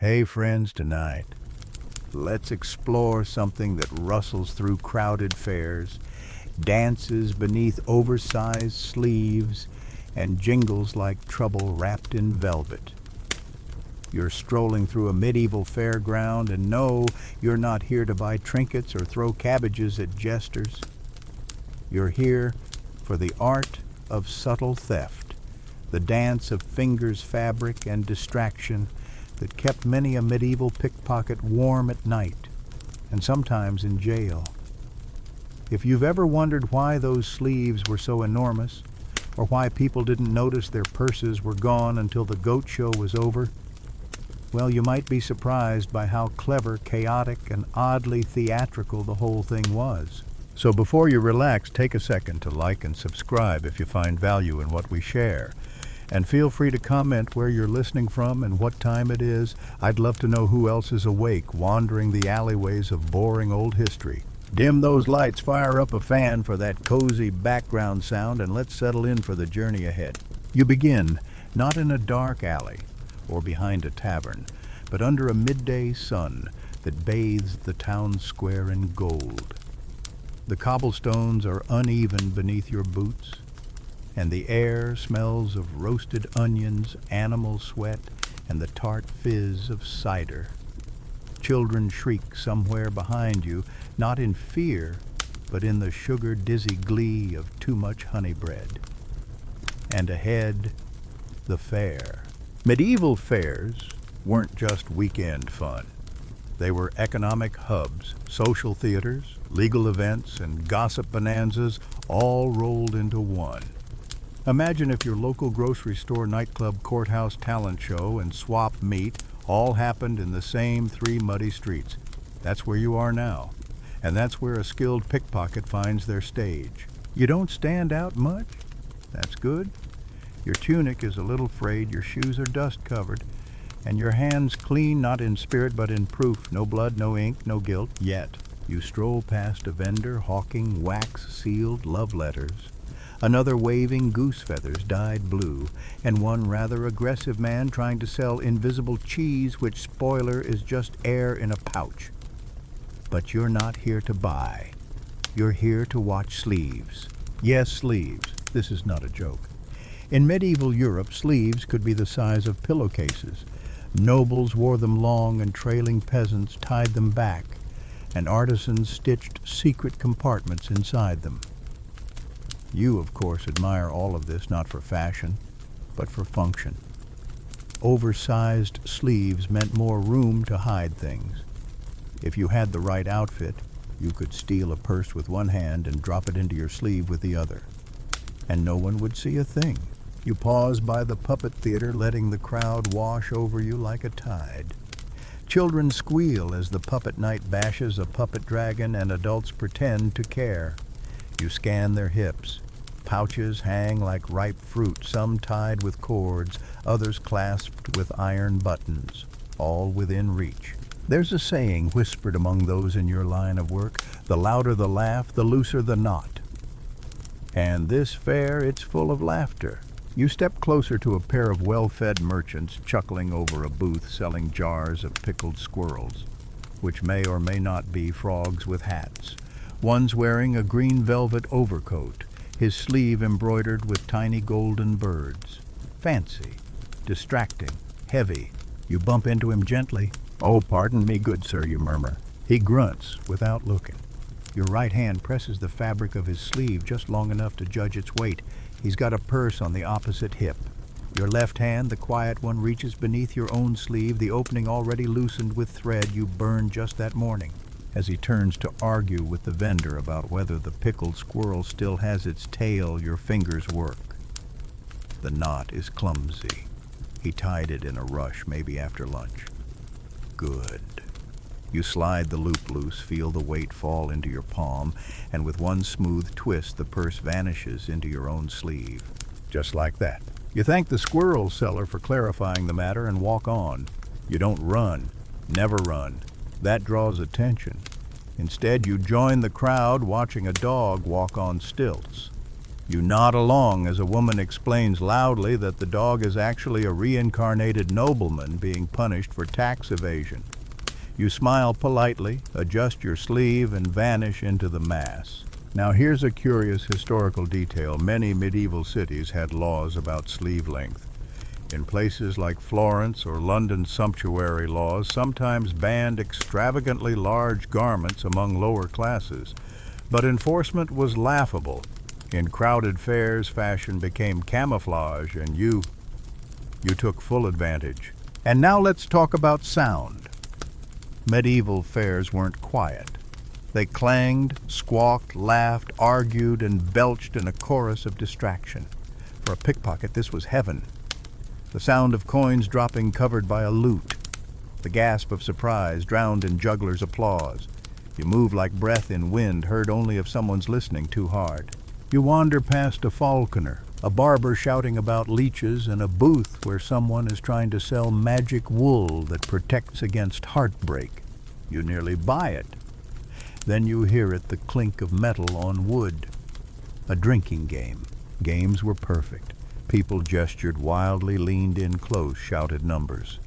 Hey friends, tonight, let's explore something that rustles through crowded fairs, dances beneath oversized sleeves, and jingles like trouble wrapped in velvet. You're strolling through a medieval fairground, and no, you're not here to buy trinkets or throw cabbages at jesters. You're here for the art of subtle theft, the dance of fingers, fabric, and distraction that kept many a medieval pickpocket warm at night, and sometimes in jail. If you've ever wondered why those sleeves were so enormous, or why people didn't notice their purses were gone until the goat show was over, well, you might be surprised by how clever, chaotic, and oddly theatrical the whole thing was. So before you relax, take a second to like and subscribe if you find value in what we share. And feel free to comment where you're listening from and what time it is. I'd love to know who else is awake, wandering the alleyways of boring old history. Dim those lights, fire up a fan for that cozy background sound, and let's settle in for the journey ahead. You begin, not in a dark alley or behind a tavern, but under a midday sun that bathes the town square in gold. The cobblestones are uneven beneath your boots, and the air smells of roasted onions, animal sweat, and the tart fizz of cider. Children shriek somewhere behind you, not in fear, but in the sugar-dizzy glee of too much honey bread. And ahead, the fair. Medieval fairs weren't just weekend fun. They were economic hubs, social theaters, legal events, and gossip bonanzas all rolled into one. Imagine if your local grocery store, nightclub, courthouse, talent show, and swap meet all happened in the same three muddy streets. That's where you are now, and that's where a skilled pickpocket finds their stage. You don't stand out much? That's good. Your tunic is a little frayed, your shoes are dust-covered, and your hands clean, not in spirit but in proof. No blood, no ink, no guilt, yet. You stroll past a vendor hawking wax-sealed love letters, another waving goose feathers dyed blue, and one rather aggressive man trying to sell invisible cheese, which, spoiler, is just air in a pouch. But you're not here to buy. You're here to watch sleeves. Yes, sleeves. This is not a joke. In medieval Europe, sleeves could be the size of pillowcases. Nobles wore them long, and trailing peasants tied them back, and artisans stitched secret compartments inside them. You, of course, admire all of this not for fashion, but for function. Oversized sleeves meant more room to hide things. If you had the right outfit, you could steal a purse with one hand and drop it into your sleeve with the other, and no one would see a thing. You pause by the puppet theater, letting the crowd wash over you like a tide. Children squeal as the puppet knight bashes a puppet dragon, and adults pretend to care. You scan their hips. Pouches hang like ripe fruit, some tied with cords, others clasped with iron buttons, all within reach. There's a saying whispered among those in your line of work: the louder the laugh, the looser the knot. And this fair, it's full of laughter. You step closer to a pair of well-fed merchants chuckling over a booth selling jars of pickled squirrels, which may or may not be frogs with hats. One's wearing a green velvet overcoat, his sleeve embroidered with tiny golden birds. Fancy, distracting, heavy. You bump into him gently. "Oh, pardon me, good sir," you murmur. He grunts without looking. Your right hand presses the fabric of his sleeve just long enough to judge its weight. He's got a purse on the opposite hip. Your left hand, the quiet one, reaches beneath your own sleeve, the opening already loosened with thread you burned just that morning. As he turns to argue with the vendor about whether the pickled squirrel still has its tail, your fingers work. The knot is clumsy. He tied it in a rush, maybe after lunch. Good. You slide the loop loose, feel the weight fall into your palm, and with one smooth twist, the purse vanishes into your own sleeve. Just like that. You thank the squirrel seller for clarifying the matter and walk on. You don't run. Never run. That draws attention. Instead, you join the crowd watching a dog walk on stilts. You nod along as a woman explains loudly that the dog is actually a reincarnated nobleman being punished for tax evasion. You smile politely, adjust your sleeve, and vanish into the mass. Now here's a curious historical detail. Many medieval cities had laws about sleeve length. In places like Florence or London, sumptuary laws sometimes banned extravagantly large garments among lower classes, but enforcement was laughable. In crowded fairs, fashion became camouflage, and you took full advantage. And now let's talk about sound. Medieval fairs weren't quiet. They clanged, squawked, laughed, argued, and belched in a chorus of distraction. For a pickpocket, this was heaven. The sound of coins dropping covered by a lute. The gasp of surprise drowned in jugglers' applause. You move like breath in wind, heard only if someone's listening too hard. You wander past a falconer, a barber shouting about leeches, and a booth where someone is trying to sell magic wool that protects against heartbreak. You nearly buy it. Then you hear it, the clink of metal on wood. A drinking game. Games were perfect. People gestured wildly, leaned in close, shouted numbers.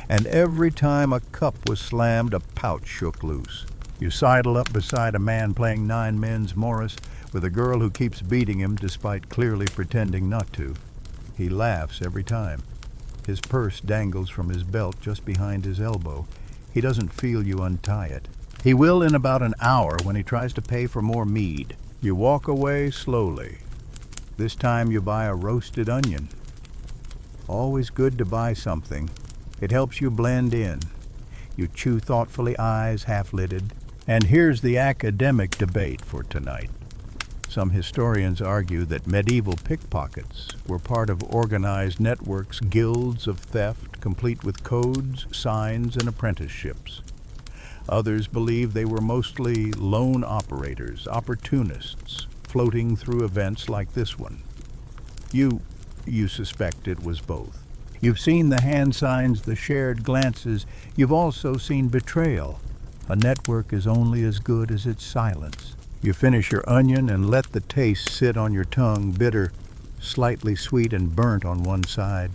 And every time a cup was slammed, a pouch shook loose. You sidle up beside a man playing nine men's Morris with a girl who keeps beating him despite clearly pretending not to. He laughs every time. His purse dangles from his belt just behind his elbow. He doesn't feel you untie it. He will in about an hour when he tries to pay for more mead. You walk away slowly. This time you buy a roasted onion. Always good to buy something. It helps you blend in. You chew thoughtfully, eyes half-lidded. And here's the academic debate for tonight. Some historians argue that medieval pickpockets were part of organized networks, guilds of theft, complete with codes, signs, and apprenticeships. Others believe they were mostly lone operators, opportunists, floating through events like this one. You suspect it was both. You've seen the hand signs, the shared glances. You've also seen betrayal. A network is only as good as its silence. You finish your onion and let the taste sit on your tongue, bitter, slightly sweet, and burnt on one side.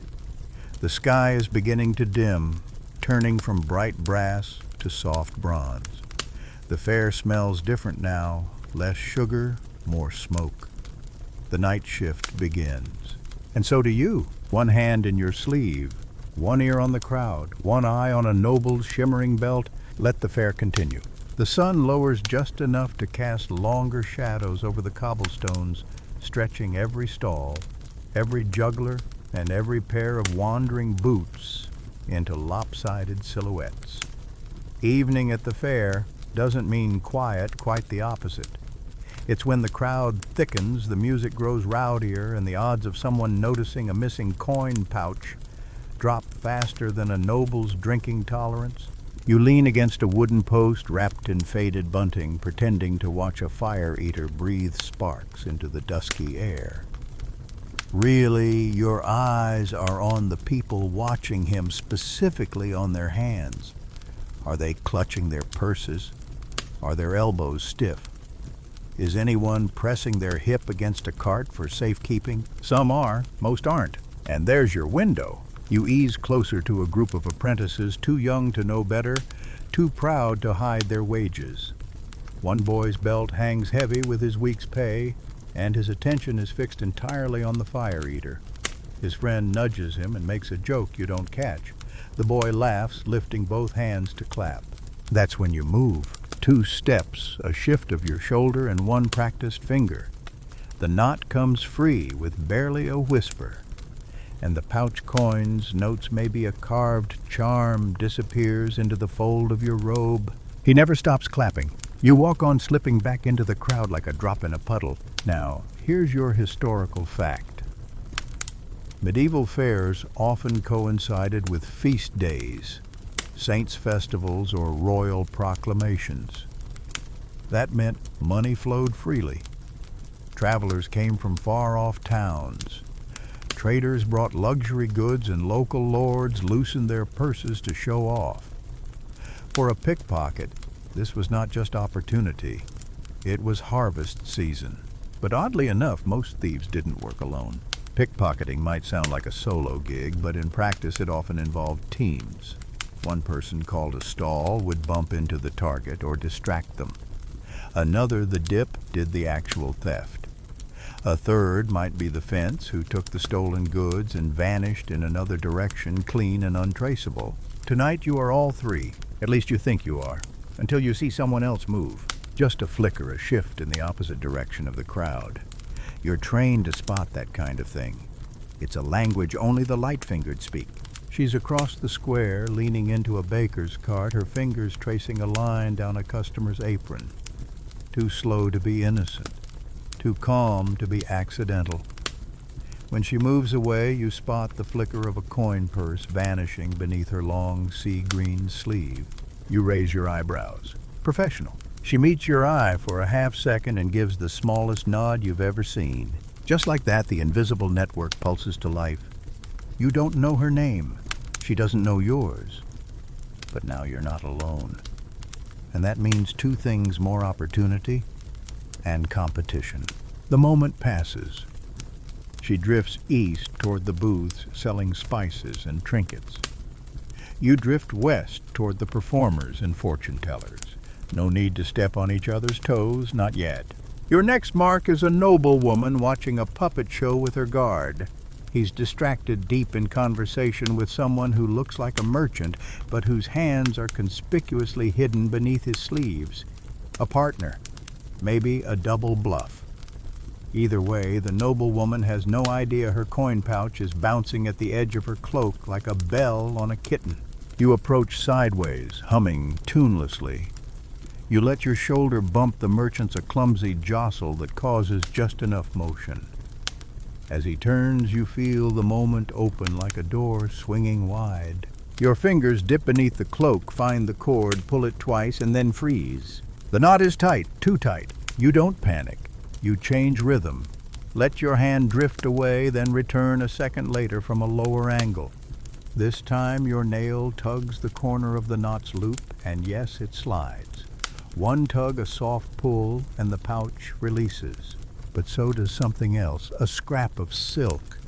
The sky is beginning to dim, turning from bright brass to soft bronze. The fair smells different now, less sugar, more smoke. The night shift begins. And so do you. One hand in your sleeve, one ear on the crowd, one eye on a noble's shimmering belt. Let the fair continue. The sun lowers just enough to cast longer shadows over the cobblestones, stretching every stall, every juggler, and every pair of wandering boots into lopsided silhouettes. Evening at the fair doesn't mean quiet, quite the opposite. It's when the crowd thickens, the music grows rowdier, and the odds of someone noticing a missing coin pouch drop faster than a noble's drinking tolerance. You lean against a wooden post wrapped in faded bunting, pretending to watch a fire eater breathe sparks into the dusky air. Really, your eyes are on the people watching him, specifically on their hands. Are they clutching their purses? Are their elbows stiff? Is anyone pressing their hip against a cart for safekeeping? Some are, most aren't. And there's your window. You ease closer to a group of apprentices too young to know better, too proud to hide their wages. One boy's belt hangs heavy with his week's pay, and his attention is fixed entirely on the fire eater. His friend nudges him and makes a joke you don't catch. The boy laughs, lifting both hands to clap. That's when you move. 2 steps, a shift of your shoulder, and one practiced finger. The knot comes free with barely a whisper. And the pouch coins, notes, maybe a carved charm, disappears into the fold of your robe. He never stops clapping. You walk on, slipping back into the crowd like a drop in a puddle. Now, here's your historical fact. Medieval fairs often coincided with feast days, saints' festivals, or royal proclamations. That meant money flowed freely. Travelers came from far-off towns. Traders brought luxury goods, and local lords loosened their purses to show off. For a pickpocket, this was not just opportunity. It was harvest season. But oddly enough, most thieves didn't work alone. Pickpocketing might sound like a solo gig, but in practice it often involved teams. One person called a stall would bump into the target or distract them. Another, the dip, did the actual theft. A third might be the fence, who took the stolen goods and vanished in another direction, clean and untraceable. Tonight you are all three, at least you think you are, until you see someone else move. Just a flicker, a shift in the opposite direction of the crowd. You're trained to spot that kind of thing. It's a language only the light-fingered speak. She's across the square, leaning into a baker's cart, her fingers tracing a line down a customer's apron. Too slow to be innocent, too calm to be accidental. When she moves away, you spot the flicker of a coin purse vanishing beneath her long sea-green sleeve. You raise your eyebrows. Professional. She meets your eye for a half second and gives the smallest nod you've ever seen. Just like that, the invisible network pulses to life. You don't know her name. She doesn't know yours. But now you're not alone. And that means two things: more opportunity and competition. The moment passes. She drifts east toward the booths selling spices and trinkets. You drift west toward the performers and fortune tellers. No need to step on each other's toes, not yet. Your next mark is a noble woman watching a puppet show with her guard. He's distracted deep in conversation with someone who looks like a merchant, but whose hands are conspicuously hidden beneath his sleeves. A partner, maybe a double bluff. Either way, the noble woman has no idea her coin pouch is bouncing at the edge of her cloak like a bell on a kitten. You approach sideways, humming tunelessly. You let your shoulder bump the merchant's a clumsy jostle that causes just enough motion. As he turns, you feel the moment open like a door swinging wide. Your fingers dip beneath the cloak, find the cord, pull it twice, and then freeze. The knot is tight, too tight. You don't panic. You change rhythm. Let your hand drift away, then return a second later from a lower angle. This time your nail tugs the corner of the knot's loop, and yes, it slides. One tug, a soft pull, and the pouch releases. But so does something else, a scrap of silk.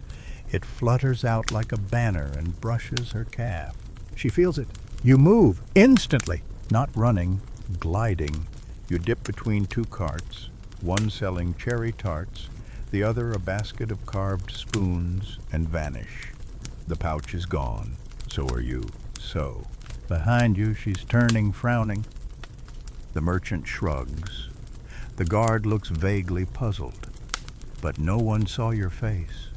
It flutters out like a banner and brushes her calf. She feels it. You move, instantly. Not running, gliding. You dip between two carts, one selling cherry tarts, the other a basket of carved spoons, and vanish. The pouch is gone. So are you. So. Behind you, she's turning, frowning. The merchant shrugs. The guard looks vaguely puzzled. But no one saw your face.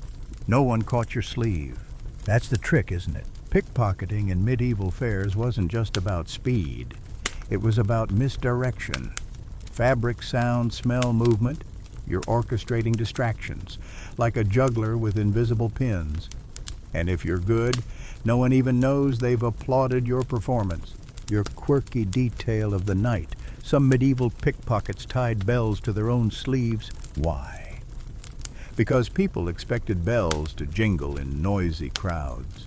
No one caught your sleeve. That's the trick, isn't it? Pickpocketing in medieval fairs wasn't just about speed. It was about misdirection. Fabric, sound, smell, movement. You're orchestrating distractions, like a juggler with invisible pins. And if you're good, no one even knows they've applauded your performance. Your quirky detail of the night. Some medieval pickpockets tied bells to their own sleeves. Why? Because people expected bells to jingle in noisy crowds.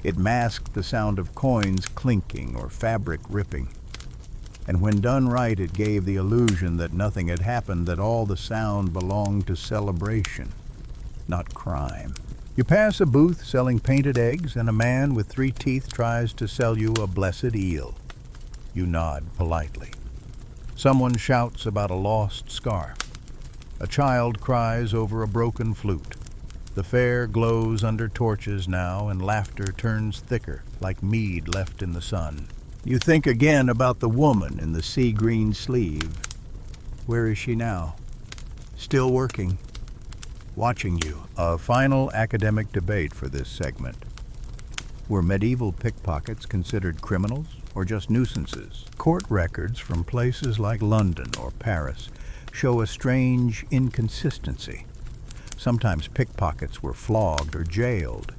It masked the sound of coins clinking or fabric ripping. And when done right, it gave the illusion that nothing had happened, that all the sound belonged to celebration, not crime. You pass a booth selling painted eggs, and a man with 3 teeth tries to sell you a blessed eel. You nod politely. Someone shouts about a lost scarf. A child cries over a broken flute. The fair glows under torches now, and laughter turns thicker, like mead left in the sun. You think again about the woman in the sea-green sleeve. Where is she now? Still working. Watching you. A final academic debate for this segment. Were medieval pickpockets considered criminals or just nuisances? Court records from places like London or Paris show a strange inconsistency. Sometimes pickpockets were flogged or jailed.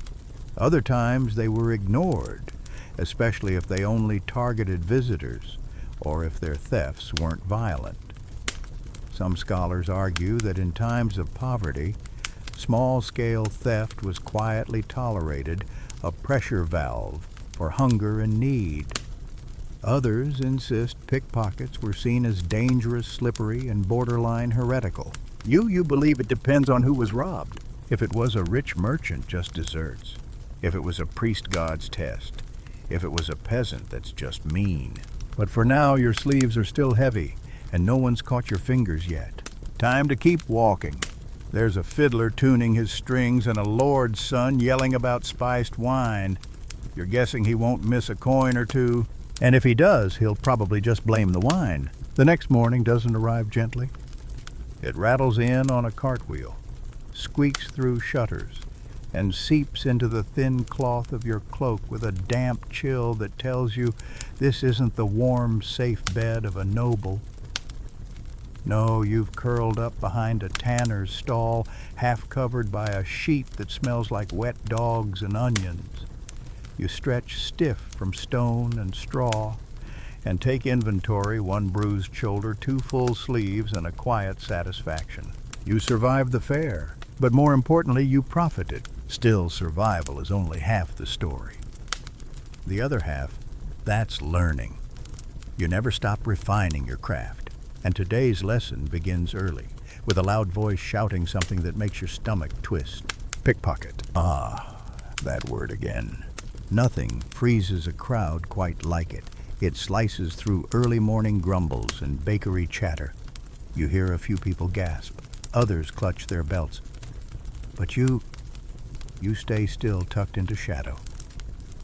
Other times they were ignored, especially if they only targeted visitors or if their thefts weren't violent. Some scholars argue that in times of poverty, small-scale theft was quietly tolerated, a pressure valve for hunger and need. Others insist pickpockets were seen as dangerous, slippery, and borderline heretical. You believe it depends on who was robbed. If it was a rich merchant, just desserts. If it was a priest god's test. If it was a peasant, that's just mean. But for now, your sleeves are still heavy, and no one's caught your fingers yet. Time to keep walking. There's a fiddler tuning his strings and a lord's son yelling about spiced wine. You're guessing he won't miss a coin or two? And if he does, he'll probably just blame the wine. The next morning doesn't arrive gently. It rattles in on a cartwheel, squeaks through shutters, and seeps into the thin cloth of your cloak with a damp chill that tells you this isn't the warm, safe bed of a noble. No, you've curled up behind a tanner's stall, half covered by a sheet that smells like wet dogs and onions. You stretch stiff from stone and straw, and take inventory, one bruised shoulder, two full sleeves, and a quiet satisfaction. You survived the fair, but more importantly, you profited. Still, survival is only half the story. The other half, that's learning. You never stop refining your craft. And today's lesson begins early, with a loud voice shouting something that makes your stomach twist. Pickpocket. Ah, that word again. Nothing freezes a crowd quite like it. It slices through early morning grumbles and bakery chatter. You hear a few people gasp. Others clutch their belts. But you stay still, tucked into shadow,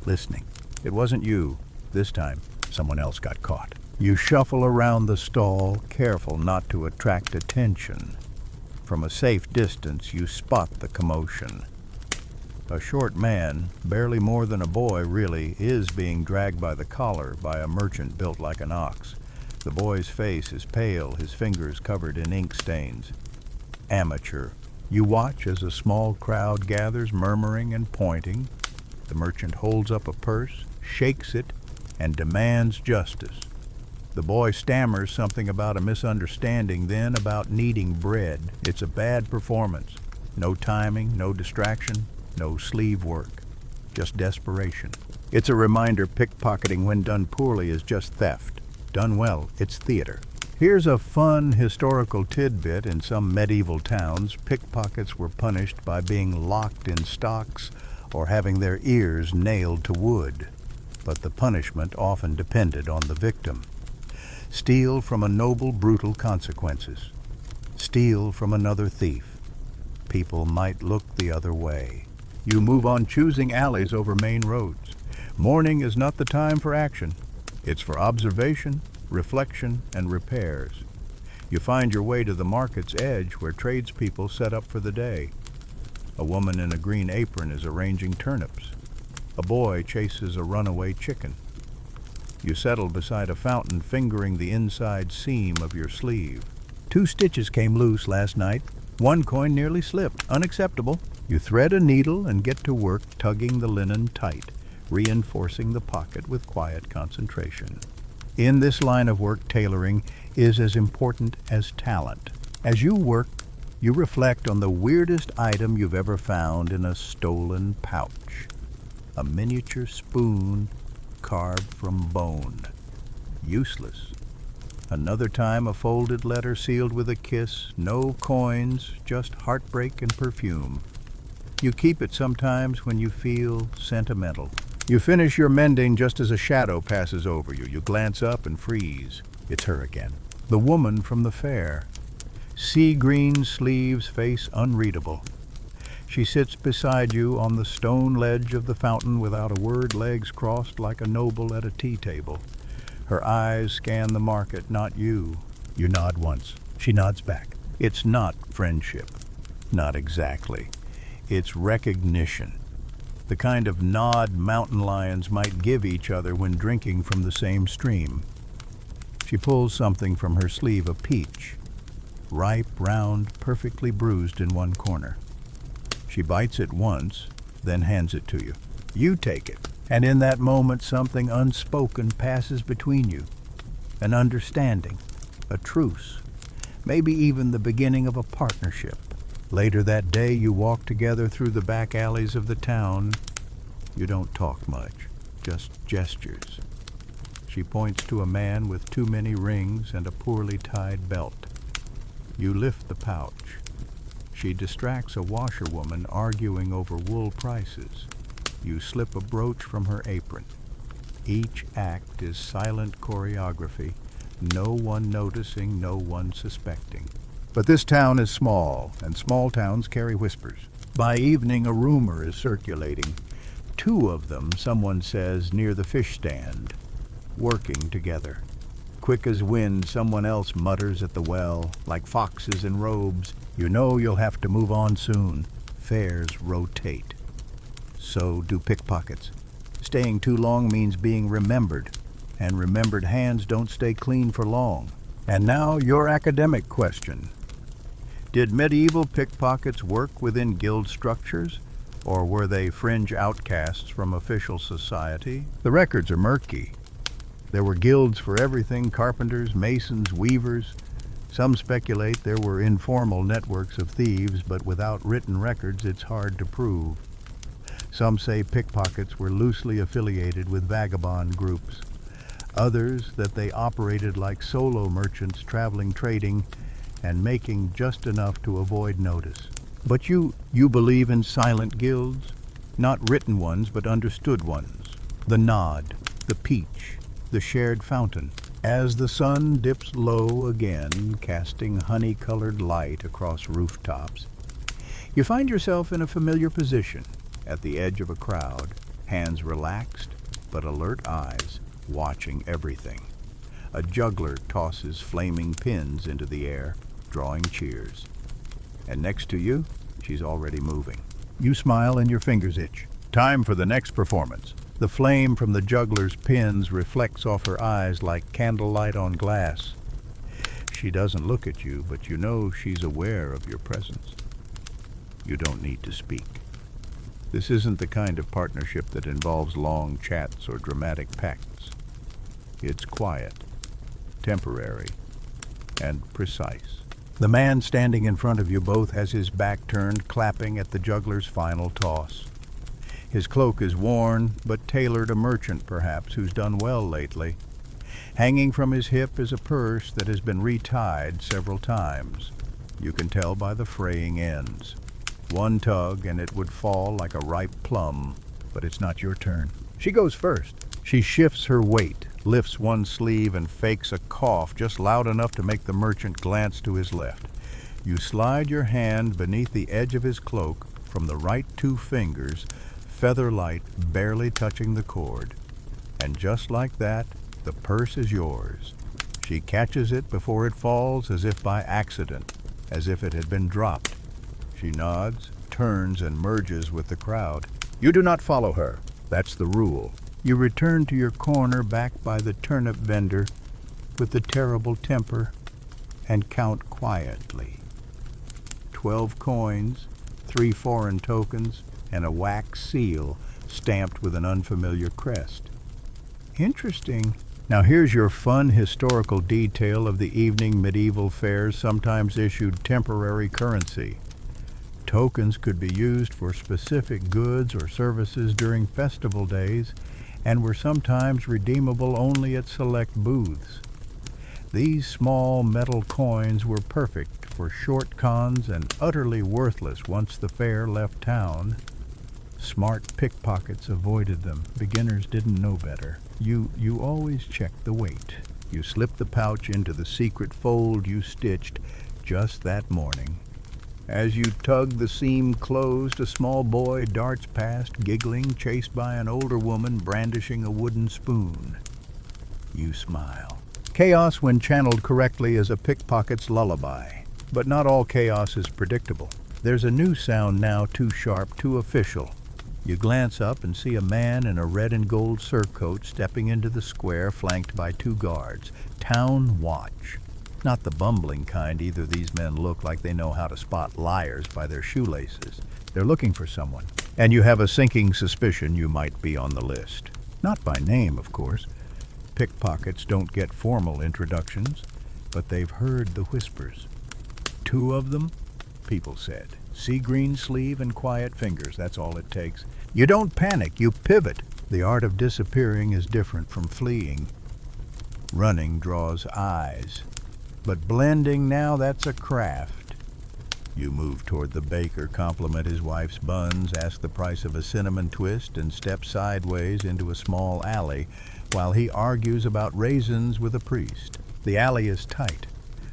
listening. It wasn't you. This time, someone else got caught. You shuffle around the stall, careful not to attract attention. From a safe distance, you spot the commotion. A short man, barely more than a boy really, is being dragged by the collar by a merchant built like an ox. The boy's face is pale, his fingers covered in ink stains. Amateur. You watch as a small crowd gathers, murmuring and pointing. The merchant holds up a purse, shakes it, and demands justice. The boy stammers something about a misunderstanding, then about needing bread. It's a bad performance. No timing, no distraction, no sleeve work. Just desperation. It's a reminder pickpocketing when done poorly is just theft. Done well, it's theater. Here's a fun historical tidbit. In some medieval towns, pickpockets were punished by being locked in stocks or having their ears nailed to wood. But the punishment often depended on the victim. Steal from a noble, brutal consequences. Steal from another thief. People might look the other way. You move on, choosing alleys over main roads. Morning is not the time for action. It's for observation, reflection, and repairs. You find your way to the market's edge where tradespeople set up for the day. A woman in a green apron is arranging turnips. A boy chases a runaway chicken. You settle beside a fountain, fingering the inside seam of your sleeve. 2 stitches came loose last night. 1 coin nearly slipped. Unacceptable. You thread a needle and get to work tugging the linen tight, reinforcing the pocket with quiet concentration. In this line of work, tailoring is as important as talent. As you work, you reflect on the weirdest item you've ever found in a stolen pouch. A miniature spoon carved from bone. Useless. Another time, a folded letter sealed with a kiss. No coins, just heartbreak and perfume. You keep it sometimes when you feel sentimental. You finish your mending just as a shadow passes over you. You glance up and freeze. It's her again. The woman from the fair. Sea green sleeves, face unreadable. She sits beside you on the stone ledge of the fountain without a word, legs crossed like a noble at a tea table. Her eyes scan the market, not you. You nod once. She nods back. It's not friendship. Not exactly. It's recognition. The kind of nod mountain lions might give each other when drinking from the same stream. She pulls something from her sleeve, a peach. Ripe, round, perfectly bruised in one corner. She bites it once, then hands it to you. You take it, and in that moment something unspoken passes between you. An understanding, a truce, maybe even the beginning of a partnership. Later that day, you walk together through the back alleys of the town. You don't talk much, just gestures. She points to a man with too many rings and a poorly tied belt. You lift the pouch. She distracts a washerwoman arguing over wool prices. You slip a brooch from her apron. Each act is silent choreography, no one noticing, no one suspecting. But this town is small, and small towns carry whispers. By evening, a rumor is circulating. Two of them, someone says, near the fish stand, working together. Quick as wind, someone else mutters at the well, like foxes in robes. You know you'll have to move on soon. Fairs rotate. So do pickpockets. Staying too long means being remembered, and remembered hands don't stay clean for long. And now your academic question. Did medieval pickpockets work within guild structures, or were they fringe outcasts from official society? The records are murky. There were guilds for everything: carpenters, masons, weavers. Some speculate there were informal networks of thieves, but without written records it's hard to prove. Some say pickpockets were loosely affiliated with vagabond groups. Others that they operated like solo merchants traveling, trading, and making just enough to avoid notice. But you believe in silent guilds? Not written ones, but understood ones. The nod, the peach, the shared fountain. As the sun dips low again, casting honey-colored light across rooftops, you find yourself in a familiar position, at the edge of a crowd, hands relaxed, but alert eyes, watching everything. A juggler tosses flaming pins into the air, drawing cheers. And next to you, she's already moving. You smile and your fingers itch. Time for the next performance. The flame from the juggler's pins reflects off her eyes like candlelight on glass. She doesn't look at you, but you know she's aware of your presence. You don't need to speak. This isn't the kind of partnership that involves long chats or dramatic pacts. It's quiet, temporary, and precise. The man standing in front of you both has his back turned, clapping at the juggler's final toss. His cloak is worn, but tailored, a merchant perhaps, who's done well lately. Hanging from his hip is a purse that has been retied several times. You can tell by the fraying ends. One tug and it would fall like a ripe plum, but it's not your turn. She goes first. She shifts her weight, lifts one sleeve, and fakes a cough just loud enough to make the merchant glance to his left. You slide your hand beneath the edge of his cloak from the right two fingers, feather light barely touching the cord. And just like that, the purse is yours. She catches it before it falls, as if by accident, as if it had been dropped. She nods, turns, and merges with the crowd. You do not follow her. That's the rule. You return to your corner back by the turnip vendor with the terrible temper and count quietly. 12 coins, 3 foreign tokens, and a wax seal stamped with an unfamiliar crest. Interesting. Now here's your fun historical detail of the evening. Medieval fairs sometimes issued temporary currency. Tokens could be used for specific goods or services during festival days and were sometimes redeemable only at select booths. These small metal coins were perfect for short cons and utterly worthless once the fair left town. Smart pickpockets avoided them. Beginners didn't know better. You always checked the weight. You slipped the pouch into the secret fold you stitched just that morning. As you tug the seam closed, a small boy darts past, giggling, chased by an older woman brandishing a wooden spoon. You smile. Chaos, when channeled correctly, is a pickpocket's lullaby. But not all chaos is predictable. There's a new sound now, too sharp, too official. You glance up and see a man in a red and gold surcoat stepping into the square, flanked by 2 guards. Town watch. Not the bumbling kind either. These men look like they know how to spot liars by their shoelaces. They're looking for someone, and you have a sinking suspicion you might be on the list. Not by name, of course. Pickpockets don't get formal introductions, but they've heard the whispers. 2 of them, people said. Sea green sleeve and quiet fingers, that's all it takes. You don't panic, you pivot. The art of disappearing is different from fleeing. Running draws eyes. But blending now, that's a craft. You move toward the baker, compliment his wife's buns, ask the price of a cinnamon twist, and step sideways into a small alley while he argues about raisins with a priest. The alley is tight,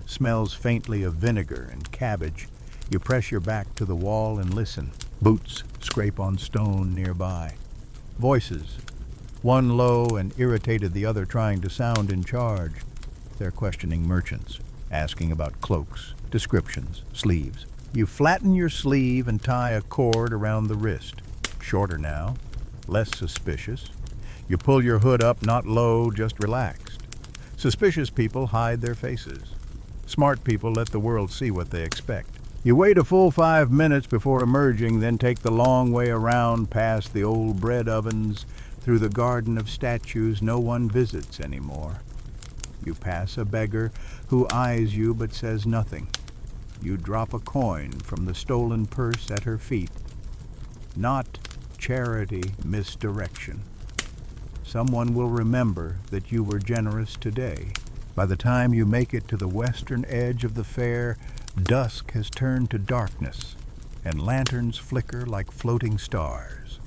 smells faintly of vinegar and cabbage. You press your back to the wall and listen. Boots scrape on stone nearby. Voices, one low and irritated, the other trying to sound in charge. They're questioning merchants, asking about cloaks, descriptions, sleeves. You flatten your sleeve and tie a cord around the wrist. Shorter now, less suspicious. You pull your hood up, not low, just relaxed. Suspicious people hide their faces. Smart people let the world see what they expect. You wait a full 5 minutes before emerging, then take the long way around past the old bread ovens, through the garden of statues no one visits anymore. You pass a beggar who eyes you but says nothing. You drop a coin from the stolen purse at her feet. Not charity, misdirection. Someone will remember that you were generous today. By the time you make it to the western edge of the fair, dusk has turned to darkness, and lanterns flicker like floating stars.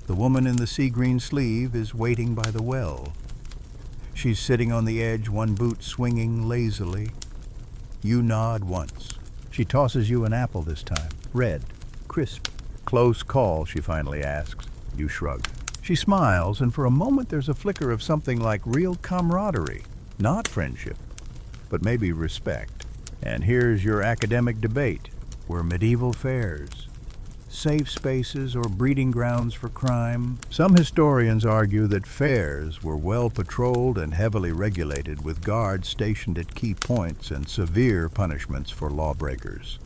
The woman in the sea green sleeve is waiting by the well. She's sitting on the edge, one boot swinging lazily. You nod once. She tosses you an apple this time. Red, crisp. Close call, she finally asks. You shrug. She smiles, and for a moment there's a flicker of something like real camaraderie. Not friendship, but maybe respect. And here's your academic debate. Were medieval fairs safe spaces or breeding grounds for crime? Some historians argue that fairs were well patrolled and heavily regulated, with guards stationed at key points and severe punishments for lawbreakers.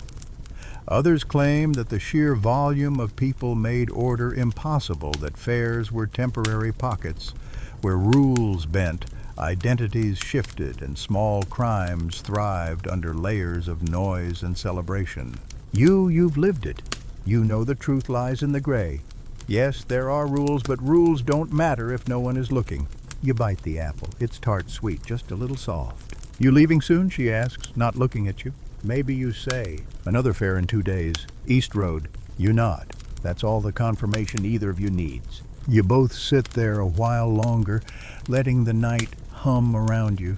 Others claim that the sheer volume of people made order impossible, that fairs were temporary pockets where rules bent, identities shifted, and small crimes thrived under layers of noise and celebration. You've lived it. You know the truth lies in the gray. Yes, there are rules, but rules don't matter if no one is looking. You bite the apple. It's tart sweet, just a little soft. You leaving soon? She asks, not looking at you. Maybe you say. Another fair in 2 days. East Road. You nod. That's all the confirmation either of you needs. You both sit there a while longer, letting the night hum around you.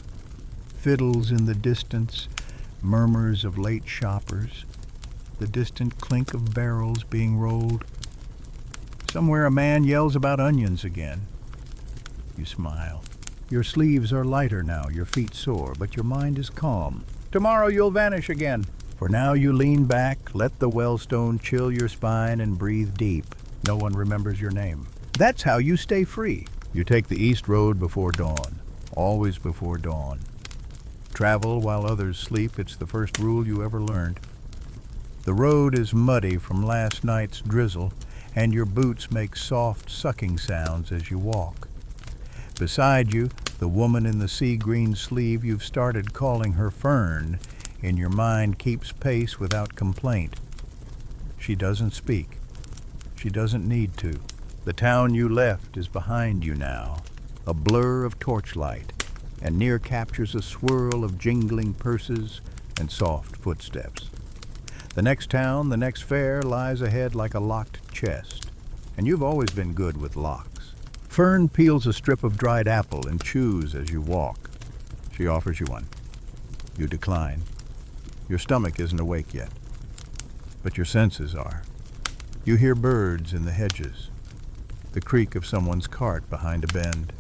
Fiddles in the distance, murmurs of late shoppers, the distant clink of barrels being rolled. Somewhere a man yells about onions again. You smile. Your sleeves are lighter now, your feet sore, but your mind is calm. Tomorrow you'll vanish again. For now you lean back, let the wellstone chill your spine, and breathe deep. No one remembers your name. That's how you stay free. You take the East Road before dawn. Always before dawn. Travel while others sleep, it's the first rule you ever learned. The road is muddy from last night's drizzle, and your boots make soft sucking sounds as you walk. Beside you, the woman in the sea green sleeve you've started calling her Fern, in your mind keeps pace without complaint. She doesn't speak. She doesn't need to. The town you left is behind you now, a blur of torchlight, and near captures a swirl of jingling purses and soft footsteps. The next town, the next fair, lies ahead like a locked chest, and you've always been good with locks. Fern peels a strip of dried apple and chews as you walk. She offers you one. You decline. Your stomach isn't awake yet, but your senses are. You hear birds in the hedges, the creak of someone's cart behind a bend,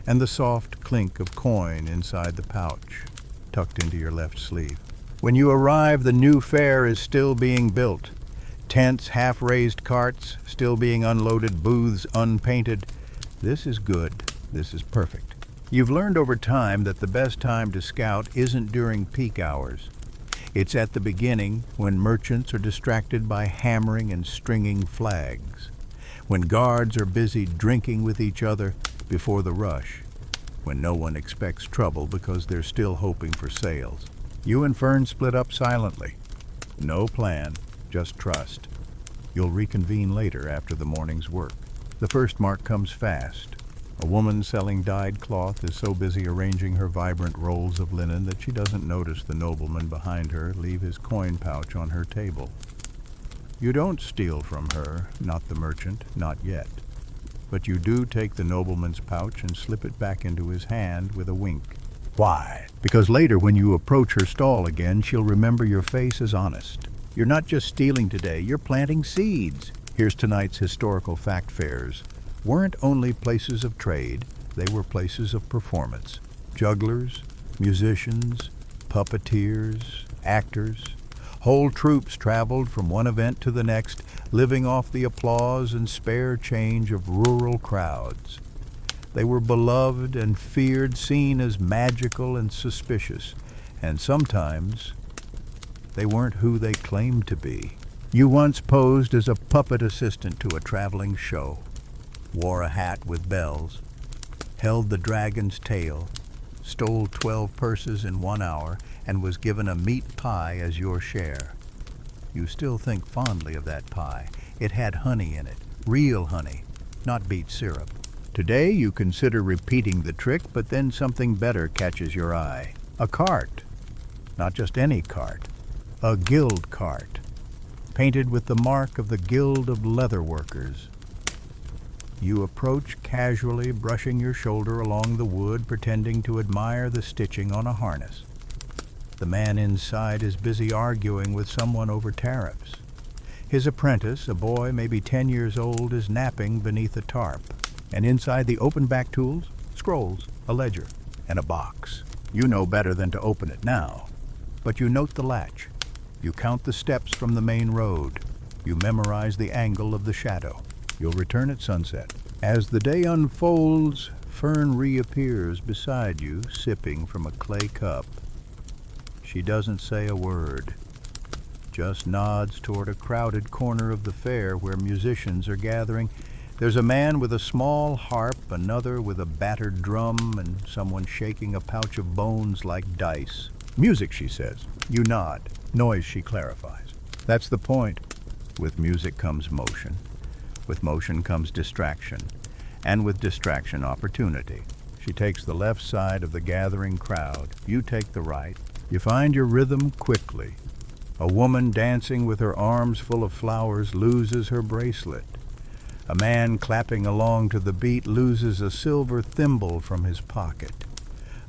and the soft clink of coin inside the pouch, tucked into your left sleeve. When you arrive, the new fair is still being built. Tents, half-raised carts, still being unloaded, booths unpainted. This is good. This is perfect. You've learned over time that the best time to scout isn't during peak hours. It's at the beginning, when merchants are distracted by hammering and stringing flags, when guards are busy drinking with each other before the rush, when no one expects trouble because they're still hoping for sales. You and Fern split up silently. No plan, just trust. You'll reconvene later after the morning's work. The first mark comes fast. A woman selling dyed cloth is so busy arranging her vibrant rolls of linen that she doesn't notice the nobleman behind her leave his coin pouch on her table. You don't steal from her, not the merchant, not yet. But you do take the nobleman's pouch and slip it back into his hand with a wink. Why? Because later when you approach her stall again, she'll remember your face as honest. You're not just stealing today, you're planting seeds. Here's tonight's historical fact fairs. Weren't only places of trade, they were places of performance. Jugglers, musicians, puppeteers, actors. Whole troops traveled from one event to the next, living off the applause and spare change of rural crowds. They were beloved and feared, seen as magical and suspicious, and sometimes they weren't who they claimed to be. You once posed as a puppet assistant to a traveling show, wore a hat with bells, held the dragon's tail, stole 12 purses in 1 hour, and was given a meat pie as your share. You still think fondly of that pie. It had honey in it, real honey, not beet syrup. Today you consider repeating the trick, but then something better catches your eye. A cart. Not just any cart. A guild cart, painted with the mark of the Guild of Leather Workers. You approach casually, brushing your shoulder along the wood, pretending to admire the stitching on a harness. The man inside is busy arguing with someone over tariffs. His apprentice, a boy maybe 10 years old, is napping beneath a tarp. And inside the open back tools, scrolls, a ledger, and a box. You know better than to open it now, but you note the latch. You count the steps from the main road. You memorize the angle of the shadow. You'll return at sunset. As the day unfolds, Fern reappears beside you, sipping from a clay cup. She doesn't say a word, just nods toward a crowded corner of the fair where musicians are gathering. There's a man with a small harp, another with a battered drum, and someone shaking a pouch of bones like dice. Music, she says. You nod. Noise, she clarifies. That's the point. With music comes motion. With motion comes distraction. And with distraction, opportunity. She takes the left side of the gathering crowd. You take the right. You find your rhythm quickly. A woman dancing with her arms full of flowers loses her bracelet. A man clapping along to the beat loses a silver thimble from his pocket.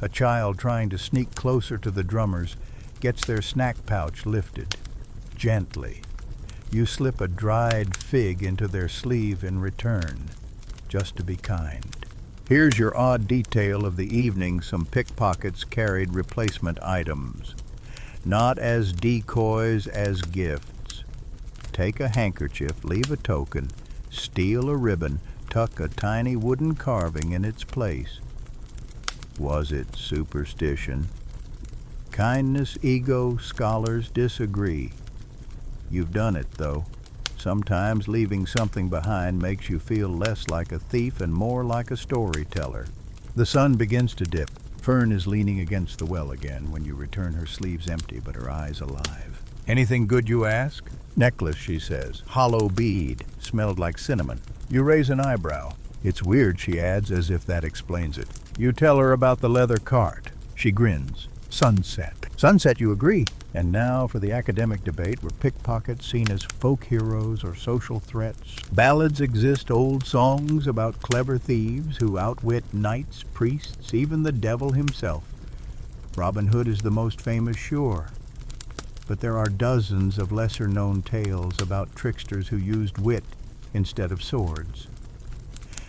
A child trying to sneak closer to the drummers gets their snack pouch lifted. Gently. You slip a dried fig into their sleeve in return, just to be kind. Here's your odd detail of the evening. Some pickpockets carried replacement items. Not as decoys, as gifts. Take a handkerchief, leave a token, steal a ribbon, tuck a tiny wooden carving in its place. Was it superstition? Kindness, ego, scholars disagree. You've done it, though. Sometimes leaving something behind makes you feel less like a thief and more like a storyteller. The sun begins to dip. Fern is leaning against the well again when you return, her sleeves empty but her eyes alive. Anything good, you ask? Necklace, she says. Hollow bead. Smelled like cinnamon. You raise an eyebrow. It's weird, she adds, as if that explains it. You tell her about the leather cart. She grins. Sunset. Sunset, you agree. And now for the academic debate. Were pickpockets seen as folk heroes or social threats? Ballads exist, old songs about clever thieves who outwit knights, priests, even the devil himself. Robin Hood is the most famous, sure. But there are dozens of lesser-known tales about tricksters who used wit instead of swords.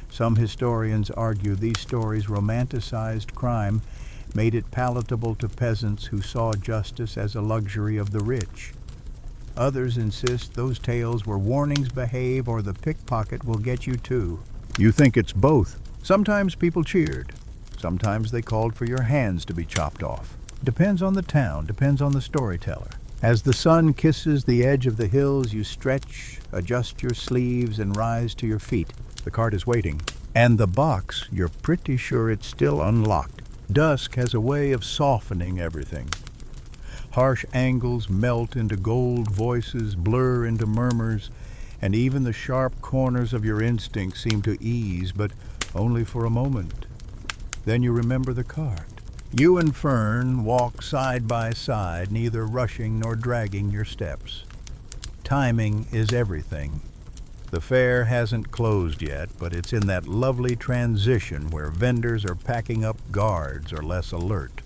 Some historians argue these stories romanticized crime, made it palatable to peasants who saw justice as a luxury of the rich. Others insist those tales were warnings: behave or the pickpocket will get you too. You think it's both. Sometimes people cheered. Sometimes they called for your hands to be chopped off. Depends on the town, depends on the storyteller. As the sun kisses the edge of the hills, you stretch, adjust your sleeves, and rise to your feet. The cart is waiting. And the box, you're pretty sure it's still unlocked. Dusk has a way of softening everything. Harsh angles melt into gold voices, blur into murmurs, and even the sharp corners of your instincts seem to ease, but only for a moment. Then you remember the cart. You and Fern walk side by side, neither rushing nor dragging your steps. Timing is everything. The fair hasn't closed yet, but it's in that lovely transition where vendors are packing up, guards are less alert,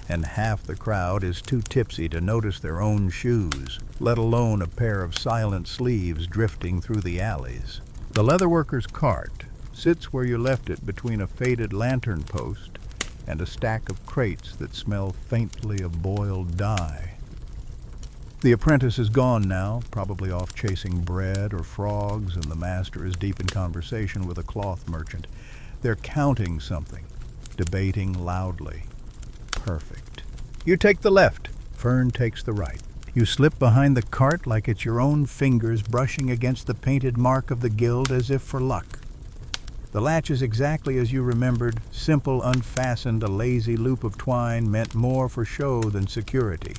and half the crowd is too tipsy to notice their own shoes, let alone a pair of silent sleeves drifting through the alleys. The leatherworker's cart sits where you left it, between a faded lantern post and a stack of crates that smell faintly of boiled dye. The apprentice is gone now, probably off chasing bread or frogs, and the master is deep in conversation with a cloth merchant. They're counting something, debating loudly. Perfect. You take the left. Fern takes the right. You slip behind the cart like it's your own fingers brushing against the painted mark of the guild, as if for luck. The latch is exactly as you remembered, simple, unfastened, a lazy loop of twine meant more for show than security.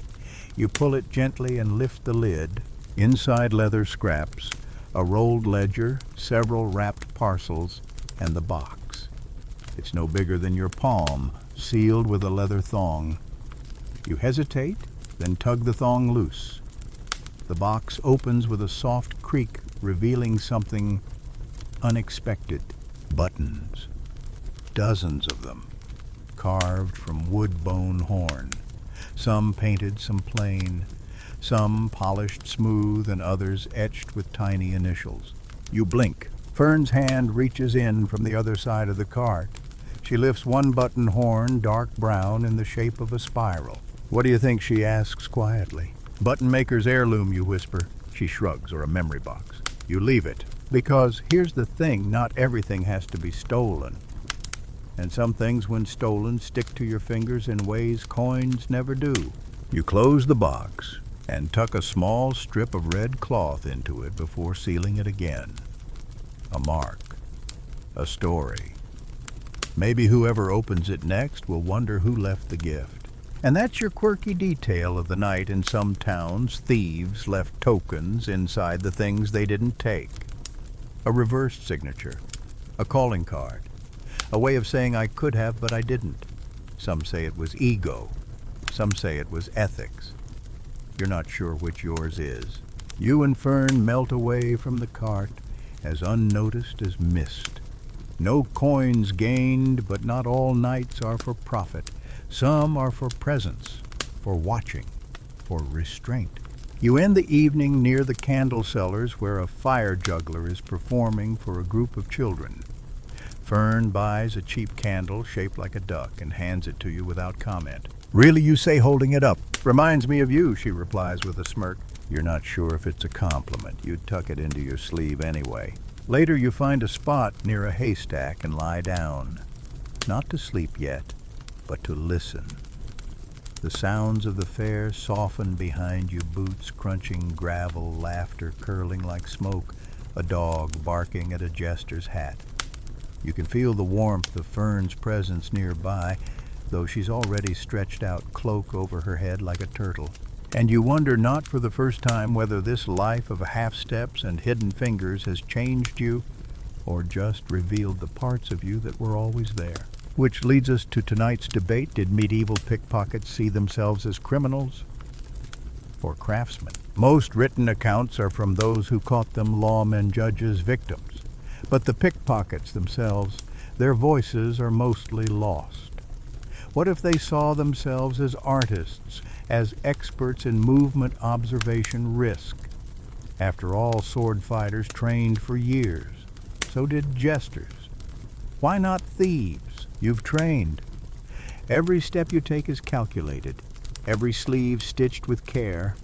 You pull it gently and lift the lid. Inside leather scraps, a rolled ledger, several wrapped parcels, and the box. It's no bigger than your palm, sealed with a leather thong. You hesitate, then tug the thong loose. The box opens with a soft creak, revealing something unexpected. Buttons. Dozens of them, carved from wood-bone horn. Some painted, some plain, some polished smooth, and others etched with tiny initials. You blink. Fern's hand reaches in from the other side of the cart. She lifts one button horn, dark brown, in the shape of a spiral. What do you think, she asks quietly. Button maker's heirloom, you whisper. She shrugs. Or a memory box. You leave it. Because here's the thing, not everything has to be stolen. And some things, when stolen, stick to your fingers in ways coins never do. You close the box and tuck a small strip of red cloth into it before sealing it again. A mark. A story. Maybe whoever opens it next will wonder who left the gift. And that's your quirky detail of the night. In some towns, thieves left tokens inside the things they didn't take. A reversed signature, a calling card, a way of saying I could have but I didn't. Some say it was ego, some say it was ethics. You're not sure which yours is. You and Fern melt away from the cart as unnoticed as mist. No coins gained, but not all nights are for profit. Some are for presence, for watching, for restraint. You end the evening near the candle sellers, where a fire juggler is performing for a group of children. Fern buys a cheap candle shaped like a duck and hands it to you without comment. Really, you say, holding it up. Reminds me of you, she replies with a smirk. You're not sure if it's a compliment. You'd tuck it into your sleeve anyway. Later you find a spot near a haystack and lie down. Not to sleep yet, but to listen. The sounds of the fair soften behind you, boots crunching gravel, laughter curling like smoke, a dog barking at a jester's hat. You can feel the warmth of Fern's presence nearby, though she's already stretched out cloak over her head like a turtle. And you wonder, not for the first time, whether this life of half-steps and hidden fingers has changed you or just revealed the parts of you that were always there. Which leads us to tonight's debate. Did medieval pickpockets see themselves as criminals or craftsmen? Most written accounts are from those who caught them, lawmen, judges, victims. But the pickpockets themselves, their voices are mostly lost. What if they saw themselves as artists, as experts in movement, observation, risk? After all, sword fighters trained for years. So did jesters. Why not thieves? You've trained. Every step you take is calculated, every sleeve stitched with care,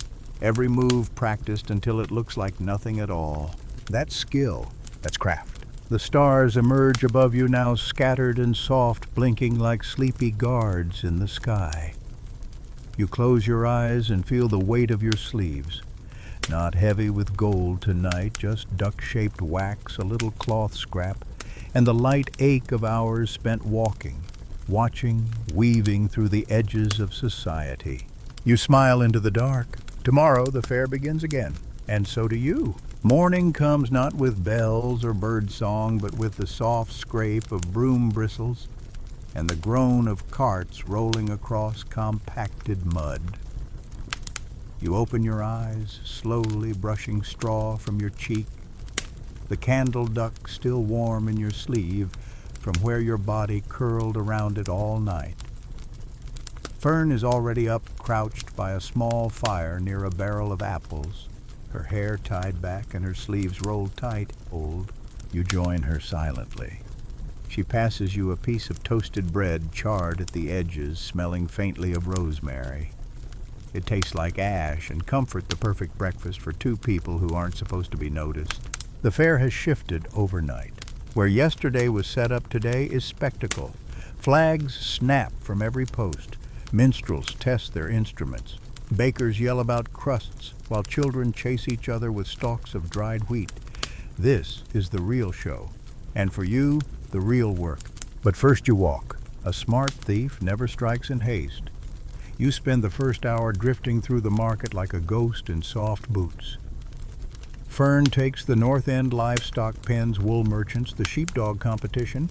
every move practiced until it looks like nothing at all. That's skill. That's craft. The stars emerge above you now, scattered and soft, blinking like sleepy guards in the sky. You close your eyes and feel the weight of your sleeves. Not heavy with gold tonight, just duck-shaped wax, a little cloth scrap, and the light ache of hours spent walking, watching, weaving through the edges of society. You smile into the dark. Tomorrow the fair begins again, and so do you. Morning comes not with bells or bird song, but with the soft scrape of broom bristles and the groan of carts rolling across compacted mud. You open your eyes, slowly brushing straw from your cheek, the candle duck still warm in your sleeve from where your body curled around it all night. Fern is already up, crouched by a small fire near a barrel of apples, her hair tied back and her sleeves rolled tight. You join her silently. She passes you a piece of toasted bread charred at the edges, smelling faintly of rosemary. It tastes like ash and comfort, the perfect breakfast for two people who aren't supposed to be noticed. The fair has shifted overnight. Where yesterday was set up, today is spectacle. Flags snap from every post. Minstrels test their instruments. Bakers yell about crusts, while children chase each other with stalks of dried wheat. This is the real show, and for you, the real work. But first you walk. A smart thief never strikes in haste. You spend the first hour drifting through the market like a ghost in soft boots. Fern takes the North End Livestock Pens wool merchants, the sheepdog competition.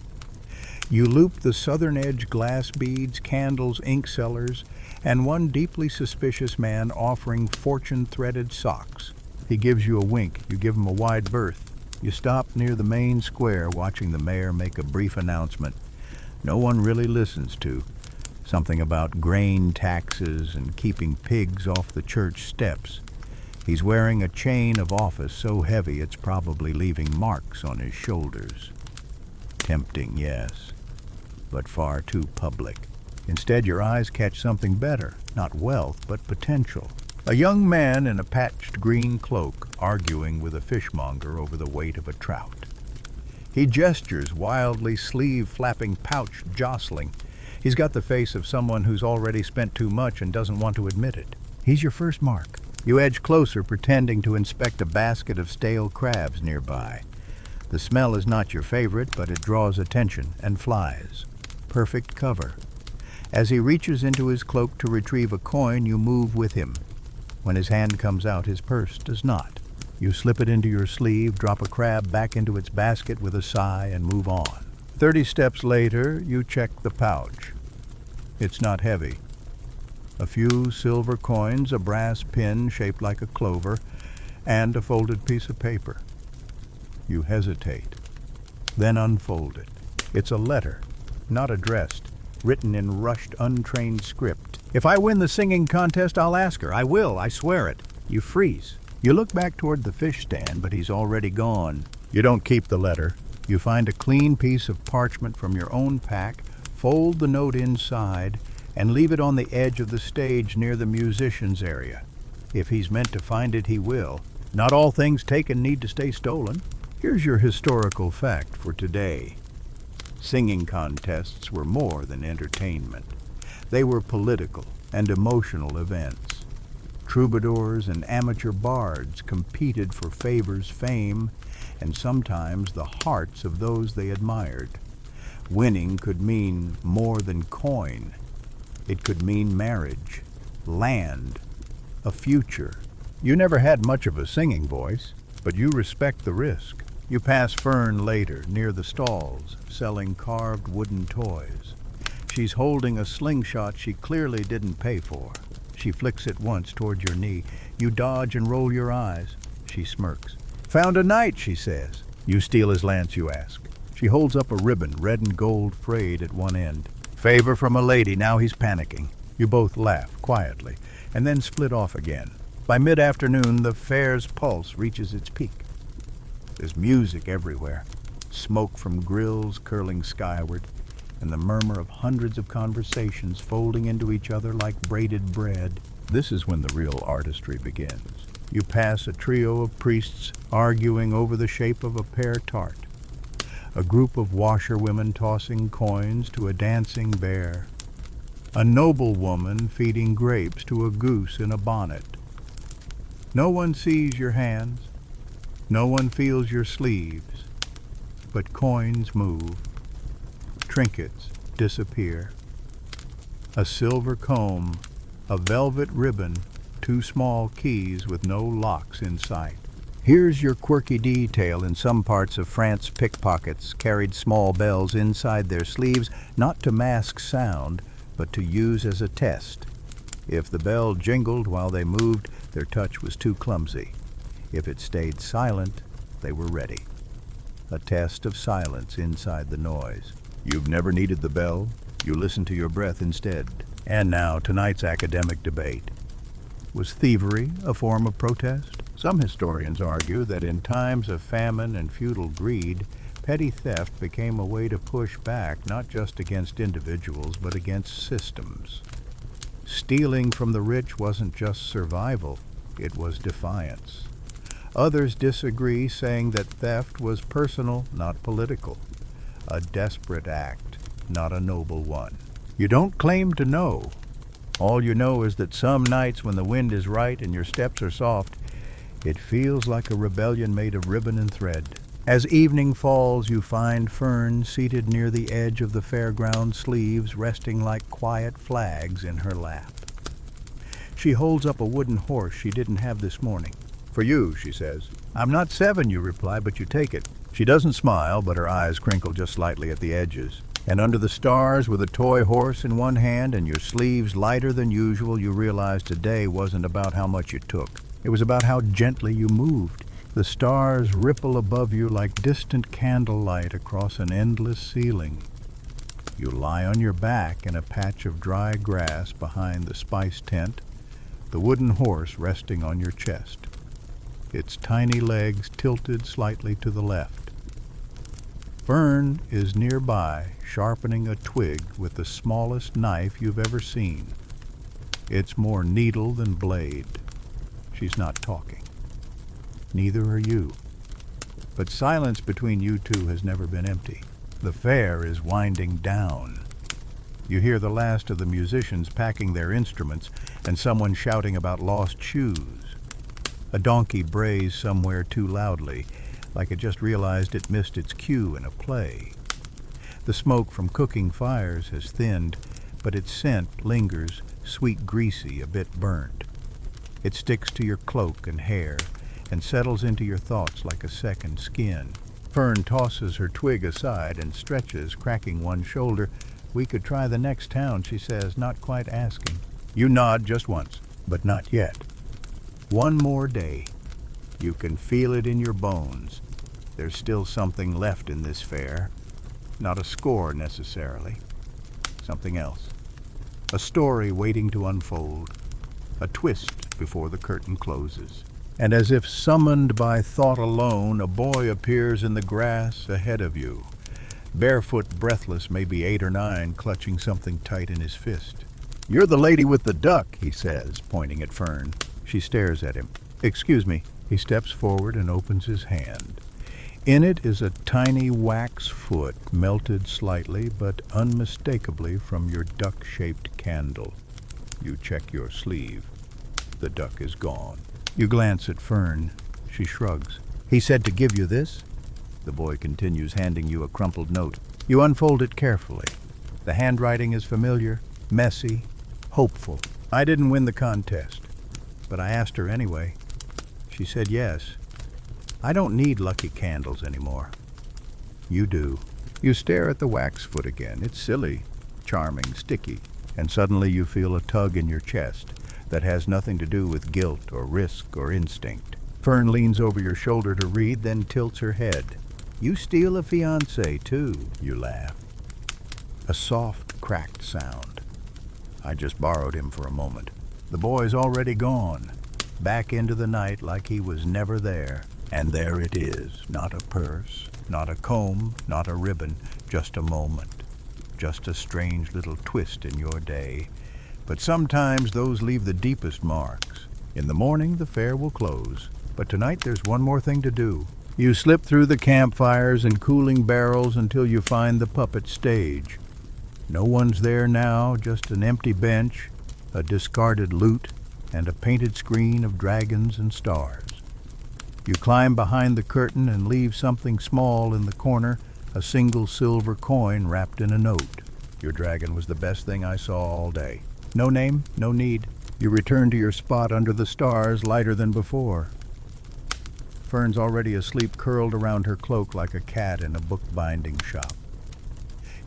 You loop the Southern Edge glass beads, candles, ink sellers, and one deeply suspicious man offering fortune-threaded socks. He gives you a wink. You give him a wide berth. You stop near the main square, watching the mayor make a brief announcement no one really listens to. Something about grain taxes and keeping pigs off the church steps. He's wearing a chain of office so heavy it's probably leaving marks on his shoulders. Tempting, yes, but far too public. Instead, your eyes catch something better, not wealth, but potential. A young man in a patched green cloak arguing with a fishmonger over the weight of a trout. He gestures wildly, sleeve flapping, pouch jostling. He's got the face of someone who's already spent too much and doesn't want to admit it. He's your first mark. You edge closer, pretending to inspect a basket of stale crabs nearby. The smell is not your favorite, but it draws attention and flies. Perfect cover. As he reaches into his cloak to retrieve a coin, you move with him. When his hand comes out, his purse does not. You slip it into your sleeve, drop a crab back into its basket with a sigh, and move on. 30 steps later, you check the pouch. It's not heavy. A few silver coins, a brass pin shaped like a clover, and a folded piece of paper. You hesitate, then unfold it. It's a letter, not addressed, written in rushed, untrained script. If I win the singing contest, I'll ask her. I will, I swear it. You freeze. You look back toward the fish stand, but he's already gone. You don't keep the letter. You find a clean piece of parchment from your own pack, fold the note inside, and leave it on the edge of the stage near the musicians' area. If he's meant to find it, he will. Not all things taken need to stay stolen. Here's your historical fact for today. Singing contests were more than entertainment. They were political and emotional events. Troubadours and amateur bards competed for favors, fame, and sometimes the hearts of those they admired. Winning could mean more than coin. It could mean marriage, land, a future. You never had much of a singing voice, but you respect the risk. You pass Fern later, near the stalls, selling carved wooden toys. She's holding a slingshot she clearly didn't pay for. She flicks it once toward your knee. You dodge and roll your eyes. She smirks. Found a knight, she says. You steal his lance, you ask. She holds up a ribbon, red and gold frayed at one end. Favor from a lady, now he's panicking. You both laugh, quietly, and then split off again. By mid-afternoon, the fair's pulse reaches its peak. There's music everywhere, smoke from grills curling skyward, and the murmur of hundreds of conversations folding into each other like braided bread. This is when the real artistry begins. You pass a trio of priests arguing over the shape of a pear tart, a group of washerwomen tossing coins to a dancing bear, a noblewoman feeding grapes to a goose in a bonnet. No one sees your hands. No one feels your sleeves, but coins move. Trinkets disappear. A silver comb, a velvet ribbon, 2 small keys with no locks in sight. Here's your quirky detail. In some parts of France, pickpockets carried small bells inside their sleeves, not to mask sound, but to use as a test. If the bell jingled while they moved, their touch was too clumsy. If it stayed silent, they were ready. A test of silence inside the noise. You've never needed the bell. You listen to your breath instead. And now, tonight's academic debate. Was thievery a form of protest? Some historians argue that in times of famine and feudal greed, petty theft became a way to push back not just against individuals, but against systems. Stealing from the rich wasn't just survival, it was defiance. Others disagree, saying that theft was personal, not political. A desperate act, not a noble one. You don't claim to know. All you know is that some nights when the wind is right and your steps are soft, it feels like a rebellion made of ribbon and thread. As evening falls, you find Fern seated near the edge of the fairground sleeves, resting like quiet flags in her lap. She holds up a wooden horse she didn't have this morning. For you, she says. I'm not 7, you reply, but you take it. She doesn't smile, but her eyes crinkle just slightly at the edges. And under the stars, with a toy horse in one hand and your sleeves lighter than usual, you realize today wasn't about how much you took. It was about how gently you moved. The stars ripple above you like distant candlelight across an endless ceiling. You lie on your back in a patch of dry grass behind the spice tent, the wooden horse resting on your chest, its tiny legs tilted slightly to the left. Fern is nearby, sharpening a twig with the smallest knife you've ever seen. It's more needle than blade. She's not talking. Neither are you. But silence between you two has never been empty. The fair is winding down. You hear the last of the musicians packing their instruments and someone shouting about lost shoes. A donkey brays somewhere too loudly, like it just realized it missed its cue in a play. The smoke from cooking fires has thinned, but its scent lingers, sweet greasy, a bit burned. It sticks to your cloak and hair and settles into your thoughts like a second skin. Fern tosses her twig aside and stretches, cracking one shoulder. We could try the next town, she says, not quite asking. You nod just once, but not yet. One more day. You can feel it in your bones. There's still something left in this fair. Not a score necessarily. Something else. A story waiting to unfold. A twist before the curtain closes. And as if summoned by thought alone, a boy appears in the grass ahead of you. Barefoot, breathless, maybe 8 or 9, clutching something tight in his fist. You're the lady with the duck, he says, pointing at Fern. She stares at him. Excuse me. He steps forward and opens his hand. In it is a tiny wax foot, melted slightly but unmistakably from your duck-shaped candle. You check your sleeve. The duck is gone. You glance at Fern. She shrugs. He said to give you this? The boy continues, handing you a crumpled note. You unfold it carefully. The handwriting is familiar, messy, hopeful. I didn't win the contest, but I asked her anyway. She said yes. I don't need lucky candles anymore. You do. You stare at the wax foot again. It's silly, charming, sticky, and suddenly you feel a tug in your chest that has nothing to do with guilt or risk or instinct. Fern leans over your shoulder to read, then tilts her head. You steal a fiancé, too, you laugh. A soft, cracked sound. I just borrowed him for a moment. The boy's already gone, back into the night like he was never there. And there it is, not a purse, not a comb, not a ribbon, just a moment. Just a strange little twist in your day. But sometimes those leave the deepest marks. In the morning, the fair will close. But tonight there's one more thing to do. You slip through the campfires and cooling barrels until you find the puppet stage. No one's there now, just an empty bench, a discarded lute, and a painted screen of dragons and stars. You climb behind the curtain and leave something small in the corner, a single silver coin wrapped in a note. Your dragon was the best thing I saw all day. No name, no need. You return to your spot under the stars, lighter than before. Fern's already asleep, curled around her cloak like a cat in a bookbinding shop.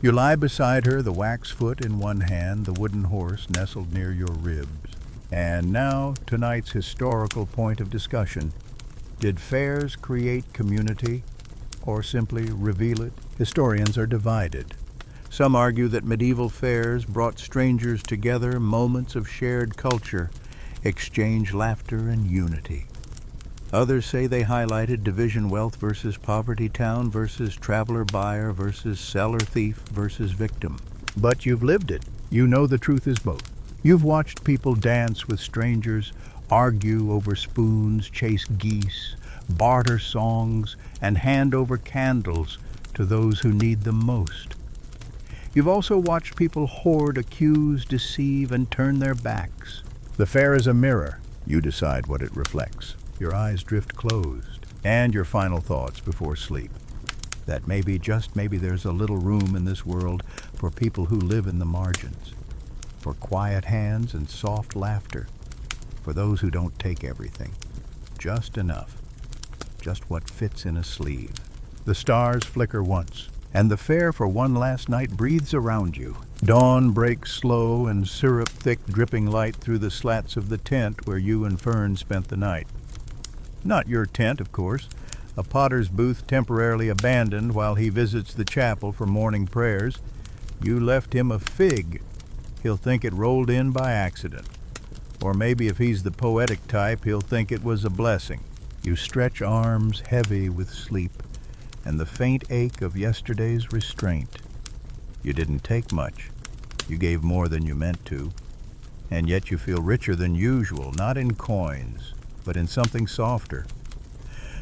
You lie beside her, the wax foot in one hand, the wooden horse nestled near your ribs. And now, tonight's historical point of discussion. Did fairs create community, or simply reveal it? Historians are divided. Some argue that medieval fairs brought strangers together, moments of shared culture, exchange, laughter, and unity. Others say they highlighted division: wealth versus poverty, town versus traveler buyer versus seller thief versus victim. But you've lived it. You know the truth is both. You've watched people dance with strangers, argue over spoons, chase geese, barter songs, and hand over candles to those who need them most. You've also watched people hoard, accuse, deceive, and turn their backs. The fair is a mirror. You decide what it reflects. Your eyes drift closed, and your final thoughts before sleep. That maybe, just maybe, there's a little room in this world for people who live in the margins, for quiet hands and soft laughter, for those who don't take everything, just enough, just what fits in a sleeve. The stars flicker once, and the fair for one last night breathes around you. Dawn breaks slow and syrup-thick, dripping light through the slats of the tent where you and Fern spent the night. Not your tent, of course. A potter's booth temporarily abandoned while he visits the chapel for morning prayers. You left him a fig. He'll think it rolled in by accident. Or maybe if he's the poetic type, he'll think it was a blessing. You stretch arms heavy with sleep and the faint ache of yesterday's restraint. You didn't take much. You gave more than you meant to. And yet you feel richer than usual, not in coins, but in something softer.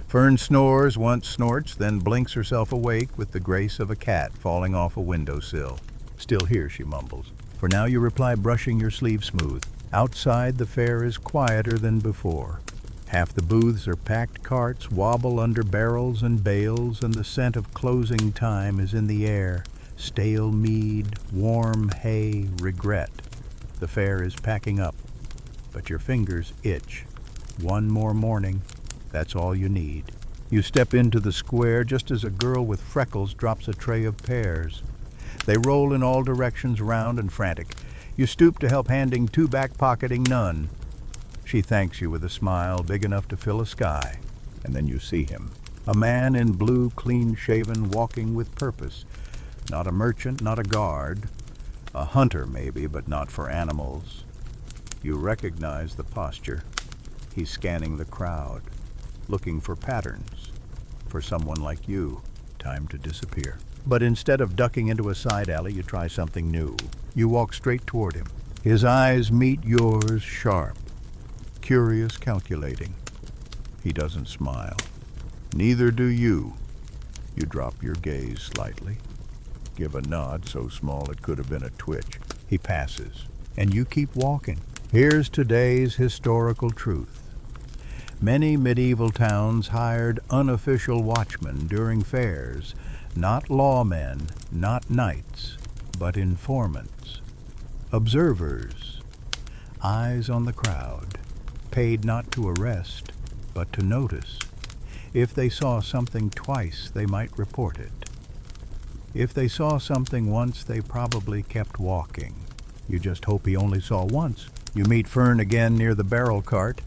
Fern snores, once snorts, then blinks herself awake with the grace of a cat falling off a windowsill. Still here, she mumbles. For now you reply, brushing your sleeve smooth. Outside, the fair is quieter than before. Half the booths are packed carts, wobble under barrels and bales, and the scent of closing time is in the air. Stale mead, warm hay, regret. The fair is packing up, but your fingers itch. One more morning, that's all you need. You step into the square just as a girl with freckles drops a tray of pears. They roll in all directions, round and frantic. You stoop to help, handing two, back-pocketing none. She thanks you with a smile big enough to fill a sky. And then you see him. A man in blue, clean-shaven, walking with purpose. Not a merchant, not a guard. A hunter, maybe, but not for animals. You recognize the posture. He's scanning the crowd, looking for patterns, for someone like you. Time to disappear. But instead of ducking into a side alley, you try something new. You walk straight toward him. His eyes meet yours, sharp, curious, calculating. He doesn't smile. Neither do you. You drop your gaze slightly, give a nod so small it could have been a twitch. He passes, and you keep walking. Here's today's historical truth. Many medieval towns hired unofficial watchmen during fairs, not lawmen, not knights, but informants, observers, eyes on the crowd, paid not to arrest, but to notice. If they saw something twice, they might report it. If they saw something once, they probably kept walking. You just hope he only saw once. You meet Fern again near the barrel cart.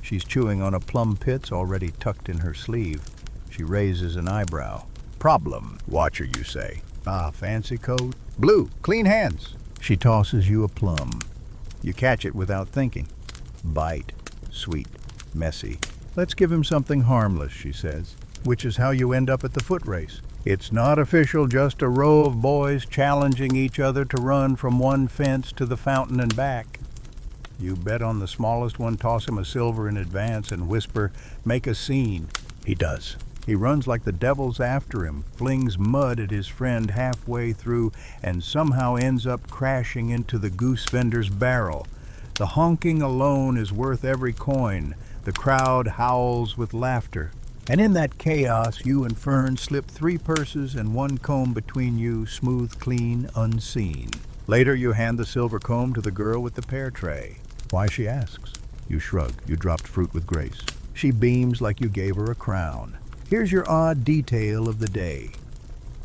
She's chewing on a plum pits already tucked in her sleeve. She raises an eyebrow. Problem, watcher, you say. Ah, fancy coat. Blue, clean hands. She tosses you a plum. You catch it without thinking. Bite, sweet, messy. Let's give him something harmless, she says, which is how you end up at the foot race. It's not official, just a row of boys challenging each other to run from one fence to the fountain and back. You bet on the smallest one, toss him a silver in advance, and whisper, make a scene. He does. He runs like the devil's after him, flings mud at his friend halfway through, and somehow ends up crashing into the goose vendor's barrel. The honking alone is worth every coin. The crowd howls with laughter. And in that chaos, you and Fern slip 3 purses and 1 comb between you, smooth, clean, unseen. Later, you hand the silver comb to the girl with the pear tray. Why, she asks. You shrug. You dropped fruit with grace. She beams like you gave her a crown. Here's your odd detail of the day.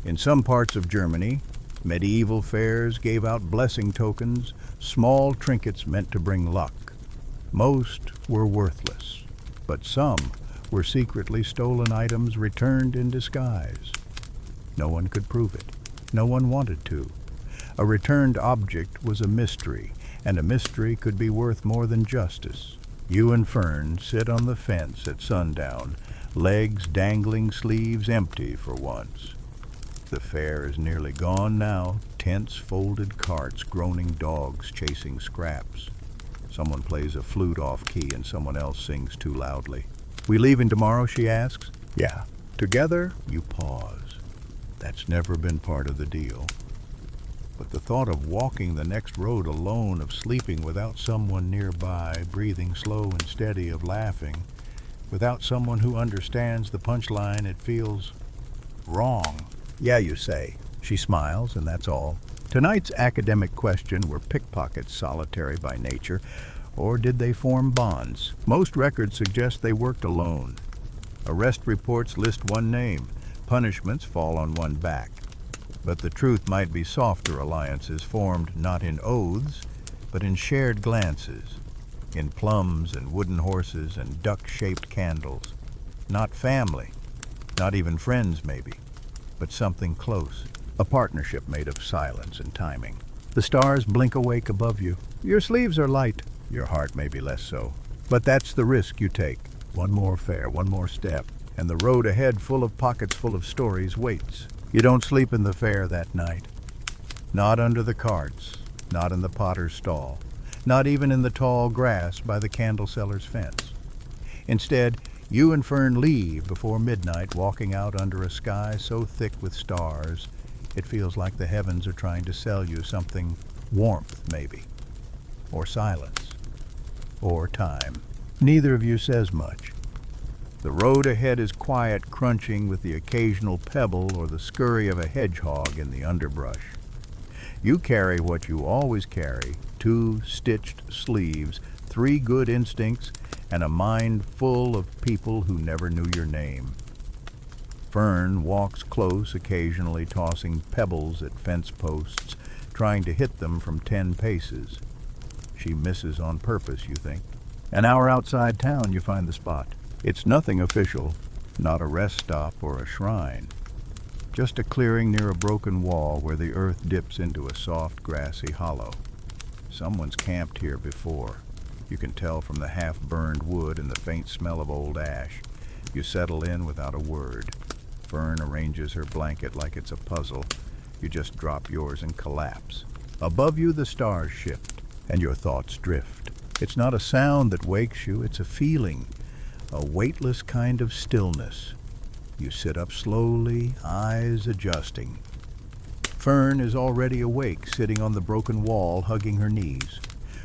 In some parts of Germany, medieval fairs gave out blessing tokens, small trinkets meant to bring luck. Most were worthless, but some were secretly stolen items returned in disguise. No one could prove it. No one wanted to. A returned object was a mystery, and a mystery could be worth more than justice. You and Fern sit on the fence at sundown, legs dangling, sleeves empty for once. The fair is nearly gone now, tents, folded carts, groaning dogs chasing scraps. Someone plays a flute off-key and someone else sings too loudly. "We leaving tomorrow?" she asks. "Yeah." "Together?" You pause. That's never been part of the deal. But the thought of walking the next road alone, of sleeping without someone nearby, breathing slow and steady, of laughing, without someone who understands the punchline, it feels wrong. "Yeah," you say. She smiles, and that's all. Tonight's academic question: were pickpockets solitary by nature, or did they form bonds? Most records suggest they worked alone. Arrest reports list one name. Punishments fall on one back. But the truth might be softer alliances formed not in oaths, but in shared glances, in plums and wooden horses and duck-shaped candles. Not family, not even friends maybe, but something close. A partnership made of silence and timing. The stars blink awake above you. Your sleeves are light, your heart may be less so. But that's the risk you take. One more fair, one more step, and the road ahead, full of pockets full of stories, waits. You don't sleep in the fair that night. Not under the carts, not in the potter's stall, not even in the tall grass by the candle seller's fence. Instead, you and Fern leave before midnight, walking out under a sky so thick with stars, it feels like the heavens are trying to sell you something: warmth, maybe, or silence, or time. Neither of you says much. The road ahead is quiet, crunching with the occasional pebble or the scurry of a hedgehog in the underbrush. You carry what you always carry: 2 stitched sleeves, 3 good instincts, and a mind full of people who never knew your name. Fern walks close, occasionally tossing pebbles at fence posts, trying to hit them from 10 paces. She misses on purpose, you think. An hour outside town, you find the spot. It's nothing official, not a rest stop or a shrine. Just a clearing near a broken wall where the earth dips into a soft, grassy hollow. Someone's camped here before. You can tell from the half-burned wood and the faint smell of old ash. You settle in without a word. Fern arranges her blanket like it's a puzzle. You just drop yours and collapse. Above you, the stars shift, and your thoughts drift. It's not a sound that wakes you, it's a feeling, a weightless kind of stillness. You sit up slowly, eyes adjusting. Fern is already awake, sitting on the broken wall, hugging her knees.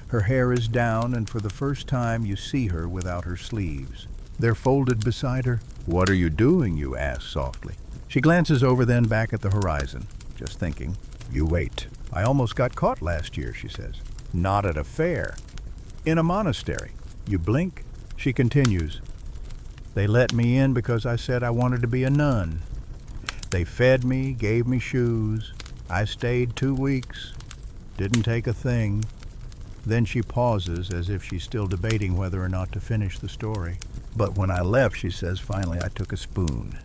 Her hair is down, and for the first time you see her without her sleeves. They're folded beside her. "What are you doing?" you ask softly. She glances over, then back at the horizon. "Just thinking." You wait. "I almost got caught last year," she says. "Not at a fair. In a monastery." You blink. She continues. "They let me in because I said I wanted to be a nun. They fed me, gave me shoes. I stayed 2 weeks. Didn't take a thing." Then she pauses, as if she's still debating whether or not to finish the story. "But when I left," she says finally, "I took a spoon.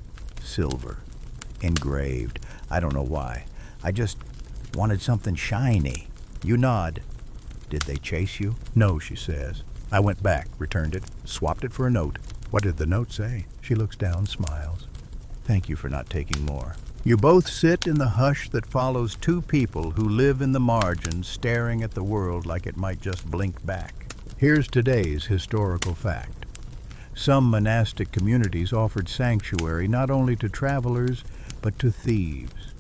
Silver. Engraved. I don't know why. I just wanted something shiny." You nod. "Did they chase you?" "No," she says. "I went back, returned it, swapped it for a note." "What did the note say?" She looks down, smiles. "Thank you for not taking more." You both sit in the hush that follows 2 people who live in the margins, staring at the world like it might just blink back. Here's today's historical fact. Some monastic communities offered sanctuary not only to travelers, but to thieves.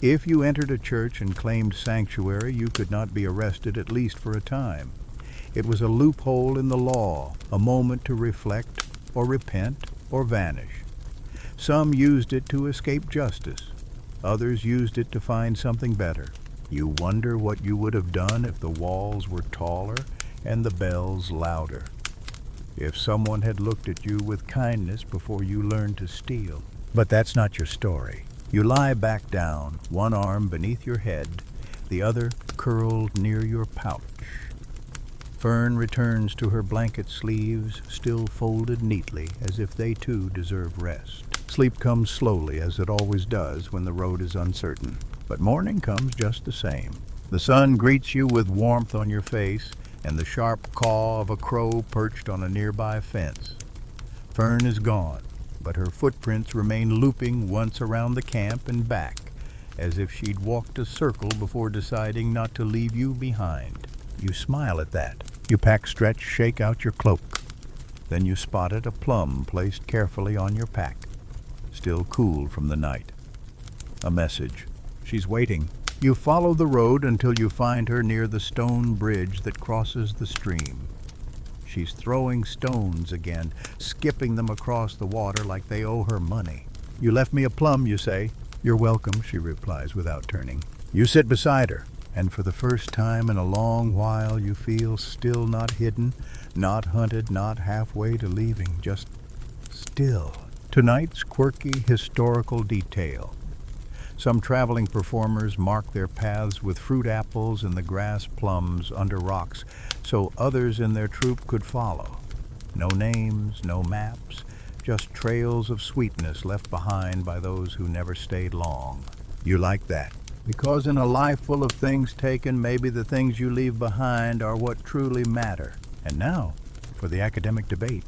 If you entered a church and claimed sanctuary, you could not be arrested, at least for a time. It was a loophole in the law, a moment to reflect, or repent, or vanish. Some used it to escape justice. Others used it to find something better. You wonder what you would have done if the walls were taller and the bells louder. If someone had looked at you with kindness before you learned to steal. But that's not your story. You lie back down, one arm beneath your head, the other curled near your pouch. Fern returns to her blanket sleeves, still folded neatly, as if they too deserve rest. Sleep comes slowly, as it always does when the road is uncertain. But morning comes just the same. The sun greets you with warmth on your face, and the sharp caw of a crow perched on a nearby fence. Fern is gone, but her footprints remain looping once around the camp and back, as if she'd walked a circle before deciding not to leave you behind. You smile at that. You pack, stretch, shake out your cloak. Then you spotted a plum placed carefully on your pack, still cool from the night. A message. She's waiting. You follow the road until you find her near the stone bridge that crosses the stream. She's throwing stones again, skipping them across the water like they owe her money. You left me a plum, you say. You're welcome, she replies without turning. You sit beside her, and for the first time in a long while you feel still, not hidden, not hunted, not halfway to leaving, just still. Tonight's quirky historical detail. Some traveling performers mark their paths with fruit apples and the grass plums under rocks, so others in their troupe could follow. No names, no maps, just trails of sweetness left behind by those who never stayed long. You like that, because in a life full of things taken, maybe the things you leave behind are what truly matter. And now, for the academic debate.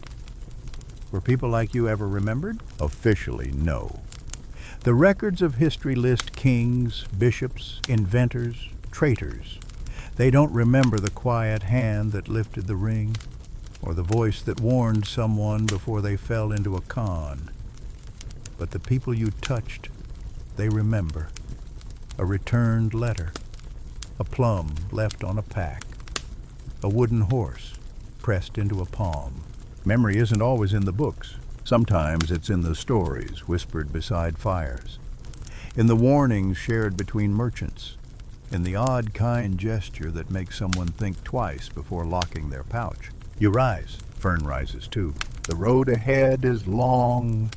Were people like you ever remembered? Officially, no. The records of history list kings, bishops, inventors, traitors. They don't remember the quiet hand that lifted the ring, or the voice that warned someone before they fell into a con. But the people you touched, they remember. A returned letter, a plum left on a pack, a wooden horse pressed into a palm. Memory isn't always in the books. Sometimes it's in the stories whispered beside fires, in the warnings shared between merchants, in the odd kind gesture that makes someone think twice before locking their pouch. You rise. Fern rises too. The road ahead is long,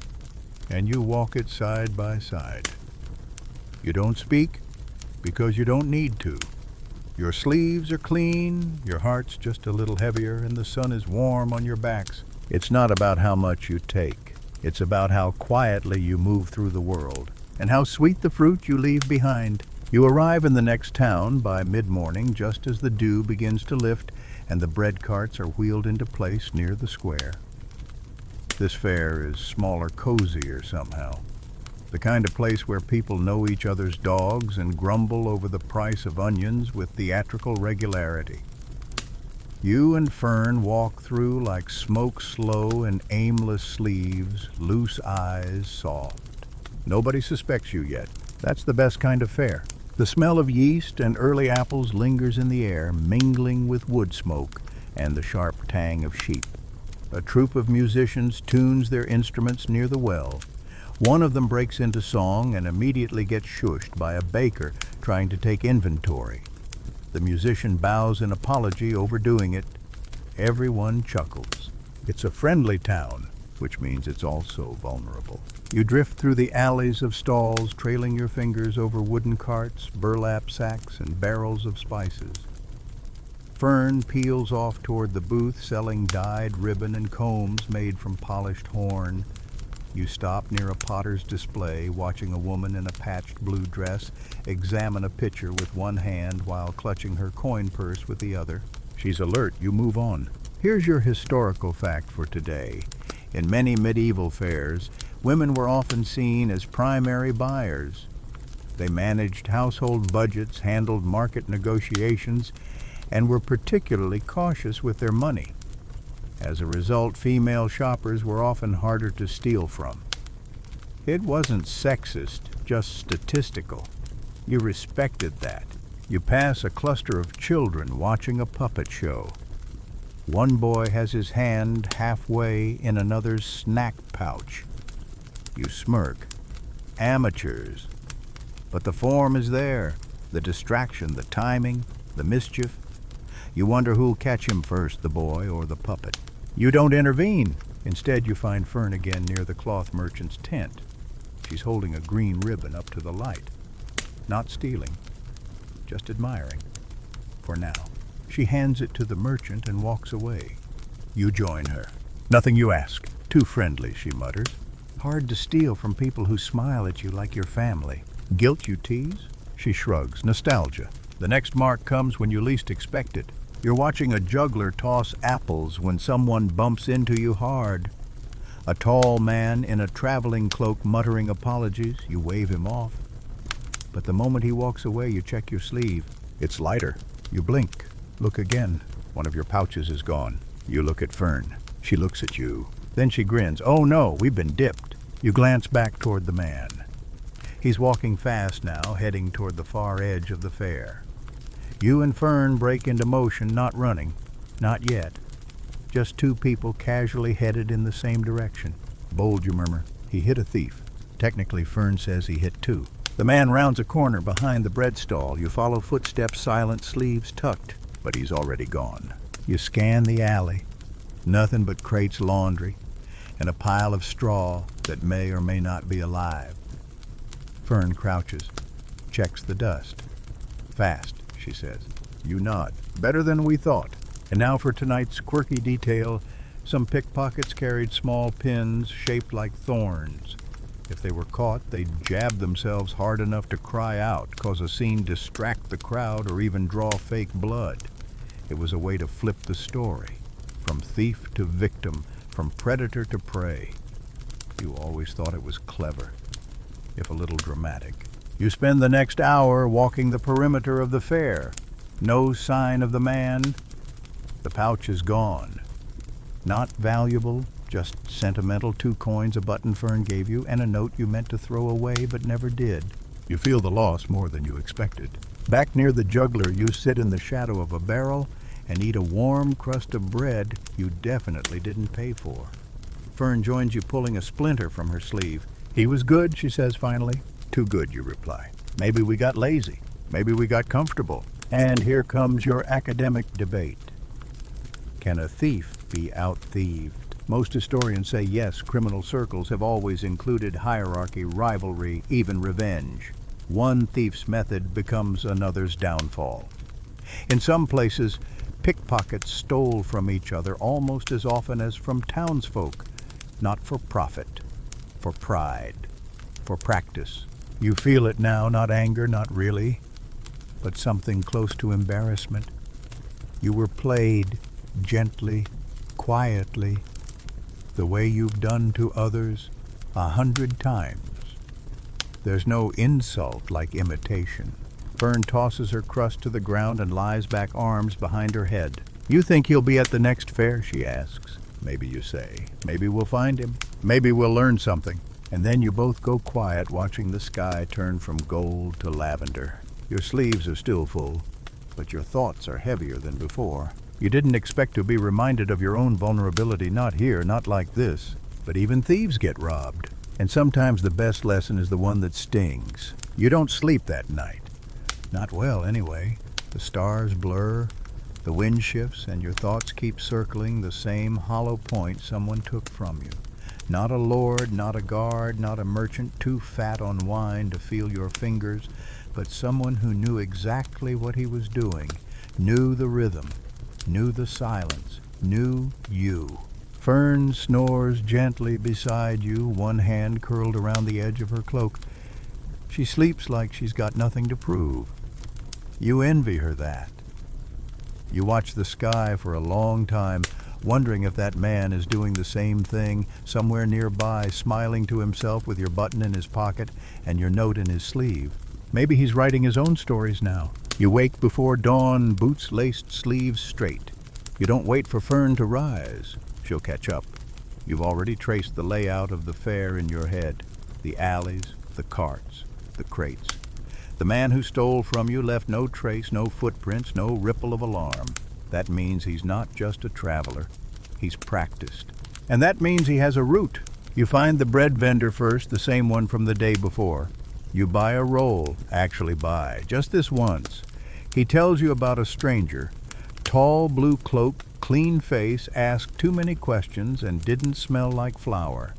and you walk it side by side. You don't speak because you don't need to. Your sleeves are clean, your heart's just a little heavier, and the sun is warm on your backs. It's not about how much you take. It's about how quietly you move through the world, and how sweet the fruit you leave behind. You arrive in the next town by mid-morning, just as the dew begins to lift and the bread carts are wheeled into place near the square. This fair is smaller, cozier somehow. The kind of place where people know each other's dogs and grumble over the price of onions with theatrical regularity. You and Fern walk through like smoke slow and aimless sleeves, loose eyes soft. Nobody suspects you yet. That's the best kind of fair. The smell of yeast and early apples lingers in the air, mingling with wood smoke and the sharp tang of sheep. A troupe of musicians tunes their instruments near the well. One of them breaks into song and immediately gets shushed by a baker trying to take inventory. The musician bows in apology, overdoing it. Everyone chuckles. It's a friendly town, which means it's also vulnerable. You drift through the alleys of stalls, trailing your fingers over wooden carts, burlap sacks, and barrels of spices. Fern peels off toward the booth selling dyed ribbon and combs made from polished horn. You stop near a potter's display, watching a woman in a patched blue dress examine a pitcher with one hand while clutching her coin purse with the other. She's alert. You move on. Here's your historical fact for today. In many medieval fairs, women were often seen as primary buyers. They managed household budgets, handled market negotiations, and were particularly cautious with their money. As a result, female shoppers were often harder to steal from. It wasn't sexist, just statistical. You respected that. You pass a cluster of children watching a puppet show. One boy has his hand halfway in another's snack pouch. You smirk. Amateurs. But the form is there. The distraction, the timing, the mischief. You wonder who'll catch him first, the boy or the puppet. You don't intervene. Instead, you find Fern again near the cloth merchant's tent. She's holding a green ribbon up to the light. Not stealing, just admiring. For now. She hands it to the merchant and walks away. You join her. Nothing you ask. Too friendly, she mutters. Hard to steal from people who smile at you like your family. Guilt you tease? She shrugs. Nostalgia. The next mark comes when you least expect it. You're watching a juggler toss apples when someone bumps into you hard. A tall man in a traveling cloak muttering apologies, you wave him off. But the moment he walks away, you check your sleeve. It's lighter. You blink. Look again. One of your pouches is gone. You look at Fern. She looks at you. Then she grins. Oh no, we've been dipped. You glance back toward the man. He's walking fast now, heading toward the far edge of the fair. You and Fern break into motion, not running. Not yet. Just two people casually headed in the same direction. Bold, you murmur. He hit a thief. Technically, Fern says he hit two. The man rounds a corner behind the bread stall. You follow footsteps, silent, sleeves tucked. But he's already gone. You scan the alley. Nothing but crates, laundry, and a pile of straw that may or may not be alive. Fern crouches, checks the dust. Fast, she says. You nod. Better than we thought. And now for tonight's quirky detail. Some pickpockets carried small pins shaped like thorns. If they were caught, they'd jab themselves hard enough to cry out, cause a scene, distract the crowd, or even draw fake blood. It was a way to flip the story. From thief to victim, from predator to prey. You always thought it was clever, if a little dramatic. You spend the next hour walking the perimeter of the fair. No sign of the man. The pouch is gone. Not valuable, just sentimental. 2 coins a button Fern gave you, and a note you meant to throw away but never did. You feel the loss more than you expected. Back near the juggler, you sit in the shadow of a barrel and eat a warm crust of bread you definitely didn't pay for. Fern joins you, pulling a splinter from her sleeve. He was good, she says finally. Too good, you reply. Maybe we got lazy. Maybe we got comfortable. And here comes your academic debate. Can a thief be out-thieved? Most historians say yes, criminal circles have always included hierarchy, rivalry, even revenge. One thief's method becomes another's downfall. In some places, pickpockets stole from each other almost as often as from townsfolk, not for profit, for pride, for practice. You feel it now, not anger, not really, but something close to embarrassment. You were played gently, quietly, the way you've done to others 100 times. There's no insult like imitation. Fern tosses her crust to the ground and lies back, arms behind her head. You think he'll be at the next fair, she asks. Maybe, you say. Maybe we'll find him. Maybe we'll learn something. And then you both go quiet, watching the sky turn from gold to lavender. Your sleeves are still full, but your thoughts are heavier than before. You didn't expect to be reminded of your own vulnerability, not here, not like this. But even thieves get robbed. And sometimes the best lesson is the one that stings. You don't sleep that night. Not well, anyway. The stars blur, the wind shifts, and your thoughts keep circling the same hollow point someone took from you. Not a lord, not a guard, not a merchant too fat on wine to feel your fingers, but someone who knew exactly what he was doing, knew the rhythm, knew the silence, knew you. Fern snores gently beside you, one hand curled around the edge of her cloak. She sleeps like she's got nothing to prove. You envy her that. You watch the sky for a long time, wondering if that man is doing the same thing, somewhere nearby, smiling to himself with your button in his pocket and your note in his sleeve. Maybe he's writing his own stories now. You wake before dawn, boots laced, sleeves straight. You don't wait for Fern to rise. She'll catch up. You've already traced the layout of the fair in your head. The alleys, the carts, the crates. The man who stole from you left no trace, no footprints, no ripple of alarm. That means he's not just a traveler. He's practiced. And that means he has a route. You find the bread vendor first, the same one from the day before. You buy a roll, actually buy, just this once. He tells you about a stranger. Tall blue cloak, clean face, asked too many questions, and didn't smell like flour.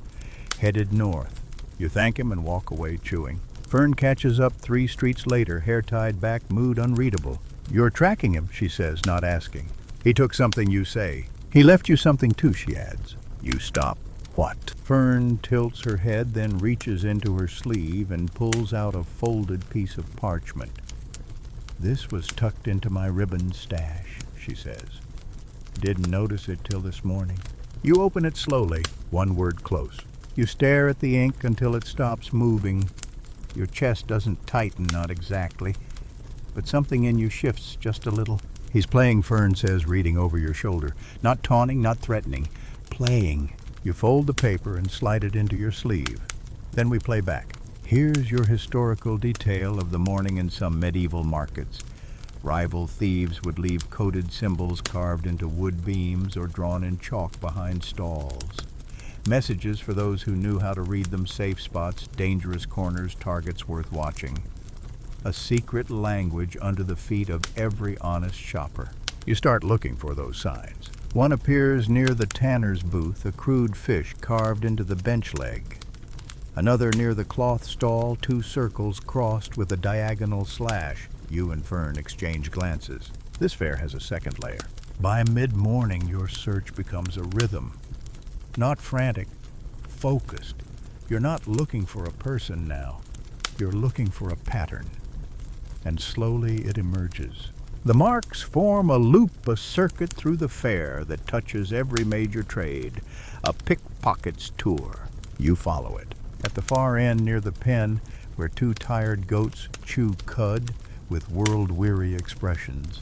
Headed north. You thank him and walk away chewing. Fern catches up 3 streets later, hair tied back, mood unreadable. You're tracking him, she says, not asking. He took something, you say. He left you something too, she adds. You stop. What? Fern tilts her head, then reaches into her sleeve and pulls out a folded piece of parchment. This was tucked into my ribbon stash, she says. Didn't notice it till this morning. You open it slowly, one word close. You stare at the ink until it stops moving. Your chest doesn't tighten, not exactly, but something in you shifts just a little. He's playing, Fern says, reading over your shoulder. Not taunting, not threatening. Playing. You fold the paper and slide it into your sleeve. Then we play back. Here's your historical detail of the morning in some medieval markets. Rival thieves would leave coded symbols carved into wood beams or drawn in chalk behind stalls. Messages for those who knew how to read them: safe spots, dangerous corners, targets worth watching. A secret language under the feet of every honest shopper. You start looking for those signs. One appears near the tanner's booth, a crude fish carved into the bench leg. Another near the cloth stall, 2 circles crossed with a diagonal slash. You and Fern exchange glances. This fair has a second layer. By mid-morning, your search becomes a rhythm. Not frantic, focused. You're not looking for a person now. You're looking for a pattern. And slowly it emerges. The marks form a loop, a circuit through the fair that touches every major trade. A pickpockets tour. You follow it. At the far end near the pen, where 2 tired goats chew cud with world-weary expressions,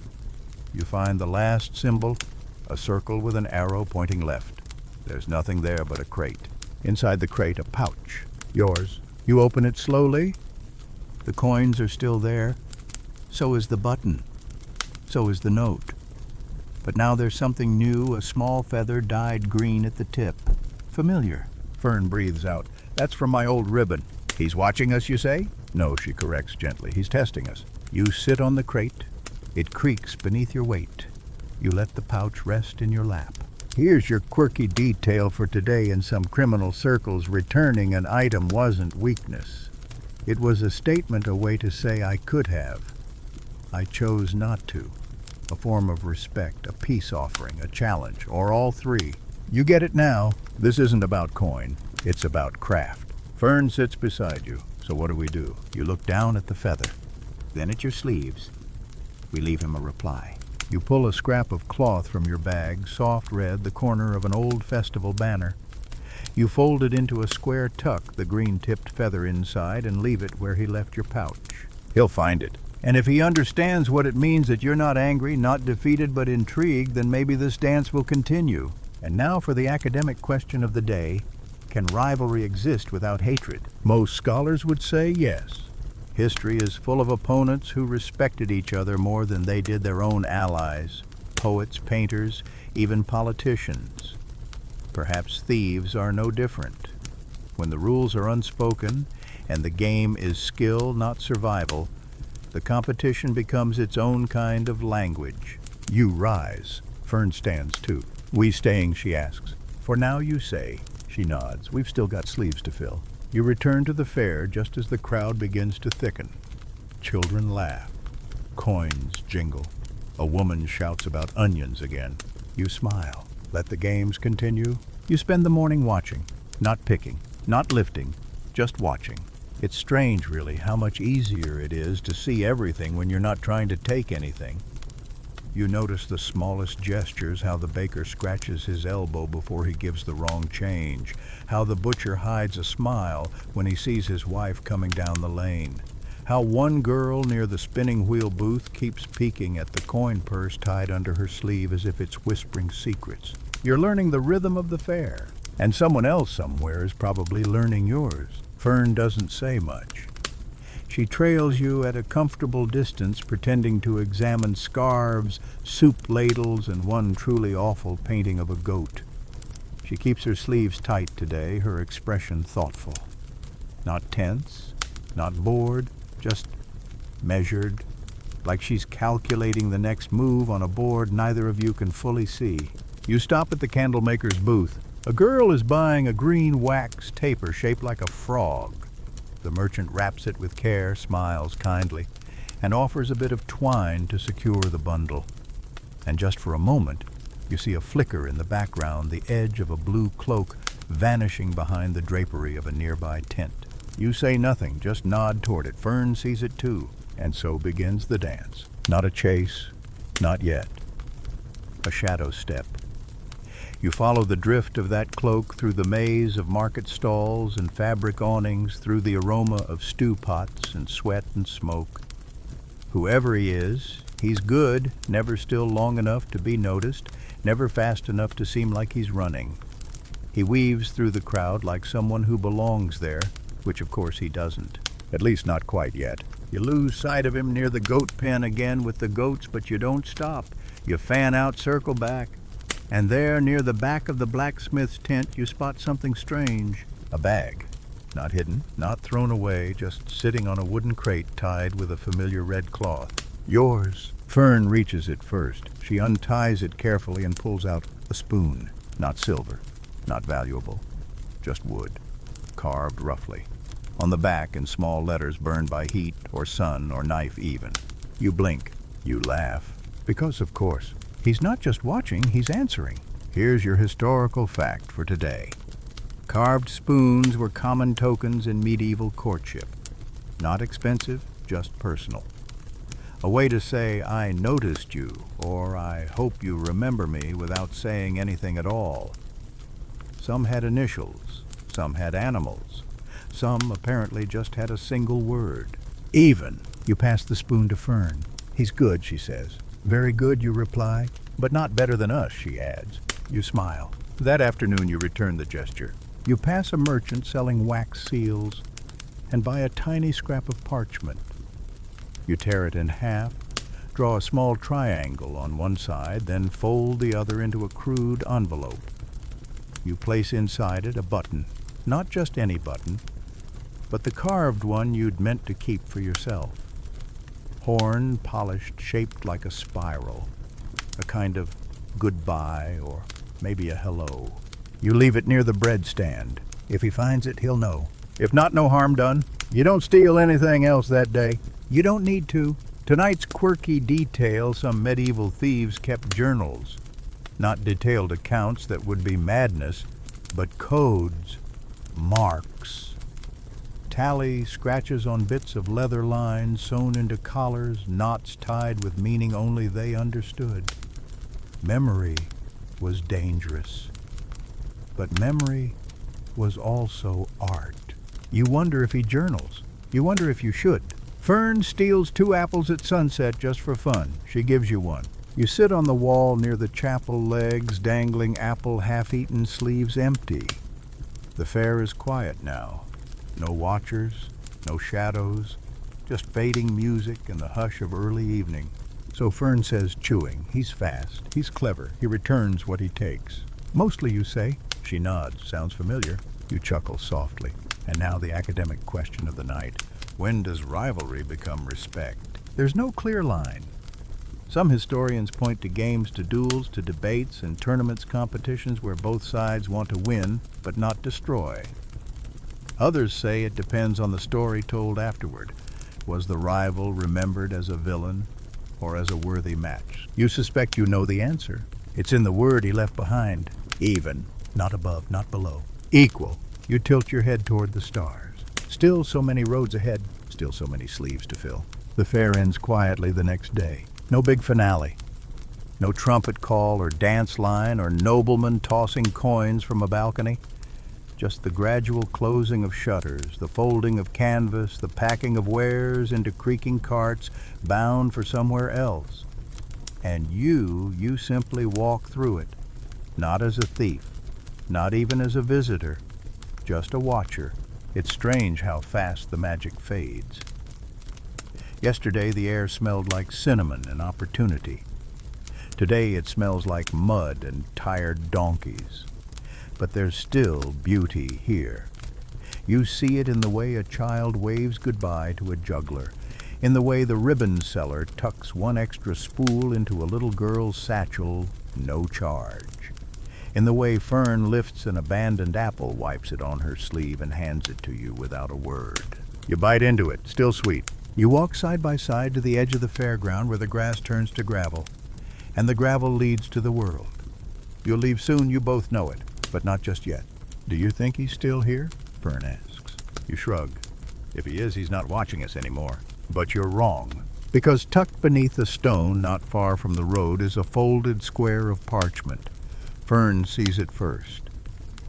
you find the last symbol, a circle with an arrow pointing left. There's nothing there but a crate. Inside the crate, a pouch. Yours. You open it slowly. The coins are still there. So is the button. So is the note. But now there's something new, a small feather dyed green at the tip. Familiar. Fern breathes out. That's from my old ribbon. He's watching us, you say? No, she corrects gently. He's testing us. You sit on the crate. It creaks beneath your weight. You let the pouch rest in your lap. Here's your quirky detail for today. In some criminal circles, returning an item wasn't weakness. It was a statement, a way to say I could have. I chose not to. A form of respect, a peace offering, a challenge, or all 3. You get it now. This isn't about coin. It's about craft. Fern sits beside you. So what do? You look down at the feather, then at your sleeves. We leave him a reply. You pull a scrap of cloth from your bag, soft red, the corner of an old festival banner. You fold it into a square tuck, the green-tipped feather inside, and leave it where he left your pouch. He'll find it. And if he understands what it means that you're not angry, not defeated, but intrigued, then maybe this dance will continue. And now for the academic question of the day. Can rivalry exist without hatred? Most scholars would say yes. History is full of opponents who respected each other more than they did their own allies. Poets, painters, even politicians. Perhaps thieves are no different. When the rules are unspoken and the game is skill, not survival, the competition becomes its own kind of language. You rise. Fern stands too. We staying, she asks. For now, you say. She nods. We've still got sleeves to fill. You return to the fair just as the crowd begins to thicken. Children laugh. Coins jingle. A woman shouts about onions again. You smile. Let the games continue. You spend the morning watching, not picking, not lifting, just watching. It's strange, really, how much easier it is to see everything when you're not trying to take anything. You notice the smallest gestures, how the baker scratches his elbow before he gives the wrong change, how the butcher hides a smile when he sees his wife coming down the lane, how one girl near the spinning wheel booth keeps peeking at the coin purse tied under her sleeve as if it's whispering secrets. You're learning the rhythm of the fair, and someone else somewhere is probably learning yours. Fern doesn't say much. She trails you at a comfortable distance, pretending to examine scarves, soup ladles, and one truly awful painting of a goat. She keeps her sleeves tight today, her expression thoughtful. Not tense, not bored, just measured, like she's calculating the next move on a board neither of you can fully see. You stop at the candlemaker's booth. A girl is buying a green wax taper shaped like a frog. The merchant wraps it with care, smiles kindly, and offers a bit of twine to secure the bundle. And just for a moment, you see a flicker in the background, the edge of a blue cloak vanishing behind the drapery of a nearby tent. You say nothing, just nod toward it. Fern sees it too, and so begins the dance. Not a chase, not yet. A shadow step. You follow the drift of that cloak through the maze of market stalls and fabric awnings, through the aroma of stew pots and sweat and smoke. Whoever he is, he's good, never still long enough to be noticed, never fast enough to seem like he's running. He weaves through the crowd like someone who belongs there, which of course he doesn't. At least not quite yet. You lose sight of him near the goat pen again with the goats, but you don't stop. You fan out, circle back. And there, near the back of the blacksmith's tent, you spot something strange. A bag. Not hidden, not thrown away, just sitting on a wooden crate tied with a familiar red cloth. Yours. Fern reaches it first. She unties it carefully and pulls out a spoon. Not silver, not valuable, just wood, carved roughly. On the back, in small letters burned by heat or sun or knife even. You blink. You laugh. Because, of course, he's not just watching, he's answering. Here's your historical fact for today. Carved spoons were common tokens in medieval courtship. Not expensive, just personal. A way to say, I noticed you, or I hope you remember me without saying anything at all. Some had initials, some had animals, some apparently just had a single word. Even. You pass the spoon to Fern. He's good, she says. Very good, you reply. But not better than us, she adds. You smile. That afternoon you return the gesture. You pass a merchant selling wax seals and buy a tiny scrap of parchment. You tear it in half, draw a small triangle on one side, then fold the other into a crude envelope. You place inside it a button, not just any button, but the carved one you'd meant to keep for yourself. Horn, polished, shaped like a spiral, a kind of goodbye or maybe a hello. You leave it near the bread stand. If he finds it, he'll know. If not, no harm done. You don't steal anything else that day. You don't need to. Tonight's quirky detail, some medieval thieves kept journals. Not detailed accounts that would be madness, but codes, marks. Tally, scratches on bits of leather lines sewn into collars, knots tied with meaning only they understood. Memory was dangerous. But memory was also art. You wonder if he journals. You wonder if you should. Fern steals 2 apples at sunset just for fun. She gives you one. You sit on the wall near the chapel legs, dangling apple half-eaten, sleeves empty. The fair is quiet now. No watchers, no shadows, just fading music and the hush of early evening. So Fern says, chewing. He's fast. He's clever. He returns what he takes. Mostly, you say. She nods. Sounds familiar. You chuckle softly. And now the academic question of the night. When does rivalry become respect? There's no clear line. Some historians point to games, to duels, to debates and tournaments, competitions where both sides want to win but not destroy. Others say it depends on the story told afterward. Was the rival remembered as a villain or as a worthy match? You suspect you know the answer. It's in the word he left behind. Even. Not above, not below. Equal. You tilt your head toward the stars. Still so many roads ahead, still so many sleeves to fill. The fair ends quietly the next day. No big finale. No trumpet call or dance line or nobleman tossing coins from a balcony. Just the gradual closing of shutters, the folding of canvas, the packing of wares into creaking carts bound for somewhere else. And you simply walk through it, not as a thief, not even as a visitor, just a watcher. It's strange how fast the magic fades. Yesterday the air smelled like cinnamon and opportunity. Today it smells like mud and tired donkeys. But there's still beauty here. You see it in the way a child waves goodbye to a juggler, in the way the ribbon seller tucks one extra spool into a little girl's satchel, no charge, in the way Fern lifts an abandoned apple, wipes it on her sleeve, and hands it to you without a word. You bite into it, still sweet. You walk side by side to the edge of the fairground where the grass turns to gravel, and the gravel leads to the world. You'll leave soon, you both know it, but not just yet. Do you think he's still here? Fern asks. You shrug. If he is, he's not watching us anymore. But you're wrong, because tucked beneath a stone not far from the road is a folded square of parchment. Fern sees it first.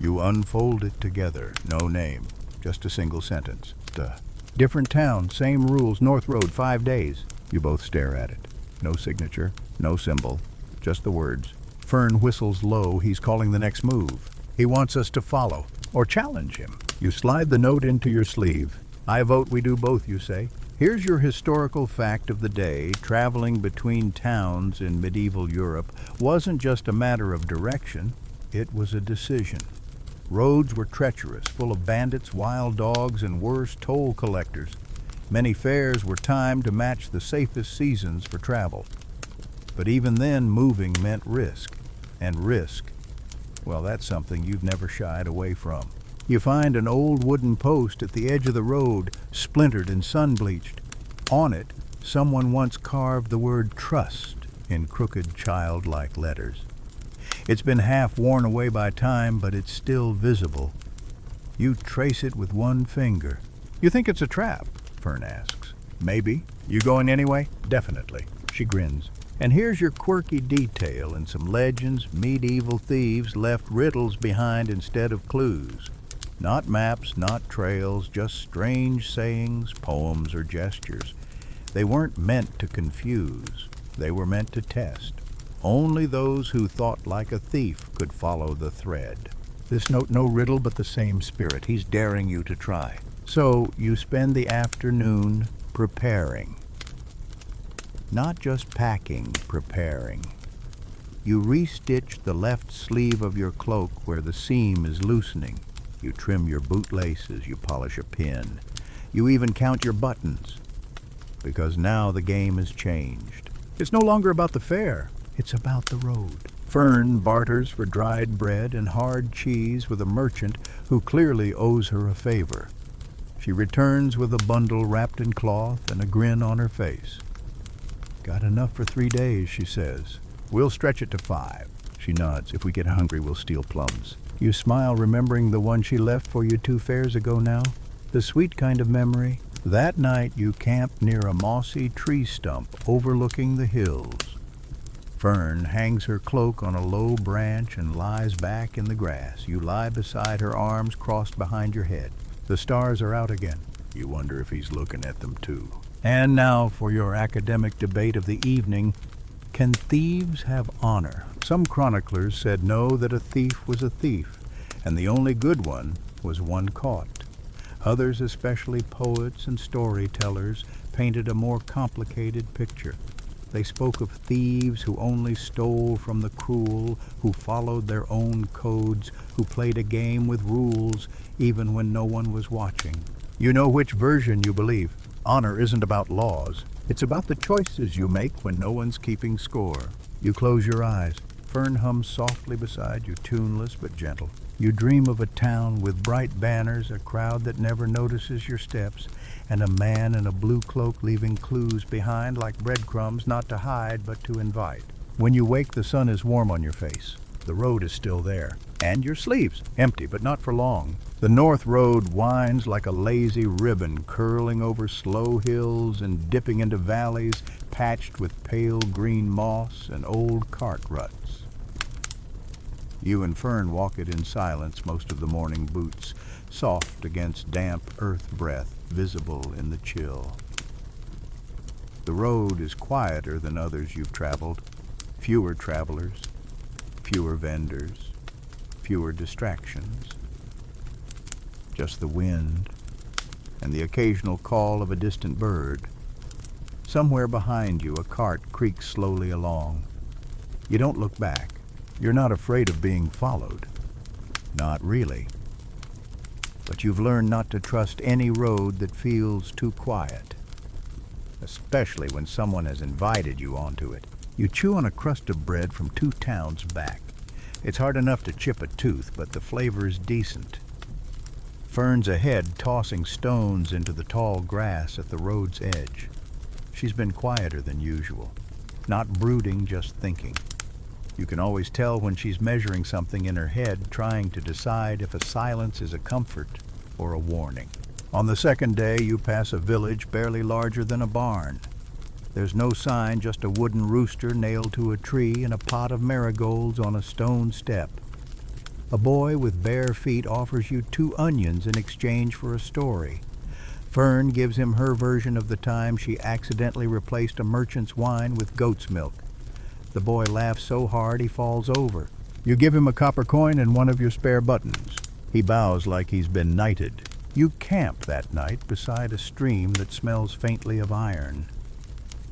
You unfold it together. No name, just a single sentence. Duh. Different town, same rules, North Road, 5 days. You both stare at it. No signature, no symbol, just the words. Fern whistles low. He's calling the next move. He wants us to follow, or challenge him. You slide the note into your sleeve. I vote we do both, you say. Here's your historical fact of the day. Traveling between towns in medieval Europe wasn't just a matter of direction, it was a decision. Roads were treacherous, full of bandits, wild dogs, and worse, toll collectors. Many fairs were timed to match the safest seasons for travel. But even then, moving meant risk. And risk, well, that's something you've never shied away from. You find an old wooden post at the edge of the road, splintered and sun-bleached. On it, someone once carved the word trust in crooked, childlike letters. It's been half worn away by time, but it's still visible. You trace it with one finger. You think it's a trap? Fern asks. Maybe. You going anyway? Definitely. She grins. And here's your quirky detail and some legends. Medieval thieves left riddles behind instead of clues. Not maps, not trails, just strange sayings, poems, or gestures. They weren't meant to confuse. They were meant to test. Only those who thought like a thief could follow the thread. This note, no riddle, but the same spirit. He's daring you to try. So you spend the afternoon preparing. Not just packing, preparing. You restitch the left sleeve of your cloak where the seam is loosening. You trim your bootlaces, you polish a pin. You even count your buttons. Because now the game has changed. It's no longer about the fair. It's about the road. Fern barters for dried bread and hard cheese with a merchant who clearly owes her a favor. She returns with a bundle wrapped in cloth and a grin on her face. Got enough for 3 days, she says. We'll stretch it to 5. She nods. If we get hungry, we'll steal plums. You smile, remembering the one she left for you 2 fairs ago now. The sweet kind of memory. That night you camped near a mossy tree stump overlooking the hills. Fern hangs her cloak on a low branch and lies back in the grass. You lie beside her, arms crossed behind your head. The stars are out again. You wonder if he's looking at them too. And now for your academic debate of the evening. Can thieves have honor? Some chroniclers said no, that a thief was a thief, and the only good one was one caught. Others, especially poets and storytellers, painted a more complicated picture. They spoke of thieves who only stole from the cruel, who followed their own codes, who played a game with rules even when no one was watching. You know which version you believe. Honor isn't about laws. It's about the choices you make when no one's keeping score. You close your eyes. Fern hums softly beside you, tuneless but gentle. You dream of a town with bright banners, a crowd that never notices your steps, and a man in a blue cloak leaving clues behind like breadcrumbs, not to hide but to invite. When you wake, the sun is warm on your face. The road is still there. And your sleeves, empty, but not for long. The North Road winds like a lazy ribbon, curling over slow hills and dipping into valleys patched with pale green moss and old cart ruts. You and Fern walk it in silence, most of the morning, boots soft against damp earth breath, visible in the chill. The road is quieter than others you've traveled. Fewer travelers, fewer vendors, fewer distractions. Just the wind and the occasional call of a distant bird. Somewhere behind you, a cart creaks slowly along. You don't look back. You're not afraid of being followed. Not really. But you've learned not to trust any road that feels too quiet. especially when someone has invited you onto it. You chew on a crust of bread from 2 towns back. It's hard enough to chip a tooth, but the flavor is decent. Fern's ahead, tossing stones into the tall grass at the road's edge. She's been quieter than usual, not brooding, just thinking. You can always tell when she's measuring something in her head, trying to decide if a silence is a comfort or a warning. On the second day, you pass a village barely larger than a barn. There's no sign, just a wooden rooster nailed to a tree and a pot of marigolds on a stone step. A boy with bare feet offers you 2 onions in exchange for a story. Fern gives him her version of the time she accidentally replaced a merchant's wine with goat's milk. The boy laughs so hard he falls over. You give him a copper coin and one of your spare buttons. He bows like he's been knighted. You camp that night beside a stream that smells faintly of iron.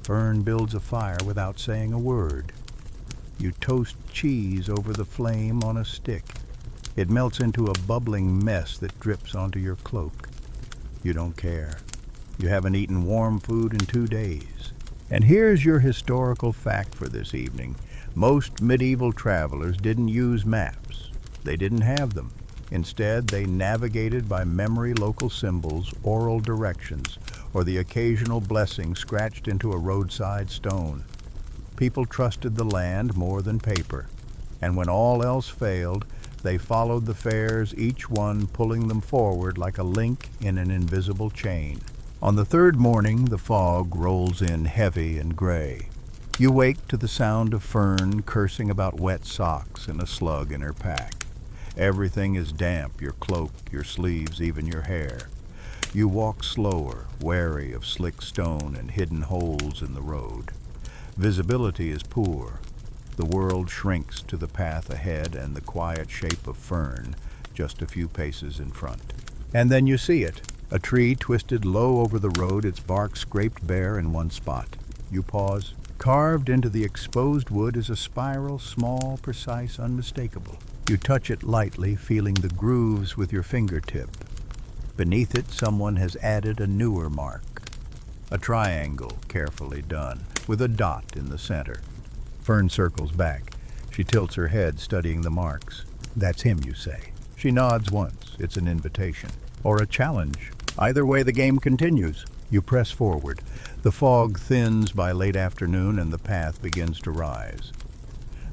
Fern builds a fire without saying a word. You toast cheese over the flame on a stick. It melts into a bubbling mess that drips onto your cloak. You don't care. You haven't eaten warm food in 2 days. And here's your historical fact for this evening. Most medieval travelers didn't use maps. They didn't have them. Instead, they navigated by memory, local symbols, oral directions, or the occasional blessing scratched into a roadside stone. People trusted the land more than paper, and when all else failed, they followed the fares, each one pulling them forward like a link in an invisible chain. On the 3rd morning, the fog rolls in heavy and gray. You wake to the sound of Fern cursing about wet socks and a slug in her pack. Everything is damp, your cloak, your sleeves, even your hair. You walk slower, wary of slick stone and hidden holes in the road. Visibility is poor. The world shrinks to the path ahead and the quiet shape of Fern just a few paces in front. And then you see it. A tree twisted low over the road, its bark scraped bare in one spot. You pause. Carved into the exposed wood is a spiral, small, precise, unmistakable. You touch it lightly, feeling the grooves with your fingertip. Beneath it, someone has added a newer mark. A triangle, carefully done, with a dot in the center. Fern circles back. She tilts her head, studying the marks. That's him, you say. She nods once. It's an invitation. Or a challenge. Either way, the game continues. You press forward. The fog thins by late afternoon and the path begins to rise.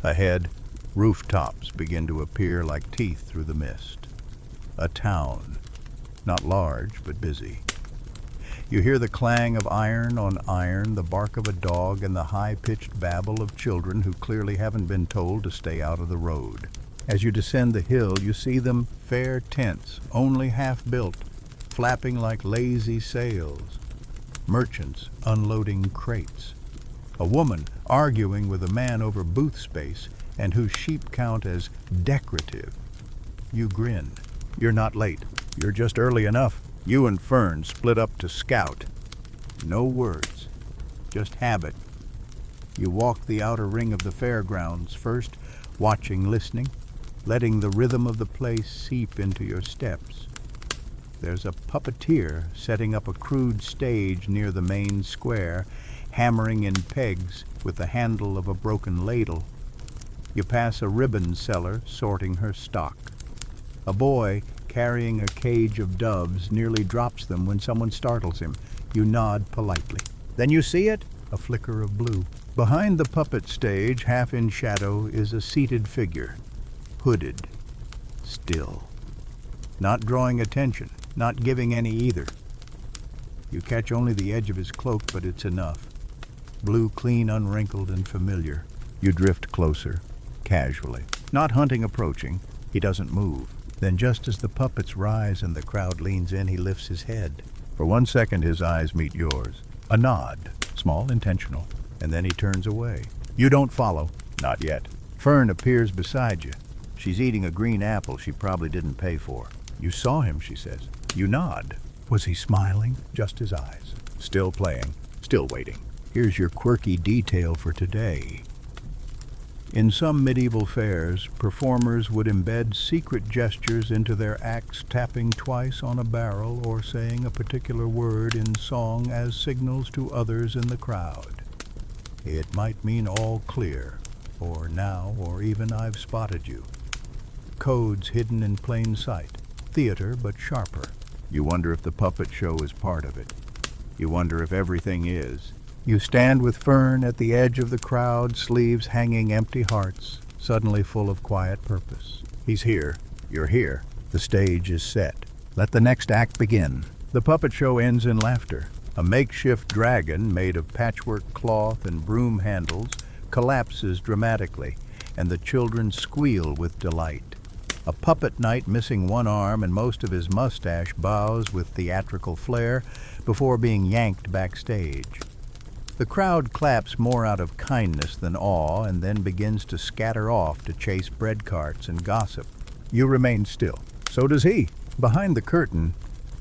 Ahead, rooftops begin to appear like teeth through the mist. A town. Not large, but busy. You hear the clang of iron on iron, the bark of a dog, and the high-pitched babble of children who clearly haven't been told to stay out of the road. As you descend the hill, you see them, fair tents, only half-built, flapping like lazy sails. Merchants unloading crates. A woman arguing with a man over booth space and whose sheep count as decorative. You grin. You're not late. You're just early enough. You and Fern split up to scout. No words, just habit. You walk the outer ring of the fairgrounds, first watching, listening, letting the rhythm of the place seep into your steps. There's a puppeteer setting up a crude stage near the main square, hammering in pegs with the handle of a broken ladle. You pass a ribbon seller sorting her stock. A boy carrying a cage of doves nearly drops them when someone startles him. You nod politely. Then you see it, a flicker of blue. Behind the puppet stage, half in shadow, is a seated figure, hooded, still. Not drawing attention, not giving any either. You catch only the edge of his cloak, but it's enough. Blue, clean, unwrinkled, and familiar. You drift closer, casually. Not hunting approaching, he doesn't move. Then just as the puppets rise and the crowd leans in, he lifts his head. For 1 second, his eyes meet yours. A nod, small, intentional, and then he turns away. You don't follow, not yet. Fern appears beside you. She's eating a green apple she probably didn't pay for. You saw him, she says. You nod. Was he smiling? Just his eyes. Still playing, still waiting. Here's your quirky detail for today. In some medieval fairs, performers would embed secret gestures into their acts, tapping twice on a barrel or saying a particular word in song as signals to others in the crowd. It might mean all clear, or now, or even I've spotted you. Codes hidden in plain sight. Theater, but sharper. You wonder if the puppet show is part of it. You wonder if everything is. You stand with Fern at the edge of the crowd, sleeves hanging, empty hearts, suddenly full of quiet purpose. He's here. You're here. The stage is set. Let the next act begin. The puppet show ends in laughter. A makeshift dragon made of patchwork cloth and broom handles collapses dramatically, and the children squeal with delight. A puppet knight missing one arm and most of his mustache bows with theatrical flair before being yanked backstage. The crowd claps more out of kindness than awe and then begins to scatter off to chase bread carts and gossip. You remain still. So does he. Behind the curtain,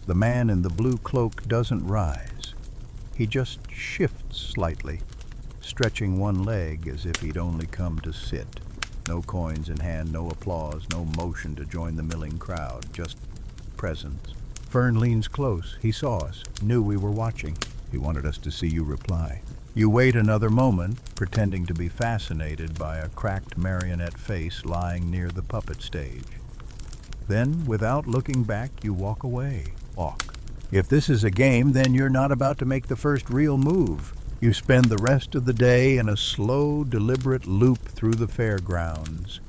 the man in the blue cloak doesn't rise. He just shifts slightly, stretching one leg as if he'd only come to sit. No coins in hand, no applause, no motion to join the milling crowd, just presence. Fern leans close. He saw us, knew we were watching. He wanted us to see you reply. You wait another moment, pretending to be fascinated by a cracked marionette face lying near the puppet stage. Then, without looking back, you walk away. Walk. If this is a game, then you're not about to make the first real move. You spend the rest of the day in a slow, deliberate loop through the fairgrounds.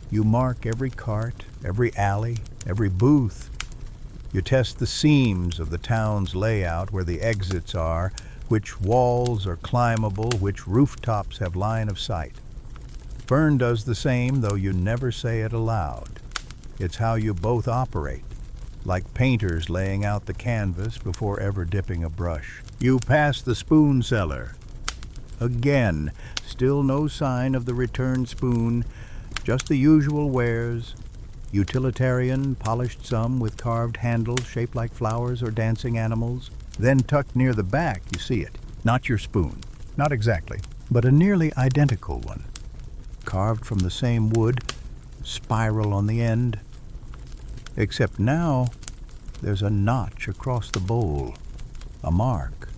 You mark every cart, every alley, every booth. You test the seams of the town's layout, where the exits are, which walls are climbable, which rooftops have line of sight. Fern does the same, though you never say it aloud. It's how you both operate, like painters laying out the canvas before ever dipping a brush. You pass the spoon seller. Again, still no sign of the returned spoon, just the usual wares. Utilitarian, polished some with carved handles shaped like flowers or dancing animals. Then tucked near the back, you see it. Not your spoon. Not exactly, but a nearly identical one. Carved from the same wood, spiral on the end. Except now, there's a notch across the bowl. A mark.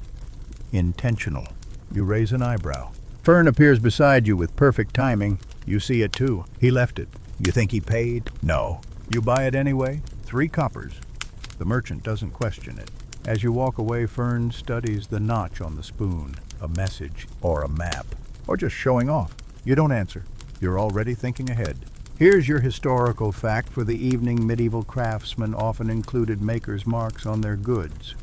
Intentional. You raise an eyebrow. Fern appears beside you with perfect timing. You see it too. He left it. You think he paid? No. You buy it anyway? 3 coppers. The merchant doesn't question it. As you walk away, Fern studies the notch on the spoon. A message, or a map, or just showing off. You don't answer. You're already thinking ahead. Here's your historical fact for the evening. Medieval craftsmen often included maker's marks on their goods.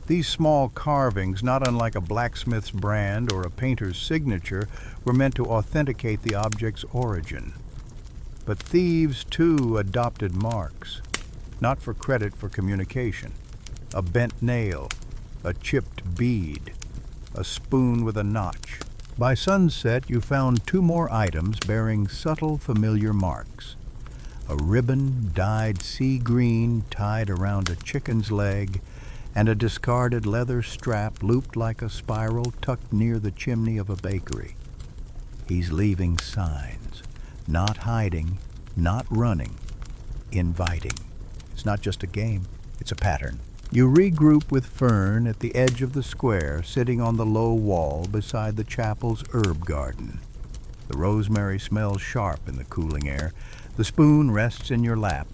These small carvings, not unlike a blacksmith's brand or a painter's signature, were meant to authenticate the object's origin. But thieves, too, adopted marks, not for credit, for communication. A bent nail, a chipped bead, a spoon with a notch. By sunset, you found 2 more items bearing subtle, familiar marks. A ribbon dyed sea green tied around a chicken's leg, and a discarded leather strap looped like a spiral tucked near the chimney of a bakery. He's leaving signs. Not hiding, not running, inviting. It's not just a game, it's a pattern. You regroup with Fern at the edge of the square, sitting on the low wall beside the chapel's herb garden. The rosemary smells sharp in the cooling air. The spoon rests in your lap.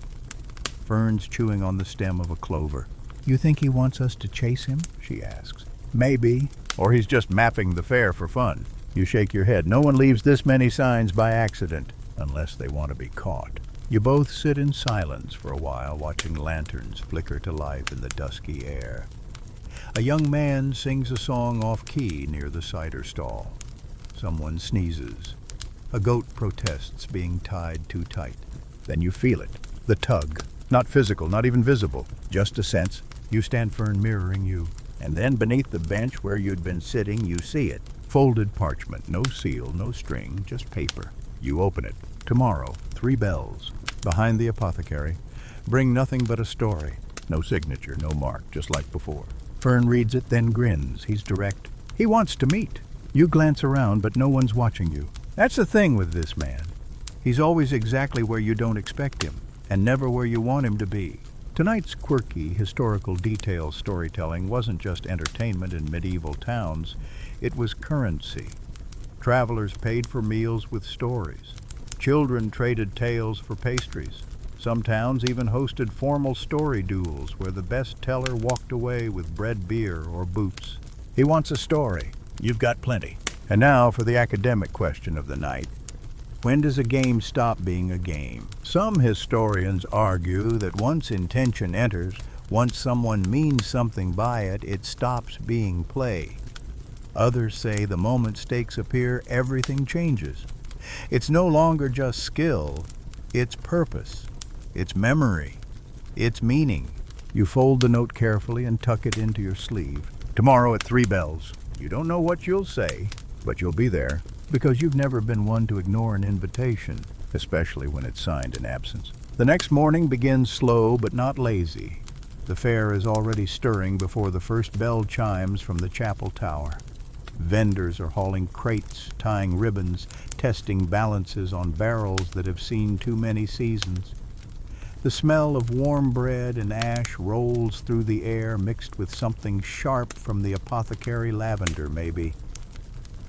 Fern's chewing on the stem of a clover. You think he wants us to chase him? She asks. Maybe. Or he's just mapping the fair for fun. You shake your head. No one leaves this many signs by accident, unless they want to be caught. You both sit in silence for a while, watching lanterns flicker to life in the dusky air. A young man sings a song off-key near the cider stall. Someone sneezes. A goat protests being tied too tight. Then you feel it. The tug. Not physical, not even visible. Just a sense. You stand Fern mirroring you. And then beneath the bench where you'd been sitting, you see it. Folded parchment, no seal, no string, just paper. You open it. Tomorrow, 3 bells. Behind the apothecary. Bring nothing but a story. No signature, no mark, just like before. Fern reads it, then grins. He's direct. He wants to meet. You glance around, but no one's watching you. That's the thing with this man. He's always exactly where you don't expect him, and never where you want him to be. Tonight's quirky, historical detail storytelling wasn't just entertainment in medieval towns, it was currency. Travelers paid for meals with stories. Children traded tales for pastries. Some towns even hosted formal story duels where the best teller walked away with bread, beer, or boots. He wants a story. You've got plenty. And now for the academic question of the night. When does a game stop being a game? Some historians argue that once intention enters, once someone means something by it, it stops being play. Others say the moment stakes appear, everything changes. It's no longer just skill, it's purpose, it's memory, it's meaning. You fold the note carefully and tuck it into your sleeve. Tomorrow at 3 bells. You don't know what you'll say, but you'll be there, because you've never been one to ignore an invitation, especially when it's signed in absence. The next morning begins slow but not lazy. The fair is already stirring before the first bell chimes from the chapel tower. Vendors are hauling crates, tying ribbons, testing balances on barrels that have seen too many seasons. The smell of warm bread and ash rolls through the air, mixed with something sharp from the apothecary lavender, maybe.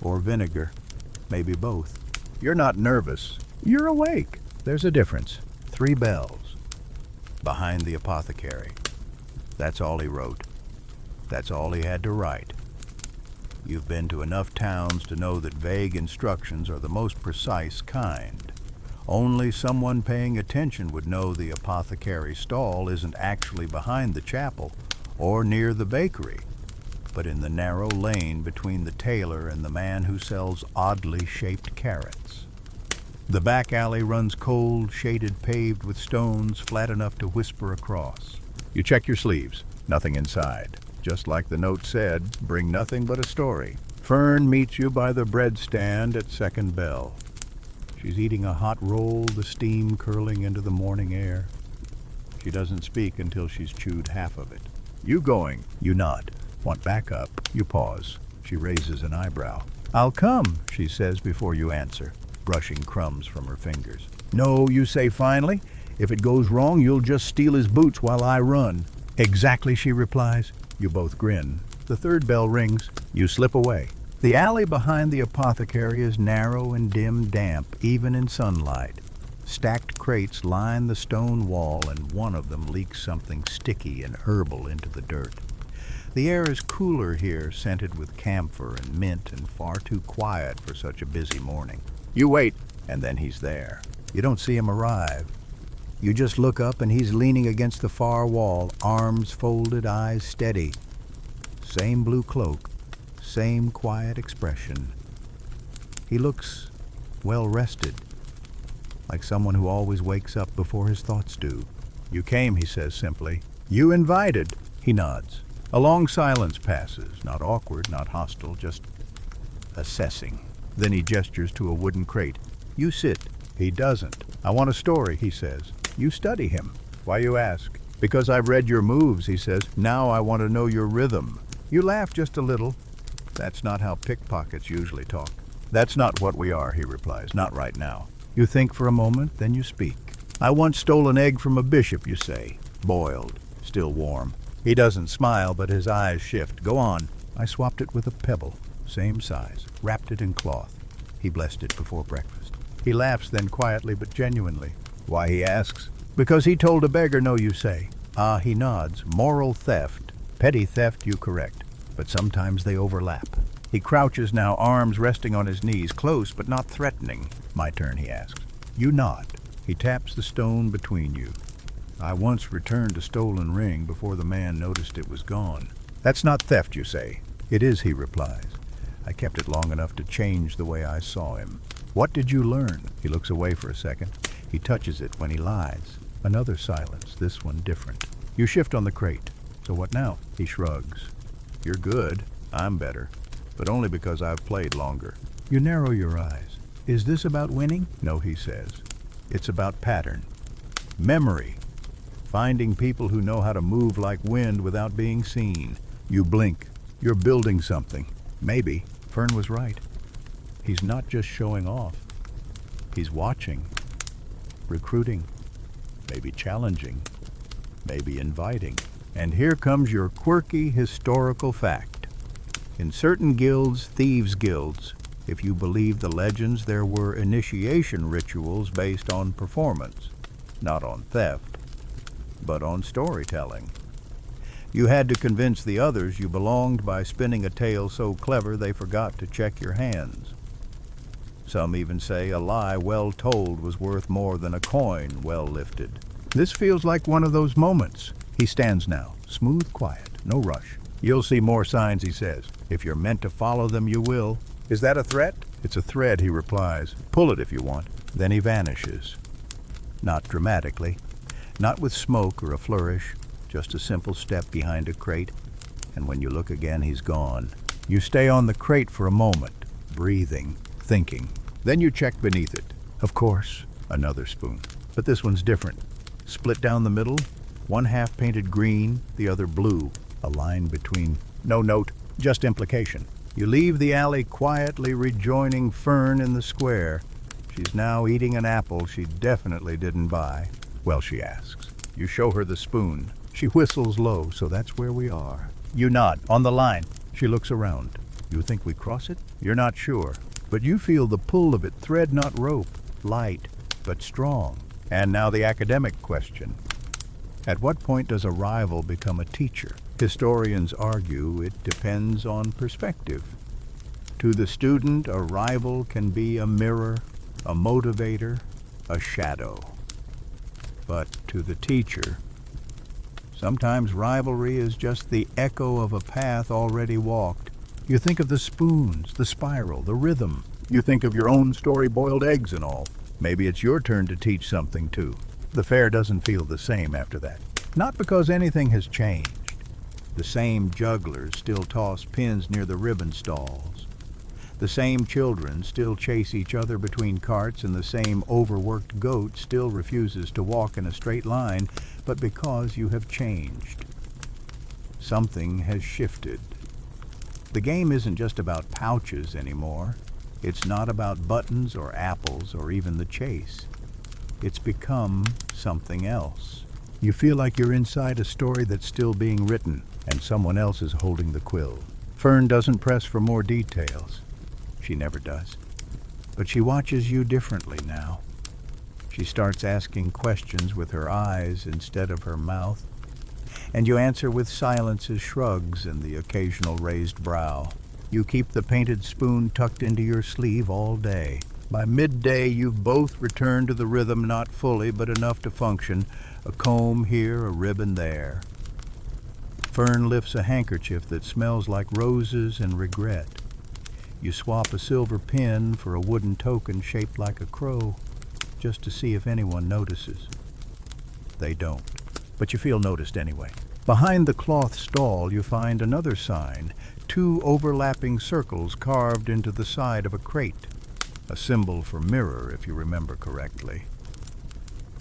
Or vinegar. Maybe both. You're not nervous. You're awake. There's a difference. 3 bells. Behind the apothecary. That's all he wrote. That's all he had to write. You've been to enough towns to know that vague instructions are the most precise kind. Only someone paying attention would know the apothecary's stall isn't actually behind the chapel or near the bakery, but in the narrow lane between the tailor and the man who sells oddly shaped carrots. The back alley runs cold, shaded, paved with stones flat enough to whisper across. You check your sleeves. Nothing inside. Just like the note said, bring nothing but a story. Fern meets you by the bread stand at second bell. She's eating a hot roll, the steam curling into the morning air. She doesn't speak until she's chewed half of it. You going? You nod. Want backup? You pause. She raises an eyebrow. I'll come, she says before you answer, brushing crumbs from her fingers. No, you say finally. If it goes wrong, you'll just steal his boots while I run. Exactly, she replies. You both grin. The third bell rings. You slip away. The alley behind the apothecary is narrow and dim, damp, even in sunlight. Stacked crates line the stone wall, and one of them leaks something sticky and herbal into the dirt. The air is cooler here, scented with camphor and mint, and far too quiet for such a busy morning. You wait, and then he's there. You don't see him arrive. You just look up, and he's leaning against the far wall, arms folded, eyes steady. Same blue cloak, same quiet expression. He looks well rested, like someone who always wakes up before his thoughts do. You came, he says simply. You invited. He nods. A long silence passes, not awkward, not hostile, just assessing. Then he gestures to a wooden crate. You sit. He doesn't. I want a story, he says. You study him. Why, you ask? Because I've read your moves, he says. Now I want to know your rhythm. You laugh just a little. That's not how pickpockets usually talk. That's not what we are, he replies. Not right now. You think for a moment, then you speak. I once stole an egg from a bishop, you say. Boiled. Still warm. He doesn't smile, but his eyes shift. Go on. I swapped it with a pebble. Same size. Wrapped it in cloth. He blessed it before breakfast. He laughs then quietly but genuinely. Why, he asks. Because he told a beggar, no, you say. Ah, he nods. Moral theft. Petty theft, you correct. But sometimes they overlap. He crouches now, arms resting on his knees, close but not threatening. My turn, he asks. You nod. He taps the stone between you. I once returned a stolen ring before the man noticed it was gone. That's not theft, you say. It is, he replies. I kept it long enough to change the way I saw him. What did you learn? He looks away for a second. He touches it when he lies. Another silence, this one different. You shift on the crate. So what now? He shrugs. You're good. I'm better. But only because I've played longer. You narrow your eyes. Is this about winning? No, he says. It's about pattern. Memory. Finding people who know how to move like wind without being seen. You blink. You're building something. Maybe. Fern was right. He's not just showing off. He's watching, recruiting, maybe challenging, maybe inviting. And here comes your quirky historical fact. In certain guilds, thieves' guilds, if you believe the legends, there were initiation rituals based on performance, not on theft, but on storytelling. You had to convince the others you belonged by spinning a tale so clever they forgot to check your hands. Some even say a lie well told was worth more than a coin well lifted. This feels like one of those moments. He stands now, smooth, quiet, no rush. You'll see more signs, he says. If you're meant to follow them, you will. Is that a threat? It's a thread, he replies. Pull it if you want. Then he vanishes. Not dramatically, not with smoke or a flourish, just a simple step behind a crate, and when you look again, he's gone. You stay on the crate for a moment, breathing, thinking. Then you check beneath it. Of course, another spoon. But this one's different. Split down the middle, one half painted green, the other blue. A line between. No note, just implication. You leave the alley quietly rejoining Fern in the square. She's now eating an apple she definitely didn't buy. Well, she asks. You show her the spoon. She whistles low, so that's where we are. You nod. On the line. She looks around. You think we cross it? You're not sure. But you feel the pull of it, thread not rope. Light, but strong. And now the academic question. At what point does a rival become a teacher? Historians argue it depends on perspective. To the student, a rival can be a mirror, a motivator, a shadow. But to the teacher, sometimes rivalry is just the echo of a path already walked. You think of the spoons, the spiral, the rhythm. You think of your own story, boiled eggs and all. Maybe it's your turn to teach something too. The fair doesn't feel the same after that. Not because anything has changed. The same jugglers still toss pins near the ribbon stalls. The same children still chase each other between carts, and the same overworked goat still refuses to walk in a straight line, but because you have changed. Something has shifted. The game isn't just about pouches anymore. It's not about buttons or apples or even the chase. It's become something else. You feel like you're inside a story that's still being written, and someone else is holding the quill. Fern doesn't press for more details. She never does. But she watches you differently now. She starts asking questions with her eyes instead of her mouth, and you answer with silences, shrugs, and the occasional raised brow. You keep the painted spoon tucked into your sleeve all day. By midday, you've both returned to the rhythm, not fully, but enough to function. A comb here, a ribbon there. Fern lifts a handkerchief that smells like roses and regret. You swap a silver pin for a wooden token shaped like a crow, just to see if anyone notices. They don't, but you feel noticed anyway. Behind the cloth stall, you find another sign, 2 overlapping circles carved into the side of a crate. A symbol for mirror, if you remember correctly.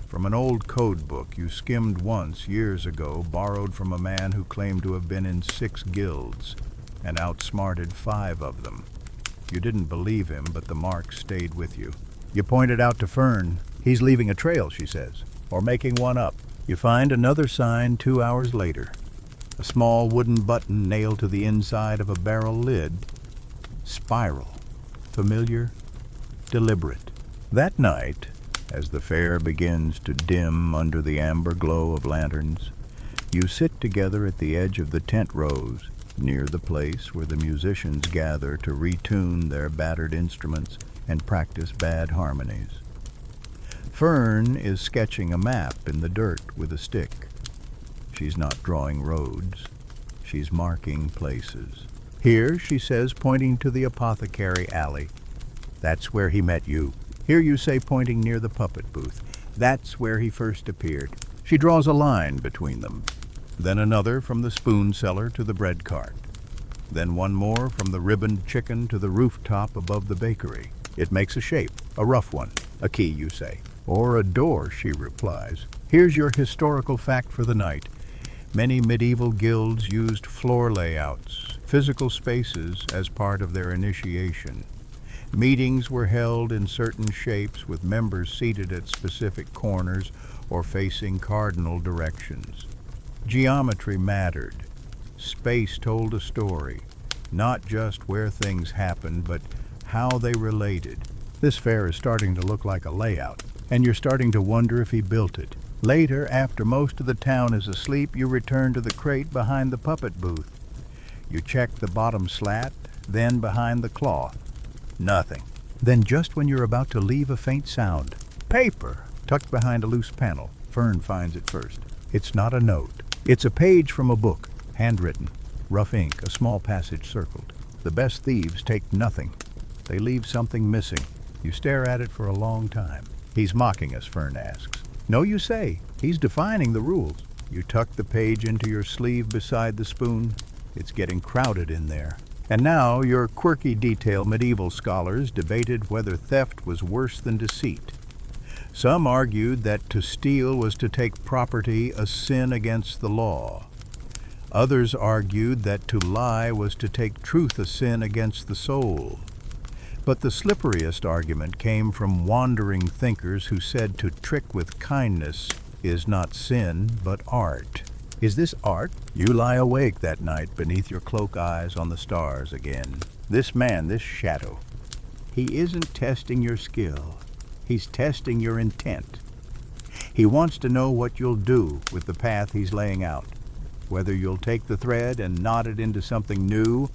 From an old code book you skimmed once, years ago, borrowed from a man who claimed to have been in 6 guilds and outsmarted 5 of them. You didn't believe him, but the mark stayed with you. You pointed out to Fern. He's leaving a trail, she says, or making one up. You find another sign 2 hours later. A small wooden button nailed to the inside of a barrel lid. Spiral. Familiar, deliberate. That night, as the fair begins to dim under the amber glow of lanterns, you sit together at the edge of the tent rows, near the place where the musicians gather to retune their battered instruments and practice bad harmonies. Fern is sketching a map in the dirt with a stick. She's not drawing roads. She's marking places. Here, she says, pointing to the apothecary alley. That's where he met you. Here, you say, pointing near the puppet booth. That's where he first appeared. She draws a line between them. Then another from the spoon cellar to the bread cart. Then one more from the ribboned chicken to the rooftop above the bakery. It makes a shape, a rough one. A key, you say. Or a door, she replies. Here's your historical fact for the night. Many medieval guilds used floor layouts, physical spaces, as part of their initiation. Meetings were held in certain shapes with members seated at specific corners or facing cardinal directions. Geometry mattered. Space told a story, not just where things happened, but how they related. This fair is starting to look like a layout, and you're starting to wonder if he built it. Later, after most of the town is asleep, you return to the crate behind the puppet booth. You check the bottom slat, then behind the cloth. Nothing. Then just when you're about to leave, a faint sound. Paper! Tucked behind a loose panel. Fern finds it first. It's not a note. It's a page from a book, handwritten. Rough ink, a small passage circled. The best thieves take nothing. They leave something missing. You stare at it for a long time. He's mocking us, Fern asks. No, you say. He's defining the rules. You tuck the page into your sleeve beside the spoon. It's getting crowded in there. And now your quirky detail medieval scholars debated whether theft was worse than deceit. Some argued that to steal was to take property, a sin against the law. Others argued that to lie was to take truth, a sin against the soul. But the slipperiest argument came from wandering thinkers who said to trick with kindness is not sin, but art. Is this art? You lie awake that night beneath your cloak, eyes on the stars again. This man, this shadow, he isn't testing your skill. He's testing your intent. He wants to know what you'll do with the path he's laying out, whether you'll take the thread and knot it into something new,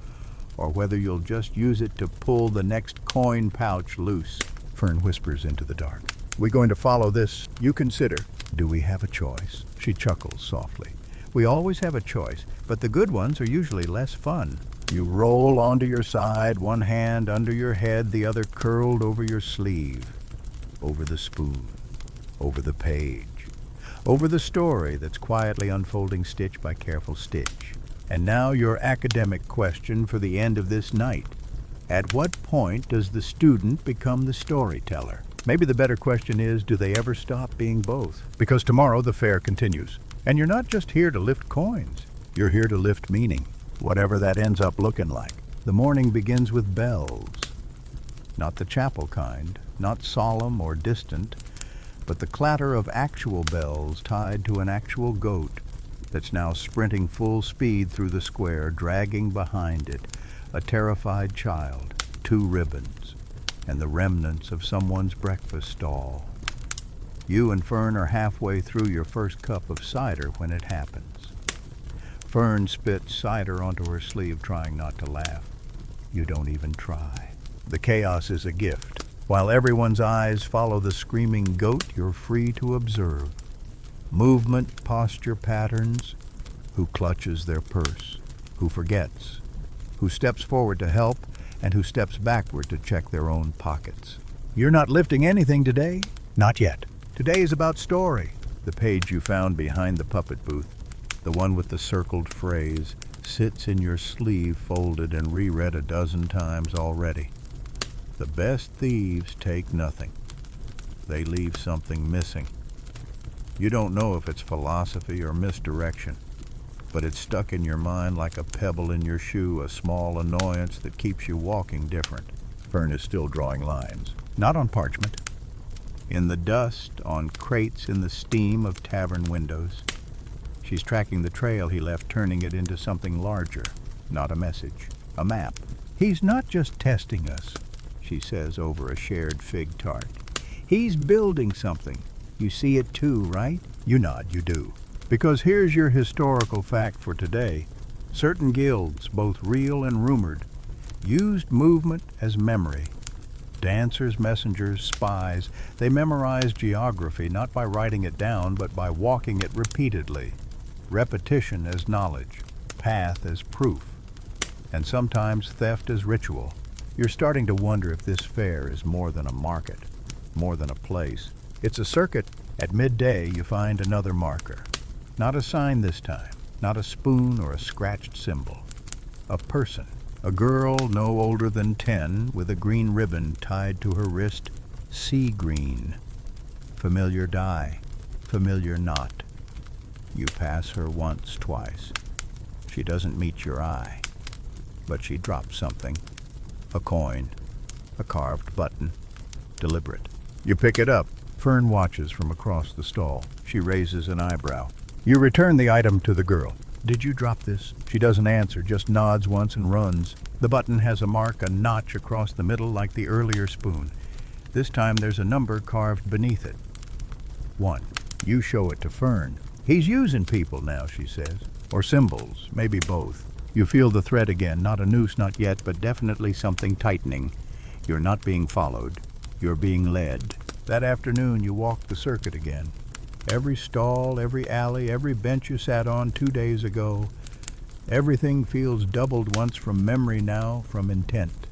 or whether you'll just use it to pull the next coin pouch loose. Fern whispers into the dark. We going to follow this? You consider. Do we have a choice? She chuckles softly. We always have a choice, but the good ones are usually less fun. You roll onto your side, one hand under your head, the other curled over your sleeve. Over the spoon. Over the page. Over the story that's quietly unfolding stitch by careful stitch. And now your academic question for the end of this night. At what point does the student become the storyteller? Maybe the better question is, do they ever stop being both? Because tomorrow the fair continues. And you're not just here to lift coins. You're here to lift meaning, whatever that ends up looking like. The morning begins with bells. Not the chapel kind, not solemn or distant, but the clatter of actual bells tied to an actual goat that's now sprinting full speed through the square, dragging behind it a terrified child, 2 ribbons, and the remnants of someone's breakfast stall. You and Fern are halfway through your first cup of cider when it happens. Fern spits cider onto her sleeve, trying not to laugh. You don't even try. The chaos is a gift. While everyone's eyes follow the screaming goat, you're free to observe. Movement, posture patterns, who clutches their purse, who forgets, who steps forward to help, and who steps backward to check their own pockets. You're not lifting anything today? Not yet. Today is about story. The page you found behind the puppet booth, the one with the circled phrase, sits in your sleeve folded and reread a dozen times already. The best thieves take nothing. They leave something missing. You don't know if it's philosophy or misdirection, but it's stuck in your mind like a pebble in your shoe, a small annoyance that keeps you walking different. Fern is still drawing lines, not on parchment. In the dust, on crates, in the steam of tavern windows. She's tracking the trail he left, turning it into something larger, not a message, a map. He's not just testing us, she says over a shared fig tart. He's building something. You see it too, right? You nod, you do. Because here's your historical fact for today. Certain guilds, both real and rumored, used movement as memory. Dancers, messengers, spies, they memorized geography not by writing it down, but by walking it repeatedly. Repetition as knowledge, path as proof, and sometimes theft as ritual. You're starting to wonder if this fair is more than a market, more than a place. It's a circuit. At midday, you find another marker. Not a sign this time, not a spoon or a scratched symbol. A person. A girl no older than 10 with a green ribbon tied to her wrist, sea green. Familiar dye, familiar knot. You pass her once, twice. She doesn't meet your eye, but she drops something. A coin. A carved button. Deliberate. You pick it up. Fern watches from across the stall. She raises an eyebrow. You return the item to the girl. Did you drop this? She doesn't answer, just nods once and runs. The button has a mark, a notch across the middle like the earlier spoon. This time there's a number carved beneath it. 1. You show it to Fern. He's using people now, she says. Or symbols, maybe both. You feel the thread again, not a noose, not yet, but definitely something tightening. You're not being followed. You're being led. That afternoon you walk the circuit again. Every stall, every alley, every bench you sat on 2 days ago. Everything feels doubled once from memory now, from intent.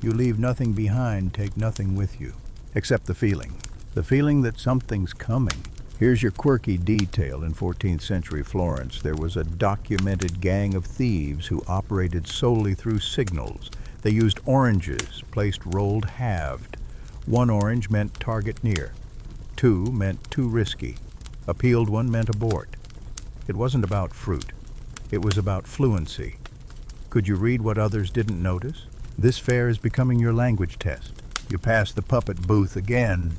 You leave nothing behind, take nothing with you, except the feeling. The feeling that something's coming. Here's your quirky detail. In 14th century Florence, there was a documented gang of thieves who operated solely through signals. They used oranges, placed rolled halved. 1 orange meant target near. 2 meant too risky. A peeled one meant abort. It wasn't about fruit. It was about fluency. Could you read what others didn't notice? This fair is becoming your language test. You pass the puppet booth again.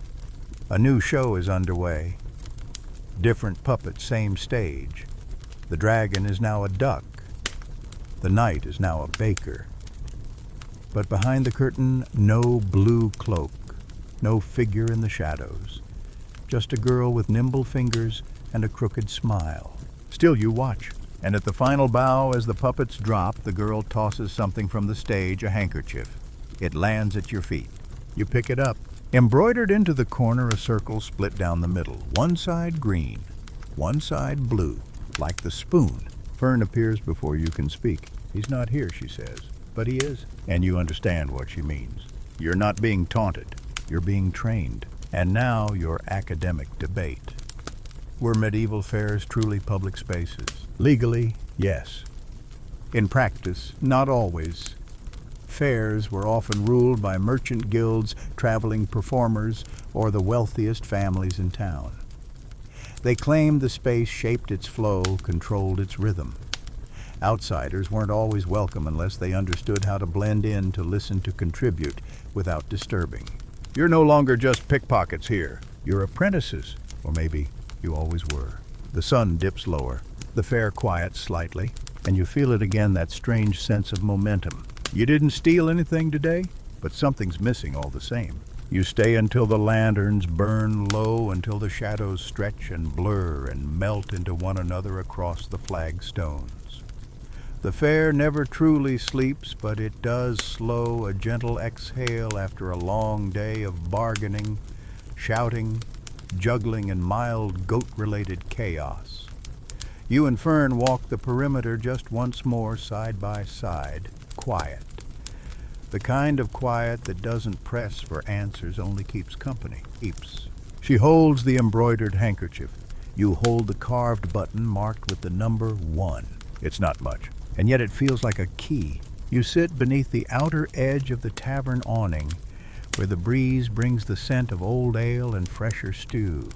A new show is underway. Different puppet, same stage. The dragon is now a duck. The knight is now a baker. But behind the curtain, no blue cloak, no figure in the shadows. Just a girl with nimble fingers and a crooked smile. Still you watch, and at the final bow, as the puppets drop, the girl tosses something from the stage, a handkerchief. It lands at your feet. You pick it up. Embroidered into the corner, a circle split down the middle. One side green, one side blue, like the spoon. Fern appears before you can speak. He's not here, she says, but he is. And you understand what she means. You're not being taunted. You're being trained. And now your academic debate. Were medieval fairs truly public spaces? Legally, yes. In practice, not always. Fairs were often ruled by merchant guilds, traveling performers, or the wealthiest families in town. They claimed the space shaped its flow, controlled its rhythm. Outsiders weren't always welcome unless they understood how to blend in, to listen, to contribute without disturbing. You're no longer just pickpockets here. You're apprentices, or maybe you always were. The sun dips lower. The fair quiets slightly, and you feel it again, that strange sense of momentum. You didn't steal anything today, but something's missing all the same. You stay until the lanterns burn low, until the shadows stretch and blur and melt into one another across the flagstones. The fair never truly sleeps, but it does slow, a gentle exhale after a long day of bargaining, shouting, juggling, and mild goat-related chaos. You and Fern walk the perimeter just once more, side by side. Quiet. The kind of quiet that doesn't press for answers, only keeps company. Keeps. She holds the embroidered handkerchief. You hold the carved button marked with the number 1. It's not much, and yet it feels like a key. You sit beneath the outer edge of the tavern awning, where the breeze brings the scent of old ale and fresher stew.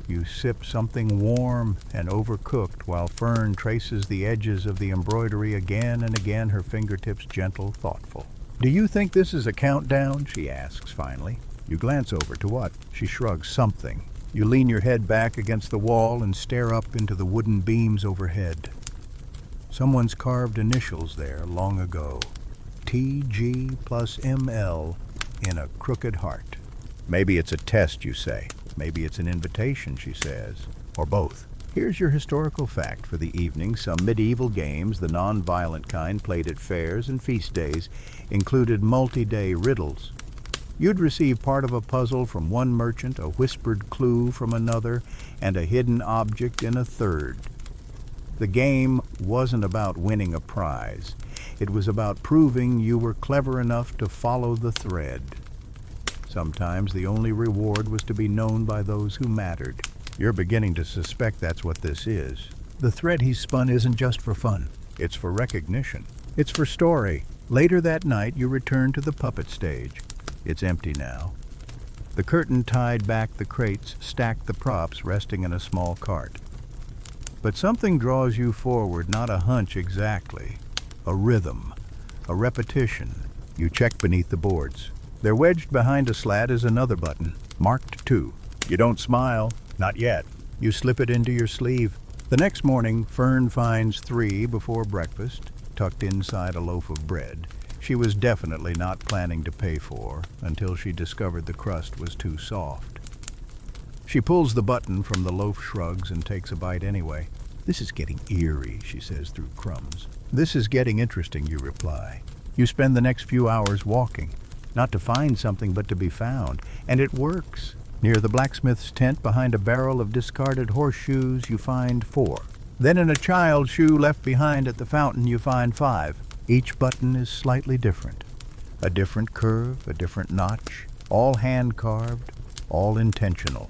You sip something warm and overcooked while Fern traces the edges of the embroidery again and again, her fingertips gentle, thoughtful. Do you think this is a countdown? She asks finally. You glance over to what? She shrugs. Something. You lean your head back against the wall and stare up into the wooden beams overhead. Someone's carved initials there long ago. TG plus ML in a crooked heart. Maybe it's a test, you say. Maybe it's an invitation, she says. Or both. Here's your historical fact for the evening. Some medieval games, the non-violent kind played at fairs and feast days, included multi-day riddles. You'd receive part of a puzzle from one merchant, a whispered clue from another, and a hidden object in a third. The game wasn't about winning a prize. It was about proving you were clever enough to follow the thread. Sometimes the only reward was to be known by those who mattered. You're beginning to suspect that's what this is. The thread he's spun isn't just for fun. It's for recognition. It's for story. Later that night, you return to the puppet stage. It's empty now. The curtain tied back the crates, stacked the props resting in a small cart. But something draws you forward, not a hunch exactly. A rhythm, a repetition. You check beneath the boards. There wedged behind a slat is another button, marked 2. You don't smile. Not yet. You slip it into your sleeve. The next morning, Fern finds 3 before breakfast, tucked inside a loaf of bread she was definitely not planning to pay for until she discovered the crust was too soft. She pulls the button from the loaf, shrugs, and takes a bite anyway. "This is getting eerie," she says through crumbs. "This is getting interesting," you reply. You spend the next few hours walking, not to find something but to be found, and it works. Near the blacksmith's tent, behind a barrel of discarded horseshoes, you find 4. Then in a child's shoe left behind at the fountain, you find 5. Each button is slightly different. A different curve, a different notch, all hand-carved, all intentional.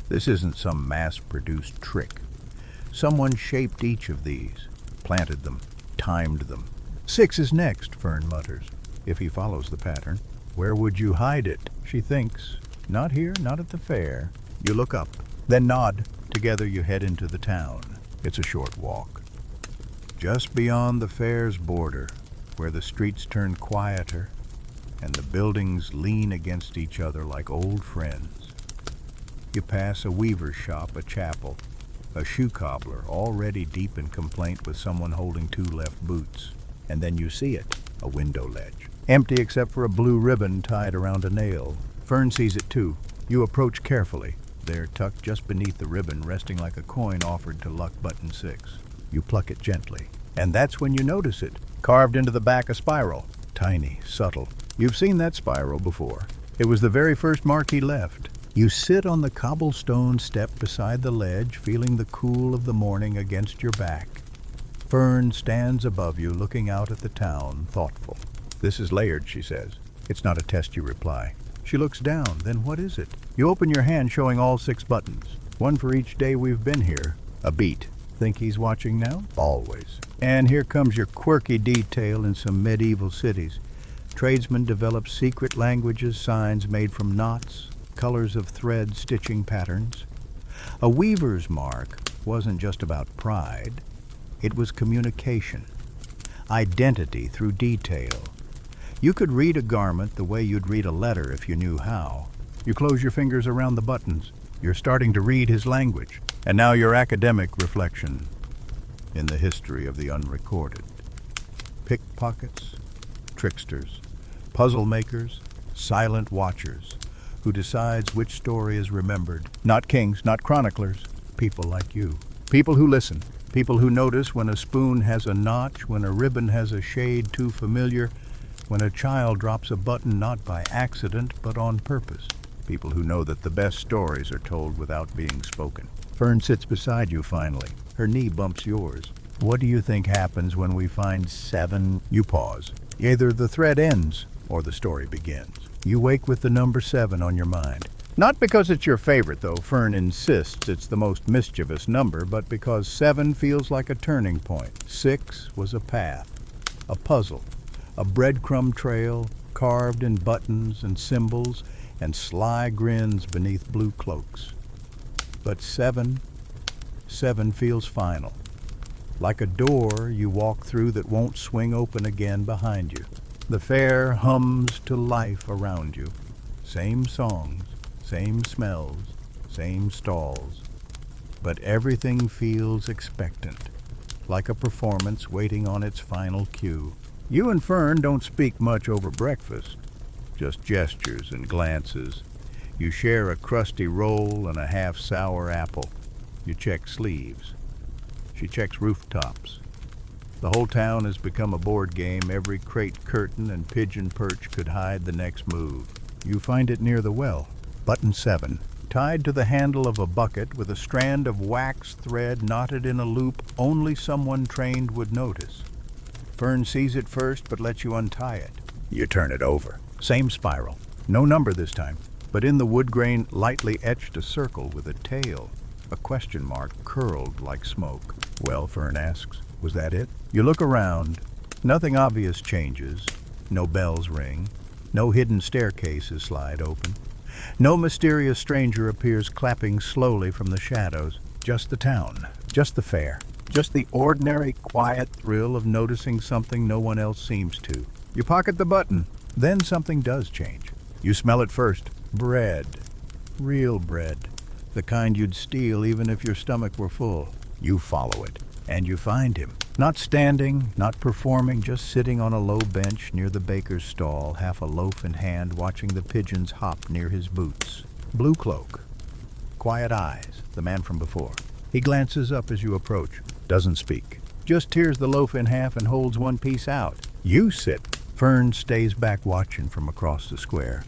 This isn't some mass-produced trick. Someone shaped each of these, planted them, timed them. 6 is next, Fern mutters, if he follows the pattern. Where would you hide it? She thinks. Not here, not at the fair. You look up, then nod. Together you head into the town. It's a short walk. Just beyond the fair's border, where the streets turn quieter and the buildings lean against each other like old friends. You pass a weaver's shop, a chapel, a shoe cobbler already deep in complaint with someone holding 2 left boots. And then you see it, a window ledge, empty except for a blue ribbon tied around a nail. Fern sees it too. You approach carefully. There, tucked just beneath the ribbon, resting like a coin offered to luck button 6. You pluck it gently, and that's when you notice it. Carved into the back, a spiral. Tiny, subtle. You've seen that spiral before. It was the very first mark he left. You sit on the cobblestone step beside the ledge, feeling the cool of the morning against your back. Fern stands above you, looking out at the town, thoughtful. "This is layered," she says. "It's not a test," you reply. She looks down. "Then what is it?" You open your hand, showing all 6 buttons. One for each day we've been here. A beat. Think he's watching now? Always. And here comes your quirky detail in some medieval cities. Tradesmen develop secret languages, signs made from knots, colors of thread stitching patterns. A weaver's mark wasn't just about pride. It was communication, identity through detail. You could read a garment the way you'd read a letter if you knew how. You close your fingers around the buttons. You're starting to read his language. And now your academic reflection in the history of the unrecorded. Pickpockets, tricksters, puzzle makers, silent watchers, who decides which story is remembered. Not kings, not chroniclers, people like you. People who listen, people who notice when a spoon has a notch, when a ribbon has a shade too familiar, when a child drops a button not by accident but on purpose. People who know that the best stories are told without being spoken. Fern sits beside you finally. Her knee bumps yours. "What do you think happens when we find 7? You pause. Either the thread ends or the story begins. You wake with the number 7 on your mind. Not because it's your favorite, though Fern insists it's the most mischievous number, but because 7 feels like a turning point. 6 was a path, a puzzle, a breadcrumb trail carved in buttons and symbols and sly grins beneath blue cloaks. But 7 feels final. Like a door you walk through that won't swing open again behind you. The fair hums to life around you. Same songs, same smells, same stalls. But everything feels expectant, like a performance waiting on its final cue. You and Fern don't speak much over breakfast, just gestures and glances. You share a crusty roll and a half-sour apple. You check sleeves. She checks rooftops. The whole town has become a board game. Every crate curtain and pigeon perch could hide the next move. You find it near the well. Button 7, tied to the handle of a bucket with a strand of wax thread knotted in a loop only someone trained would notice. Fern sees it first but lets you untie it. You turn it over. Same spiral. No number this time, but in the wood grain lightly etched a circle with a tail, a question mark curled like smoke. "Well," Fern asks, "was that it?" You look around. Nothing obvious changes. No bells ring. No hidden staircases slide open. No mysterious stranger appears clapping slowly from the shadows. Just the town. Just the fair. Just the ordinary, quiet thrill of noticing something no one else seems to. You pocket the button. Then something does change. You smell it first. Bread. Real bread. The kind you'd steal even if your stomach were full. You follow it, and you find him. Not standing, not performing, just sitting on a low bench near the baker's stall, half a loaf in hand, watching the pigeons hop near his boots. Blue cloak. Quiet eyes, the man from before. He glances up as you approach. Doesn't speak. Just tears the loaf in half and holds one piece out. You sit. Fern stays back watching from across the square.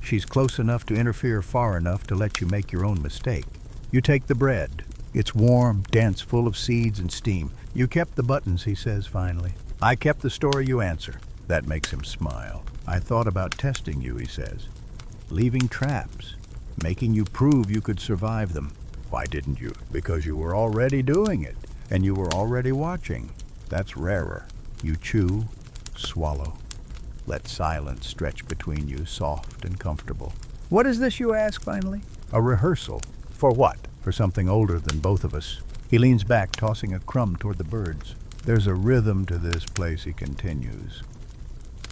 She's close enough to interfere far enough to let you make your own mistake. You take the bread. It's warm, dense, full of seeds and steam. You kept the buttons, he says finally. I kept the story, you answer. That makes him smile. I thought about testing you, he says. Leaving traps. Making you prove you could survive them. Why didn't you? Because you were already doing it. And you were already watching. That's rarer. You chew, swallow. Let silence stretch between you, soft and comfortable. What is this, you ask finally? A rehearsal. For what? For something older than both of us. He leans back, tossing a crumb toward the birds. There's a rhythm to this place, he continues.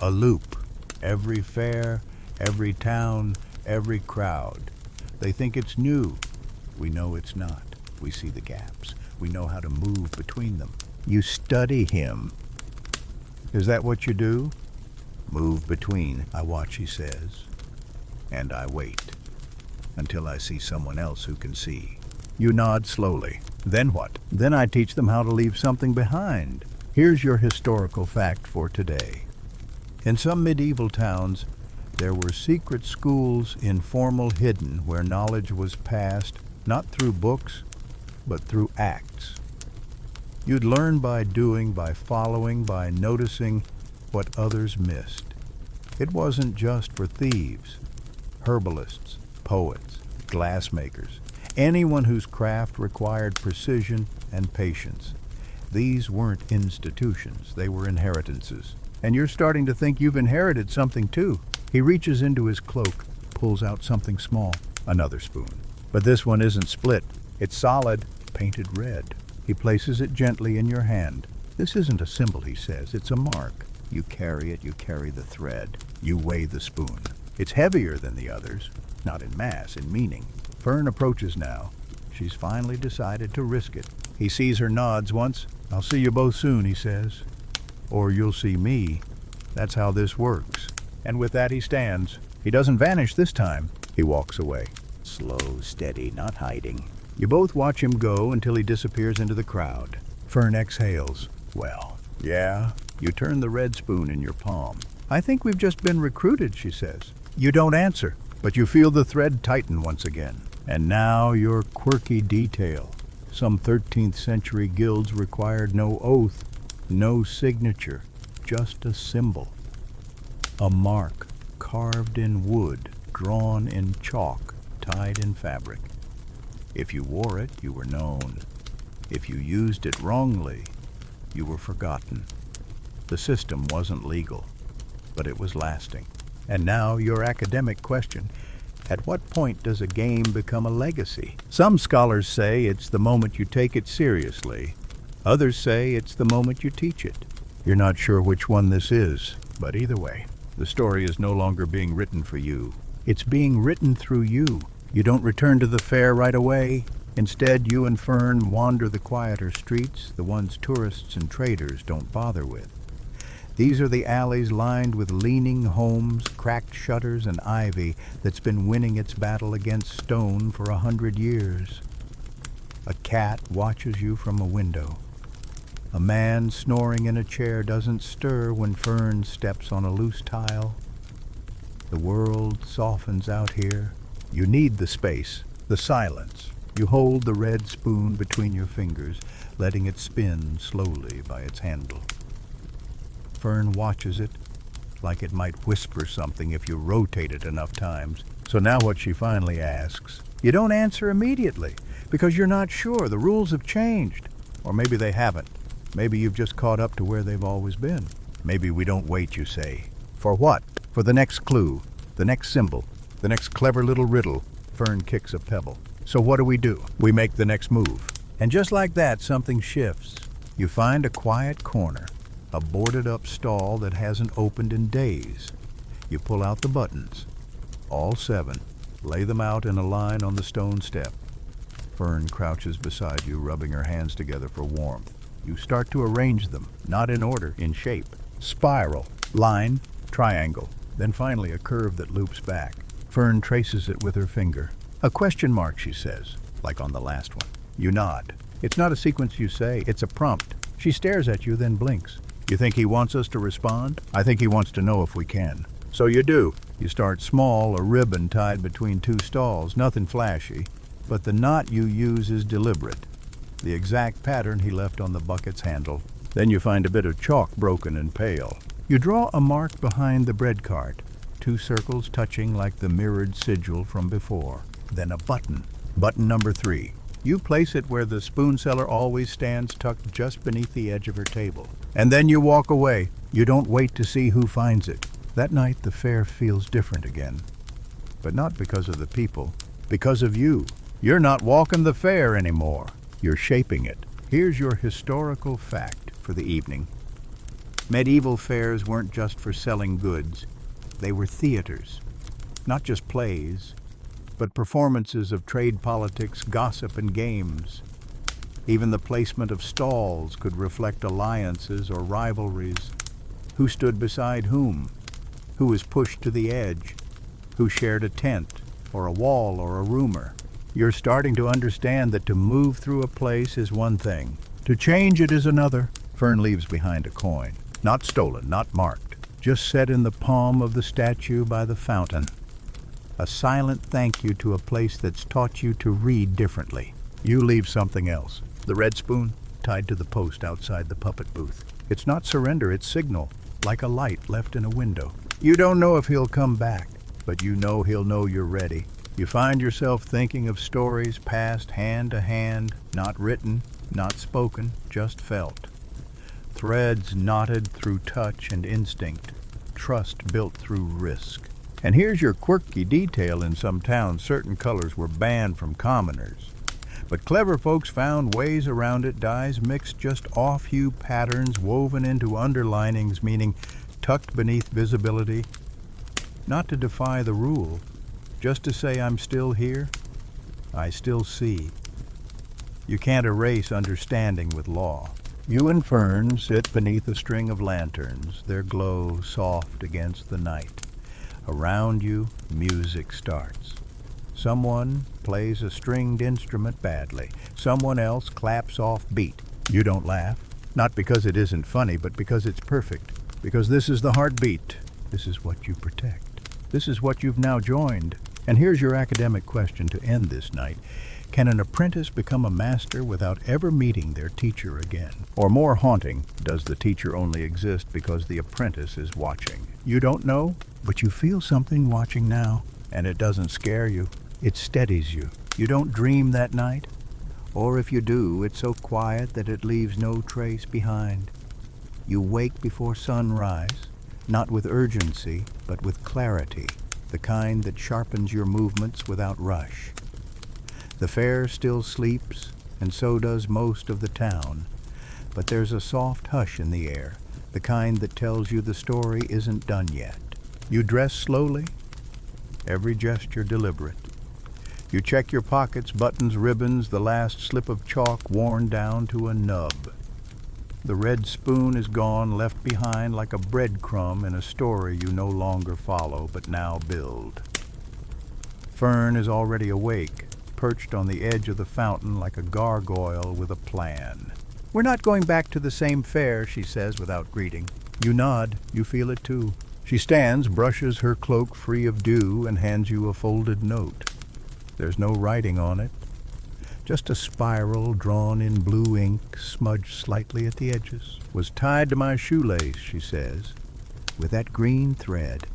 A loop. Every fair, every town, every crowd. They think it's new. We know it's not. We see the gaps. We know how to move between them. You study him. Is that what you do? Move between. I watch, he says. And I wait. Until I see someone else who can see. You nod slowly. Then what? Then I teach them how to leave something behind. Here's your historical fact for today. In some medieval towns, there were secret schools, informal, hidden, where knowledge was passed, not through books, but through acts. You'd learn by doing, by following, by noticing what others missed. It wasn't just for thieves, herbalists, poets, glassmakers, anyone whose craft required precision and patience. These weren't institutions, they were inheritances. And you're starting to think you've inherited something too. He reaches into his cloak, pulls out something small, another spoon. But this one isn't split. It's solid, painted red. He places it gently in your hand. This isn't a symbol, he says, it's a mark. You carry it, you carry the thread. You weigh the spoon. It's heavier than the others, not in mass, in meaning. Fern approaches now. She's finally decided to risk it. He sees her nods once. I'll see you both soon, he says. Or you'll see me. That's how this works. And with that he stands. He doesn't vanish this time. He walks away. Slow, steady, not hiding. You both watch him go until he disappears into the crowd. Fern exhales. Well, yeah? You turn the red spoon in your palm. I think we've just been recruited, she says. You don't answer, but you feel the thread tighten once again. And now your quirky detail. Some 13th century guilds required no oath, no signature, just a symbol. A mark carved in wood, drawn in chalk, tied in fabric. If you wore it, you were known. If you used it wrongly, you were forgotten. The system wasn't legal, but it was lasting. And now your academic question. At what point does a game become a legacy? Some scholars say it's the moment you take it seriously. Others say it's the moment you teach it. You're not sure which one this is, but either way, the story is no longer being written for you. It's being written through you. You don't return to the fair right away. Instead, you and Fern wander the quieter streets, the ones tourists and traders don't bother with. These are the alleys lined with leaning homes, cracked shutters, and ivy that's been winning its battle against stone for 100 years. A cat watches you from a window. A man snoring in a chair doesn't stir when Fern steps on a loose tile. The world softens out here. You need the space, the silence. You hold the red spoon between your fingers, letting it spin slowly by its handle. Fern watches it, like it might whisper something if you rotate it enough times. So now what she finally asks. You don't answer immediately, because you're not sure. The rules have changed. Or maybe they haven't. Maybe you've just caught up to where they've always been. Maybe we don't wait, you say. For what? For the next clue, the next symbol, the next clever little riddle. Fern kicks a pebble. So what do? We make the next move. And just like that, something shifts. You find a quiet corner, a boarded-up stall that hasn't opened in days. You pull out the buttons, all 7. Lay them out in a line on the stone step. Fern crouches beside you, rubbing her hands together for warmth. You start to arrange them, not in order, in shape. Spiral, line, triangle, then finally a curve that loops back. Fern traces it with her finger. A question mark, she says, like on the last one. You nod. It's not a sequence you say, it's a prompt. She stares at you, then blinks. You think he wants us to respond? I think he wants to know if we can. So you do. You start small, a ribbon tied between 2 stalls, nothing flashy. But the knot you use is deliberate. The exact pattern he left on the bucket's handle. Then you find a bit of chalk broken and pale. You draw a mark behind the bread cart, 2 circles touching like the mirrored sigil from before. Then a button. Button number 3. You place it where the spoon seller always stands, tucked just beneath the edge of her table. And then you walk away. You don't wait to see who finds it. That night the fair feels different again. But not because of the people, because of you. You're not walking the fair anymore. You're shaping it. Here's your historical fact for the evening. Medieval fairs weren't just for selling goods. They were theaters. Not just plays, but performances of trade politics, gossip, and games. Even the placement of stalls could reflect alliances or rivalries. Who stood beside whom? Who was pushed to the edge? Who shared a tent, or a wall, or a rumor? You're starting to understand that to move through a place is one thing. To change it is another. Fern leaves behind a coin. Not stolen, not marked. Just set in the palm of the statue by the fountain. A silent thank you to a place that's taught you to read differently. You leave something else. The red spoon, tied to the post outside the puppet booth. It's not surrender, it's signal, like a light left in a window. You don't know if he'll come back, but you know he'll know you're ready. You find yourself thinking of stories passed hand to hand, not written, not spoken, just felt. Threads knotted through touch and instinct, trust built through risk. And here's your quirky detail: in some towns, certain colors were banned from commoners. But clever folks found ways around it. Dyes mixed just off-hue patterns woven into underlinings, meaning tucked beneath visibility. Not to defy the rule, just to say I'm still here, I still see. You can't erase understanding with law. You and Fern sit beneath a string of lanterns, their glow soft against the night. Around you, music starts. Someone plays a stringed instrument badly. Someone else claps off beat. You don't laugh, not because it isn't funny, but because it's perfect. Because this is the heartbeat. This is what you protect. This is what you've now joined. And here's your academic question to end this night. Can an apprentice become a master without ever meeting their teacher again? Or more haunting, does the teacher only exist because the apprentice is watching? You don't know, but you feel something watching now. And it doesn't scare you. It steadies you. You don't dream that night. Or if you do, it's so quiet that it leaves no trace behind. You wake before sunrise, not with urgency, but with clarity, the kind that sharpens your movements without rush. The fair still sleeps, and so does most of the town, but there's a soft hush in the air, the kind that tells you the story isn't done yet. You dress slowly, every gesture deliberate. You check your pockets, buttons, ribbons, the last slip of chalk worn down to a nub. The red spoon is gone, left behind like a breadcrumb in a story you no longer follow, but now build. Fern is already awake, perched on the edge of the fountain like a gargoyle with a plan. We're not going back to the same fair, she says without greeting. You nod, you feel it too. She stands, brushes her cloak free of dew, and hands you a folded note. There's no writing on it. Just a spiral drawn in blue ink, smudged slightly at the edges. Was tied to my shoelace, she says, with that green thread.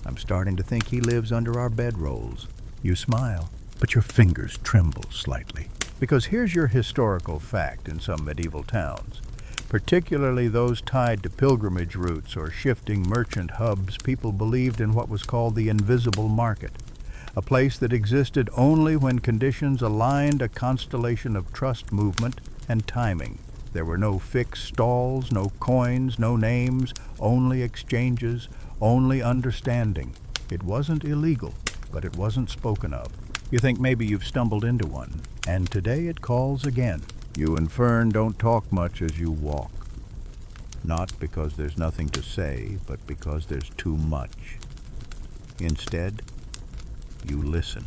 I'm starting to think he lives under our bedrolls. You smile, but your fingers tremble slightly. Because here's your historical fact in some medieval towns, particularly those tied to pilgrimage routes or shifting merchant hubs. People believed in what was called the invisible market, a place that existed only when conditions aligned, a constellation of trust, movement, and timing. There were no fixed stalls, no coins, no names, only exchanges, only understanding. It wasn't illegal, but it wasn't spoken of. You think maybe you've stumbled into one, and today it calls again. You and Fern don't talk much as you walk. Not because there's nothing to say, but because there's too much. Instead, you listen.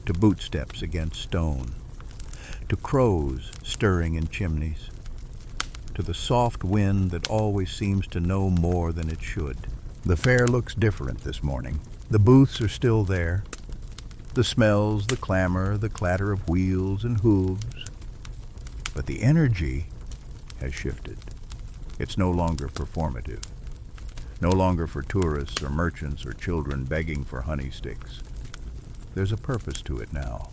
To bootsteps against stone, to crows stirring in chimneys, to the soft wind that always seems to know more than it should. The fair looks different this morning. The booths are still there. The smells, the clamor, the clatter of wheels and hooves. But the energy has shifted. It's no longer performative. No longer for tourists or merchants or children begging for honey sticks. There's a purpose to it now.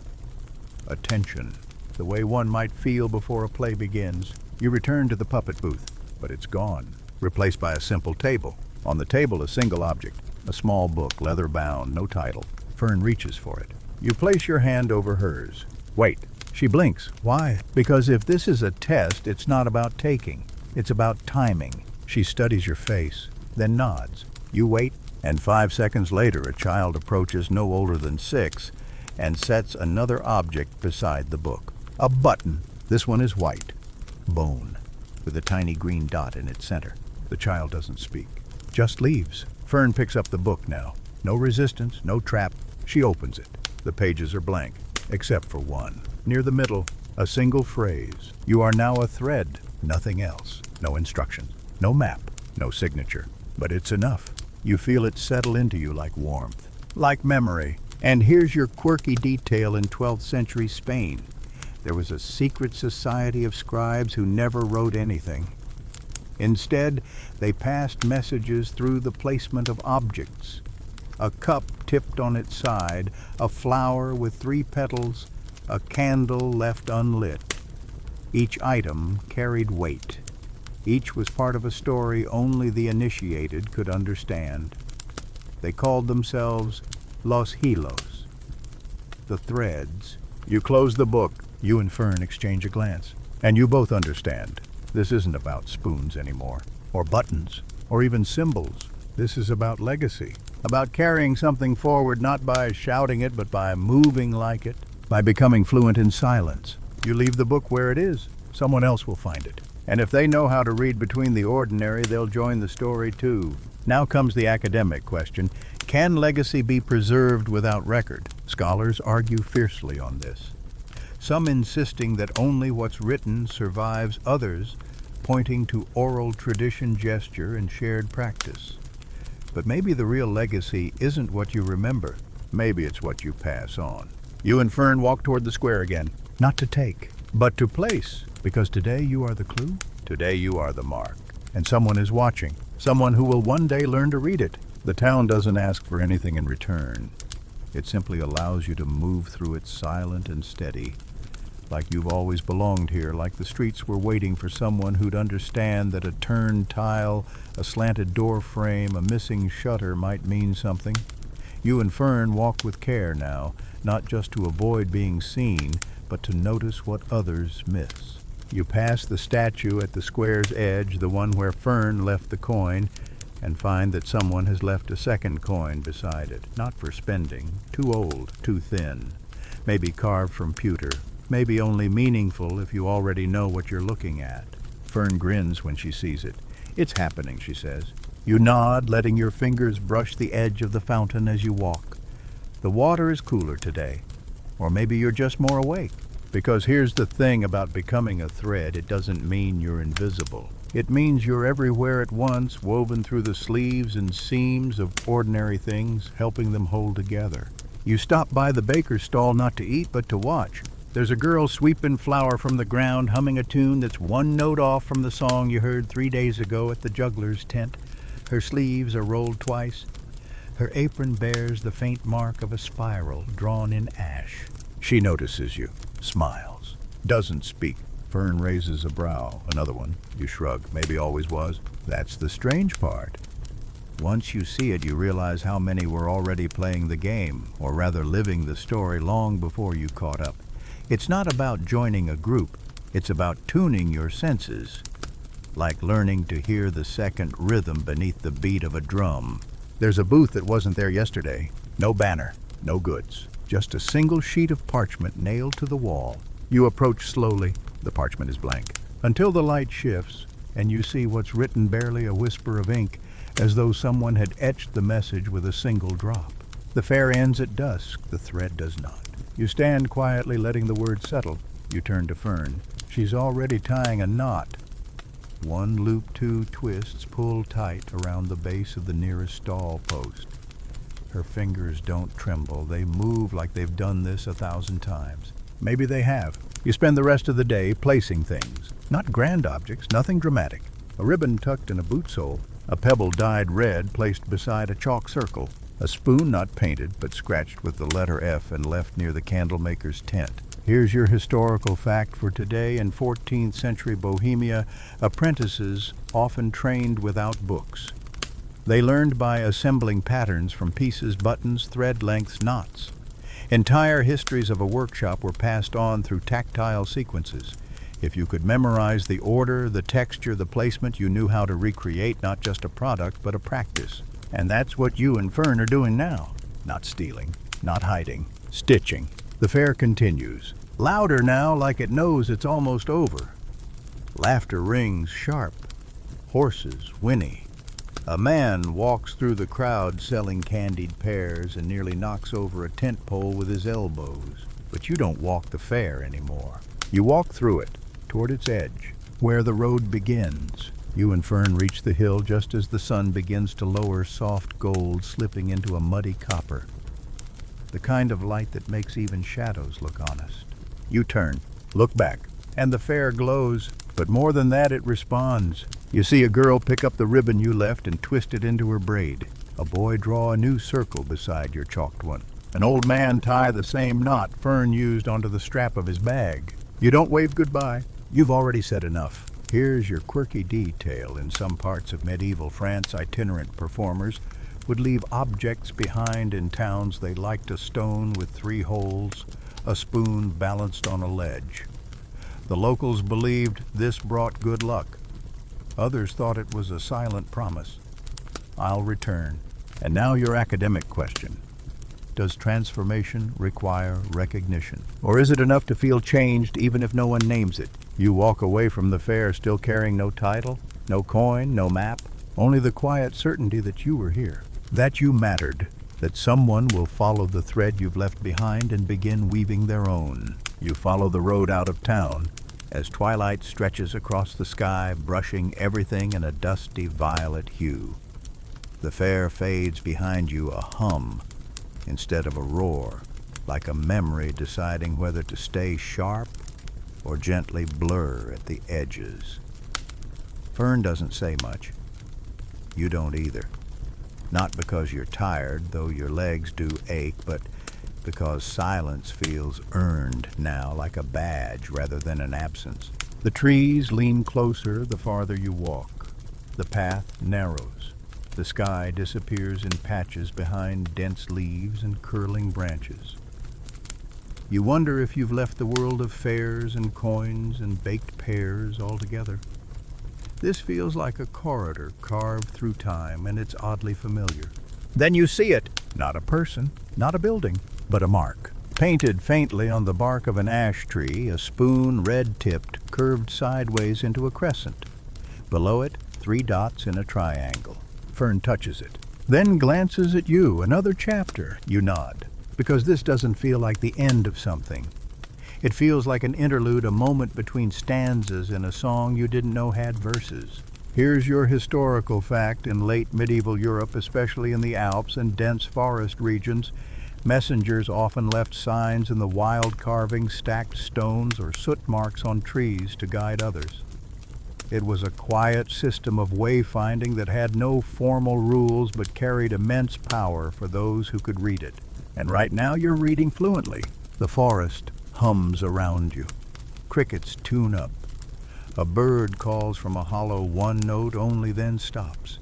Attention, the way one might feel before a play begins. You return to the puppet booth, but it's gone, replaced by a simple table. On the table, a single object, a small book, leather-bound, no title. Fern reaches for it. You place your hand over hers. Wait. She blinks. Why? Because if this is a test, it's not about taking. It's about timing. She studies your face, then nods. You wait, and 5 seconds later a child approaches no older than 6 and sets another object beside the book. A button. This one is white. Bone, with a tiny green dot in its center. The child doesn't speak. Just leaves. Fern picks up the book now. No resistance, no trap. She opens it. The pages are blank, except for one. Near the middle, a single phrase. You are now a thread. Nothing else. No instructions. No map. No signature. But it's enough. You feel it settle into you like warmth. Like memory. And here's your quirky detail in 12th century Spain. There was a secret society of scribes who never wrote anything. Instead, they passed messages through the placement of objects. A cup tipped on its side, a flower with 3 petals, a candle left unlit. Each item carried weight. Each was part of a story only the initiated could understand. They called themselves Los Hilos, the threads. You close the book. You and Fern exchange a glance. And you both understand. This isn't about spoons anymore, or buttons, or even symbols. This is about legacy, about carrying something forward not by shouting it, but by moving like it, by becoming fluent in silence. You leave the book where it is. Someone else will find it. And if they know how to read between the ordinary, they'll join the story too. Now comes the academic question. Can legacy be preserved without record? Scholars argue fiercely on this. Some insisting that only what's written survives, others pointing to oral tradition, gesture, and shared practice. But maybe the real legacy isn't what you remember. Maybe it's what you pass on. You and Fern walk toward the square again. Not to take, but to place. Because today you are the clue. Today you are the mark. And someone is watching. Someone who will one day learn to read it. The town doesn't ask for anything in return. It simply allows you to move through it silent and steady. Like you've always belonged here, like the streets were waiting for someone who'd understand that a turned tile, a slanted door frame, a missing shutter might mean something. You and Fern walk with care now, not just to avoid being seen, but to notice what others miss. You pass the statue at the square's edge, the one where Fern left the coin, and find that someone has left a second coin beside it. Not for spending, too old, too thin, maybe carved from pewter. Maybe only meaningful if you already know what you're looking at. Fern grins when she sees it. It's happening, she says. You nod, letting your fingers brush the edge of the fountain as you walk. The water is cooler today. Or maybe you're just more awake. Because here's the thing about becoming a thread, it doesn't mean you're invisible. It means you're everywhere at once, woven through the sleeves and seams of ordinary things, helping them hold together. You stop by the baker's stall not to eat, but to watch. There's a girl sweeping flour from the ground, humming a tune that's one note off from the song you heard 3 days ago at the juggler's tent. Her sleeves are rolled twice. Her apron bears the faint mark of a spiral drawn in ash. She notices you, smiles, doesn't speak. Fern raises a brow. Another one. You shrug. Maybe always was. That's the strange part. Once you see it, you realize how many were already playing the game, or rather living the story long before you caught up. It's not about joining a group. It's about tuning your senses. like learning to hear the second rhythm beneath the beat of a drum. There's a booth that wasn't there yesterday. No banner, no goods, just a single sheet of parchment nailed to the wall. You approach slowly. The parchment is blank, until the light shifts and you see what's written, barely a whisper of ink, as though someone had etched the message with a single drop. The fair ends at dusk. The thread does not. You stand quietly, letting the words settle. You turn to Fern. She's already tying a knot. One loop, two twists pull tight around the base of the nearest stall post. Her fingers don't tremble. They move like they've done this 1,000 times. Maybe they have. You spend the rest of the day placing things. Not grand objects, nothing dramatic. A ribbon tucked in a boot sole. A pebble dyed red placed beside a chalk circle. A spoon not painted but scratched with the letter F and left near the candlemaker's tent. Here's your historical fact for today. In 14th century Bohemia, apprentices often trained without books. They learned by assembling patterns from pieces, buttons, thread lengths, knots. Entire histories of a workshop were passed on through tactile sequences. If you could memorize the order, the texture, the placement, you knew how to recreate not just a product, but a practice. And that's what you and Fern are doing now. Not stealing, not hiding, stitching. The fair continues. Louder now, like it knows it's almost over. Laughter rings sharp. Horses whinny. A man walks through the crowd selling candied pears and nearly knocks over a tent pole with his elbows. But you don't walk the fair anymore. You walk through it, toward its edge, where the road begins. You and Fern reach the hill just as the sun begins to lower soft gold, slipping into a muddy copper. The kind of light that makes even shadows look honest. You turn, look back, and the fair glows. But more than that, it responds. You see a girl pick up the ribbon you left and twist it into her braid. A boy draw a new circle beside your chalked one. An old man tie the same knot Fern used onto the strap of his bag. You don't wave goodbye. You've already said enough. Here's your quirky detail. In some parts of medieval France, itinerant performers would leave objects behind in towns they liked: a stone with 3 holes, a spoon balanced on a ledge. The locals believed this brought good luck. Others thought it was a silent promise. I'll return. And now your academic question. Does transformation require recognition? Or is it enough to feel changed even if no one names it? You walk away from the fair still carrying no title, no coin, no map, only the quiet certainty that you were here, that you mattered, that someone will follow the thread you've left behind and begin weaving their own. You follow the road out of town as twilight stretches across the sky, brushing everything in a dusty violet hue. The fair fades behind you, a hum instead of a roar, like a memory deciding whether to stay sharp or gently blur at the edges. Fern doesn't say much. You don't either. Not because you're tired, though your legs do ache, but because silence feels earned now, like a badge rather than an absence. The trees lean closer the farther you walk. The path narrows. The sky disappears in patches behind dense leaves and curling branches. You wonder if you've left the world of fairs and coins and baked pears altogether. This feels like a corridor carved through time, and it's oddly familiar. Then you see it. Not a person, not a building, but a mark. Painted faintly on the bark of an ash tree, a spoon, red-tipped, curved sideways into a crescent. Below it, 3 dots in a triangle. Fern touches it, then glances at you. Another chapter. You nod, because this doesn't feel like the end of something. It feels like an interlude, a moment between stanzas in a song you didn't know had verses. Here's your historical fact. In late medieval Europe, especially in the Alps and dense forest regions, messengers often left signs in the wild carvings, stacked stones, or soot marks on trees to guide others. It was a quiet system of wayfinding that had no formal rules but carried immense power for those who could read it. And right now you're reading fluently. The forest hums around you. Crickets tune up. A bird calls from a hollow one note, only then stops.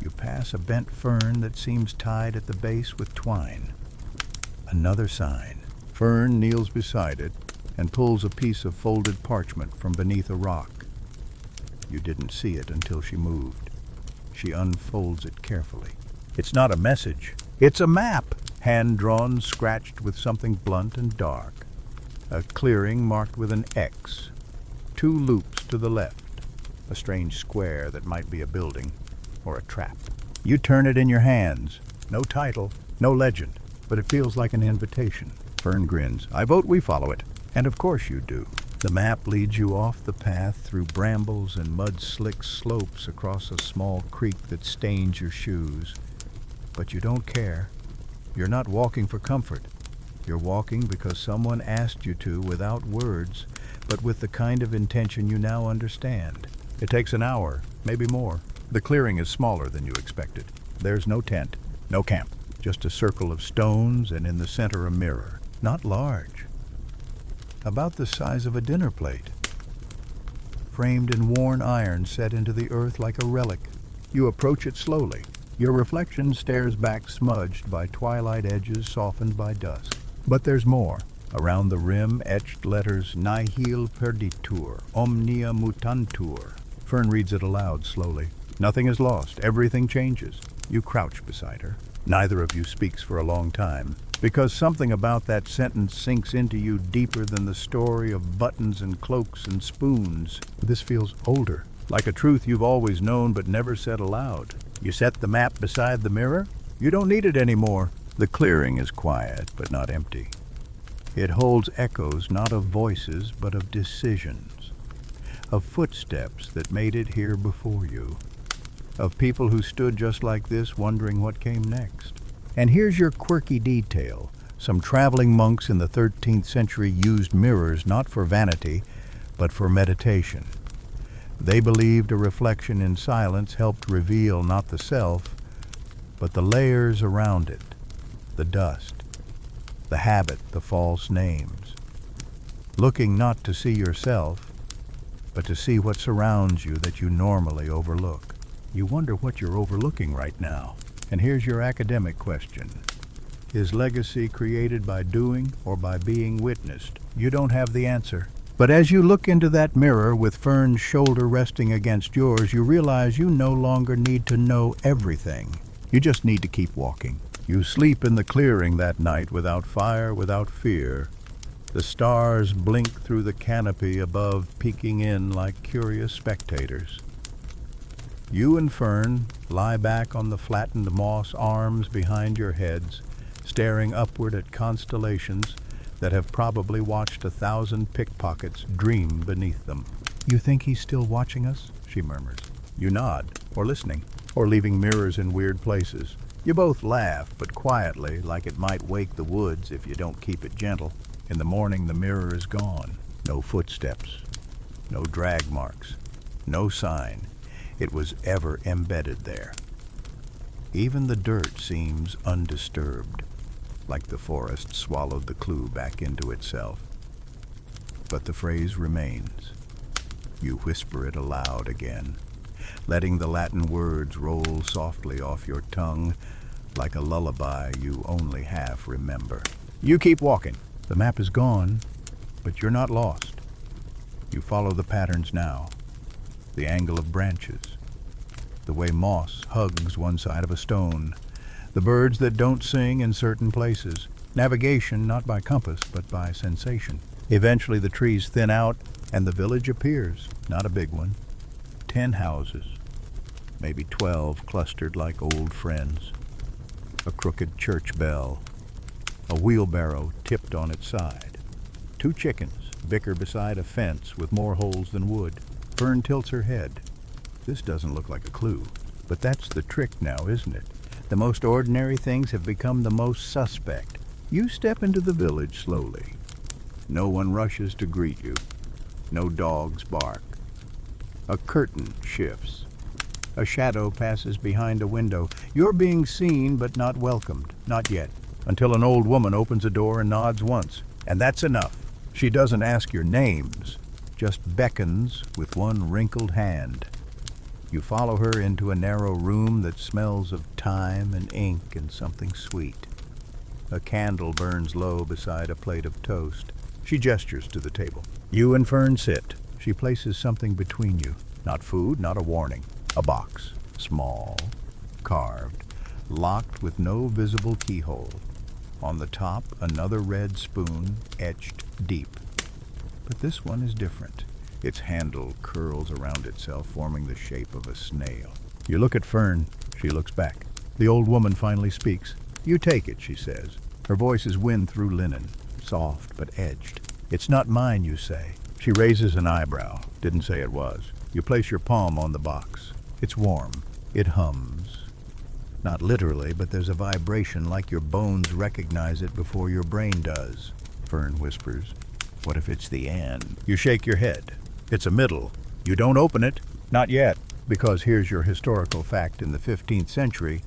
You pass a bent fern that seems tied at the base with twine. Another sign. Fern kneels beside it and pulls a piece of folded parchment from beneath a rock. You didn't see it until she moved. She unfolds it carefully. It's not a message. It's a map, hand-drawn, scratched with something blunt and dark. A clearing marked with an X. 2 loops to the left. A strange square that might be a building or a trap. You turn it in your hands. No title, no legend, but it feels like an invitation. Fern grins. I vote we follow it. And of course you do. The map leads you off the path through brambles and mud-slick slopes across a small creek that stains your shoes. But you don't care. You're not walking for comfort. You're walking because someone asked you to without words, but with the kind of intention you now understand. It takes an hour, maybe more. The clearing is smaller than you expected. There's no tent, no camp, just a circle of stones and in the center a mirror. Not large. About the size of a dinner plate. Framed in worn iron set into the earth like a relic. You approach it slowly. Your reflection stares back smudged by twilight edges softened by dusk. But there's more. Around the rim etched letters Nihil perditur, omnia mutantur. Fern reads it aloud slowly. Nothing is lost. Everything changes. You crouch beside her. Neither of you speaks for a long time, because something about that sentence sinks into you deeper than the story of buttons and cloaks and spoons. This feels older, like a truth you've always known but never said aloud. You set the map beside the mirror? You don't need it anymore. The clearing is quiet, but not empty. It holds echoes not of voices, but of decisions, of footsteps that made it here before you, of people who stood just like this wondering what came next. And here's your quirky detail. Some traveling monks in the 13th century used mirrors not for vanity, but for meditation. They believed a reflection in silence helped reveal not the self, but the layers around it, the dust, the habit, the false names. Looking not to see yourself, but to see what surrounds you that you normally overlook. You wonder what you're overlooking right now. And here's your academic question. Is legacy created by doing or by being witnessed? You don't have the answer. But as you look into that mirror with Fern's shoulder resting against yours, you realize you no longer need to know everything. You just need to keep walking. You sleep in the clearing that night without fire, without fear. The stars blink through the canopy above, peeking in like curious spectators. You and Fern lie back on the flattened moss arms behind your heads, staring upward at constellations that have probably watched 1,000 pickpockets dream beneath them. You think he's still watching us? She murmurs. You nod, or listening, or leaving mirrors in weird places. You both laugh, but quietly, like it might wake the woods if you don't keep it gentle. In the morning, the mirror is gone. No footsteps, no drag marks, no sign it was ever embedded there. Even the dirt seems undisturbed, like the forest swallowed the clue back into itself. But the phrase remains. You whisper it aloud again, letting the Latin words roll softly off your tongue like a lullaby you only half remember. You keep walking. The map is gone, but you're not lost. You follow the patterns now, the angle of branches, the way moss hugs one side of a stone, the birds that don't sing in certain places. Navigation not by compass, but by sensation. Eventually the trees thin out and the village appears. Not a big one. 10 houses, maybe 12 clustered like old friends. A crooked church bell, a wheelbarrow tipped on its side. 2 chickens bicker beside a fence with more holes than wood. Fern tilts her head. This doesn't look like a clue, but that's the trick now, isn't it? The most ordinary things have become the most suspect. You step into the village slowly. No one rushes to greet you. No dogs bark. A curtain shifts. A shadow passes behind a window. You're being seen but not welcomed. Not yet. Until an old woman opens a door and nods once. And that's enough. She doesn't ask your names, just beckons with one wrinkled hand. You follow her into a narrow room that smells of thyme and ink and something sweet. A candle burns low beside a plate of toast. She gestures to the table. You and Fern sit. She places something between you. Not food, not a warning. A box, small, carved, locked with no visible keyhole. On the top, another red spoon etched deep. But this one is different. Its handle curls around itself, forming the shape of a snail. You look at Fern. She looks back. The old woman finally speaks. "You take it," she says. Her voice is wind through linen, soft but edged. "It's not mine," you say. She raises an eyebrow. Didn't say it was. You place your palm on the box. It's warm. It hums. Not literally, but there's a vibration like your bones recognize it before your brain does. Fern whispers. "What if it's the end?" You shake your head. It's a middle. You don't open it. Not yet. Because here's your historical fact. In the 15th century,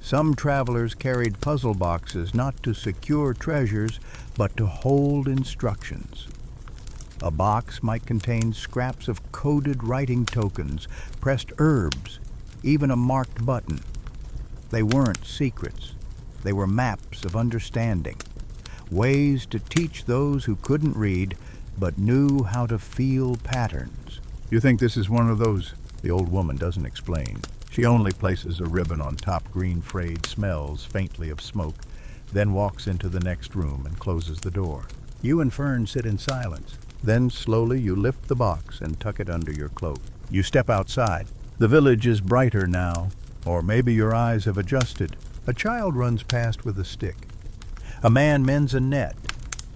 some travelers carried puzzle boxes not to secure treasures, but to hold instructions. A box might contain scraps of coded writing tokens, pressed herbs, even a marked button. They weren't secrets. They were maps of understanding, ways to teach those who couldn't read but knew how to feel patterns. You think this is one of those? The old woman doesn't explain. She only places a ribbon on top. Green frayed, smells faintly of smoke, then walks into the next room and closes the door. You and Fern sit in silence. Then slowly you lift the box and tuck it under your cloak. You step outside. The village is brighter now, or maybe your eyes have adjusted. A child runs past with a stick. A man mends a net.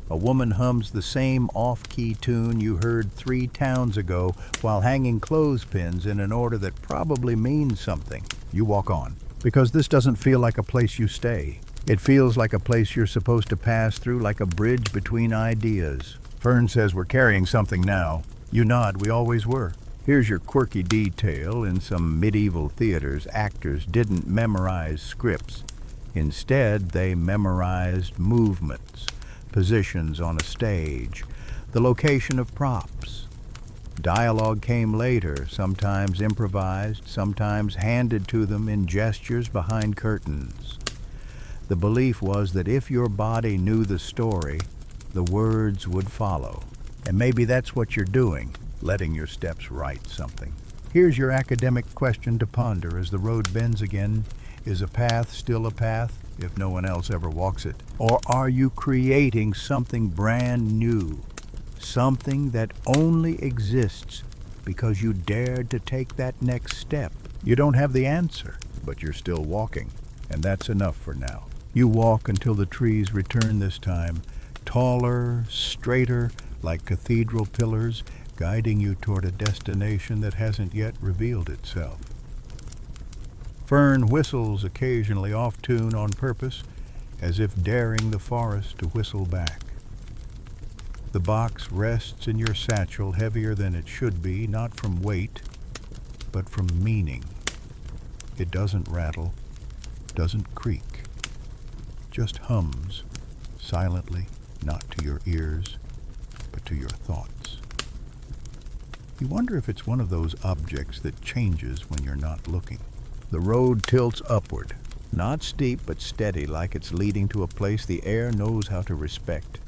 A woman hums the same off-key tune you heard 3 towns ago while hanging clothespins in an order that probably means something. You walk on, because this doesn't feel like a place you stay. It feels like a place you're supposed to pass through, like a bridge between ideas. Fern says we're carrying something now. You nod. We always were. Here's your quirky detail. In some medieval theaters, actors didn't memorize scripts. Instead, they memorized movements, positions on a stage, the location of props. Dialogue came later, sometimes improvised, sometimes handed to them in gestures behind curtains. The belief was that if your body knew the story, the words would follow. And maybe that's what you're doing, letting your steps write something. Here's your academic question to ponder as the road bends again. Is a path still a path if no one else ever walks it? Or are you creating something brand new? Something that only exists because you dared to take that next step. You don't have the answer, but you're still walking. And that's enough for now. You walk until the trees return this time, taller, straighter, like cathedral pillars, guiding you toward a destination that hasn't yet revealed itself. Fern whistles occasionally off tune on purpose, as if daring the forest to whistle back. The box rests in your satchel, heavier than it should be, not from weight, but from meaning. It doesn't rattle, doesn't creak, just hums, silently, not to your ears, but to your thoughts. You wonder if it's one of those objects that changes when you're not looking. The road tilts upward, not steep but steady, like it's leading to a place the air knows how to respect.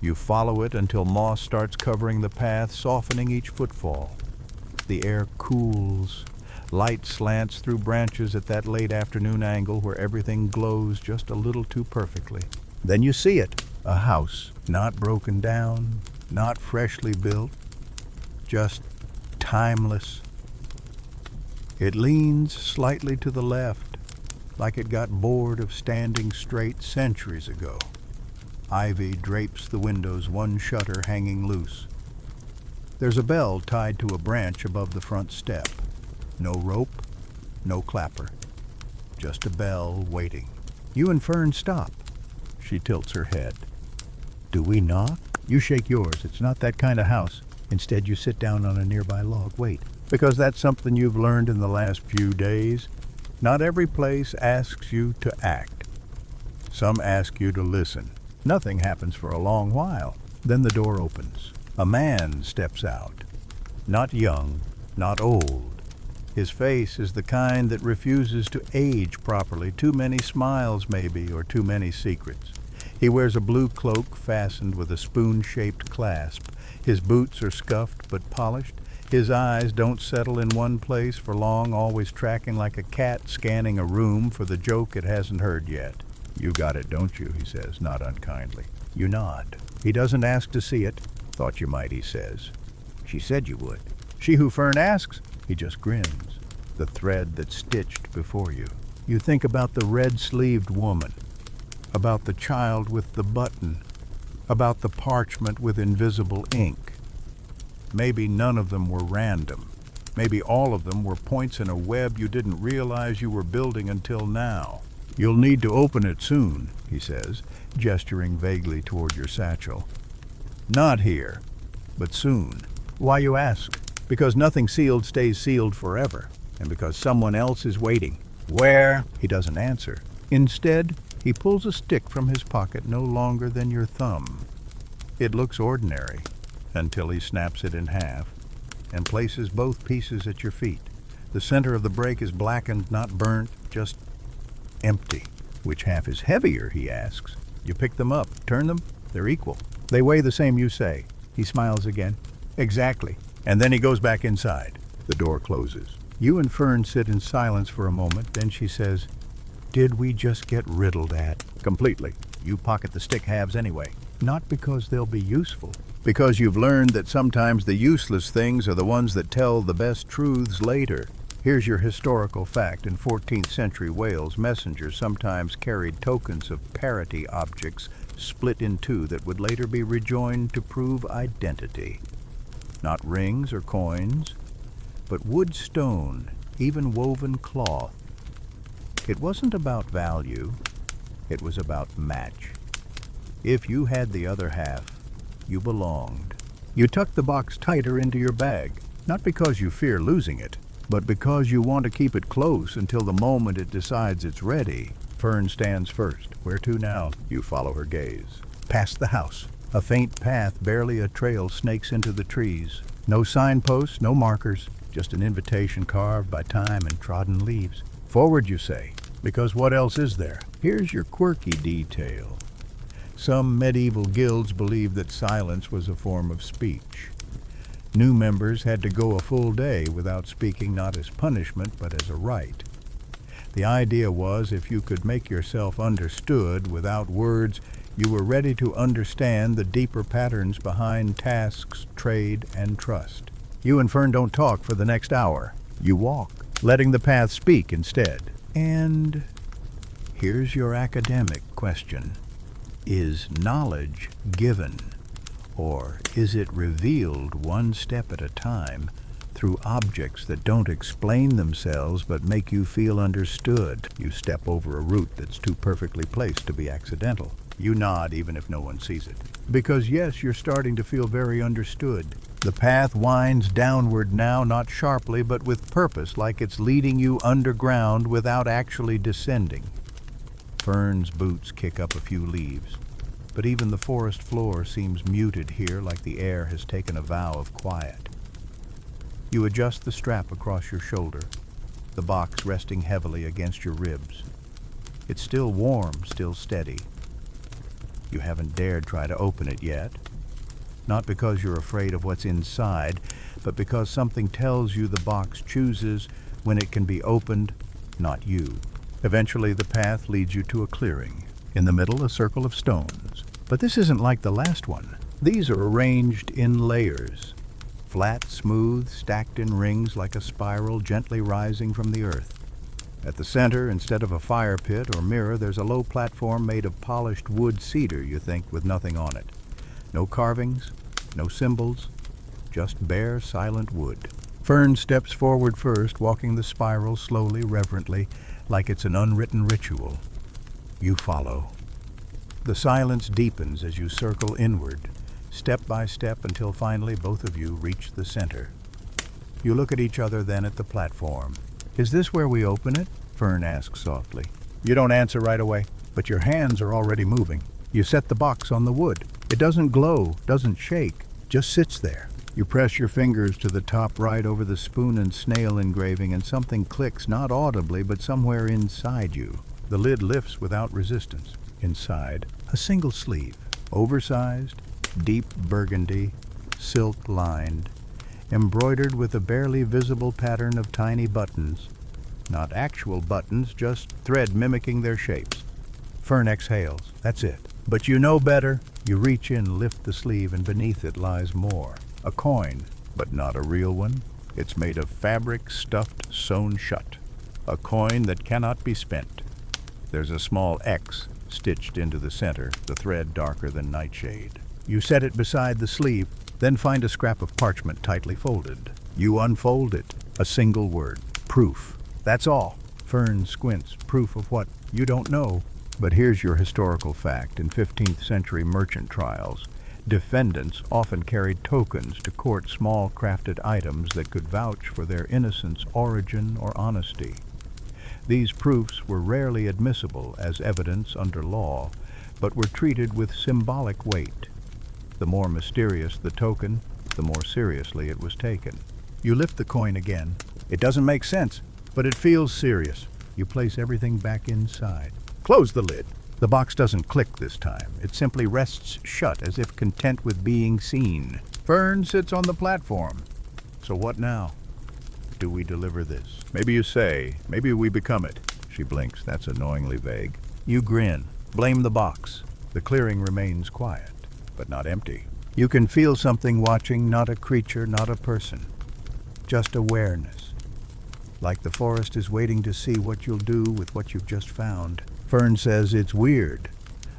You follow it until moss starts covering the path, softening each footfall. The air cools. Light slants through branches at that late afternoon angle where everything glows just a little too perfectly. Then you see it, a house, not broken down, not freshly built, just timeless. It leans slightly to the left, like it got bored of standing straight centuries ago. Ivy drapes the windows, one shutter hanging loose. There's a bell tied to a branch above the front step. No rope, no clapper. Just a bell waiting. You and Fern stop. She tilts her head. Do we knock? You shake yours. It's not that kind of house. Instead, you sit down on a nearby log. Wait, because that's something you've learned in the last few days. Not every place asks you to act. Some ask you to listen. Nothing happens for a long while. Then the door opens. A man steps out. Not young, not old. His face is the kind that refuses to age properly. Too many smiles, maybe, or too many secrets. He wears a blue cloak fastened with a spoon-shaped clasp. His boots are scuffed but polished. His eyes don't settle in one place for long, always tracking like a cat scanning a room for the joke it hasn't heard yet. "You got it, don't you?" he says, not unkindly. You nod. He doesn't ask to see it. "Thought you might," he says. "She said you would." "She who Fern asks?" He just grins. The thread that's stitched before you. You think about the red-sleeved woman, about the child with the button, about the parchment with invisible ink. Maybe none of them were random. Maybe all of them were points in a web you didn't realize you were building until now. "You'll need to open it soon," he says, gesturing vaguely toward your satchel. "Not here, but soon." "Why, you ask?" "Because nothing sealed stays sealed forever, and because someone else is waiting." "Where?" He doesn't answer. Instead, he pulls a stick from his pocket no longer than your thumb. It looks ordinary until he snaps it in half and places both pieces at your feet. The center of the break is blackened, not burnt, just empty. "Which half is heavier?" he asks. You pick them up, turn them, they're equal. They weigh the same, you say. He smiles again. "Exactly." And then he goes back inside. The door closes. You and Fern sit in silence for a moment, then she says, "Did we just get riddled at?" "Completely. You pocket the stick halves anyway." "Not because they'll be useful. Because you've learned that sometimes the useless things are the ones that tell the best truths later. Here's your historical fact. In 14th century Wales, messengers sometimes carried tokens of parity objects split in two that would later be rejoined to prove identity. Not rings or coins, but wood, stone, even woven cloth. It wasn't about value, it was about match. If you had the other half, you belonged. You tuck the box tighter into your bag, not because you fear losing it, but because you want to keep it close until the moment it decides it's ready. Fern stands first. "Where to now?" You follow her gaze. "Past the house." A faint path, barely a trail, snakes into the trees. No signposts, no markers, just an invitation carved by time and trodden leaves. "Forward," you say, because what else is there? Here's your quirky detail. Some medieval guilds believed that silence was a form of speech. New members had to go a full day without speaking, not as punishment, but as a right. The idea was if you could make yourself understood without words, you were ready to understand the deeper patterns behind tasks, trade, and trust. You and Fern don't talk for the next hour. You walk, letting the path speak instead. And here's your academic question. Is knowledge given, or is it revealed one step at a time through objects that don't explain themselves but make you feel understood? You step over a root that's too perfectly placed to be accidental. You nod even if no one sees it. Because yes, you're starting to feel very understood. The path winds downward now, not sharply, but with purpose, like it's leading you underground without actually descending. Fern's boots kick up a few leaves, but even the forest floor seems muted here, like the air has taken a vow of quiet. You adjust the strap across your shoulder, the box resting heavily against your ribs. It's still warm, still steady. You haven't dared try to open it yet. Not because you're afraid of what's inside, but because something tells you the box chooses when it can be opened, not you. Eventually the path leads you to a clearing. In the middle, a circle of stones. But this isn't like the last one. These are arranged in layers. Flat, smooth, stacked in rings like a spiral gently rising from the earth. At the center, instead of a fire pit or mirror, there's a low platform made of polished wood cedar, you think, with nothing on it. No carvings, no symbols, just bare, silent wood. Fern steps forward first, walking the spiral slowly, reverently, like it's an unwritten ritual. You follow. The silence deepens as you circle inward, step by step, until finally both of you reach the center. You look at each other, then at the platform. "Is this where we open it?" Fern asks softly. You don't answer right away, but your hands are already moving. You set the box on the wood. It doesn't glow, doesn't shake, just sits there. You press your fingers to the top right over the spoon and snail engraving, and something clicks, not audibly, but somewhere inside you. The lid lifts without resistance. Inside, a single sleeve, oversized, deep burgundy, silk-lined, embroidered with a barely visible pattern of tiny buttons. Not actual buttons, just thread mimicking their shapes. Fern exhales. That's it. But you know better. You reach in, lift the sleeve, and beneath it lies more. A coin, but not a real one. It's made of fabric stuffed, sewn shut. A coin that cannot be spent. There's a small X stitched into the center, the thread darker than nightshade. You set it beside the sleeve, then find a scrap of parchment tightly folded. You unfold it. A single word. Proof. That's all. Fern squints. Proof of what? You don't know. But here's your historical fact. In 15th century merchant trials, defendants often carried tokens to court, small crafted items that could vouch for their innocence, origin, or honesty. These proofs were rarely admissible as evidence under law, but were treated with symbolic weight. The more mysterious the token, the more seriously it was taken. You lift the coin again. It doesn't make sense, but it feels serious. You place everything back inside. Close the lid. The box doesn't click this time. It simply rests shut as if content with being seen. Fern sits on the platform. So what now? Do we deliver this? Maybe you say, maybe we become it. She blinks. That's annoyingly vague. You grin. Blame the box. The clearing remains quiet, but not empty. You can feel something watching, not a creature, not a person. Just awareness. Like the forest is waiting to see what you'll do with what you've just found. Fern says it's weird.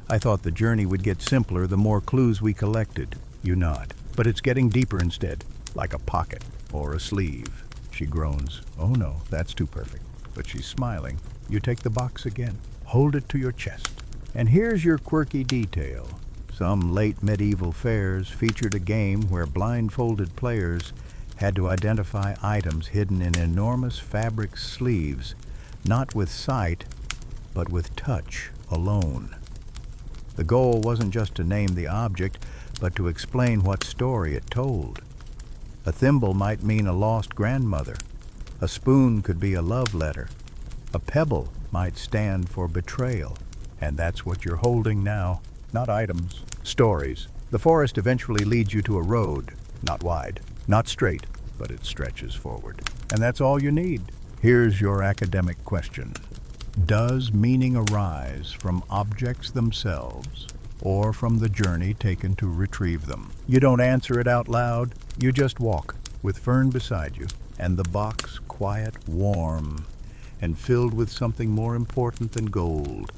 I thought the journey would get simpler the more clues we collected. You nod. But it's getting deeper instead, like a pocket or a sleeve. She groans. Oh no, that's too perfect. But she's smiling. You take the box again. Hold it to your chest. And here's your quirky detail. Some late medieval fairs featured a game where blindfolded players had to identify items hidden in enormous fabric sleeves, not with sight, but with touch alone. The goal wasn't just to name the object, but to explain what story it told. A thimble might mean a lost grandmother. A spoon could be a love letter. A pebble might stand for betrayal. And that's what you're holding now. Not items, stories. The forest eventually leads you to a road. Not wide, not straight, but it stretches forward. And that's all you need. Here's your academic question. Does meaning arise from objects themselves, or from the journey taken to retrieve them? You don't answer it out loud. You just walk, with Fern beside you, and the box quiet, warm, and filled with something more important than gold,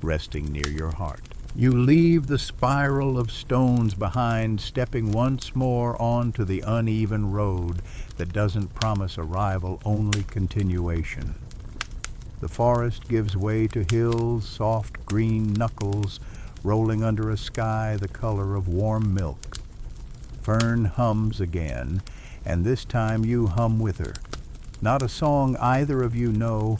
resting near your heart. You leave the spiral of stones behind, stepping once more onto the uneven road that doesn't promise arrival, only continuation. The forest gives way to hills, soft green knuckles, rolling under a sky the color of warm milk. Fern hums again, and this time you hum with her. Not a song either of you know,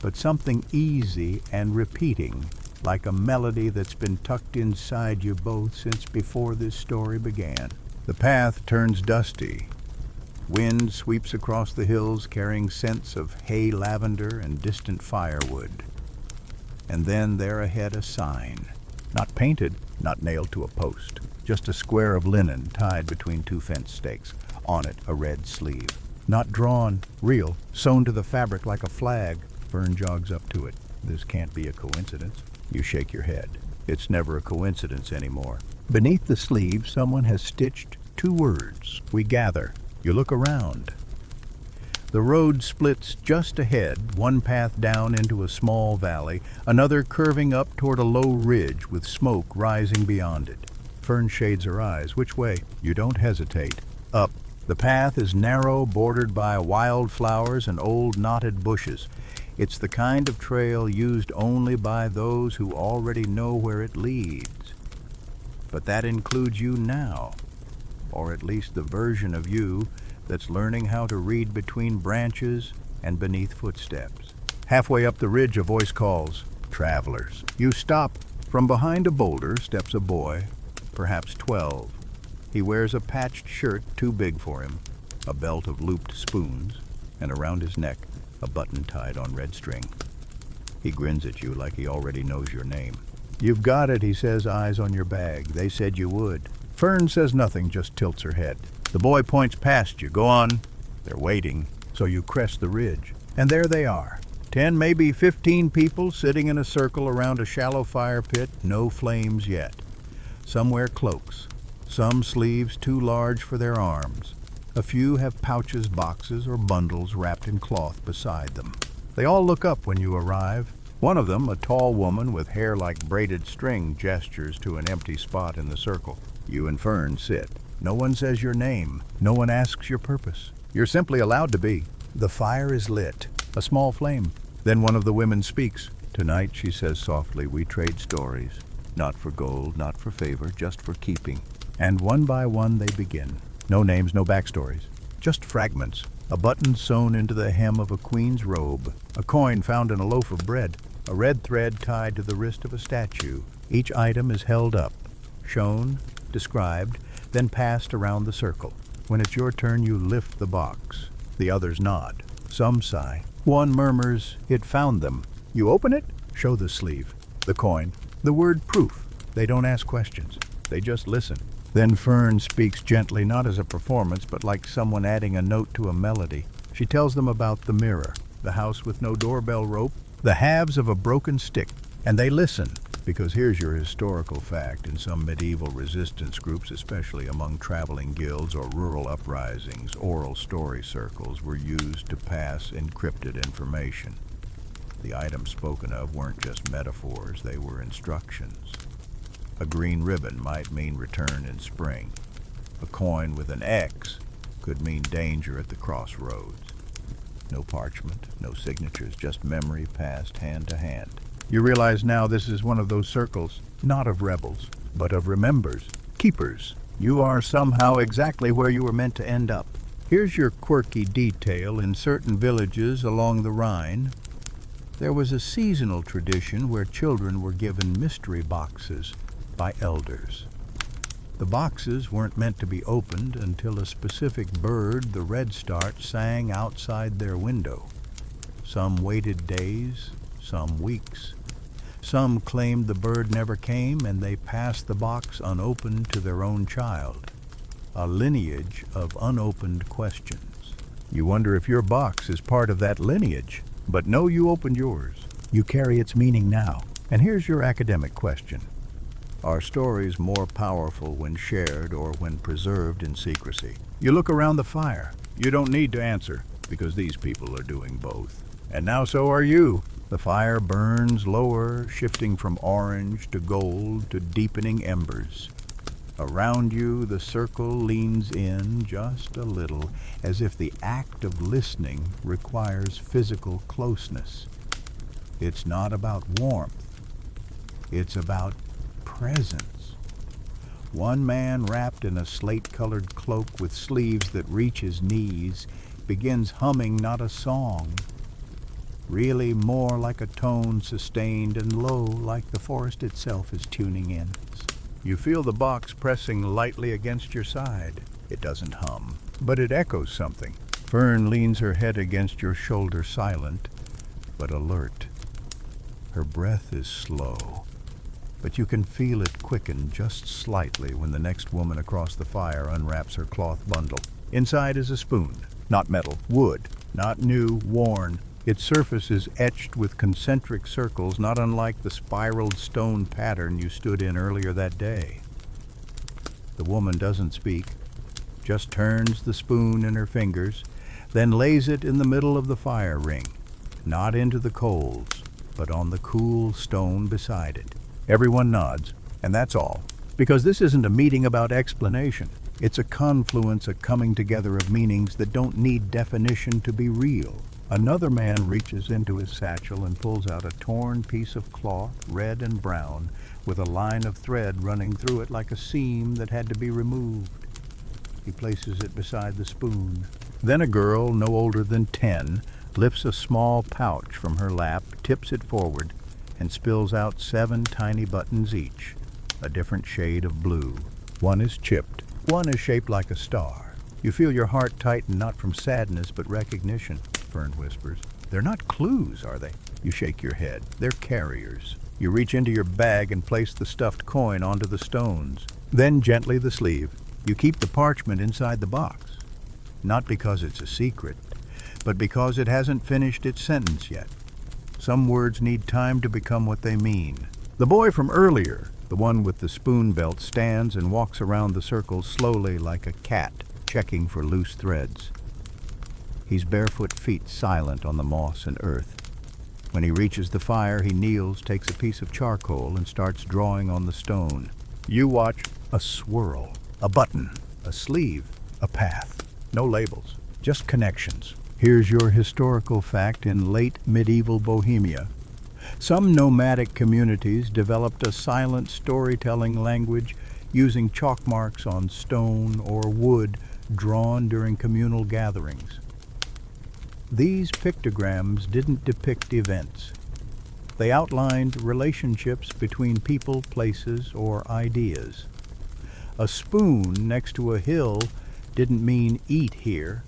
but something easy and repeating, like a melody that's been tucked inside you both since before this story began. The path turns dusty. Wind sweeps across the hills carrying scents of hay lavender and distant firewood. And then there ahead a sign. Not painted, not nailed to a post. Just a square of linen tied between two fence stakes. On it a red sleeve. Not drawn, real, sewn to the fabric like a flag. Fern jogs up to it. This can't be a coincidence. You shake your head. It's never a coincidence anymore. Beneath the sleeve, someone has stitched two words. We gather. You look around. The road splits just ahead, one path down into a small valley, another curving up toward a low ridge with smoke rising beyond it. Fern shades her eyes. Which way? You don't hesitate. Up. The path is narrow, bordered by wildflowers and old knotted bushes. It's the kind of trail used only by those who already know where it leads. But that includes you now, or at least the version of you that's learning how to read between branches and beneath footsteps. Halfway up the ridge, a voice calls, "Travelers." You stop. From behind a boulder steps a boy, perhaps 12. He wears a patched shirt too big for him, a belt of looped spoons, and around his neck, a button tied on red string. He grins at you like he already knows your name. "You've got it," he says, eyes on your bag. "They said you would." Fern says nothing, just tilts her head. The boy points past you. Go on. They're waiting. So you crest the ridge. And there they are. 10, maybe 15 people sitting in a circle around a shallow fire pit, no flames yet. Some wear cloaks, some sleeves too large for their arms. A few have pouches, boxes, or bundles wrapped in cloth beside them. They all look up when you arrive. One of them, a tall woman with hair like braided string, gestures to an empty spot in the circle. You and Fern sit. No one says your name. No one asks your purpose. You're simply allowed to be. The fire is lit, a small flame. Then one of the women speaks. Tonight, she says softly, we trade stories. Not for gold, not for favor, just for keeping. And one by one they begin. No names, no backstories. Just fragments. A button sewn into the hem of a queen's robe. A coin found in a loaf of bread. A red thread tied to the wrist of a statue. Each item is held up, shown, described, then passed around the circle. When it's your turn, you lift the box. The others nod. Some sigh. One murmurs, it found them. You open it, show the sleeve, the coin, the word proof. They don't ask questions. They just listen. Then Fern speaks gently, not as a performance, but like someone adding a note to a melody. She tells them about the mirror, the house with no doorbell rope, the halves of a broken stick. And they listen, because here's your historical fact. In some medieval resistance groups, especially among traveling guilds or rural uprisings, oral story circles were used to pass encrypted information. The items spoken of weren't just metaphors, they were instructions. A green ribbon might mean return in spring. A coin with an X could mean danger at the crossroads. No parchment, no signatures, just memory passed hand to hand. You realize now this is one of those circles, not of rebels, but of remembers, keepers. You are somehow exactly where you were meant to end up. Here's your quirky detail. In certain villages along the Rhine, there was a seasonal tradition where children were given mystery boxes by elders. The boxes weren't meant to be opened until a specific bird, the redstart, sang outside their window. Some waited days, some weeks. Some claimed the bird never came, and they passed the box unopened to their own child. A lineage of unopened questions. You wonder if your box is part of that lineage. But no, you opened yours. You carry its meaning now. And here's your academic question. Are stories more powerful when shared or when preserved in secrecy? You look around the fire. You don't need to answer, because these people are doing both. And now so are you. The fire burns lower, shifting from orange to gold to deepening embers. Around you, the circle leans in just a little, as if the act of listening requires physical closeness. It's not about warmth. It's about presence. One man, wrapped in a slate-colored cloak with sleeves that reach his knees, begins humming not a song, really more like a tone sustained and low, like the forest itself is tuning in. You feel the box pressing lightly against your side. It doesn't hum, but it echoes something. Fern leans her head against your shoulder, silent but alert. Her breath is slow, but you can feel it quicken just slightly when the next woman across the fire unwraps her cloth bundle. Inside is a spoon, not metal, wood, not new, worn. Its surface is etched with concentric circles, not unlike the spiraled stone pattern you stood in earlier that day. The woman doesn't speak, just turns the spoon in her fingers, then lays it in the middle of the fire ring, not into the coals, but on the cool stone beside it. Everyone nods, and that's all, because this isn't a meeting about explanation. It's a confluence, a coming together of meanings that don't need definition to be real. Another man reaches into his satchel and pulls out a torn piece of cloth, red and brown, with a line of thread running through it like a seam that had to be removed. He places it beside the spoon. Then a girl, no older than 10, lifts a small pouch from her lap, tips it forward, and spills out 7 tiny buttons each, a different shade of blue. One is chipped. One is shaped like a star. You feel your heart tighten, not from sadness, but recognition. Fern whispers. They're not clues, are they? You shake your head. They're carriers. You reach into your bag and place the stuffed coin onto the stones. Then gently the sleeve. You keep the parchment inside the box. Not because it's a secret, but because it hasn't finished its sentence yet. Some words need time to become what they mean. The boy from earlier, the one with the spoon belt, stands and walks around the circle slowly like a cat, checking for loose threads. His barefoot feet silent on the moss and earth. When he reaches the fire, he kneels, takes a piece of charcoal, and starts drawing on the stone. You watch. A swirl, a button, a sleeve, a path. No labels, just connections. Here's your historical fact in late medieval Bohemia. Some nomadic communities developed a silent storytelling language using chalk marks on stone or wood drawn during communal gatherings. These pictograms didn't depict events. They outlined relationships between people, places, or ideas. A spoon next to a hill didn't mean eat here.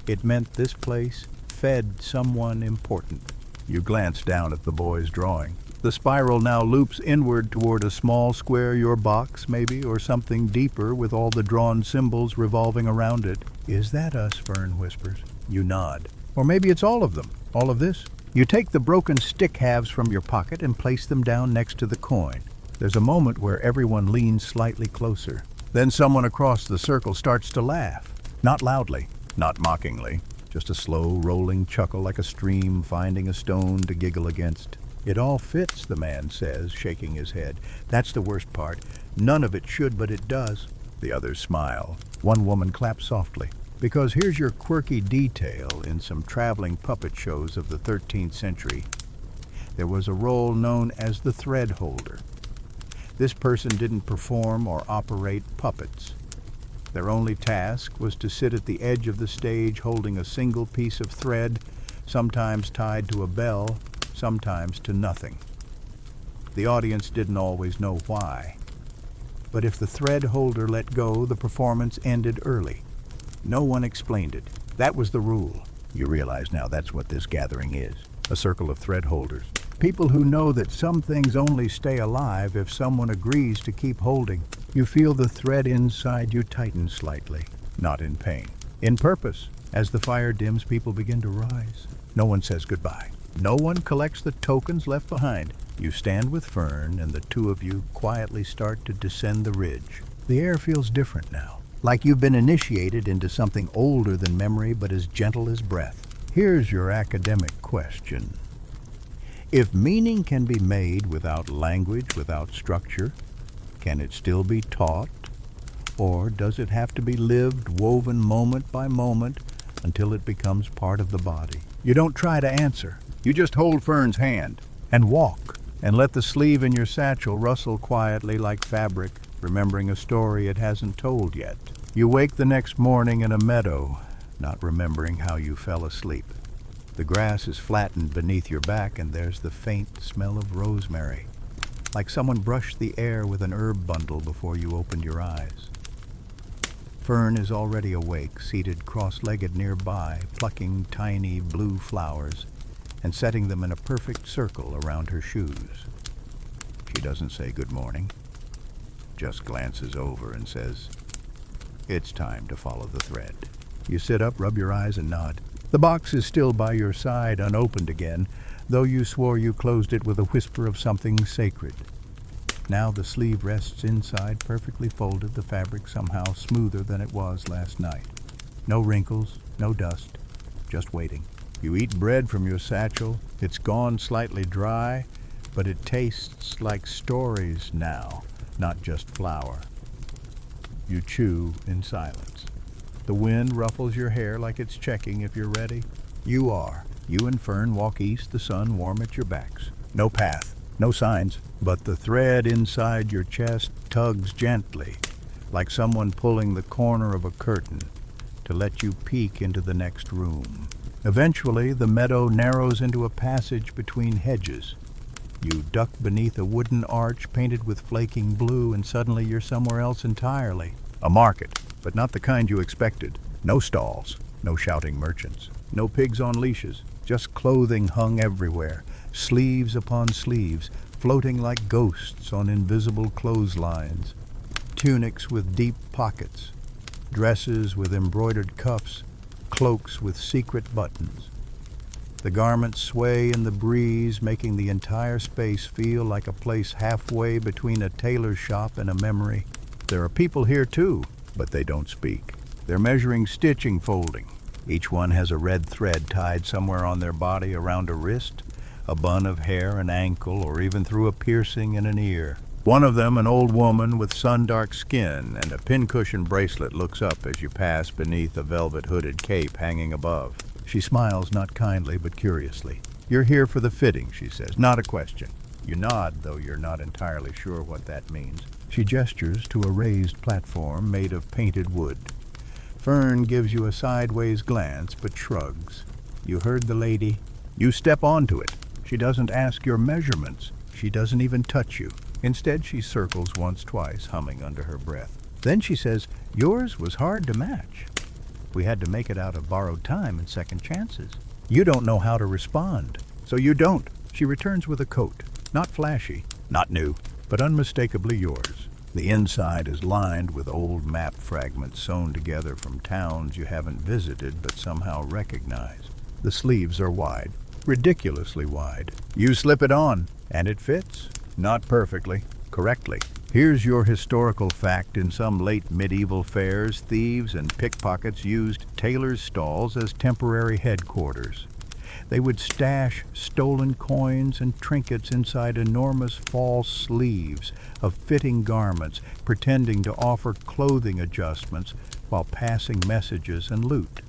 It meant this place fed someone important. You glance down at the boy's drawing. The spiral now loops inward toward a small square, your box maybe, or something deeper with all the drawn symbols revolving around it. Is that us? Fern whispers. You nod. Or maybe it's all of them, all of this. You take the broken stick halves from your pocket and place them down next to the coin. There's a moment where everyone leans slightly closer. Then someone across the circle starts to laugh. Not loudly, not mockingly, just a slow rolling chuckle like a stream finding a stone to giggle against. It all fits, the man says, shaking his head. That's the worst part. None of it should, but it does. The others smile. One woman claps softly. Because here's your quirky detail in some traveling puppet shows of the 13th century. There was a role known as the thread holder. This person didn't perform or operate puppets. Their only task was to sit at the edge of the stage holding a single piece of thread, sometimes tied to a bell, sometimes to nothing. The audience didn't always know why. But if the thread holder let go, the performance ended early. No one explained it. That was the rule. You realize now that's what this gathering is. A circle of thread holders. People who know that some things only stay alive if someone agrees to keep holding. You feel the thread inside you tighten slightly, not in pain, in purpose. As the fire dims, people begin to rise. No one says goodbye. No one collects the tokens left behind. You stand with Fern, and the two of you quietly start to descend the ridge. The air feels different now, like you've been initiated into something older than memory but as gentle as breath. Here's your academic question. If meaning can be made without language, without structure, can it still be taught? Or does it have to be lived, woven moment by moment, until it becomes part of the body? You don't try to answer. You just hold Fern's hand and walk, and let the sleeve in your satchel rustle quietly like fabric, remembering a story it hasn't told yet. You wake the next morning in a meadow, not remembering how you fell asleep. The grass is flattened beneath your back, and there's the faint smell of rosemary, like someone brushed the air with an herb bundle before you opened your eyes. Fern is already awake, seated cross-legged nearby, plucking tiny blue flowers and setting them in a perfect circle around her shoes. She doesn't say good morning, just glances over and says, "It's time to follow the thread." You sit up, rub your eyes, and nod. The box is still by your side, unopened again, though you swore you closed it with a whisper of something sacred. Now the sleeve rests inside, perfectly folded, the fabric somehow smoother than it was last night. No wrinkles, no dust, just waiting. You eat bread from your satchel. It's gone slightly dry, but it tastes like stories now, not just flour. You chew in silence. The wind ruffles your hair like it's checking if you're ready. You are. You and Fern walk east, the sun warm at your backs. No path, no signs, but the thread inside your chest tugs gently, like someone pulling the corner of a curtain to let you peek into the next room. Eventually, the meadow narrows into a passage between hedges. You duck beneath a wooden arch painted with flaking blue, and suddenly you're somewhere else entirely. A market, but not the kind you expected. No stalls, no shouting merchants, no pigs on leashes, just clothing hung everywhere, sleeves upon sleeves, floating like ghosts on invisible clotheslines. tunics with deep pockets, dresses with embroidered cuffs, cloaks with secret buttons. The garments sway in the breeze, making the entire space feel like a place halfway between a tailor shop and a memory. There are people here too, but they don't speak. They're measuring stitching folding. Each one has a red thread tied somewhere on their body around a wrist, a bun of hair, an ankle, or even through a piercing in an ear. One of them, an old woman with sun-dark skin and a pincushion bracelet, looks up as you pass beneath a velvet hooded cape hanging above. She smiles, not kindly but curiously. "You're here for the fitting," she says, "not a question." You nod, though you're not entirely sure what that means. She gestures to a raised platform made of painted wood. Fern gives you a sideways glance but shrugs. "You heard the lady. You step onto it. She doesn't ask your measurements. She doesn't even touch you. Instead, she circles once, twice, humming under her breath. Then she says, 'Yours was hard to match. We had to make it out of borrowed time and second chances.' You don't know how to respond, so you don't." She returns with a coat, not flashy, not new, but unmistakably yours. The inside is lined with old map fragments sewn together from towns you haven't visited but somehow recognize. The sleeves are wide, ridiculously wide. You slip it on, and it fits. Not perfectly, correctly. Here's your historical fact. In some late medieval fairs, thieves and pickpockets used tailors' stalls as temporary headquarters. They would stash stolen coins and trinkets inside enormous false sleeves of fitting garments, pretending to offer clothing adjustments while passing messages and loot.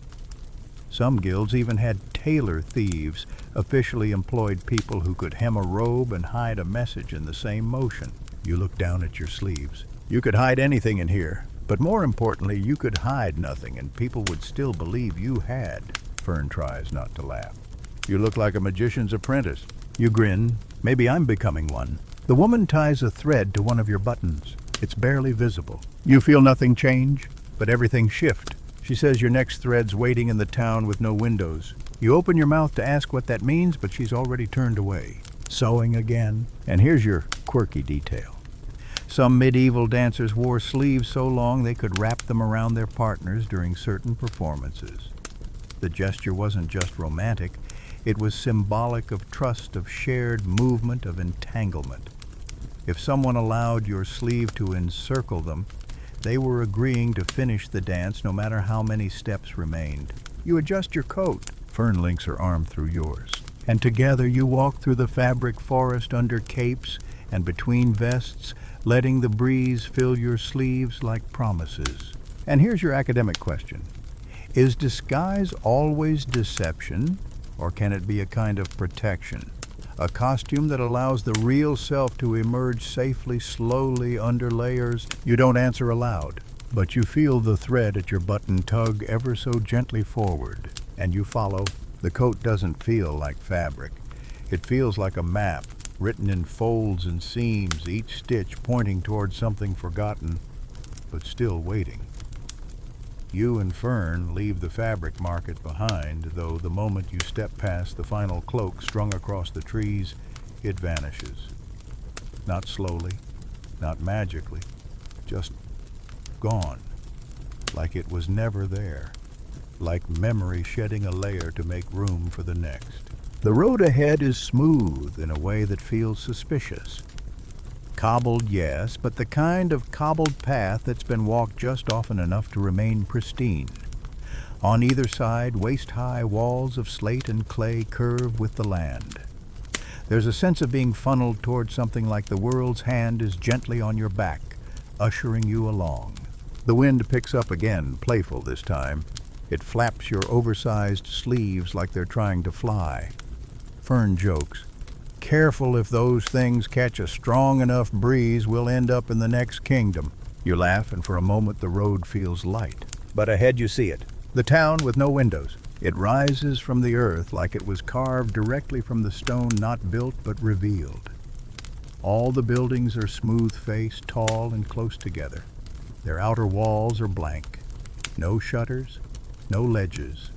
Some guilds even had tailor thieves, officially employed people who could hem a robe and hide a message in the same motion. You look down at your sleeves. You could hide anything in here, but more importantly, you could hide nothing and people would still believe you had. Fern tries not to laugh. "You look like a magician's apprentice." You grin. "Maybe I'm becoming one." The woman ties a thread to one of your buttons. It's barely visible. You feel nothing change, but everything shift. She says your next thread's waiting in the town with no windows. You open your mouth to ask what that means, but she's already turned away. Sewing again. And here's your quirky detail. Some medieval dancers wore sleeves so long they could wrap them around their partners during certain performances. The gesture wasn't just romantic, it was symbolic of trust, of shared movement, of entanglement. If someone allowed your sleeve to encircle them, they were agreeing to finish the dance no matter how many steps remained. You adjust your coat. Fern links her arm through yours. And together you walk through the fabric forest under capes and between vests, letting the breeze fill your sleeves like promises. And here's your academic question. Is disguise always deception, or can it be a kind of protection? A costume that allows the real self to emerge safely, slowly, under layers. You don't answer aloud, but you feel the thread at your button tug ever so gently forward, and you follow. The coat doesn't feel like fabric. It feels like a map, written in folds and seams, each stitch pointing towards something forgotten, but still waiting. You and Fern leave the fabric market behind, though the moment you step past the final cloak strung across the trees, it vanishes. Not slowly, not magically, just gone, like it was never there, like memory shedding a layer to make room for the next. The road ahead is smooth in a way that feels suspicious. Cobbled, yes, but the kind of cobbled path that's been walked just often enough to remain pristine. On either side, waist-high walls of slate and clay curve with the land. There's a sense of being funneled towards something like the world's hand is gently on your back, ushering you along. The wind picks up again, playful this time. It flaps your oversized sleeves like they're trying to fly. Fern jokes. "Careful, if those things catch a strong enough breeze, we'll end up in the next kingdom." You laugh, and for a moment the road feels light. But ahead you see it. The town with no windows. It rises from the earth like it was carved directly from the stone, not built but revealed. All the buildings are smooth-faced, tall and close together. Their outer walls are blank. No shutters, no ledges.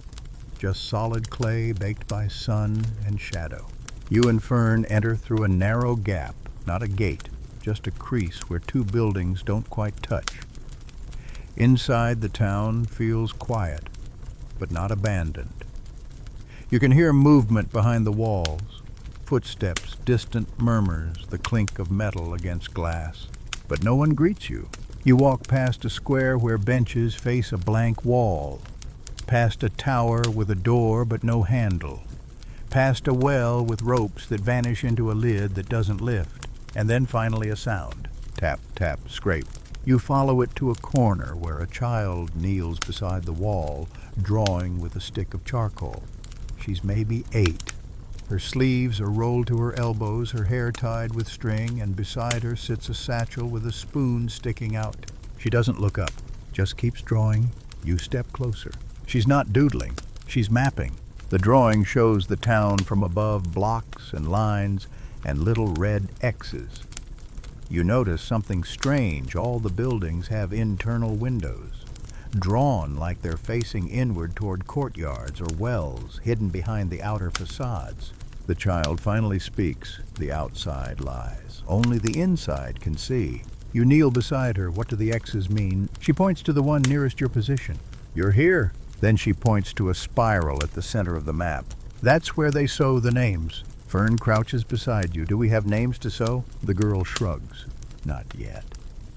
Just solid clay baked by sun and shadow. You and Fern enter through a narrow gap, not a gate, just a crease where two buildings don't quite touch. Inside, the town feels quiet, but not abandoned. You can hear movement behind the walls, footsteps, distant murmurs, the clink of metal against glass. But no one greets you. You walk past a square where benches face a blank wall, past a tower with a door but no handle, past a well with ropes that vanish into a lid that doesn't lift, and then finally a sound. Tap, tap, scrape. You follow it to a corner where a child kneels beside the wall, drawing with a stick of charcoal. She's maybe 8. Her sleeves are rolled to her elbows, her hair tied with string, and beside her sits a satchel with a spoon sticking out. She doesn't look up, just keeps drawing. You step closer. She's not doodling, she's mapping. The drawing shows the town from above, blocks and lines and little red X's. You notice something strange. All the buildings have internal windows, drawn like they're facing inward toward courtyards or wells hidden behind the outer facades. The child finally speaks. The outside lies. Only the inside can see. You kneel beside her. What do the X's mean? She points to the one nearest your position. You're here. Then she points to a spiral at the center of the map. That's where they sew the names. Fern crouches beside you. Do we have names to sew? The girl shrugs. Not yet.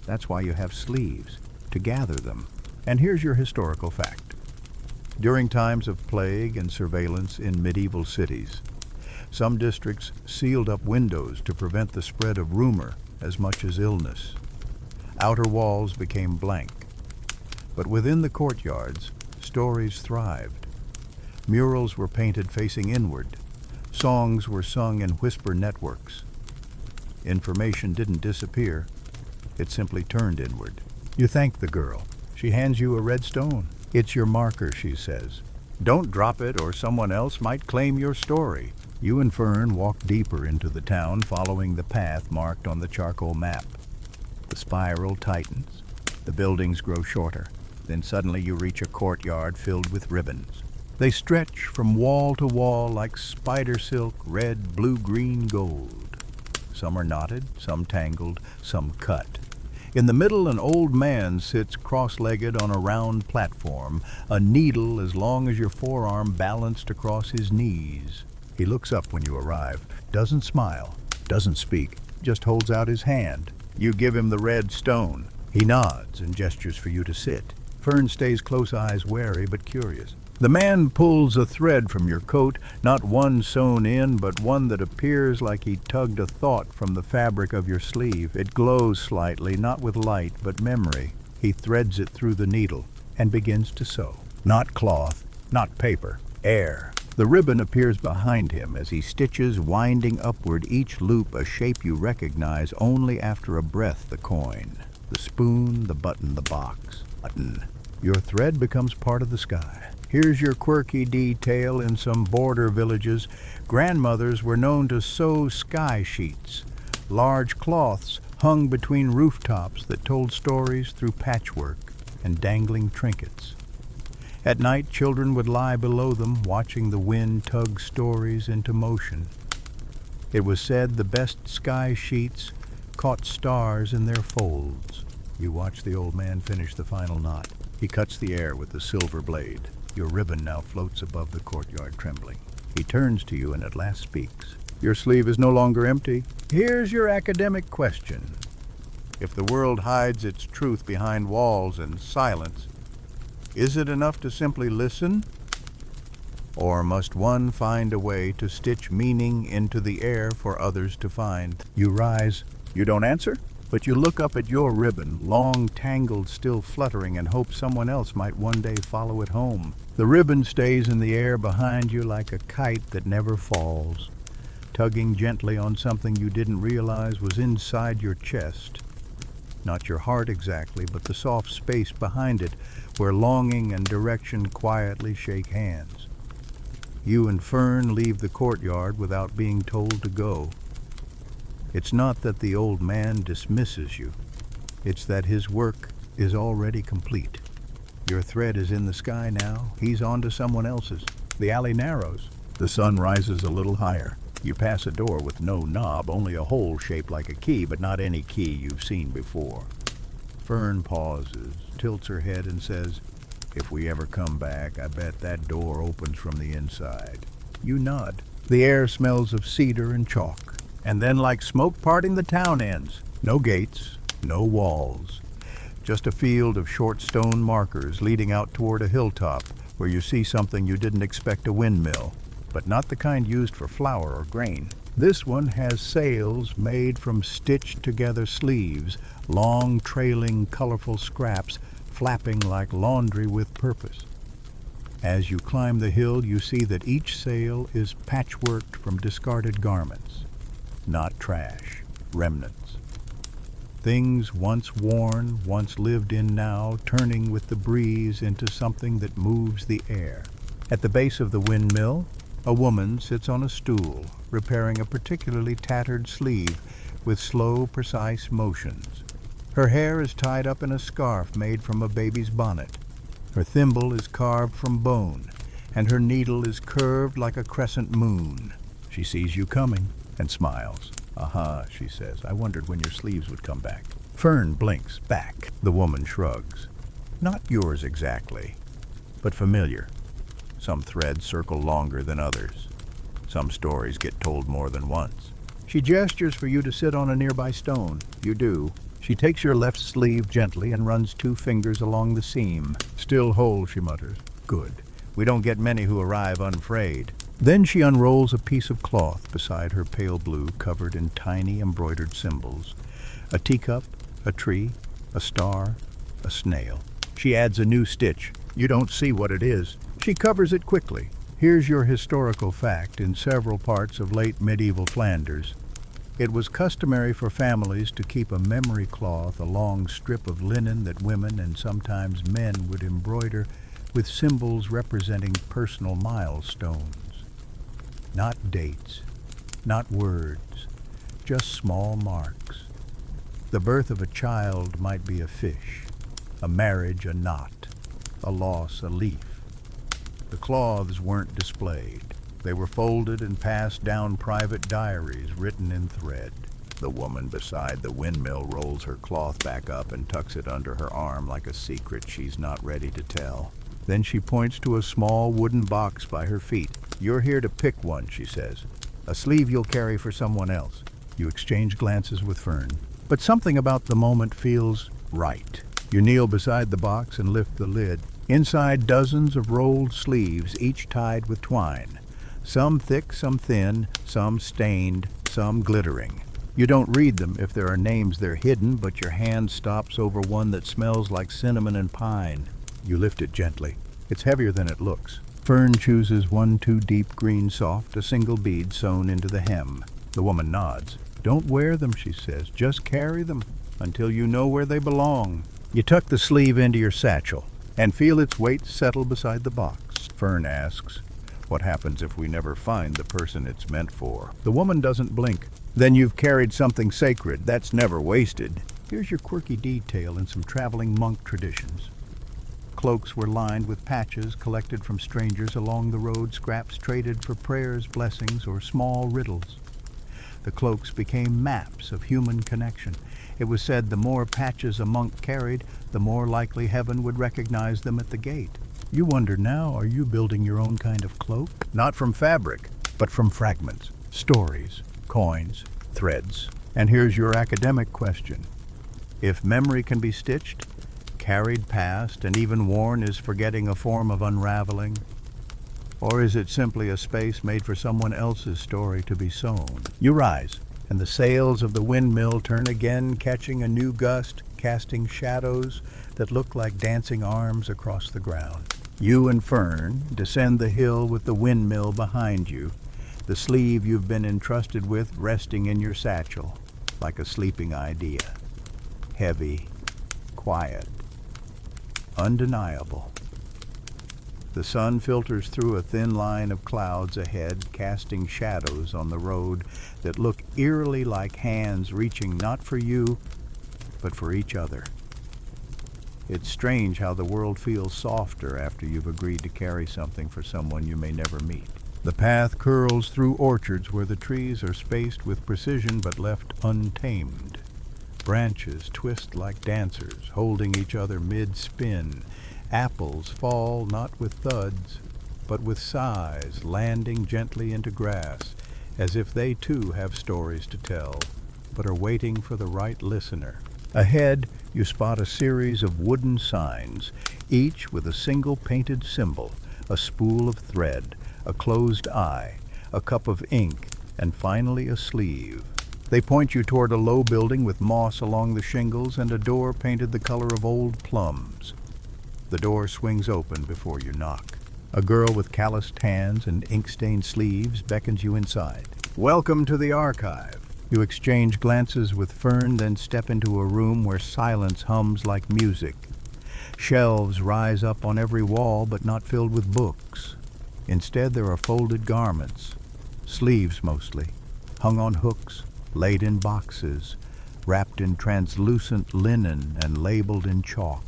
That's why you have sleeves, to gather them. And here's your historical fact. During times of plague and surveillance in medieval cities, some districts sealed up windows to prevent the spread of rumor as much as illness. Outer walls became blank. But within the courtyards, stories thrived. Murals were painted facing inward. Songs were sung in whisper networks. Information didn't disappear. It simply turned inward. You thank the girl. She hands you a red stone. It's your marker, she says. Don't drop it or someone else might claim your story. You and Fern walk deeper into the town, following the path marked on the charcoal map. The spiral tightens. The buildings grow shorter. Then suddenly you reach a courtyard filled with ribbons. They stretch from wall to wall like spider silk, red, blue, green, gold. Some are knotted, some tangled, some cut. In the middle, an old man sits cross-legged on a round platform, a needle as long as your forearm balanced across his knees. He looks up when you arrive, doesn't smile, doesn't speak, just holds out his hand. You give him the red stone. He nods and gestures for you to sit. Fern stays close, eyes wary but curious. The man pulls a thread from your coat, not one sewn in, but one that appears like he tugged a thought from the fabric of your sleeve. It glows slightly, not with light, but memory. He threads it through the needle and begins to sew. Not cloth, not paper, air. The ribbon appears behind him as he stitches, winding upward, each loop a shape you recognize only after a breath. The coin, the spoon, the button, the box. Button. Your thread becomes part of the sky. Here's your quirky detail. In some border villages, grandmothers were known to sew sky sheets, large cloths hung between rooftops that told stories through patchwork and dangling trinkets. At night, children would lie below them, watching the wind tug stories into motion. It was said the best sky sheets caught stars in their folds. You watch the old man finish the final knot. He cuts the air with the silver blade. Your ribbon now floats above the courtyard, trembling. He turns to you and at last speaks. Your sleeve is no longer empty. Here's your academic question. If the world hides its truth behind walls and silence, is it enough to simply listen? Or must one find a way to stitch meaning into the air for others to find? You rise. You don't answer? But you look up at your ribbon, long, tangled, still fluttering, and hope someone else might one day follow it home. The ribbon stays in the air behind you like a kite that never falls, tugging gently on something you didn't realize was inside your chest. Not your heart exactly, but the soft space behind it, where longing and direction quietly shake hands. You and Fern leave the courtyard without being told to go. It's not that the old man dismisses you. It's that his work is already complete. Your thread is in the sky now. He's on to someone else's. The alley narrows. The sun rises a little higher. You pass a door with no knob, only a hole shaped like a key, but not any key you've seen before. Fern pauses, tilts her head and says, "If we ever come back, I bet that door opens from the inside." You nod. The air smells of cedar and chalk. And then like smoke parting, the town ends. No gates, no walls. Just a field of short stone markers leading out toward a hilltop where you see something you didn't expect, a windmill, but not the kind used for flour or grain. This one has sails made from stitched together sleeves, long trailing colorful scraps flapping like laundry with purpose. As you climb the hill, you see that each sail is patchworked from discarded garments, not trash, remnants. Things once worn, once lived in now, turning with the breeze into something that moves the air. At the base of the windmill, a woman sits on a stool, repairing a particularly tattered sleeve with slow, precise motions. Her hair is tied up in a scarf made from a baby's bonnet. Her thimble is carved from bone, and her needle is curved like a crescent moon. She sees you coming and smiles. "Aha," she says. "I wondered when your sleeves would come back." Fern blinks back. The woman shrugs. "Not yours exactly, but familiar. Some threads circle longer than others. Some stories get told more than once." She gestures for you to sit on a nearby stone. You do. She takes your left sleeve gently and runs 2 fingers along the seam. "Still whole," she mutters. "Good. We don't get many who arrive unfrayed." Then she unrolls a piece of cloth beside her pale blue covered in tiny embroidered symbols. A teacup, a tree, a star, a snail. She adds a new stitch. You don't see what it is. She covers it quickly. Here's your historical fact. In several parts of late medieval Flanders, it was customary for families to keep a memory cloth, a long strip of linen that women and sometimes men would embroider with symbols representing personal milestones. Not dates, not words, just small marks. The birth of a child might be a fish, a marriage a knot, a loss a leaf. The cloths weren't displayed. They were folded and passed down private diaries written in thread. The woman beside the windmill rolls her cloth back up and tucks it under her arm like a secret she's not ready to tell. Then she points to a small wooden box by her feet. "You're here to pick one," she says. "A sleeve you'll carry for someone else." You exchange glances with Fern. But something about the moment feels right. You kneel beside the box and lift the lid. Inside, dozens of rolled sleeves, each tied with twine. Some thick, some thin, some stained, some glittering. You don't read them. If there are names, they're hidden, but your hand stops over one that smells like cinnamon and pine. You lift it gently. It's heavier than it looks. Fern chooses one 2 deep green soft, a single bead sewn into the hem. The woman nods. "Don't wear them," she says. "Just carry them until you know where they belong." You tuck the sleeve into your satchel and feel its weight settle beside the box. Fern asks, "What happens if we never find the person it's meant for?" The woman doesn't blink. "Then you've carried something sacred. That's never wasted." Here's your quirky detail in some traveling monk traditions. Cloaks were lined with patches collected from strangers along the road, scraps traded for prayers, blessings, or small riddles. The cloaks became maps of human connection. It was said the more patches a monk carried, the more likely heaven would recognize them at the gate. You wonder now, are you building your own kind of cloak? Not from fabric, but from fragments, stories, coins, threads. And here's your academic question. If memory can be stitched, carried past, and even worn, is forgetting a form of unraveling? Or is it simply a space made for someone else's story to be sewn? You rise, and the sails of the windmill turn again, catching a new gust, casting shadows that look like dancing arms across the ground. You and Fern descend the hill with the windmill behind you, the sleeve you've been entrusted with resting in your satchel, like a sleeping idea. Heavy, quiet, undeniable. The sun filters through a thin line of clouds ahead, casting shadows on the road that look eerily like hands reaching not for you, but for each other. It's strange how the world feels softer after you've agreed to carry something for someone you may never meet. The path curls through orchards where the trees are spaced with precision but left untamed. Branches twist like dancers, holding each other mid-spin. Apples fall not with thuds, but with sighs, landing gently into grass, as if they too have stories to tell, but are waiting for the right listener. Ahead, you spot a series of wooden signs, each with a single painted symbol, a spool of thread, a closed eye, a cup of ink, and finally a sleeve. They point you toward a low building with moss along the shingles and a door painted the color of old plums. The door swings open before you knock. A girl with calloused hands and ink-stained sleeves beckons you inside. Welcome to the archive. You exchange glances with Fern, then step into a room where silence hums like music. Shelves rise up on every wall, but not filled with books. Instead, there are folded garments, sleeves mostly, hung on hooks, laid in boxes, wrapped in translucent linen and labeled in chalk.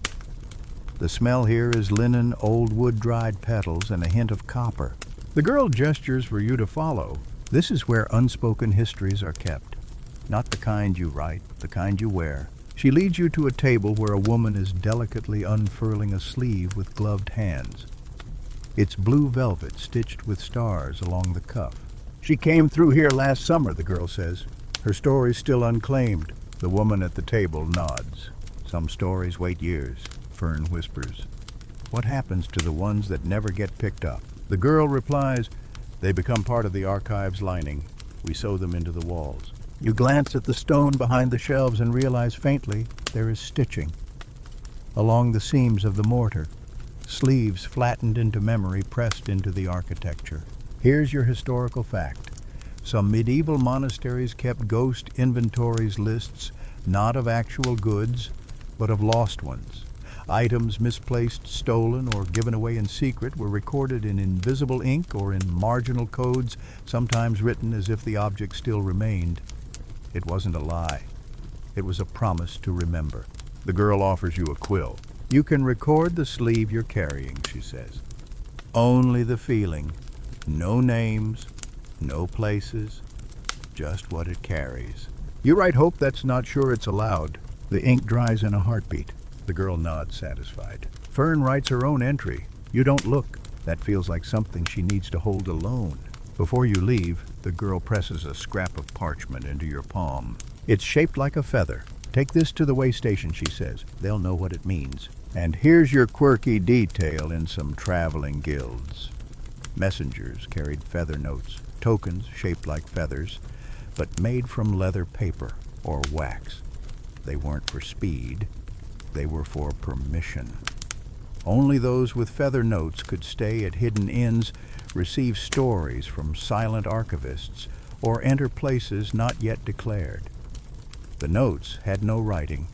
The smell here is linen, old wood-dried petals, and a hint of copper. The girl gestures for you to follow. This is where unspoken histories are kept. Not the kind you write, the kind you wear. She leads you to a table where a woman is delicately unfurling a sleeve with gloved hands. It's blue velvet stitched with stars along the cuff. She came through here last summer, the girl says. Her story's still unclaimed. The woman at the table nods. Some stories wait years, Fern whispers. What happens to the ones that never get picked up? The girl replies, they become part of the archive's lining. We sew them into the walls. You glance at the stone behind the shelves and realize faintly there is stitching. Along the seams of the mortar, sleeves flattened into memory pressed into the architecture. Here's your historical fact. Some medieval monasteries kept ghost inventories lists, not of actual goods, but of lost ones. Items misplaced, stolen, or given away in secret were recorded in invisible ink or in marginal codes, sometimes written as if the object still remained. It wasn't a lie. It was a promise to remember. The girl offers you a quill. You can record the sleeve you're carrying, she says. Only the feeling. No names, no places, just what it carries. You write hope that's not sure it's allowed. The ink dries in a heartbeat. The girl nods, satisfied. Fern writes her own entry. You don't look. That feels like something she needs to hold alone. Before you leave, the girl presses a scrap of parchment into your palm. It's shaped like a feather. Take this to the way station, she says. They'll know what it means. And here's your quirky detail in some traveling guilds. Messengers carried feather notes, tokens shaped like feathers, but made from leather paper or wax. They weren't for speed. They were for permission. Only those with feather notes could stay at hidden inns, receive stories from silent archivists, or enter places not yet declared. The notes had no writing.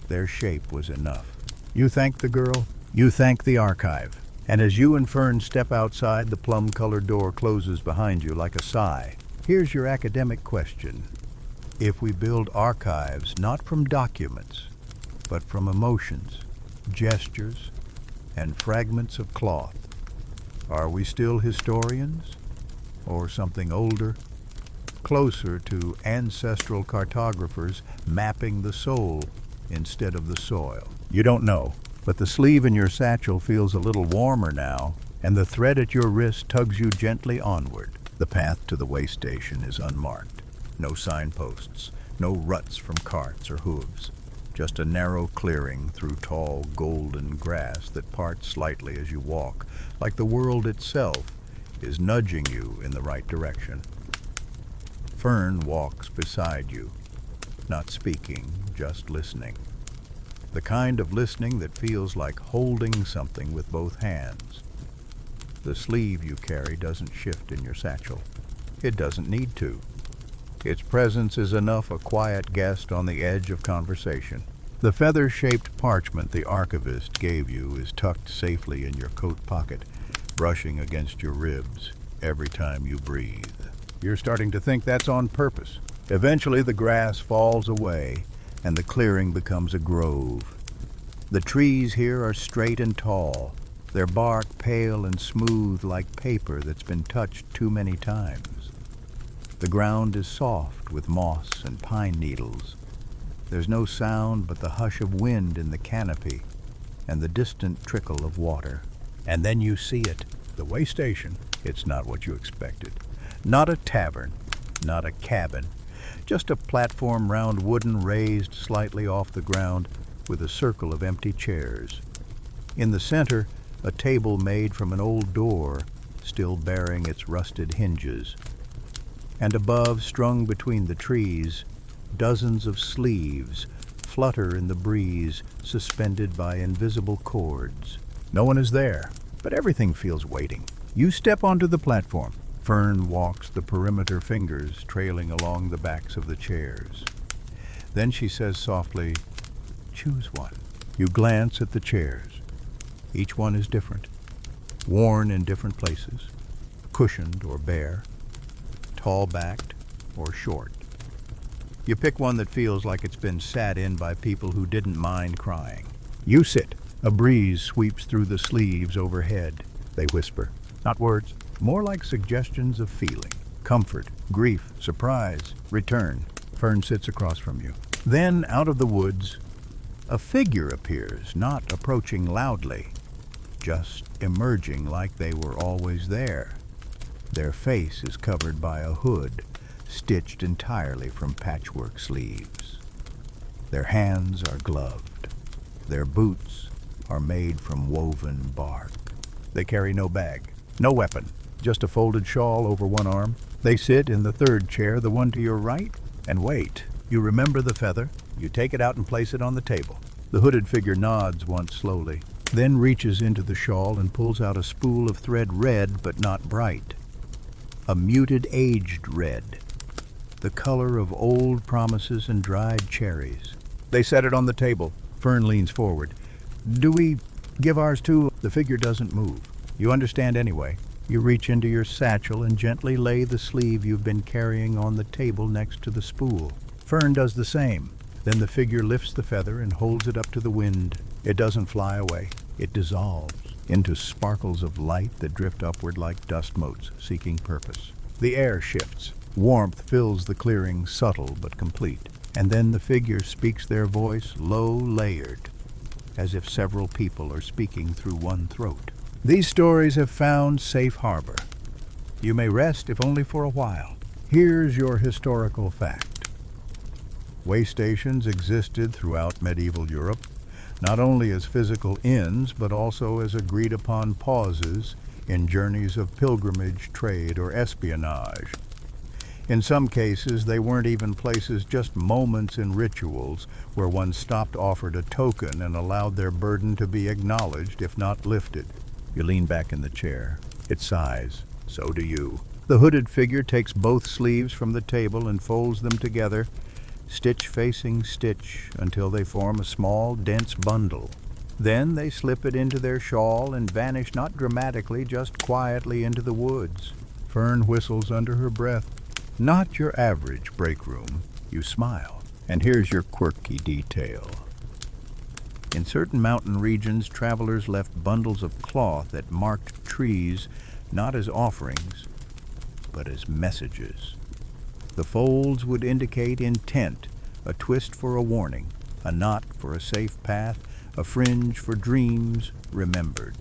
Their shape was enough. You thank the girl, you thank the archive. And as you and Fern step outside, the plum-colored door closes behind you like a sigh. Here's your academic question. If we build archives not from documents, but from emotions, gestures, and fragments of cloth, are we still historians? Or something older? Closer to ancestral cartographers mapping the soul instead of the soil? You don't know, but the sleeve in your satchel feels a little warmer now, and the thread at your wrist tugs you gently onward. The path to the way station is unmarked. No signposts, no ruts from carts or hooves. Just a narrow clearing through tall golden grass that parts slightly as you walk, like the world itself is nudging you in the right direction. Fern walks beside you, not speaking, just listening. The kind of listening that feels like holding something with both hands. The sleeve you carry doesn't shift in your satchel. It doesn't need to. Its presence is enough a quiet guest on the edge of conversation. The feather-shaped parchment the archivist gave you is tucked safely in your coat pocket, brushing against your ribs every time you breathe. You're starting to think that's on purpose. Eventually the grass falls away and the clearing becomes a grove. The trees here are straight and tall, their bark pale and smooth like paper that's been touched too many times. The ground is soft with moss and pine needles. There's no sound but the hush of wind in the canopy and the distant trickle of water. And then you see it, the way station. It's not what you expected. Not a tavern, not a cabin, just a platform round wooden raised slightly off the ground with a circle of empty chairs. In the center, a table made from an old door, still bearing its rusted hinges. And above, strung between the trees, dozens of sleeves flutter in the breeze, suspended by invisible cords. No one is there, but everything feels waiting. You step onto the platform. Fern walks the perimeter, fingers trailing along the backs of the chairs. Then she says softly, "Choose one." You glance at the chairs. Each one is different, worn in different places, cushioned or bare, tall-backed or short. You pick one that feels like it's been sat in by people who didn't mind crying. You sit. A breeze sweeps through the sleeves overhead. They whisper, not words, more like suggestions of feeling. Comfort, grief, surprise, return. Fern sits across from you. Then, out of the woods, a figure appears, not approaching loudly, just emerging like they were always there. Their face is covered by a hood, stitched entirely from patchwork sleeves. Their hands are gloved. Their boots are made from woven bark. They carry no bag, no weapon, just a folded shawl over one arm. They sit in the third chair, the one to your right, and wait. You remember the feather. You take it out and place it on the table. The hooded figure nods once slowly, then reaches into the shawl and pulls out a spool of thread, red but not bright. A muted, aged red, the color of old promises and dried cherries. They set it on the table. Fern leans forward. "Do we give ours too?" The figure doesn't move. You understand anyway. You reach into your satchel and gently lay the sleeve you've been carrying on the table next to the spool. Fern does the same. Then the figure lifts the feather and holds it up to the wind. It doesn't fly away. It dissolves into sparkles of light that drift upward like dust motes seeking purpose. The air shifts. Warmth fills the clearing, subtle but complete. And then the figure speaks their voice, low, layered, as if several people are speaking through one throat. These stories have found safe harbor. You may rest, if only for a while. Here's your historical fact. Way stations existed throughout medieval Europe, not only as physical inns, but also as agreed-upon pauses in journeys of pilgrimage, trade, or espionage. In some cases, they weren't even places, just moments in rituals where one stopped, offered a token, and allowed their burden to be acknowledged, if not lifted. You lean back in the chair. It sighs. So do you. The hooded figure takes both sleeves from the table and folds them together, stitch facing stitch, until they form a small, dense bundle. Then they slip it into their shawl and vanish, not dramatically, just quietly into the woods. Fern whistles under her breath. Not your average break room. You smile. And here's your quirky detail. In certain mountain regions, travelers left bundles of cloth at marked trees, not as offerings, but as messages. The folds would indicate intent, a twist for a warning, a knot for a safe path, a fringe for dreams remembered.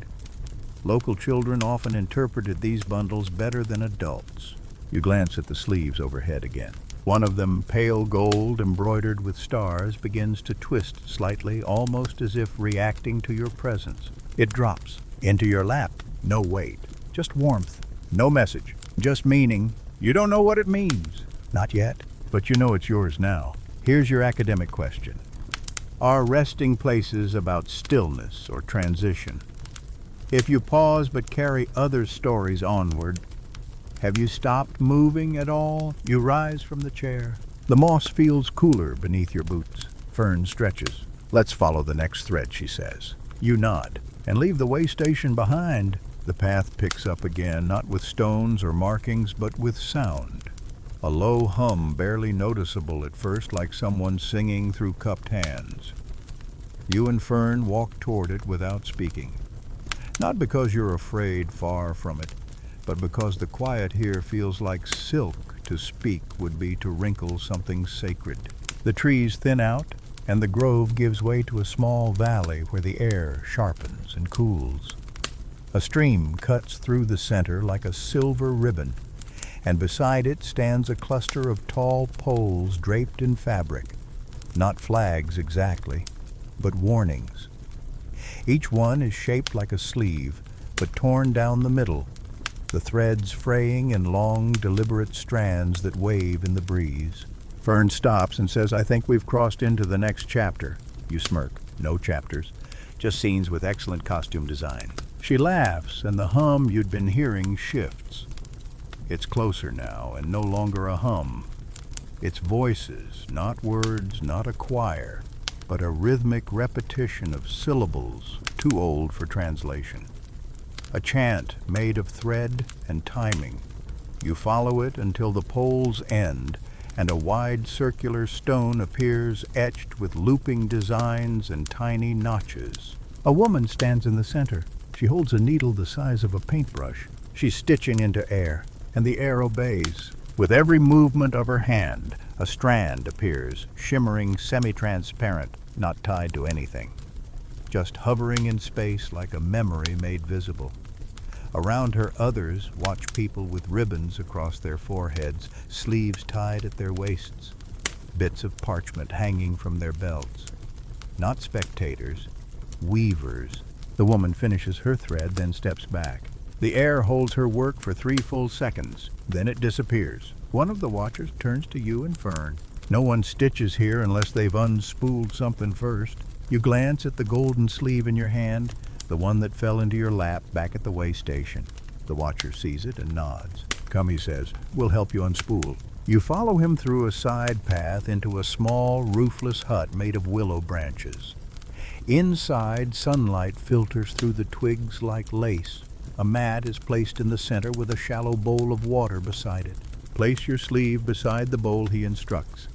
Local children often interpreted these bundles better than adults. You glance at the sleeves overhead again. One of them, pale gold embroidered with stars, begins to twist slightly, almost as if reacting to your presence. It drops into your lap. No weight, just warmth. No message, just meaning. You don't know what it means. Not yet, but you know it's yours now. Here's your academic question. Are resting places about stillness or transition? If you pause but carry other stories onward, have you stopped moving at all? You rise from the chair. The moss feels cooler beneath your boots. Fern stretches. Let's follow the next thread, she says. You nod and leave the way station behind. The path picks up again, not with stones or markings, but with sound. A low hum, barely noticeable at first, like someone singing through cupped hands. You and Fern walk toward it without speaking. Not because you're afraid, far from it, but because the quiet here feels like silk. To speak would be to wrinkle something sacred. The trees thin out, and the grove gives way to a small valley where the air sharpens and cools. A stream cuts through the center like a silver ribbon, and beside it stands a cluster of tall poles draped in fabric. Not flags exactly, but warnings. Each one is shaped like a sleeve, but torn down the middle, the threads fraying in long, deliberate strands that wave in the breeze. Fern stops and says, "I think we've crossed into the next chapter." You smirk. No chapters, just scenes with excellent costume design. She laughs, and the hum you'd been hearing shifts. It's closer now, and no longer a hum. It's voices, not words, not a choir, but a rhythmic repetition of syllables too old for translation. A chant made of thread and timing. You follow it until the poles end, and a wide circular stone appears etched with looping designs and tiny notches. A woman stands in the center. She holds a needle the size of a paintbrush. She's stitching into air, and the air obeys. With every movement of her hand, a strand appears, shimmering, semi-transparent, not tied to anything, just hovering in space like a memory made visible. Around her, others watch people with ribbons across their foreheads, sleeves tied at their waists, bits of parchment hanging from their belts. Not spectators, weavers. The woman finishes her thread, then steps back. The air holds her work for 3 full seconds. Then it disappears. One of the watchers turns to you and Fern. No one stitches here unless they've unspooled something first. You glance at the golden sleeve in your hand, the one that fell into your lap back at the way station. The watcher sees it and nods. "Come," he says, "we'll help you unspool." You follow him through a side path into a small, roofless hut made of willow branches. Inside, sunlight filters through the twigs like lace. A mat is placed in the center with a shallow bowl of water beside it. Place your sleeve beside the bowl, he instructs,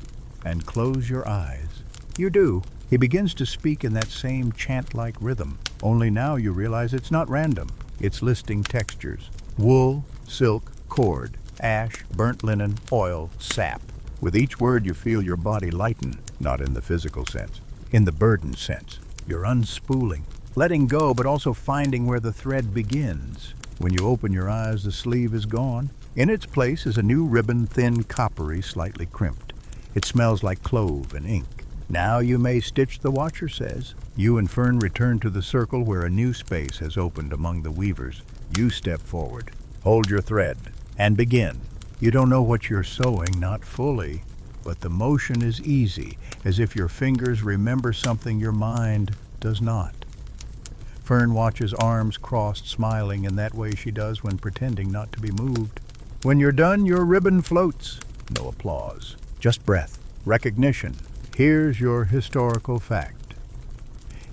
and close your eyes. You do. He begins to speak in that same chant-like rhythm, only now you realize it's not random. It's listing textures: wool, silk, cord, ash, burnt linen, oil, sap. With each word you feel your body lighten, not in the physical sense, in the burden sense. You're unspooling, letting go, but also finding where the thread begins. When you open your eyes, the sleeve is gone. In its place is a new ribbon, thin, coppery, slightly crimped. It smells like clove and ink. "Now you may stitch," the watcher says. You and Fern return to the circle where a new space has opened among the weavers. You step forward, hold your thread, and begin. You don't know what you're sewing, not fully, but the motion is easy, as if your fingers remember something your mind does not. Fern watches, arms crossed, smiling in that way she does when pretending not to be moved. When you're done, your ribbon floats. No applause, just breath, recognition. Here's your historical fact.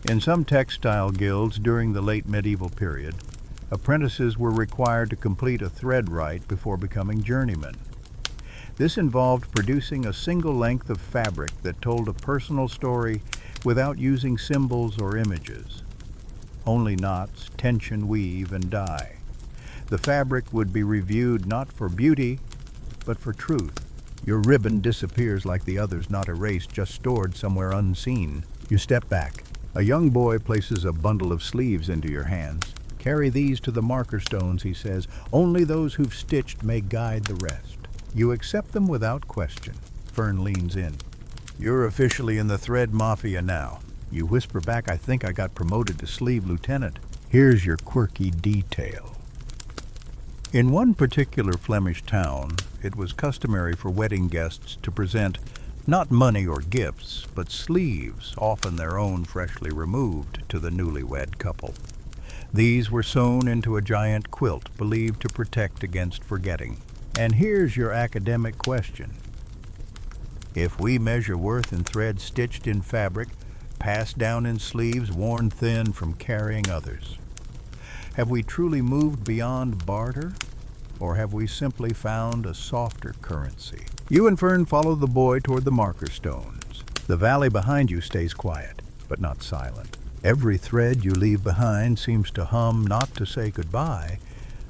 In some textile guilds during the late medieval period, apprentices were required to complete a thread rite before becoming journeymen. This involved producing a single length of fabric that told a personal story without using symbols or images. Only knots, tension, weave, and dye. The fabric would be reviewed not for beauty, but for truth. Your ribbon disappears like the others, not erased, just stored somewhere unseen. You step back. A young boy places a bundle of sleeves into your hands. "Carry these to the marker stones," he says. "Only those who've stitched may guide the rest." You accept them without question. Fern leans in. "You're officially in the thread mafia now." You whisper back, "I think I got promoted to sleeve lieutenant." Here's your quirky detail. In one particular Flemish town, it was customary for wedding guests to present not money or gifts, but sleeves, often their own freshly removed, to the newlywed couple. These were sewn into a giant quilt, believed to protect against forgetting. And here's your academic question. If we measure worth in thread stitched in fabric, passed down in sleeves worn thin from carrying others, have we truly moved beyond barter, or have we simply found a softer currency? You and Fern follow the boy toward the marker stones. The valley behind you stays quiet, but not silent. Every thread you leave behind seems to hum not to say goodbye,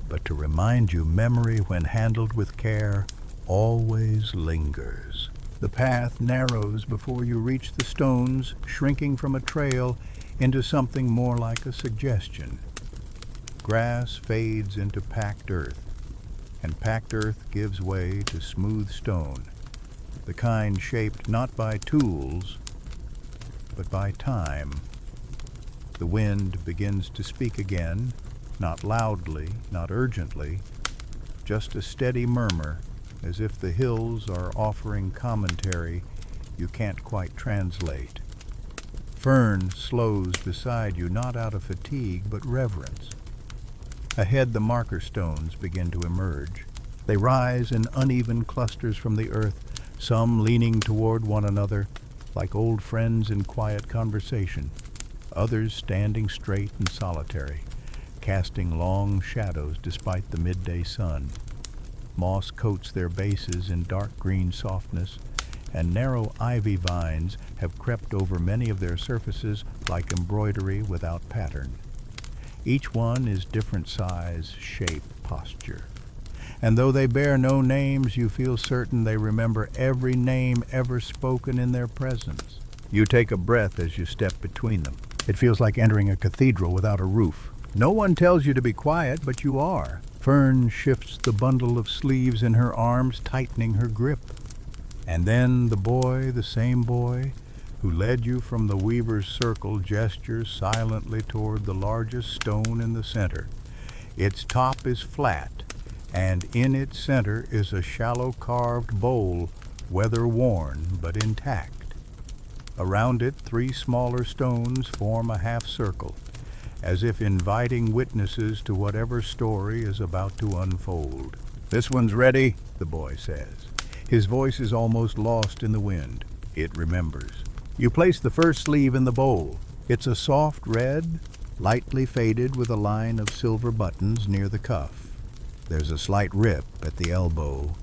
but to remind you memory, when handled with care, always lingers. The path narrows before you reach the stones, shrinking from a trail into something more like a suggestion. Grass fades into packed earth, and packed earth gives way to smooth stone, the kind shaped not by tools, but by time. The wind begins to speak again, not loudly, not urgently, just a steady murmur, as if the hills are offering commentary you can't quite translate. Fern slows beside you, not out of fatigue, but reverence. Ahead, the marker stones begin to emerge. They rise in uneven clusters from the earth, some leaning toward one another, like old friends in quiet conversation, others standing straight and solitary, casting long shadows despite the midday sun. Moss coats their bases in dark green softness, and narrow ivy vines have crept over many of their surfaces like embroidery without pattern. Each one is different size, shape, posture. And though they bear no names, you feel certain they remember every name ever spoken in their presence. You take a breath as you step between them. It feels like entering a cathedral without a roof. No one tells you to be quiet, but you are. Fern shifts the bundle of sleeves in her arms, tightening her grip. And then the boy, the same boy, who led you from the weaver's circle, gestures silently toward the largest stone in the center. Its top is flat, and in its center is a shallow carved bowl, weather-worn but intact. Around it, 3 smaller stones form a half circle, as if inviting witnesses to whatever story is about to unfold. "This one's ready," the boy says. His voice is almost lost in the wind. It remembers. You place the first sleeve in the bowl. It's a soft red, lightly faded with a line of silver buttons near the cuff. There's a slight rip at the elbow.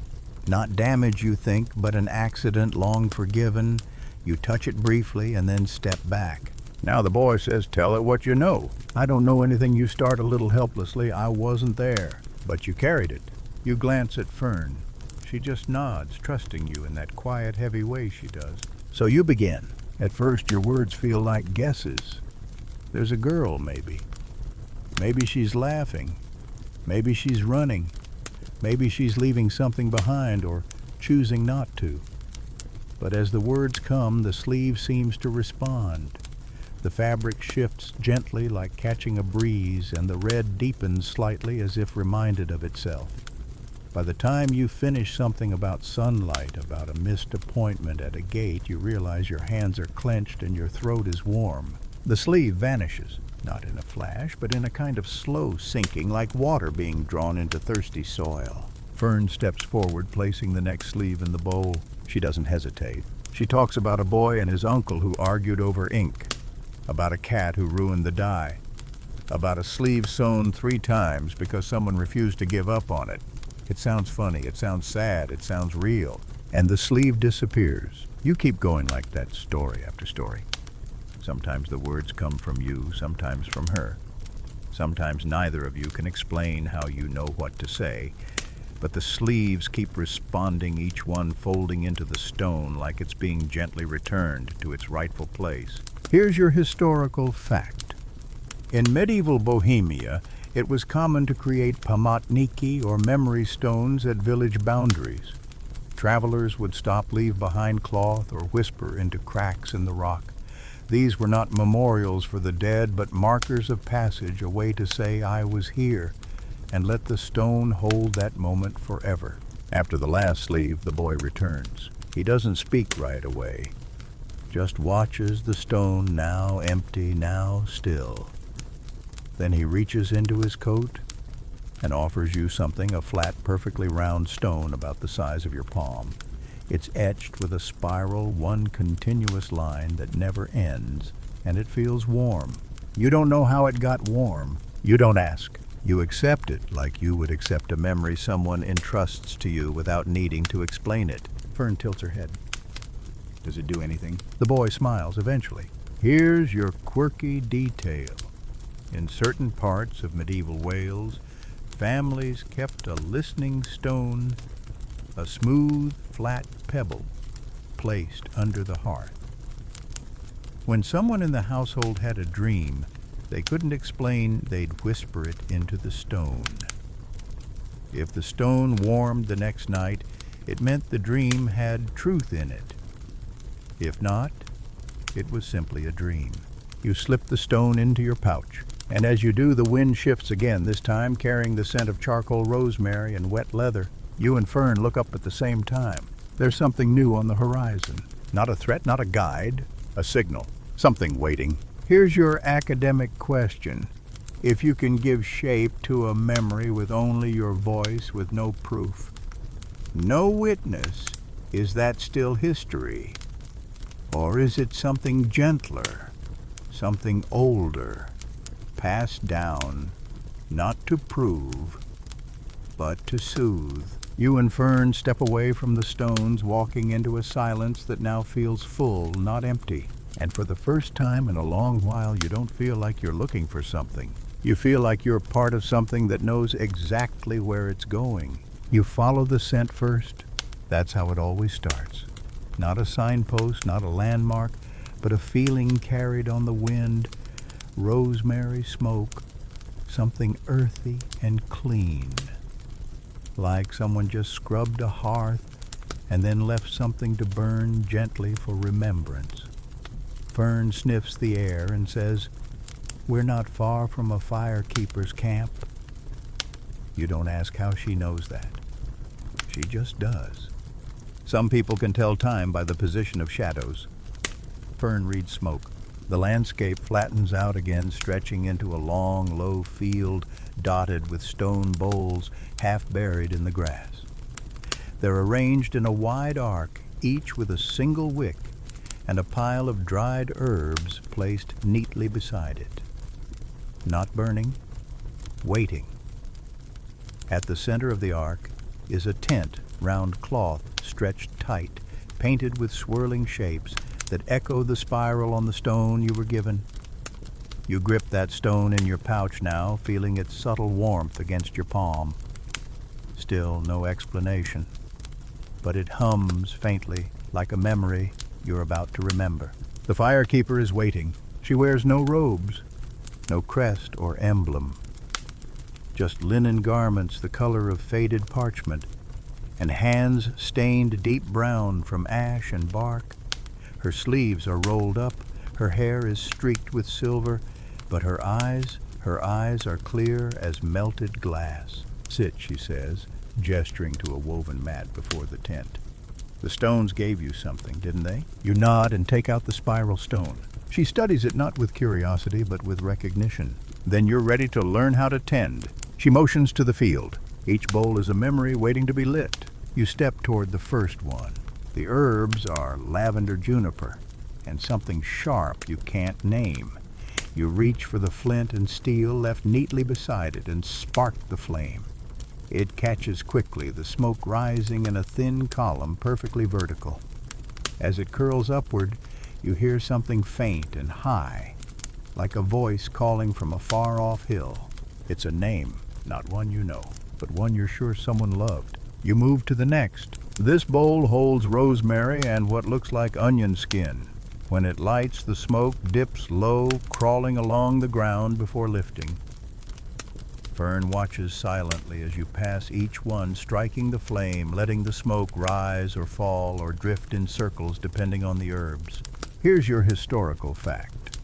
Not damage, you think, but an accident long forgiven. You touch it briefly and then step back. Now the boy says, "Tell it what you know." "I don't know anything." You start a little helplessly. "I wasn't there." But you carried it. You glance at Fern. She just nods, trusting you in that quiet, heavy way she does. So you begin. At first your words feel like guesses. There's a girl, maybe. Maybe she's laughing. Maybe she's running. Maybe she's leaving something behind or choosing not to. But as the words come, the sleeve seems to respond. The fabric shifts gently like catching a breeze, and the red deepens slightly as if reminded of itself. By the time you finish something about sunlight, about a missed appointment at a gate, you realize your hands are clenched and your throat is warm. The sleeve vanishes, not in a flash, but in a kind of slow sinking, like water being drawn into thirsty soil. Fern steps forward, placing the next sleeve in the bowl. She doesn't hesitate. She talks about a boy and his uncle who argued over ink, about a cat who ruined the dye, about a sleeve sewn 3 times because someone refused to give up on it. It sounds funny, it sounds sad, it sounds real. And the sleeve disappears. You keep going like that, story after story. Sometimes the words come from you, sometimes from her. Sometimes neither of you can explain how you know what to say, but the sleeves keep responding, each one folding into the stone like it's being gently returned to its rightful place. Here's your historical fact. In medieval Bohemia, it was common to create památníky, or memory stones, at village boundaries. Travelers would stop, leave behind cloth, or whisper into cracks in the rock. These were not memorials for the dead, but markers of passage, a way to say, "I was here," and let the stone hold that moment forever. After the last sleeve, the boy returns. He doesn't speak right away, just watches the stone, now empty, now still. Then he reaches into his coat and offers you something, a flat, perfectly round stone about the size of your palm. It's etched with a spiral, one continuous line that never ends, and it feels warm. You don't know how it got warm. You don't ask. You accept it like you would accept a memory someone entrusts to you without needing to explain it. Fern tilts her head. Does it do anything? The boy smiles eventually. Here's your quirky detail. In certain parts of medieval Wales, families kept a listening stone, a smooth, flat pebble, placed under the hearth. When someone in the household had a dream, they couldn't explain, they'd whisper it into the stone. If the stone warmed the next night, it meant the dream had truth in it. If not, it was simply a dream. You slip the stone into your pouch, and as you do, the wind shifts again, this time carrying the scent of charcoal rosemary and wet leather. You and Fern look up at the same time. There's something new on the horizon. Not a threat, not a guide, a signal. Something waiting. Here's your academic question. If you can give shape to a memory with only your voice, with no proof, no witness, is that still history? Or is it something gentler, something older, passed down, not to prove, but to soothe? You and Fern step away from the stones, walking into a silence that now feels full, not empty. And for the first time in a long while, you don't feel like you're looking for something. You feel like you're part of something that knows exactly where it's going. You follow the scent first. That's how it always starts. Not a signpost, not a landmark, but a feeling carried on the wind. Rosemary smoke, something earthy and clean. Like someone just scrubbed a hearth and then left something to burn gently for remembrance. Fern sniffs the air and says, "We're not far from a firekeeper's camp." You don't ask how she knows that. She just does. Some people can tell time by the position of shadows. Fern reads smoke. The landscape flattens out again, stretching into a long, low field dotted with stone bowls half buried in the grass. They're arranged in a wide arc, each with a single wick and a pile of dried herbs placed neatly beside it. Not burning, waiting. At the center of the arc is a tent, round cloth stretched tight, painted with swirling shapes that echo the spiral on the stone you were given. You grip that stone in your pouch now, feeling its subtle warmth against your palm. Still no explanation, but it hums faintly, like a memory you're about to remember. The firekeeper is waiting. She wears no robes, no crest or emblem, just linen garments the color of faded parchment, and hands stained deep brown from ash and bark. Her sleeves are rolled up, her hair is streaked with silver, but her eyes are clear as melted glass. "Sit," she says, gesturing to a woven mat before the tent. "The stones gave you something, didn't they?" You nod and take out the spiral stone. She studies it not with curiosity, but with recognition. "Then you're ready to learn how to tend." She motions to the field. Each bowl is a memory waiting to be lit. You step toward the first one. The herbs are lavender juniper and something sharp you can't name. You reach for the flint and steel left neatly beside it and spark the flame. It catches quickly, the smoke rising in a thin column perfectly vertical. As it curls upward, you hear something faint and high, like a voice calling from a far-off hill. It's a name, not one you know, but one you're sure someone loved. You move to the next. This bowl holds rosemary and what looks like onion skin. When it lights, the smoke dips low, crawling along the ground before lifting. Fern watches silently as you pass each one, striking the flame, letting the smoke rise or fall or drift in circles depending on the herbs. Here's your historical fact.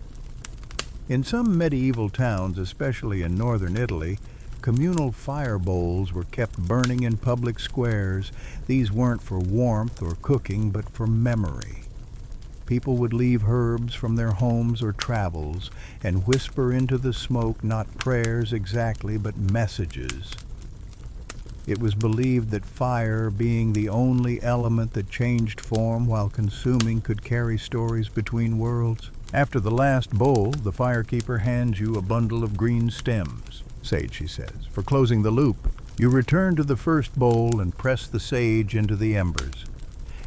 In some medieval towns, especially in northern Italy, communal fire bowls were kept burning in public squares. These weren't for warmth or cooking, but for memory. People would leave herbs from their homes or travels and whisper into the smoke not prayers exactly, but messages. It was believed that fire, being the only element that changed form while consuming, could carry stories between worlds. After the last bowl, the firekeeper hands you a bundle of green stems. "Sage," she says, "for closing the loop." You return to the first bowl and press the sage into the embers.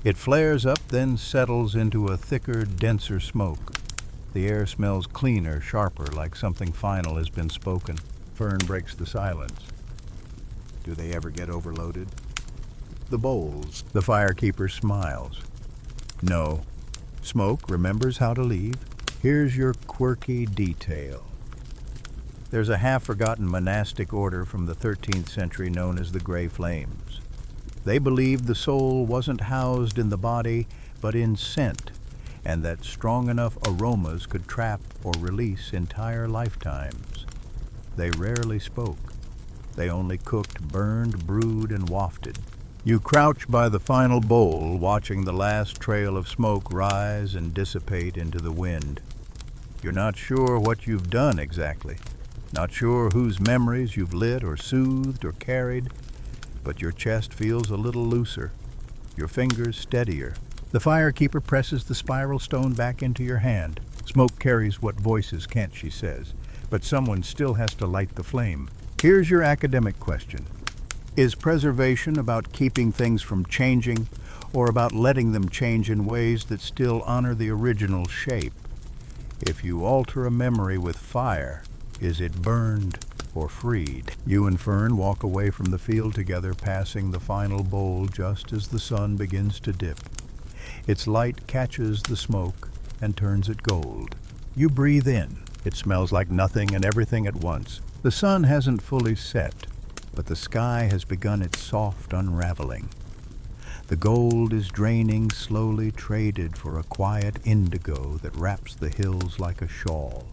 It flares up, then settles into a thicker, denser smoke. The air smells cleaner, sharper, like something final has been spoken. Fern breaks the silence. Do they ever get overloaded? The bowls. The firekeeper smiles. No. Smoke remembers how to leave. Here's your quirky detail. There's a half-forgotten monastic order from the 13th century known as the Gray Flames. They believed the soul wasn't housed in the body, but in scent, and that strong enough aromas could trap or release entire lifetimes. They rarely spoke. They only cooked, burned, brewed, and wafted. You crouch by the final bowl, watching the last trail of smoke rise and dissipate into the wind. You're not sure what you've done exactly, not sure whose memories you've lit or soothed or carried, but your chest feels a little looser, your fingers steadier. The firekeeper presses the spiral stone back into your hand. Smoke carries what voices can't, she says, but someone still has to light the flame. Here's your academic question. Is preservation about keeping things from changing, or about letting them change in ways that still honor the original shape? If you alter a memory with fire, is it burned or freed? You and Fern walk away from the field together, passing the final bowl just as the sun begins to dip. Its light catches the smoke and turns it gold. You breathe in. It smells like nothing and everything at once. The sun hasn't fully set, but the sky has begun its soft unraveling. The gold is draining, slowly traded for a quiet indigo that wraps the hills like a shawl.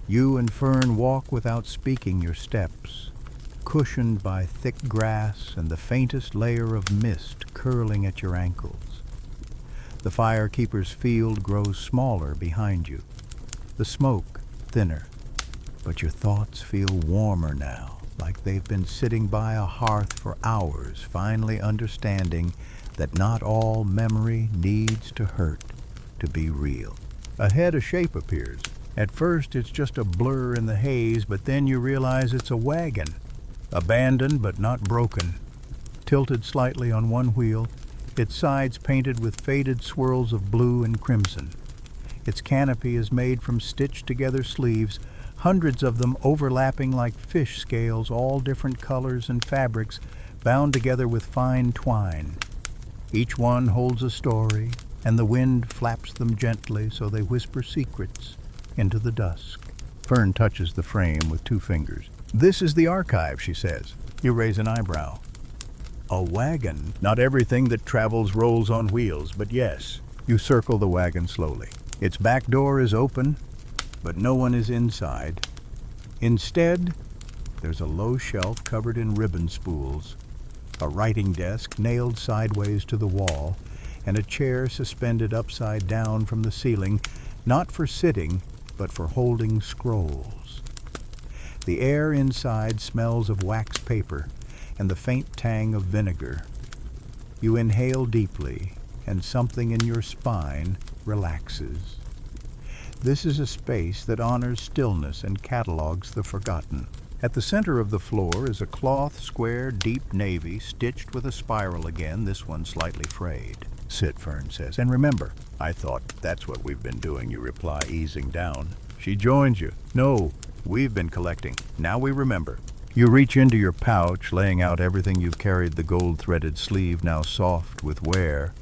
You and Fern walk without speaking your steps, cushioned by thick grass and the faintest layer of mist curling at your ankles. The firekeeper's field grows smaller behind you, the smoke thinner, but your thoughts feel warmer now, like they've been sitting by a hearth for hours, finally understanding that not all memory needs to hurt to be real. Ahead, a shape appears. At first, it's just a blur in the haze, but then you realize it's a wagon. Abandoned but not broken. Tilted slightly on one wheel, its sides painted with faded swirls of blue and crimson. Its canopy is made from stitched-together sleeves, hundreds of them overlapping like fish scales, all different colors and fabrics, bound together with fine twine. Each one holds a story, and the wind flaps them gently so they whisper secrets into the dusk. Fern touches the frame with 2 fingers. This is the archive, she says. You raise an eyebrow. A wagon. Not everything that travels rolls on wheels, but yes. You circle the wagon slowly. Its back door is open, but no one is inside. Instead, there's a low shelf covered in ribbon spools, a writing desk nailed sideways to the wall, and a chair suspended upside down from the ceiling, not for sitting, but for holding scrolls. The air inside smells of wax paper and the faint tang of vinegar. You inhale deeply, and something in your spine relaxes. This is a space that honors stillness and catalogs the forgotten. At the center of the floor is a cloth square deep navy stitched with a spiral again, this one slightly frayed. Sit, Fern says. And remember, I thought that's what we've been doing, you reply, easing down. She joins you. No, we've been collecting. Now we remember. You reach into your pouch, laying out everything you've carried, the gold-threaded sleeve now soft with wear,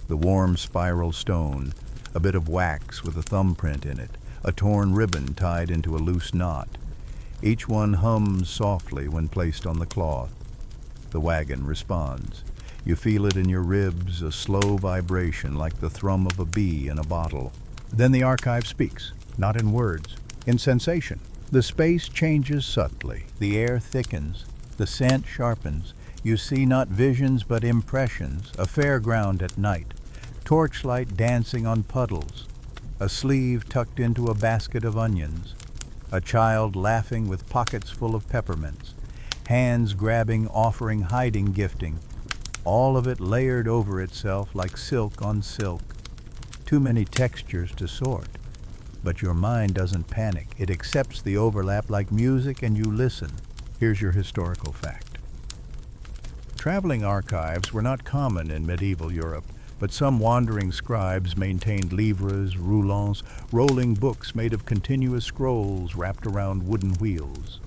the warm spiral stone, a bit of wax with a thumbprint in it, a torn ribbon tied into a loose knot. Each one hums softly when placed on the cloth. The wagon responds. You feel it in your ribs, a slow vibration like the thrum of a bee in a bottle. Then the archive speaks, not in words, in sensation. The space changes subtly. The air thickens. The scent sharpens. You see not visions but impressions, a fairground at night, torchlight dancing on puddles, a sleeve tucked into a basket of onions, a child laughing with pockets full of peppermints, hands grabbing, offering, hiding, gifting, all of it layered over itself like silk on silk. Too many textures to sort. But your mind doesn't panic. It accepts the overlap like music, and you listen. Here's your historical fact. Traveling archives were not common in medieval Europe. But some wandering scribes maintained livres, roulants, rolling books made of continuous scrolls wrapped around wooden wheels.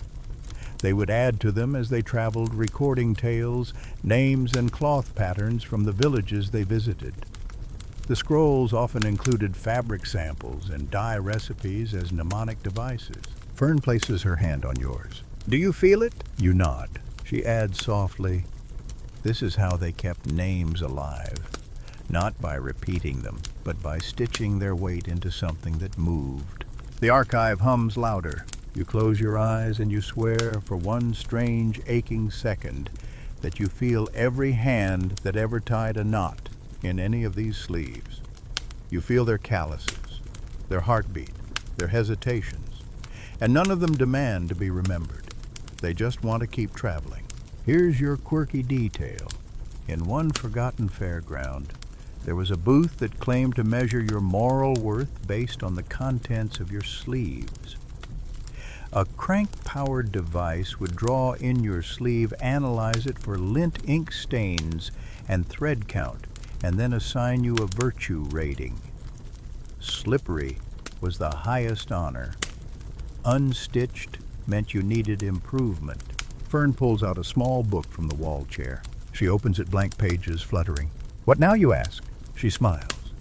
They would add to them as they traveled, recording tales, names, and cloth patterns from the villages they visited. The scrolls often included fabric samples and dye recipes as mnemonic devices. Fern places her hand on yours. Do you feel it? You nod. She adds softly, "This is how they kept names alive, not by repeating them, but by stitching their weight into something that moved." The archive hums louder. You close your eyes and you swear for one strange, aching second that you feel every hand that ever tied a knot in any of these sleeves. You feel their calluses, their heartbeat, their hesitations, and none of them demand to be remembered. They just want to keep traveling. Here's your quirky detail. In one forgotten fairground, there was a booth that claimed to measure your moral worth based on the contents of your sleeves. A crank-powered device would draw in your sleeve, analyze it for lint ink stains and thread count, and then assign you a virtue rating. Slippery was the highest honor. Unstitched meant you needed improvement. Fern pulls out a small book from the wall chair. She opens it, blank pages fluttering. "What now, you ask?" She smiles.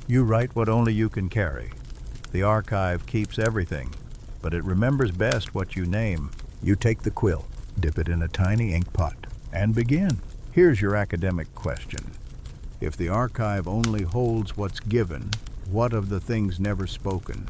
"You write what only you can carry. The archive keeps everything, but it remembers best what you name." You take the quill, dip it in a tiny ink pot, and begin. Here's your academic question. If the archive only holds what's given, what of the things never spoken?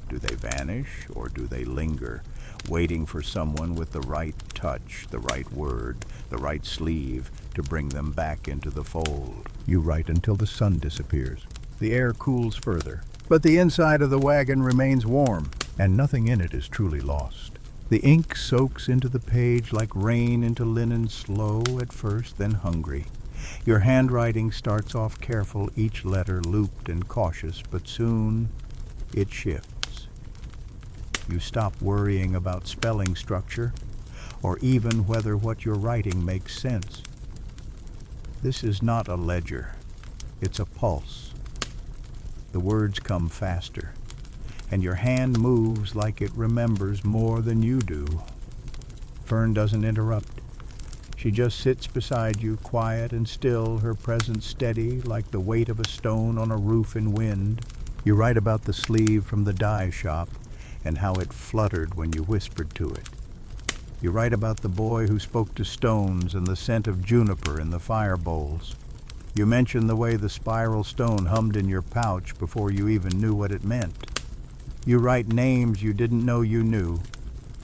Do they vanish, or do they linger, waiting for someone with the right touch, the right word, the right sleeve to bring them back into the fold? You write until the sun disappears. The air cools further, but the inside of the wagon remains warm, and nothing in it is truly lost. The ink soaks into the page like rain into linen, slow at first, then hungry. Your handwriting starts off careful, each letter looped and cautious, but soon it shifts. You stop worrying about spelling structure, or even whether what you're writing makes sense. This is not a ledger. It's a pulse. The words come faster, and your hand moves like it remembers more than you do. Fern doesn't interrupt. She just sits beside you, quiet and still, her presence steady like the weight of a stone on a roof in wind. You write about the sleeve from the dye shop and how it fluttered when you whispered to it. You write about the boy who spoke to stones and the scent of juniper in the fire bowls. You mention the way the spiral stone hummed in your pouch before you even knew what it meant. You write names you didn't know you knew.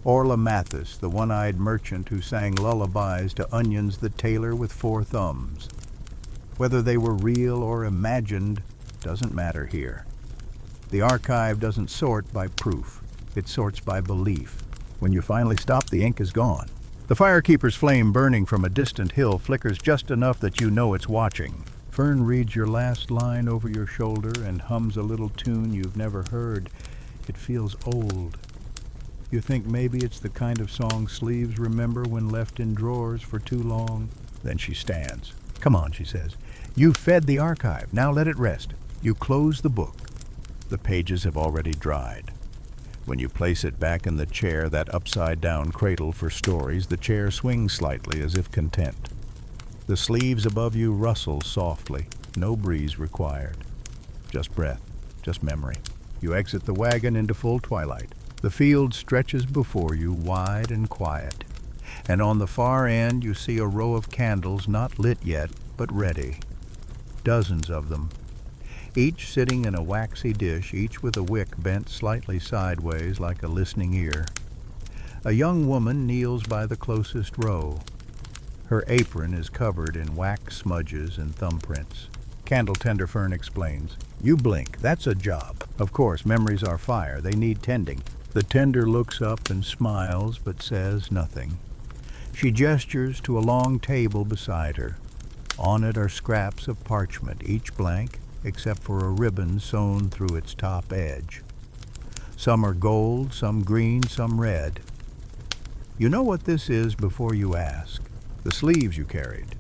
Orla Mathis, the one-eyed merchant who sang lullabies to onions that Tailor with 4 thumbs. Whether they were real or imagined doesn't matter here. The archive doesn't sort by proof. It sorts by belief. When you finally stop, the ink is gone. The firekeeper's flame burning from a distant hill flickers just enough that you know it's watching. Fern reads your last line over your shoulder and hums a little tune you've never heard. It feels old. You think maybe it's the kind of song sleeves remember when left in drawers for too long. Then she stands. "Come on," she says. "You've fed the archive. Now let it rest." You close the book. The pages have already dried. When you place it back in the chair, that upside-down cradle for stories, the chair swings slightly as if content. The sleeves above you rustle softly. No breeze required. Just breath. Just memory. You exit the wagon into full twilight. The field stretches before you, wide and quiet. And on the far end you see a row of candles not lit yet, but ready. Dozens of them. Each sitting in a waxy dish, each with a wick bent slightly sideways like a listening ear. A young woman kneels by the closest row. Her apron is covered in wax smudges and thumbprints. Candle tender Fern explains. "You blink, that's a job. Of course, memories are fire, they need tending." The tender looks up and smiles, but says nothing. She gestures to a long table beside her. On it are scraps of parchment, each blank, except for a ribbon sewn through its top edge. Some are gold, some green, some red. You know what this is before you ask. The sleeves you carried.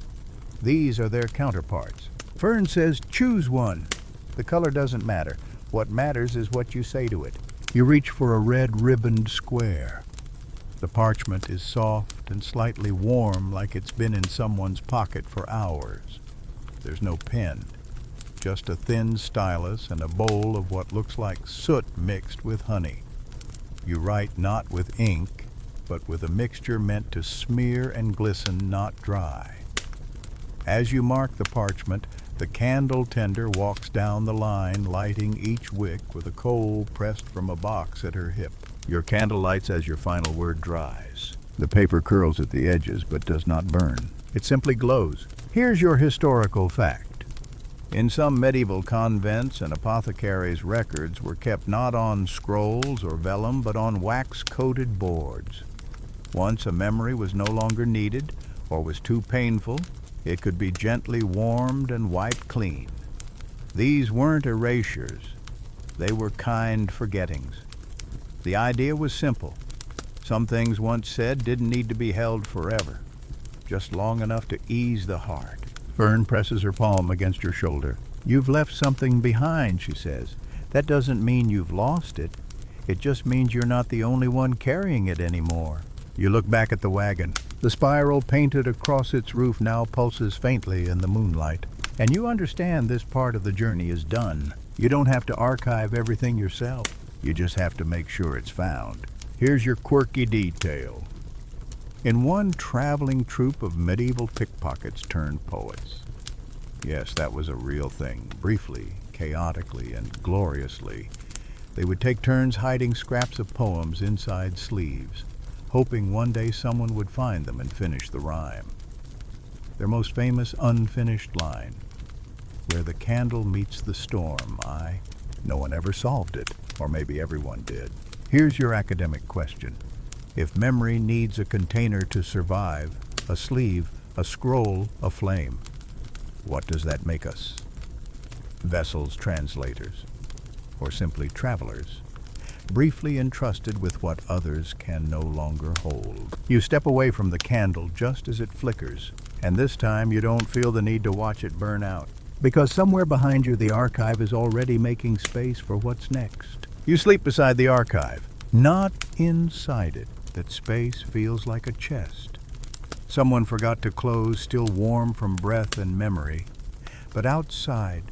These are their counterparts. Fern says choose one. The color doesn't matter. What matters is what you say to it. You reach for a red ribboned square. The parchment is soft and slightly warm, like it's been in someone's pocket for hours. There's no pen, just a thin stylus and a bowl of what looks like soot mixed with honey. You write not with ink, but with a mixture meant to smear and glisten, not dry. As you mark the parchment, the candle tender walks down the line, lighting each wick with a coal pressed from a box at her hip. Your candle lights as your final word dries. The paper curls at the edges but does not burn. It simply glows. Here's your historical fact. In some medieval convents, an apothecary's records were kept not on scrolls or vellum, but on wax-coated boards. Once a memory was no longer needed or was too painful, it could be gently warmed and wiped clean. These weren't erasures. They were kind forgettings. The idea was simple. Some things once said didn't need to be held forever, just long enough to ease the heart. Fern presses her palm against your shoulder. You've left something behind, she says. That doesn't mean you've lost it. It just means you're not the only one carrying it anymore. You look back at the wagon. The spiral painted across its roof now pulses faintly in the moonlight. And you understand this part of the journey is done. You don't have to archive everything yourself. You just have to make sure it's found. Here's your quirky detail. In one traveling troupe of medieval pickpockets turned poets. Yes, that was a real thing. Briefly, chaotically, and gloriously, they would take turns hiding scraps of poems inside sleeves, hoping one day someone would find them and finish the rhyme. Their most famous unfinished line, "Where the candle meets the storm, no one ever solved it, or maybe everyone did." Here's your academic question. If memory needs a container to survive, a sleeve, a scroll, a flame, what does that make us? Vessels, translators, or simply travelers, briefly entrusted with what others can no longer hold. You step away from the candle just as it flickers, and this time you don't feel the need to watch it burn out, because somewhere behind you the archive is already making space for what's next. You sleep beside the archive, not inside it. That space feels like a chest. Someone forgot to close, still warm from breath and memory. But outside,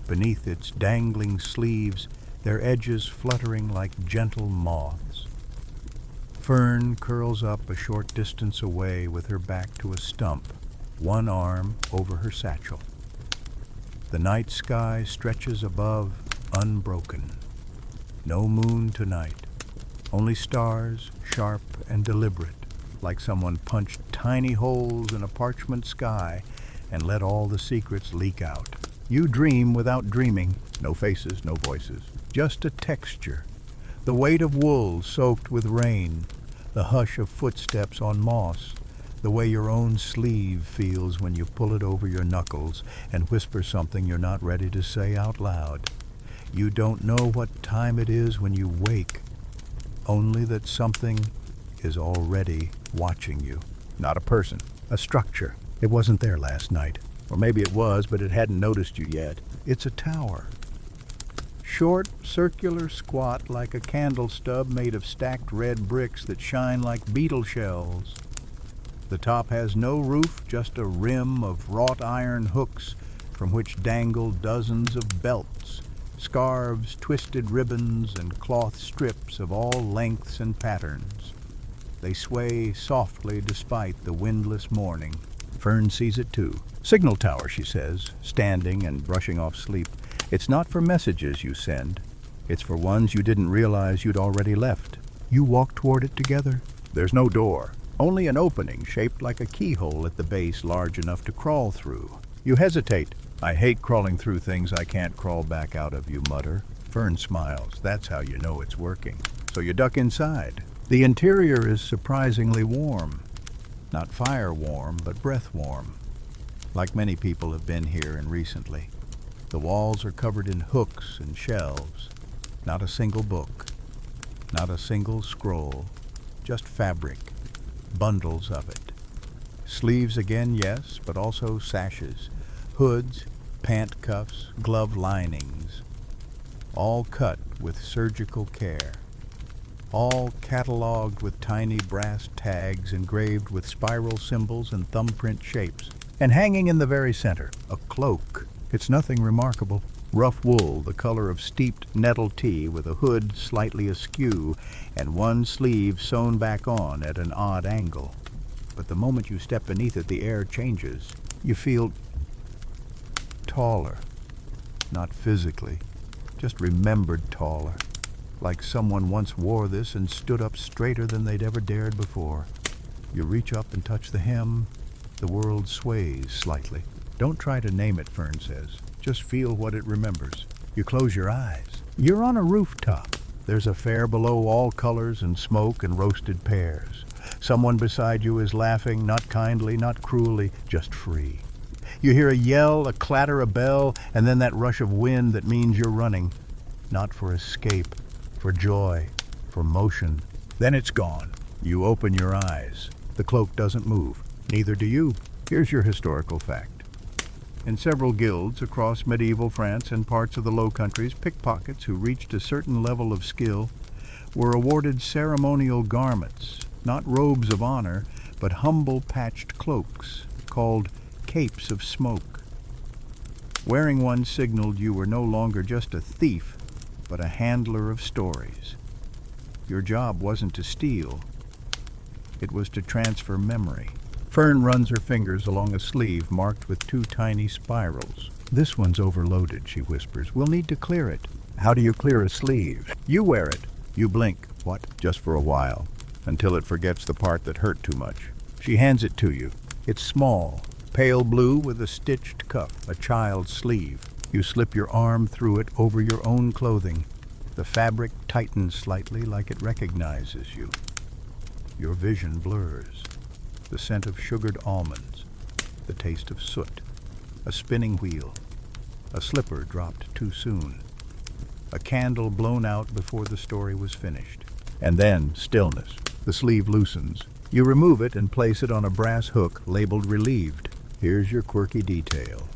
beneath its dangling sleeves, their edges fluttering like gentle moths. Fern curls up a short distance away with her back to a stump, one arm over her satchel. The night sky stretches above, unbroken. No moon tonight. Only stars, sharp and deliberate, like someone punched tiny holes in a parchment sky and let all the secrets leak out. You dream without dreaming. No faces, no voices. Just a texture. The weight of wool soaked with rain. The hush of footsteps on moss. The way your own sleeve feels when you pull it over your knuckles and whisper something you're not ready to say out loud. You don't know what time it is when you wake. Only that something is already watching you. Not a person, a structure. It wasn't there last night. Or maybe it was, but it hadn't noticed you yet. It's a tower. Short, circular, squat, like a candle stub made of stacked red bricks that shine like beetle shells. The top has no roof, just a rim of wrought iron hooks from which dangle dozens of belts, scarves, twisted ribbons, and cloth strips of all lengths and patterns. They sway softly despite the windless morning. Fern sees it too. Signal tower, she says, standing and brushing off sleep. It's not for messages you send. It's for ones you didn't realize you'd already left. You walk toward it together. There's no door, only an opening shaped like a keyhole at the base large enough to crawl through. You hesitate. "I hate crawling through things I can't crawl back out of," you mutter. Fern smiles. That's how you know it's working. So you duck inside. The interior is surprisingly warm. Not fire warm, but breath warm. Like many people have been here and recently. The walls are covered in hooks and shelves. Not a single book. Not a single scroll. Just fabric. Bundles of it. Sleeves again, yes, but also sashes, hoods, pant cuffs, glove linings, all cut with surgical care, all catalogued with tiny brass tags engraved with spiral symbols and thumbprint shapes. And hanging in the very center, a cloak. It's nothing remarkable. Rough wool, the color of steeped nettle tea, with a hood slightly askew and one sleeve sewn back on at an odd angle. But the moment you step beneath it, the air changes. You feel taller. Not physically, just remembered taller. Like someone once wore this and stood up straighter than they'd ever dared before. You reach up and touch the hem. The world sways slightly. Don't try to name it, Fern says. Just feel what it remembers. You close your eyes. You're on a rooftop. There's a fair below, all colors and smoke and roasted pears. Someone beside you is laughing, not kindly, not cruelly, just free. You hear a yell, a clatter, a bell, and then that rush of wind that means you're running. Not for escape, for joy, for motion. Then it's gone. You open your eyes. The cloak doesn't move. Neither do you. Here's your historical fact. In several guilds across medieval France and parts of the Low Countries, pickpockets who reached a certain level of skill were awarded ceremonial garments, not robes of honor, but humble patched cloaks, called capes of smoke. Wearing one signaled you were no longer just a thief, but a handler of stories. Your job wasn't to steal, it was to transfer memory. Fern runs her fingers along a sleeve marked with 2 tiny spirals. This one's overloaded, she whispers. We'll need to clear it. How do you clear a sleeve? You wear it. You blink. What? Just for a while, until it forgets the part that hurt too much. She hands it to you. It's small, pale blue with a stitched cuff, a child's sleeve. You slip your arm through it over your own clothing. The fabric tightens slightly like it recognizes you. Your vision blurs. The scent of sugared almonds, the taste of soot, a spinning wheel, a slipper dropped too soon, a candle blown out before the story was finished. And then stillness. The sleeve loosens. You remove it and place it on a brass hook labeled relieved. Here's your quirky detail.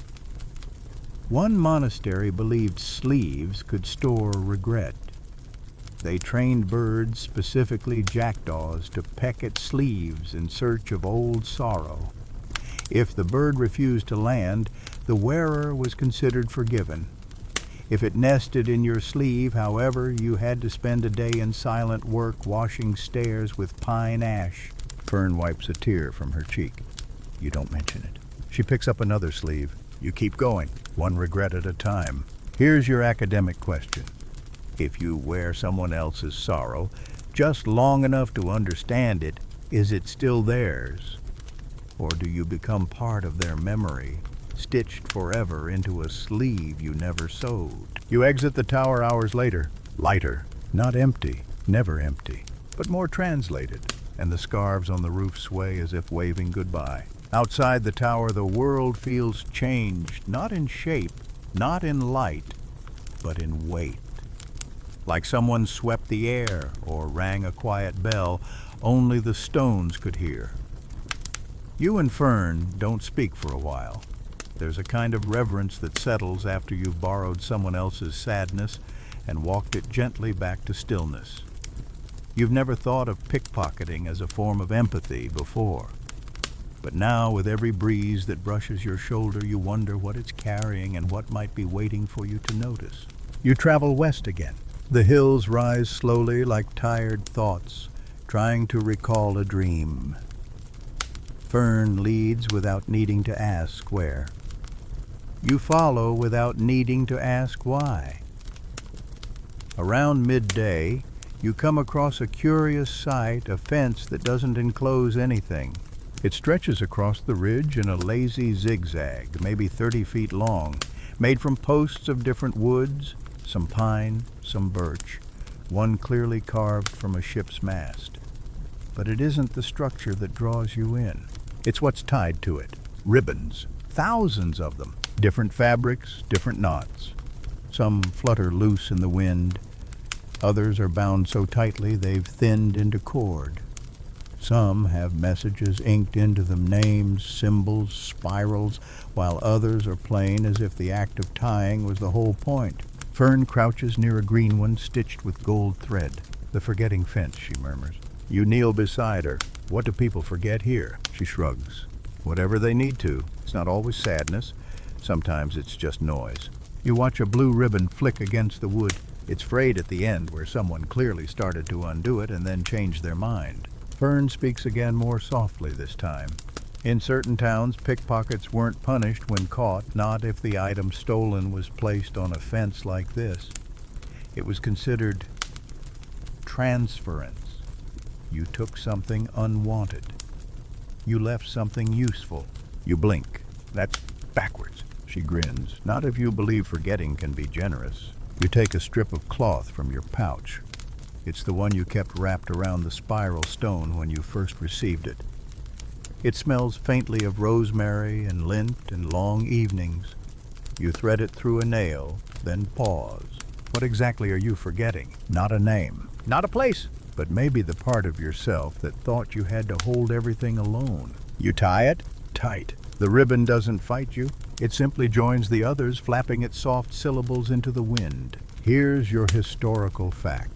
One monastery believed sleeves could store regret. They trained birds, specifically jackdaws, to peck at sleeves in search of old sorrow. If the bird refused to land, the wearer was considered forgiven. If it nested in your sleeve, however, you had to spend a day in silent work washing stairs with pine ash. Fern wipes a tear from her cheek. You don't mention it. She picks up another sleeve. You keep going, one regret at a time. Here's your academic question. If you wear someone else's sorrow just long enough to understand it, is it still theirs? Or do you become part of their memory, stitched forever into a sleeve you never sewed? You exit the tower hours later, lighter, not empty, never empty, but more translated, and the scarves on the roof sway as if waving goodbye. Outside the tower, the world feels changed, not in shape, not in light, but in weight. Like someone swept the air or rang a quiet bell only the stones could hear. You and Fern don't speak for a while. There's a kind of reverence that settles after you've borrowed someone else's sadness and walked it gently back to stillness. You've never thought of pickpocketing as a form of empathy before. But now, with every breeze that brushes your shoulder, you wonder what it's carrying and what might be waiting for you to notice. You travel west again. The hills rise slowly like tired thoughts, trying to recall a dream. Fern leads without needing to ask where. You follow without needing to ask why. Around midday, you come across a curious sight, a fence that doesn't enclose anything. It stretches across the ridge in a lazy zigzag, maybe 30 feet long, made from posts of different woods, some pine, some birch, one clearly carved from a ship's mast. But it isn't the structure that draws you in. It's what's tied to it. Ribbons, thousands of them, different fabrics, different knots. Some flutter loose in the wind. Others are bound so tightly they've thinned into cord. Some have messages inked into them, names, symbols, spirals, while others are plain as if the act of tying was the whole point. Fern crouches near a green one stitched with gold thread. "The forgetting fence," she murmurs. You kneel beside her. "What do people forget here?" She shrugs. "Whatever they need to. It's not always sadness. Sometimes it's just noise." You watch a blue ribbon flick against the wood. It's frayed at the end where someone clearly started to undo it and then changed their mind. Fern speaks again, more softly this time. In certain towns, pickpockets weren't punished when caught, not if the item stolen was placed on a fence like this. It was considered transference. You took something unwanted. You left something useful. You blink. "That's backwards." She grins. "Not if you believe forgetting can be generous." You take a strip of cloth from your pouch. It's the one you kept wrapped around the spiral stone when you first received it. It smells faintly of rosemary and lint and long evenings. You thread it through a nail, then pause. What exactly are you forgetting? Not a name, not a place, but maybe the part of yourself that thought you had to hold everything alone. You tie it tight. The ribbon doesn't fight you. It simply joins the others, flapping its soft syllables into the wind. Here's your historical fact.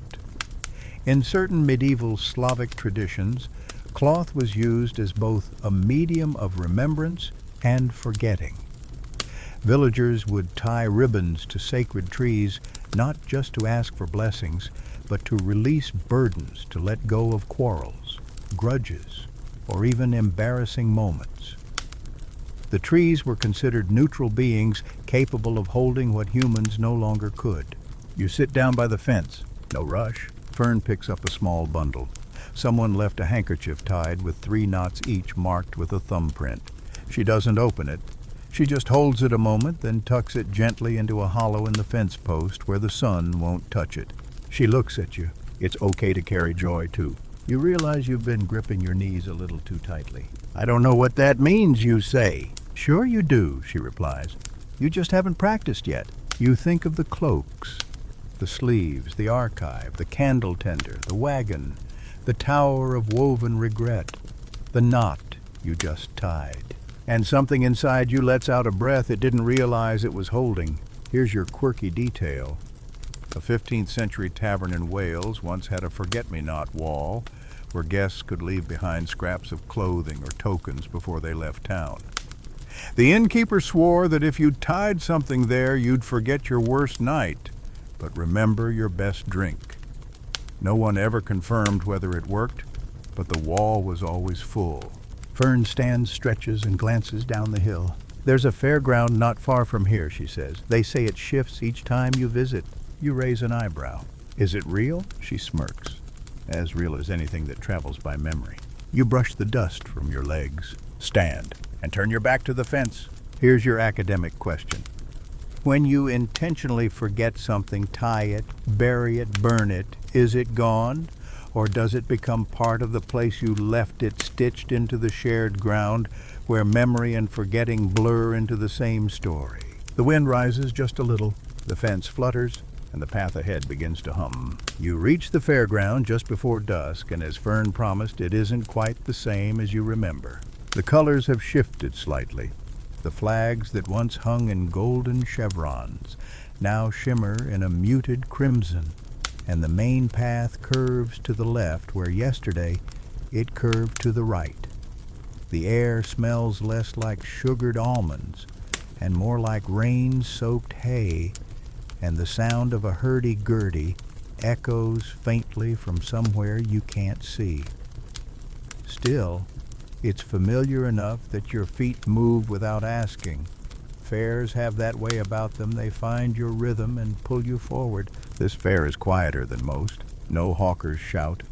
In certain medieval Slavic traditions, cloth was used as both a medium of remembrance and forgetting. Villagers would tie ribbons to sacred trees, not just to ask for blessings, but to release burdens, to let go of quarrels, grudges, or even embarrassing moments. The trees were considered neutral beings capable of holding what humans no longer could. You sit down by the fence. No rush. Fern picks up a small bundle. Someone left a handkerchief tied with 3 knots each marked with a thumbprint. She doesn't open it. She just holds it a moment, then tucks it gently into a hollow in the fence post where the sun won't touch it. She looks at you. It's okay to carry joy, too. You realize you've been gripping your knees a little too tightly. "I don't know what that means," you say. "Sure you do," she replies. "You just haven't practiced yet." You think of the cloaks, the sleeves, the archive, the candle tender, the wagon, the tower of woven regret, the knot you just tied. And something inside you lets out a breath it didn't realize it was holding. Here's your quirky detail. A 15th century tavern in Wales once had a forget-me-not wall where guests could leave behind scraps of clothing or tokens before they left town. The innkeeper swore that if you tied something there, you'd forget your worst night, but remember your best drink. No one ever confirmed whether it worked, but the wall was always full. Fern stands, stretches, and glances down the hill. "There's a fairground not far from here," she says. "They say it shifts each time you visit." You raise an eyebrow. "Is it real?" She smirks. "As real as anything that travels by memory." You brush the dust from your legs. Stand, and turn your back to the fence. Here's your academic question. When you intentionally forget something, tie it, bury it, burn it, is it gone? Or does it become part of the place you left it, stitched into the shared ground, where memory and forgetting blur into the same story? The wind rises just a little, the fence flutters, and the path ahead begins to hum. You reach the fairground just before dusk, and as Fern promised, it isn't quite the same as you remember. The colors have shifted slightly. The flags that once hung in golden chevrons now shimmer in a muted crimson, and the main path curves to the left where yesterday it curved to the right. The air smells less like sugared almonds and more like rain-soaked hay, and the sound of a hurdy-gurdy echoes faintly from somewhere you can't see. Still, it's familiar enough that your feet move without asking. Fairs have that way about them. They find your rhythm and pull you forward. This fair is quieter than most. No hawkers shout.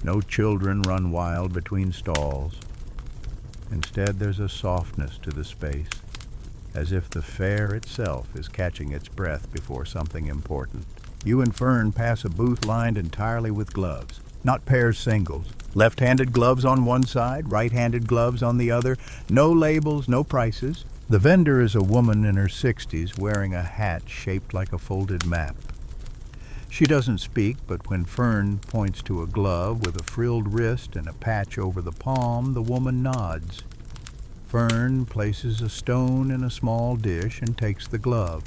No children run wild between stalls. Instead, there's a softness to the space, as if the fair itself is catching its breath before something important. You and Fern pass a booth lined entirely with gloves, not pairs, singles. Left-handed gloves on one side, right-handed gloves on the other. No labels, no prices. The vendor is a woman in her 60s wearing a hat shaped like a folded map. She doesn't speak, but when Fern points to a glove with a frilled wrist and a patch over the palm, the woman nods. Fern places a stone in a small dish and takes the glove.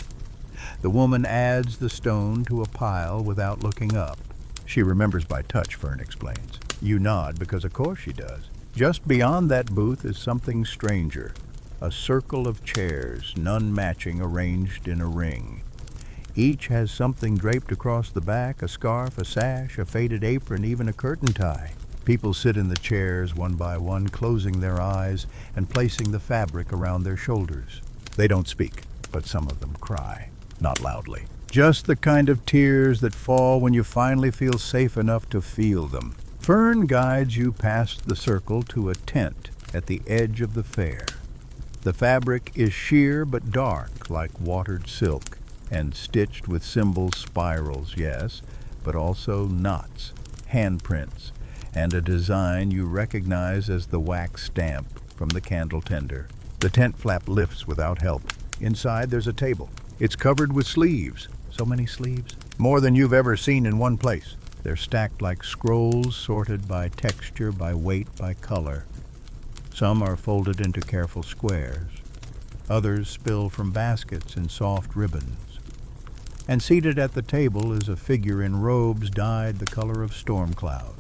The woman adds the stone to a pile without looking up. She remembers by touch, Fern explains. You nod because of course she does. Just beyond that booth is something stranger. A circle of chairs, none matching, arranged in a ring. Each has something draped across the back, a scarf, a sash, a faded apron, even a curtain tie. People sit in the chairs one by one, closing their eyes and placing the fabric around their shoulders. They don't speak, but some of them cry, not loudly. Just the kind of tears that fall when you finally feel safe enough to feel them. Fern guides you past the circle to a tent at the edge of the fair. The fabric is sheer but dark, like watered silk, and stitched with symbol spirals, yes, but also knots, handprints, and a design you recognize as the wax stamp from the candle tender. The tent flap lifts without help. Inside there's a table. It's covered with sleeves. So many sleeves. More than you've ever seen in one place. They're stacked like scrolls, sorted by texture, by weight, by color. Some are folded into careful squares. Others spill from baskets in soft ribbons. And seated at the table is a figure in robes dyed the color of storm clouds.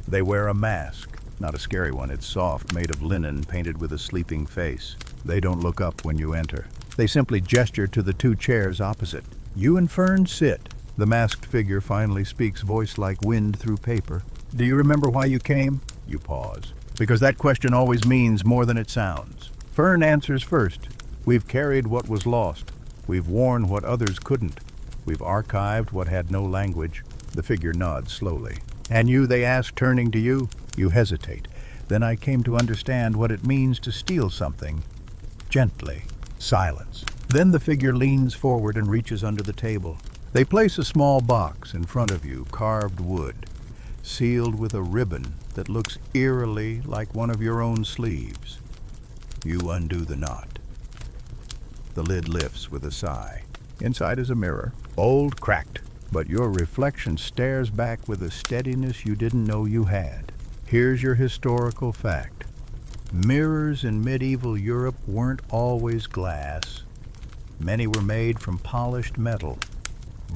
They wear a mask, not a scary one. It's soft, made of linen, painted with a sleeping face. They don't look up when you enter. They simply gesture to the two chairs opposite. You and Fern sit. The masked figure finally speaks, voice like wind through paper. Do you remember why you came? You pause. Because that question always means more than it sounds. Fern answers first. We've carried what was lost. We've worn what others couldn't. We've archived what had no language. The figure nods slowly. And you, they ask, turning to you. You hesitate. Then I came to understand what it means to steal something. Gently. Silence. Then the figure leans forward and reaches under the table. They place a small box in front of you, carved wood, sealed with a ribbon that looks eerily like one of your own sleeves. You undo the knot. The lid lifts with a sigh. Inside is a mirror, old, cracked, but your reflection stares back with a steadiness you didn't know you had. Here's your historical fact. Mirrors in medieval Europe weren't always glass. Many were made from polished metal,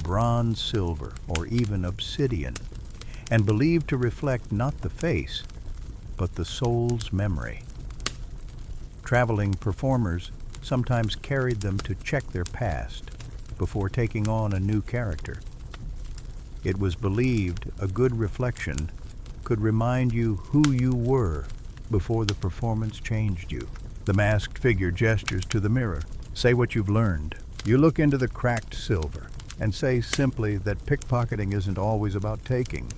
bronze, silver, or even obsidian, and believed to reflect not the face, but the soul's memory. Traveling performers sometimes carried them to check their past before taking on a new character. It was believed a good reflection could remind you who you were before the performance changed you. The masked figure gestures to the mirror. Say what you've learned. You look into the cracked silver and say simply that pickpocketing isn't always about taking.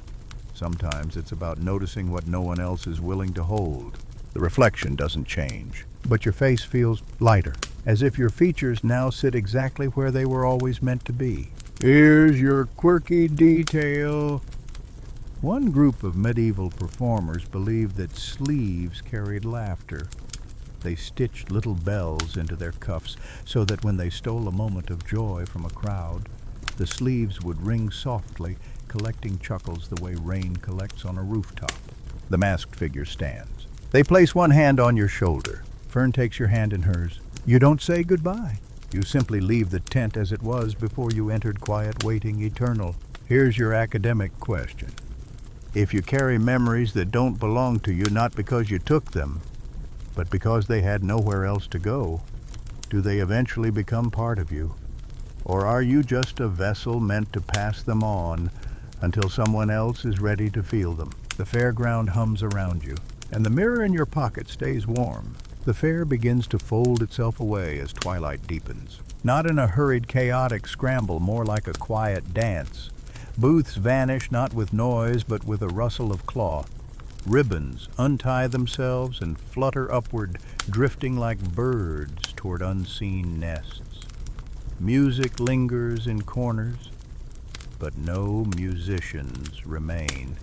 Sometimes it's about noticing what no one else is willing to hold. The reflection doesn't change, but your face feels lighter, as if your features now sit exactly where they were always meant to be. Here's your quirky detail. One group of medieval performers believed that sleeves carried laughter. They stitched little bells into their cuffs so that when they stole a moment of joy from a crowd, the sleeves would ring softly, collecting chuckles the way rain collects on a rooftop. The masked figure stands. They place one hand on your shoulder. Fern takes your hand in hers. You don't say goodbye. You simply leave the tent as it was before you entered, quiet, waiting, eternal. Here's your academic question. If you carry memories that don't belong to you, not because you took them, but because they had nowhere else to go, do they eventually become part of you? Or are you just a vessel meant to pass them on until someone else is ready to feel them? The fairground hums around you, and the mirror in your pocket stays warm. The fair begins to fold itself away as twilight deepens. Not in a hurried, chaotic scramble, more like a quiet dance. Booths vanish not with noise, but with a rustle of cloth. Ribbons untie themselves and flutter upward, drifting like birds toward unseen nests. Music lingers in corners, but no musicians remain.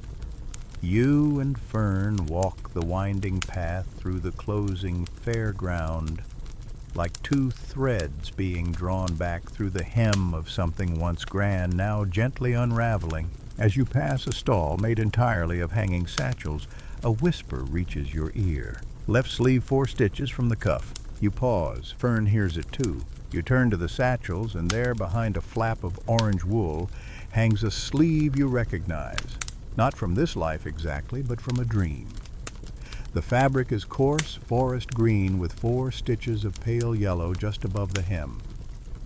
You and Fern walk the winding path through the closing fairground, like two threads being drawn back through the hem of something once grand, now gently unraveling. As you pass a stall made entirely of hanging satchels, a whisper reaches your ear. Left sleeve 4 stitches from the cuff. You pause. Fern hears it too. You turn to the satchels, and there, behind a flap of orange wool, hangs a sleeve you recognize. Not from this life exactly, but from a dream. The fabric is coarse forest green with 4 stitches of pale yellow just above the hem.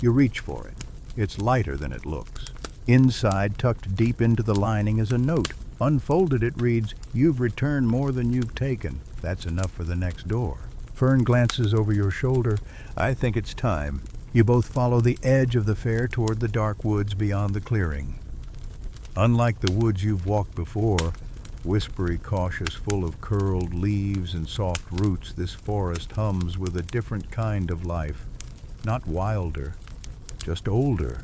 You reach for it. It's lighter than it looks. Inside, tucked deep into the lining, is a note. Unfolded, it reads, "You've returned more than you've taken. That's enough for the next door." Fern glances over your shoulder. "I think it's time." You both follow the edge of the fair toward the dark woods beyond the clearing. Unlike the woods you've walked before, whispery, cautious, full of curled leaves and soft roots, this forest hums with a different kind of life. Not wilder, just older.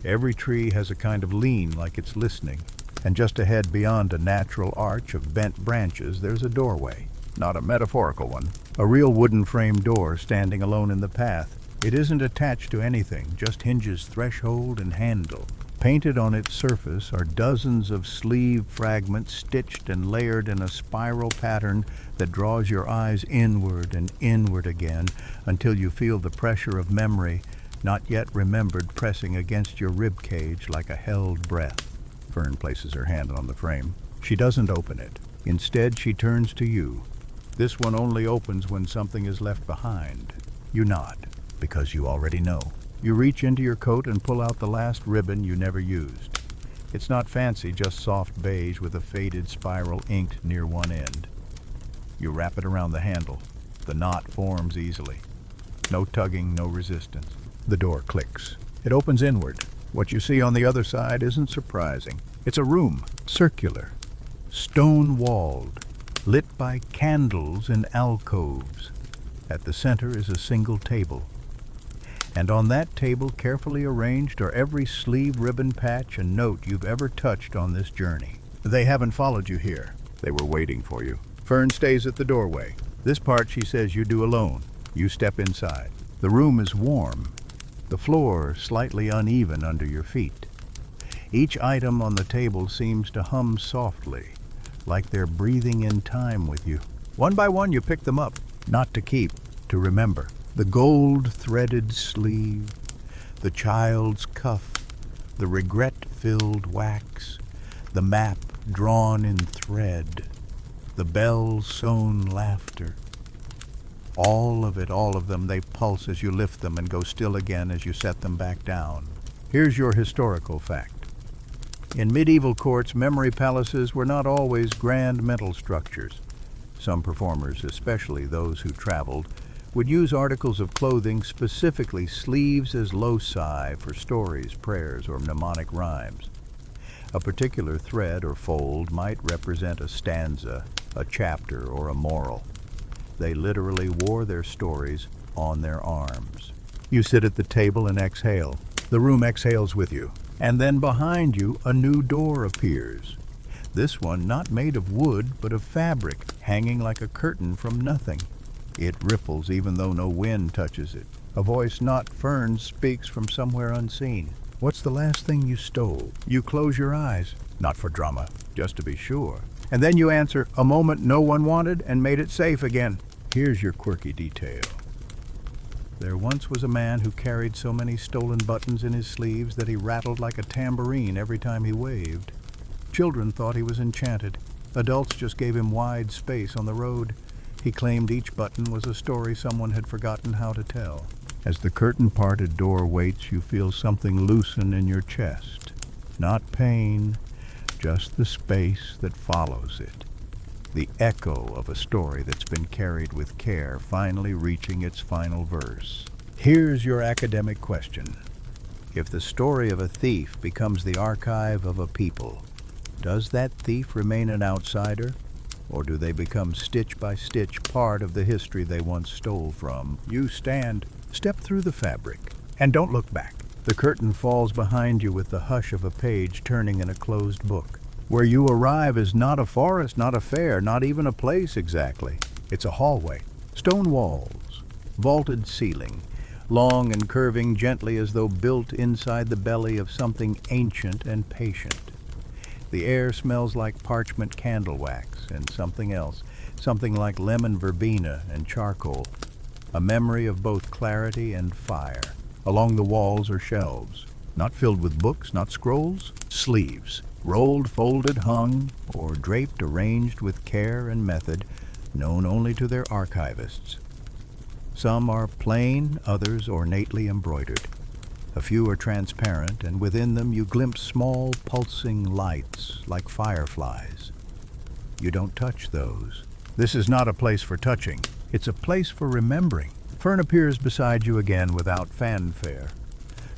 Every tree has a kind of lean, like it's listening. And just ahead, beyond a natural arch of bent branches, there's a doorway. Not a metaphorical one. A real wooden frame door standing alone in the path. It isn't attached to anything, just hinges threshold and handle. Painted on its surface are dozens of sleeve fragments stitched and layered in a spiral pattern that draws your eyes inward and inward again until you feel the pressure of memory, not yet remembered, pressing against your rib cage like a held breath. Fern places her hand on the frame. She doesn't open it. Instead, she turns to you. This one only opens when something is left behind. You nod, because you already know. You reach into your coat and pull out the last ribbon you never used. It's not fancy, just soft beige with a faded spiral inked near one end. You wrap it around the handle. The knot forms easily. No tugging, no resistance. The door clicks. It opens inward. What you see on the other side isn't surprising. It's a room, circular, stone-walled, lit by candles in alcoves. At the center is a single table. And on that table, carefully arranged, are every sleeve, ribbon, patch, and note you've ever touched on this journey. They haven't followed you here. They were waiting for you. Fern stays at the doorway. This part, she says, you do alone. You step inside. The room is warm. The floor slightly uneven under your feet. Each item on the table seems to hum softly, like they're breathing in time with you. One by one, you pick them up, not to keep, to remember. The gold-threaded sleeve, the child's cuff, the regret-filled wax, the map drawn in thread, the bell-sewn laughter. All of it, all of them, they pulse as you lift them and go still again as you set them back down. Here's your historical fact. In medieval courts, memory palaces were not always grand mental structures. Some performers, especially those who traveled, would use articles of clothing, specifically sleeves, as loci for stories, prayers, or mnemonic rhymes. A particular thread or fold might represent a stanza, a chapter, or a moral. They literally wore their stories on their arms. You sit at the table and exhale. The room exhales with you. And then behind you, a new door appears. This one not made of wood, but of fabric, hanging like a curtain from nothing. It ripples even though no wind touches it. A voice not Fern's speaks from somewhere unseen. What's the last thing you stole? You close your eyes. Not for drama, just to be sure. And then you answer, a moment no one wanted and made it safe again. Here's your quirky detail. There once was a man who carried so many stolen buttons in his sleeves that he rattled like a tambourine every time he waved. Children thought he was enchanted. Adults just gave him wide space on the road. He claimed each button was a story someone had forgotten how to tell. As the curtain-parted door waits, you feel something loosen in your chest. Not pain, just the space that follows it. The echo of a story that's been carried with care, finally reaching its final verse. Here's your academic question. If the story of a thief becomes the archive of a people, does that thief remain an outsider? Or do they become stitch by stitch part of the history they once stole from? You stand, step through the fabric, and don't look back. The curtain falls behind you with the hush of a page turning in a closed book. Where you arrive is not a forest, not a fair, not even a place exactly. It's a hallway. Stone walls, Vaulted ceiling, long and curving gently as though built inside the belly of something ancient and patient. The air smells like parchment candle wax and something else, something like lemon verbena and charcoal, a memory of both clarity and fire. Along the walls are shelves, not filled with books, not scrolls, sleeves, rolled, folded, hung, or draped, arranged with care and method, known only to their archivists. Some are plain, others ornately embroidered. A few are transparent, and within them you glimpse small, pulsing lights like fireflies. You don't touch those. This is not a place for touching. It's a place for remembering. Fern appears beside you again without fanfare.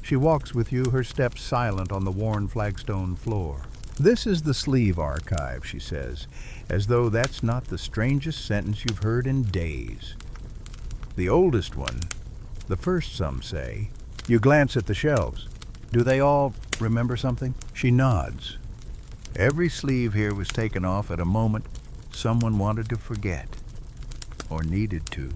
She walks with you, her steps silent on the worn flagstone floor. "This is the sleeve archive," she says, as though that's not the strangest sentence you've heard in days. "The oldest one, the first, some say." You glance at the shelves. "Do they all remember something?" She nods. "Every sleeve here was taken off at a moment someone wanted to forget, or needed to,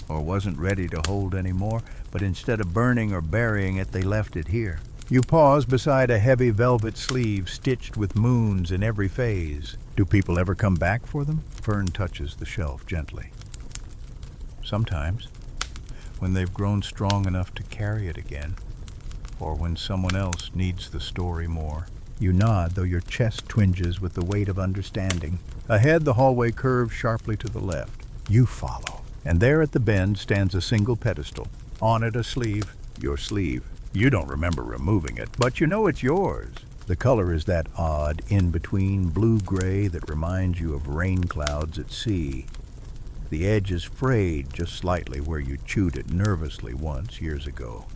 or wasn't ready to hold anymore, but instead of burning or burying it, they left it here." You pause beside a heavy velvet sleeve stitched with moons in every phase. "Do people ever come back for them?" Fern touches the shelf gently. "Sometimes, when they've grown strong enough to carry it again, or when someone else needs the story more." You nod, though your chest twinges with the weight of understanding. Ahead, the hallway curves sharply to the left. You follow, and there at the bend stands a single pedestal. On it a sleeve, your sleeve. You don't remember removing it, but you know it's yours. The color is that odd, in-between blue-gray that reminds you of rain clouds at sea. The edge is frayed just slightly where you chewed it nervously once years ago.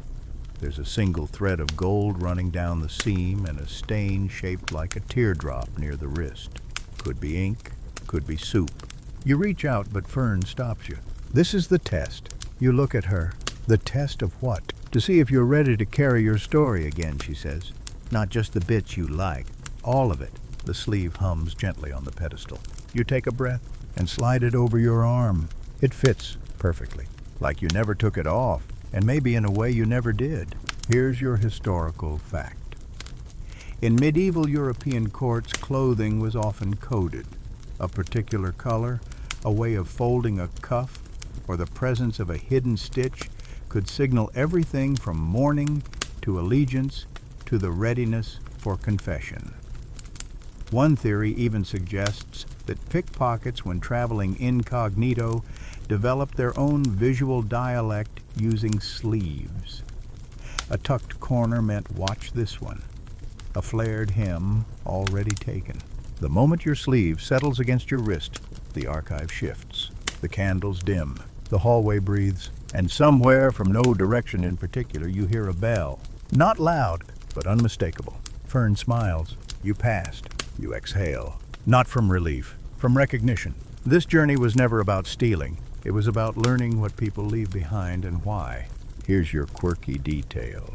There's a single thread of gold running down the seam and a stain shaped like a teardrop near the wrist. Could be ink, could be soup. You reach out, but Fern stops you. "This is the test." You look at her. "The test of what?" "To see if you're ready to carry your story again," she says. "Not just the bits you like, all of it." The sleeve hums gently on the pedestal. You take a breath and slide it over your arm. It fits perfectly, like you never took it off, and maybe in a way you never did. Here's your historical fact. In medieval European courts, clothing was often coded. A particular color, a way of folding a cuff, or the presence of a hidden stitch could signal everything from mourning to allegiance to the readiness for confession. One theory even suggests that pickpockets, when traveling incognito, developed their own visual dialect using sleeves. A tucked corner meant "watch this one." A flared hem already taken. The moment your sleeve settles against your wrist, the archive shifts. The candles dim. The hallway breathes. And somewhere, from no direction in particular, you hear a bell. Not loud, but unmistakable. Fern smiles. You passed. You exhale. Not from relief, from recognition. This journey was never about stealing. It was about learning what people leave behind and why. Here's your quirky detail.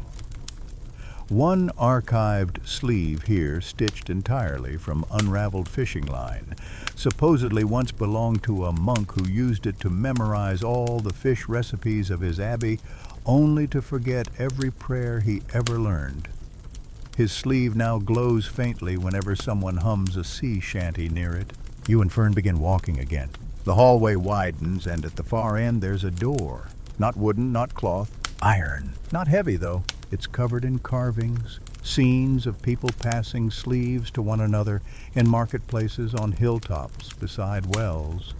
One archived sleeve here, stitched entirely from unraveled fishing line, supposedly once belonged to a monk who used it to memorize all the fish recipes of his abbey, only to forget every prayer he ever learned. His sleeve now glows faintly whenever someone hums a sea shanty near it. You and Fern begin walking again. The hallway widens, and at the far end there's a door. Not wooden, not cloth, iron. Not heavy, though. It's covered in carvings, scenes of people passing sleeves to one another in marketplaces, on hilltops, beside wells.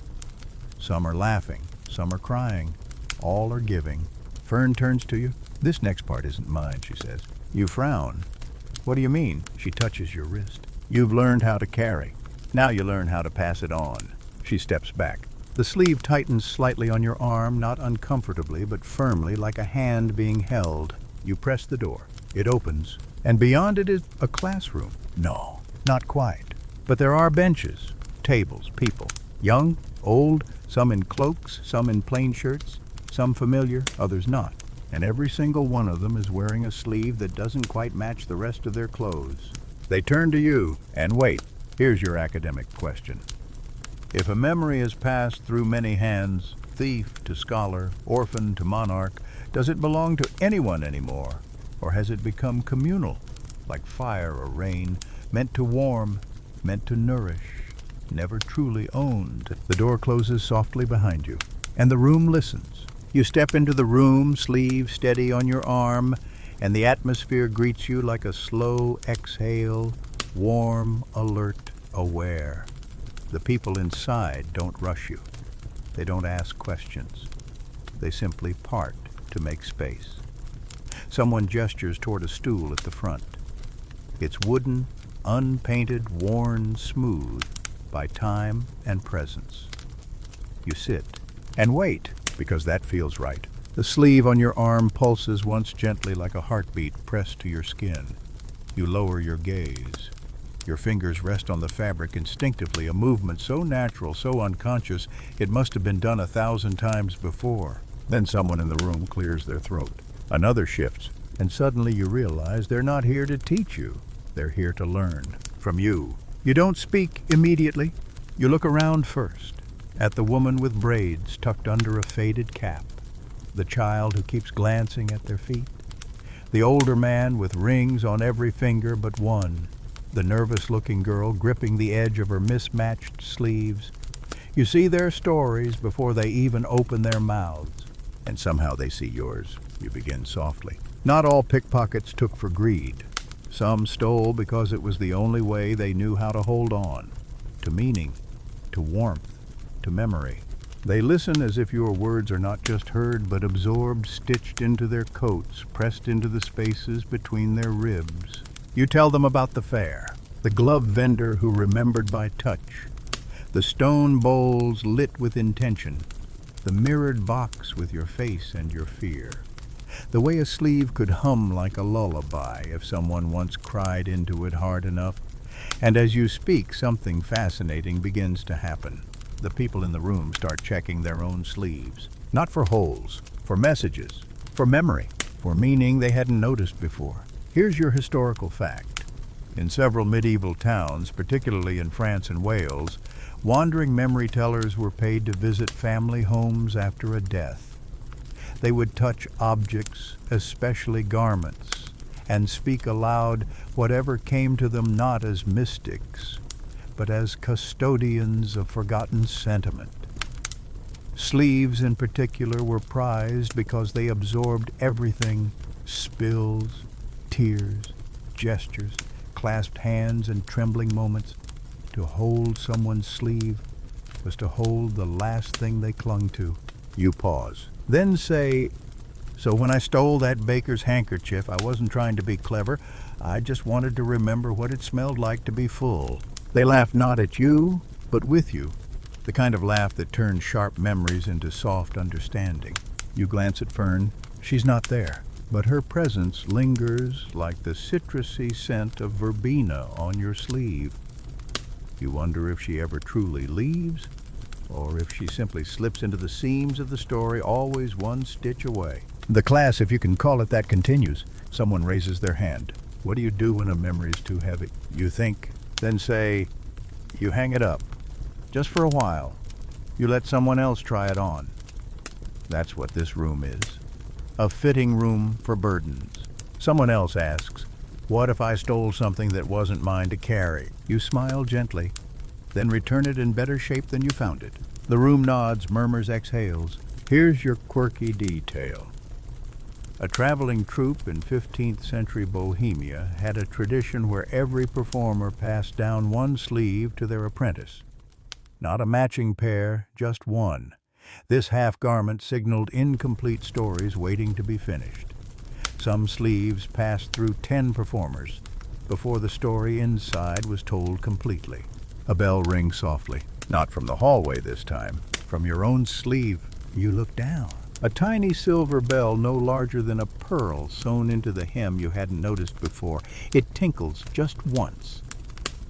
Some are laughing, some are crying, all are giving. Fern turns to you. "This next part isn't mine," she says. You frown. "What do you mean?" She touches your wrist. "You've learned how to carry. Now you learn how to pass it on." She steps back. The sleeve tightens slightly on your arm, not uncomfortably, but firmly, like a hand being held. You press the door. It opens, and beyond it is a classroom. No, not quite. But there are benches, tables, people. Young, old, some in cloaks, some in plain shirts, some familiar, others not. And every single one of them is wearing a sleeve that doesn't quite match the rest of their clothes. They turn to you, and wait. Here's your academic question. If a memory is passed through many hands, thief to scholar, orphan to monarch, does it belong to anyone anymore? Or has it become communal, like fire or rain, meant to warm, meant to nourish, never truly owned? The door closes softly behind you, and the room listens. You step into the room, sleeve steady on your arm, and the atmosphere greets you like a slow exhale, warm, alert, aware. The people inside don't rush you. They don't ask questions. They simply part to make space. Someone gestures toward a stool at the front. It's wooden, unpainted, worn smooth by time and presence. You sit and wait, because that feels right. The sleeve on your arm pulses once gently like a heartbeat pressed to your skin. You lower your gaze. Your fingers rest on the fabric instinctively, a movement so natural, so unconscious, it must have been done 1,000 times before. Then someone in the room clears their throat. Another shifts, and suddenly you realize they're not here to teach you. They're here to learn from you. You don't speak immediately. You look around first, at the woman with braids tucked under a faded cap, the child who keeps glancing at their feet, the older man with rings on every finger but one, the nervous-looking girl gripping the edge of her mismatched sleeves. You see their stories before they even open their mouths, and somehow they see yours. You begin softly. Not all pickpockets took for greed. Some stole because it was the only way they knew how to hold on, to meaning, to warmth, to memory. They listen as if your words are not just heard, but absorbed, stitched into their coats, pressed into the spaces between their ribs. You tell them about the fair, the glove vendor who remembered by touch, the stone bowls lit with intention, the mirrored box with your face and your fear, the way a sleeve could hum like a lullaby if someone once cried into it hard enough. And as you speak, something fascinating begins to happen. The people in the room start checking their own sleeves, not for holes, for messages, for memory, for meaning they hadn't noticed before. Here's your historical fact. In several medieval towns, particularly in France and Wales, wandering memory tellers were paid to visit family homes after a death. They would touch objects, especially garments, and speak aloud whatever came to them not as mystics, but as custodians of forgotten sentiment. Sleeves in particular were prized because they absorbed everything: spills, tears, gestures, clasped hands, and trembling moments. To hold someone's sleeve was to hold the last thing they clung to. You pause. Then say, "So when I stole that baker's handkerchief, I wasn't trying to be clever. I just wanted to remember what it smelled like to be full." They laugh not at you, but with you. The kind of laugh that turns sharp memories into soft understanding. You glance at Fern. She's not there, but her presence lingers like the citrusy scent of verbena on your sleeve. You wonder if she ever truly leaves, or if she simply slips into the seams of the story, always one stitch away. The class, if you can call it that, continues. Someone raises their hand. What do you do when a memory is too heavy? You think, then say, you hang it up, just for a while. You let someone else try it on. That's what this room is. A fitting room for burdens. Someone else asks, "What if I stole something that wasn't mine to carry?" You smile gently, then return it in better shape than you found it. The room nods, murmurs, exhales. Here's your quirky detail. A traveling troupe in 15th century Bohemia had a tradition where every performer passed down one sleeve to their apprentice. Not a matching pair, just one. This half garment signaled incomplete stories waiting to be finished. Some sleeves passed through 10 performers before the story inside was told completely. A bell rings softly, not from the hallway this time, from your own sleeve. You look down. A tiny silver bell no larger than a pearl sewn into the hem you hadn't noticed before. It tinkles just once,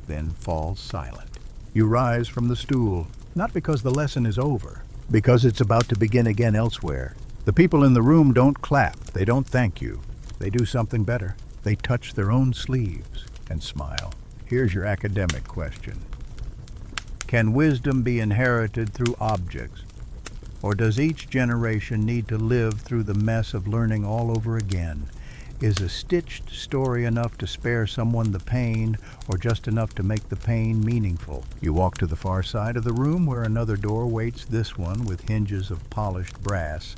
then falls silent. You rise from the stool, not because the lesson is over, because it's about to begin again elsewhere. The people in the room don't clap, they don't thank you. They do something better. They touch their own sleeves and smile. Here's your academic question. Can wisdom be inherited through objects, Or does each generation need to live through the mess of learning all over again? Is a stitched story enough to spare someone the pain, or just enough to make the pain meaningful? You walk to the far side of the room where another door waits, this one with hinges of polished brass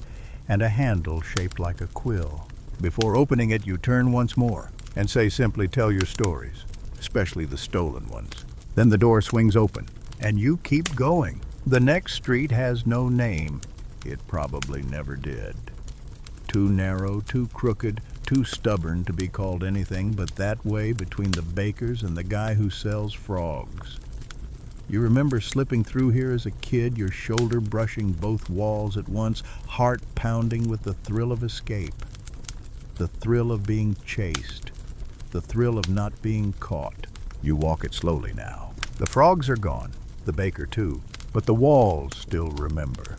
and a handle shaped like a quill. Before opening it, you turn once more and say simply, "Tell your stories, especially the stolen ones." Then the door swings open, and you keep going. The next street has no name. It probably never did. Too narrow, too crooked, too stubborn to be called anything but that way between the bakers and the guy who sells frogs. You remember slipping through here as a kid, your shoulder brushing both walls at once, heart pounding with the thrill of escape. The thrill of being chased. The thrill of not being caught. You walk it slowly now. The frogs are gone, the baker too, but the walls still remember.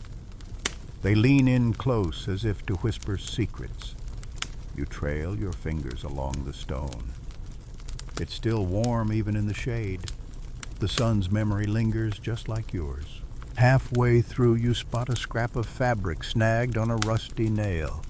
They lean in close as if to whisper secrets. You trail your fingers along the stone. It's still warm even in the shade. The sun's memory lingers just like yours. Halfway through, you spot a scrap of fabric snagged on a rusty nail.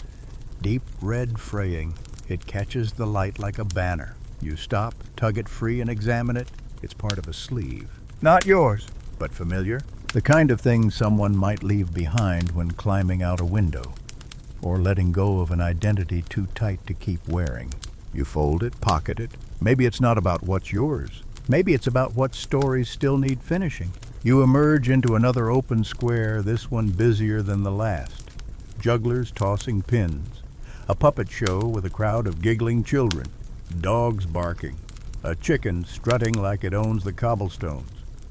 Deep red fraying, it catches the light like a banner. You stop, tug it free, and examine it. It's part of a sleeve. Not yours, but familiar. The kind of thing someone might leave behind when climbing out a window, or letting go of an identity too tight to keep wearing. You fold it, pocket it. Maybe it's not about what's yours. Maybe it's about what stories still need finishing. You emerge into another open square, this one busier than the last. Jugglers tossing pins. A puppet show with a crowd of giggling children. Dogs barking. A chicken strutting like it owns the cobblestones.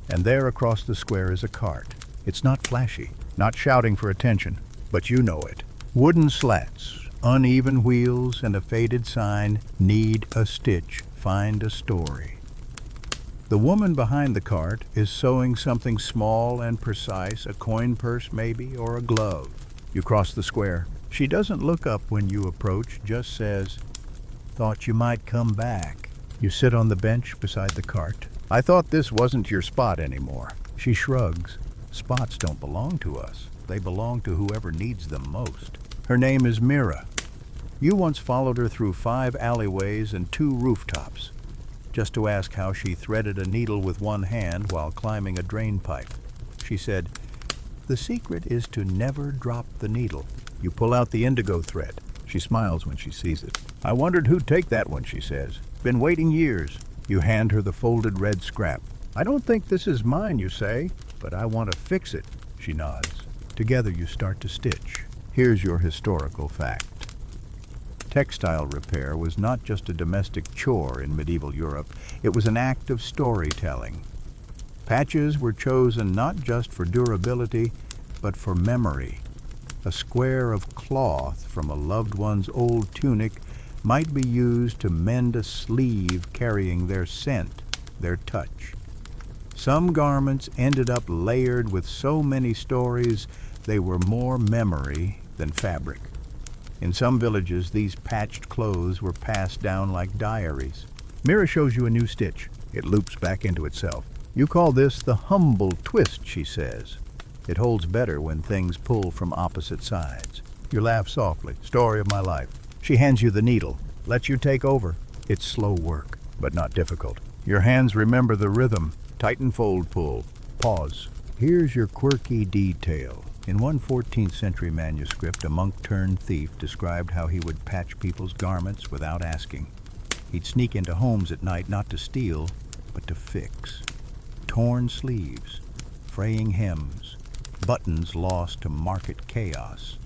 And there across the square is a cart. It's not flashy, not shouting for attention, but you know it. Wooden slats, uneven wheels, and a faded sign, "Need a stitch, find a story." The woman behind the cart is sewing something small and precise, a coin purse maybe, or a glove. You cross the square. She doesn't look up when you approach, just says, "Thought you might come back." You sit on the bench beside the cart. "I thought this wasn't your spot anymore." She shrugs. "Spots don't belong to us. They belong to whoever needs them most." Her name is Mira. You once followed her through 5 alleyways and 2 rooftops, just to ask how she threaded a needle with one hand while climbing a drain pipe. She said, "The secret is to never drop the needle." You pull out the indigo thread. She smiles when she sees it. "I wondered who'd take that one," she says. "Been waiting years." You hand her the folded red scrap. "I don't think this is mine," you say, "but I want to fix it." She nods. Together you start to stitch. Here's your historical fact. Textile repair was not just a domestic chore in medieval Europe, it was an act of storytelling. Patches were chosen not just for durability, but for memory. A square of cloth from a loved one's old tunic might be used to mend a sleeve carrying their scent, their touch. Some garments ended up layered with so many stories they were more memory than fabric. In some villages, these patched clothes were passed down like diaries. Mira shows you a new stitch. It loops back into itself. "You call this the humble twist," she says. "It holds better when things pull from opposite sides." You laugh softly. "Story of my life." She hands you the needle, lets you take over. It's slow work, but not difficult. Your hands remember the rhythm. Tighten, fold, pull. Pause. Here's your quirky detail. In one 14th century manuscript, a monk-turned-thief described how he would patch people's garments without asking. He'd sneak into homes at night not to steal, but to fix. Torn sleeves, fraying hems, buttons lost to market chaos.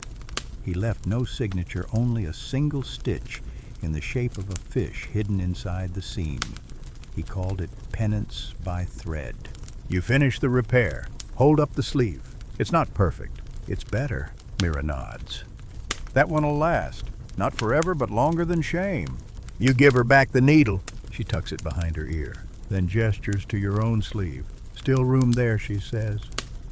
He left no signature, only a single stitch in the shape of a fish hidden inside the seam. He called it penance by thread. You finish the repair. Hold up the sleeve. It's not perfect. It's better. Mira nods. "That one'll last. Not forever, but longer than shame." You give her back the needle. She tucks it behind her ear, then gestures to your own sleeve. "Still room there," she says,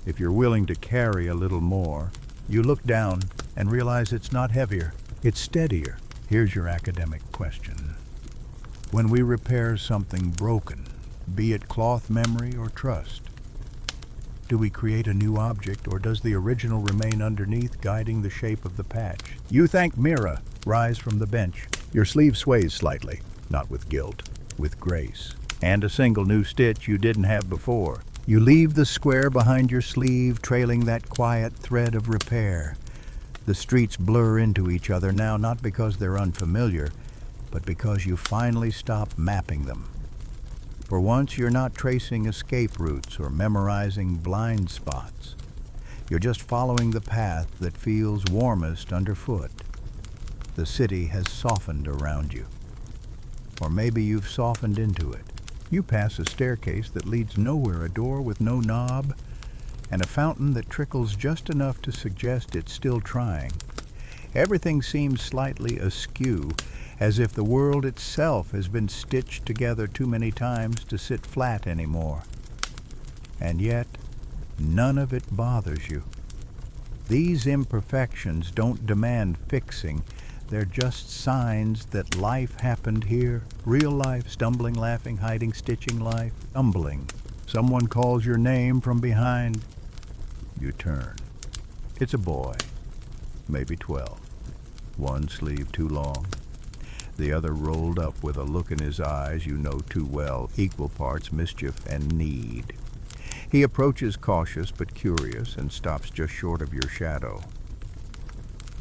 "if you're willing to carry a little more." You look down and realize it's not heavier. It's steadier. Here's your academic question. When we repair something broken, be it cloth memory or trust, Do we create a new object, or does the original remain underneath, guiding the shape of the patch? You thank Mira. Rise from the bench. Your sleeve sways slightly, not with guilt, with grace. And a single new stitch you didn't have before. You leave the square behind your sleeve, trailing that quiet thread of repair. The streets blur into each other now, not because they're unfamiliar, but because you finally stop mapping them. For once, you're not tracing escape routes or memorizing blind spots. You're just following the path that feels warmest underfoot. The city has softened around you. Or maybe you've softened into it. You pass a staircase that leads nowhere, a door with no knob, and a fountain that trickles just enough to suggest it's still trying. Everything seems slightly askew, as if the world itself has been stitched together too many times to sit flat anymore. And yet, none of it bothers you. These imperfections don't demand fixing. They're just signs that life happened here. Real life, stumbling, laughing, hiding, stitching life, stumbling. Someone calls your name from behind. You turn. It's a boy, maybe 12. One sleeve too long, the other rolled up with a look in his eyes you know too well, equal parts mischief and need. He approaches cautious but curious and stops just short of your shadow.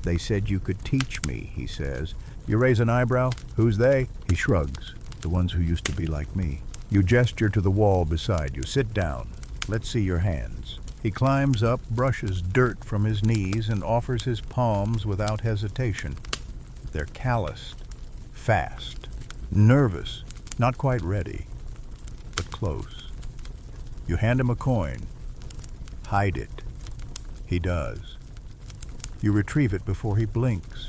They said you could teach me, he says. You raise an eyebrow? Who's they? He shrugs. The ones who used to be like me. You gesture to the wall beside you. Sit down. Let's see your hands. He climbs up, brushes dirt from his knees, and offers his palms without hesitation. They're calloused, fast, nervous, not quite ready, but close. You hand him a coin. Hide it. He does. You retrieve it before he blinks.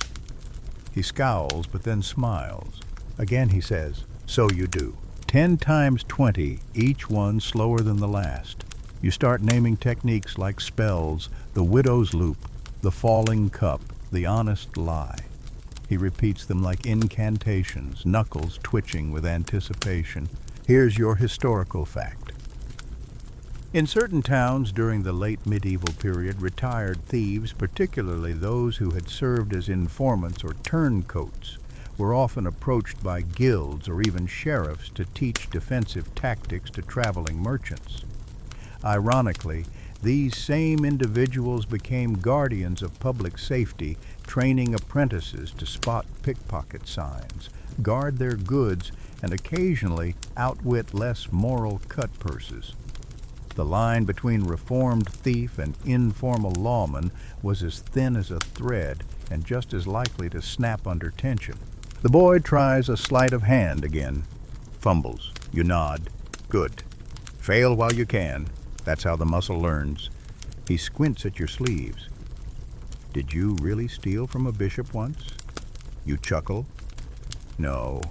He scowls, but then smiles. Again he says, so you do. 10 times 20, each one slower than the last. You start naming techniques like spells, the widow's loop, the falling cup, the honest lie. He repeats them like incantations, knuckles twitching with anticipation. Here's your historical fact. In certain towns during the late medieval period, retired thieves, particularly those who had served as informants or turncoats, were often approached by guilds or even sheriffs to teach defensive tactics to traveling merchants. Ironically, these same individuals became guardians of public safety, training apprentices to spot pickpocket signs, guard their goods, and occasionally outwit less moral cut purses. The line between reformed thief and informal lawman was as thin as a thread and just as likely to snap under tension. The boy tries a sleight of hand again. Fumbles. You nod. Good. Fail while you can. That's how the muscle learns. He squints at your sleeves. Did you really steal from a bishop once? You chuckle. No.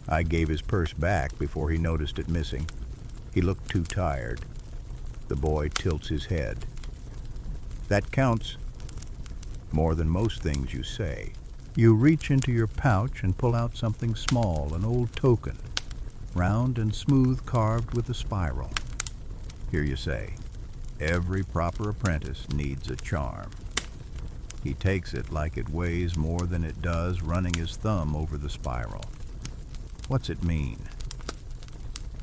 I gave his purse back before he noticed it missing. He looked too tired. The boy tilts his head. That counts. More than most things you say. You reach into your pouch and pull out something small, an old token, round and smooth, carved with a spiral. Here you say, every proper apprentice needs a charm. He takes it like it weighs more than it does, running his thumb over the spiral. What's it mean?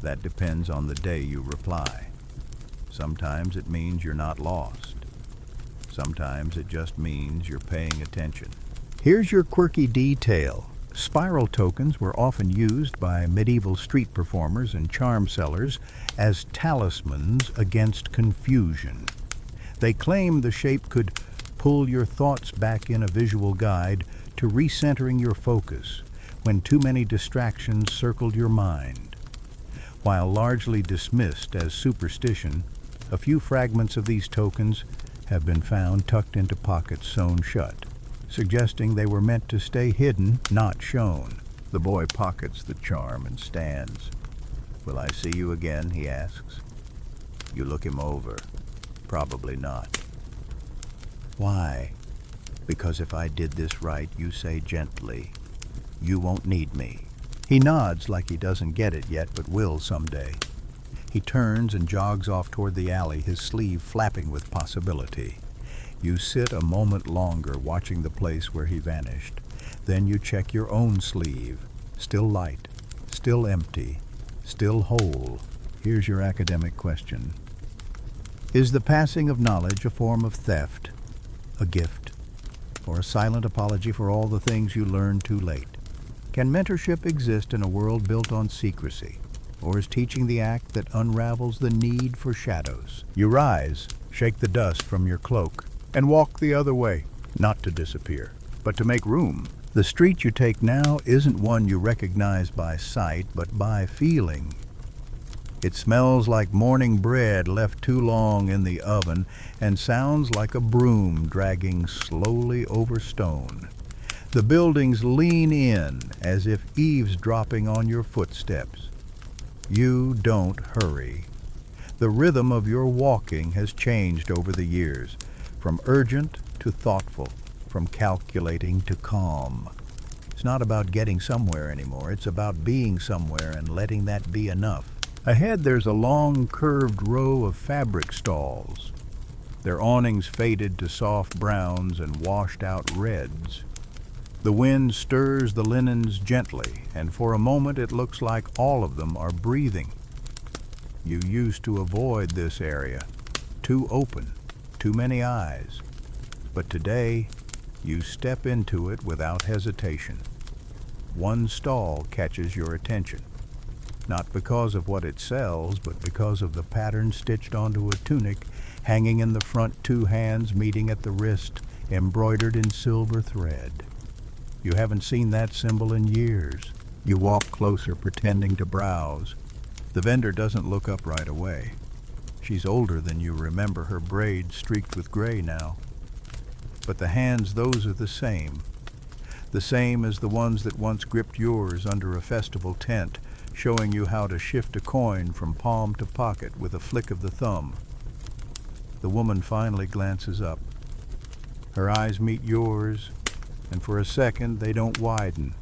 That depends on the day you reply. Sometimes it means you're not lost. Sometimes it just means you're paying attention. Here's your quirky detail. Spiral tokens were often used by medieval street performers and charm sellers as talismans against confusion. They claimed the shape could pull your thoughts back in a visual guide to recentering your focus when too many distractions circled your mind. While largely dismissed as superstition, a few fragments of these tokens have been found tucked into pockets sewn shut, suggesting they were meant to stay hidden, not shown. The boy pockets the charm and stands. Will I see you again, he asks. You look him over. Probably not. Why? Because if I did this right, you say gently, you won't need me. He nods like he doesn't get it yet, but will someday. He turns and jogs off toward the alley, his sleeve flapping with possibility. You sit a moment longer, watching the place where he vanished. Then you check your own sleeve. Still light, still empty, still whole. Here's your academic question. Is the passing of knowledge a form of theft, a gift, or a silent apology for all the things you learned too late? Can mentorship exist in a world built on secrecy, or is teaching the act that unravels the need for shadows? You rise, shake the dust from your cloak, and walk the other way, not to disappear, but to make room. The street you take now isn't one you recognize by sight, but by feeling. It smells like morning bread left too long in the oven and sounds like a broom dragging slowly over stone. The buildings lean in as if eavesdropping on your footsteps. You don't hurry. The rhythm of your walking has changed over the years, from urgent to thoughtful, from calculating to calm. It's not about getting somewhere anymore. It's about being somewhere and letting that be enough. Ahead there's a long curved row of fabric stalls, their awnings faded to soft browns and washed out reds. The wind stirs the linens gently, and for a moment it looks like all of them are breathing. You used to avoid this area. Too open, too many eyes. But today, you step into it without hesitation. One stall catches your attention, not because of what it sells, but because of the pattern stitched onto a tunic, hanging in the front, two hands meeting at the wrist, embroidered in silver thread. You haven't seen that symbol in years. You walk closer, pretending to browse. The vendor doesn't look up right away. She's older than you remember, her braids streaked with gray now. But the hands, those are the same as the ones that once gripped yours under a festival tent, showing you how to shift a coin from palm to pocket with a flick of the thumb. The woman finally glances up. Her eyes meet yours, and for a second they don't widen.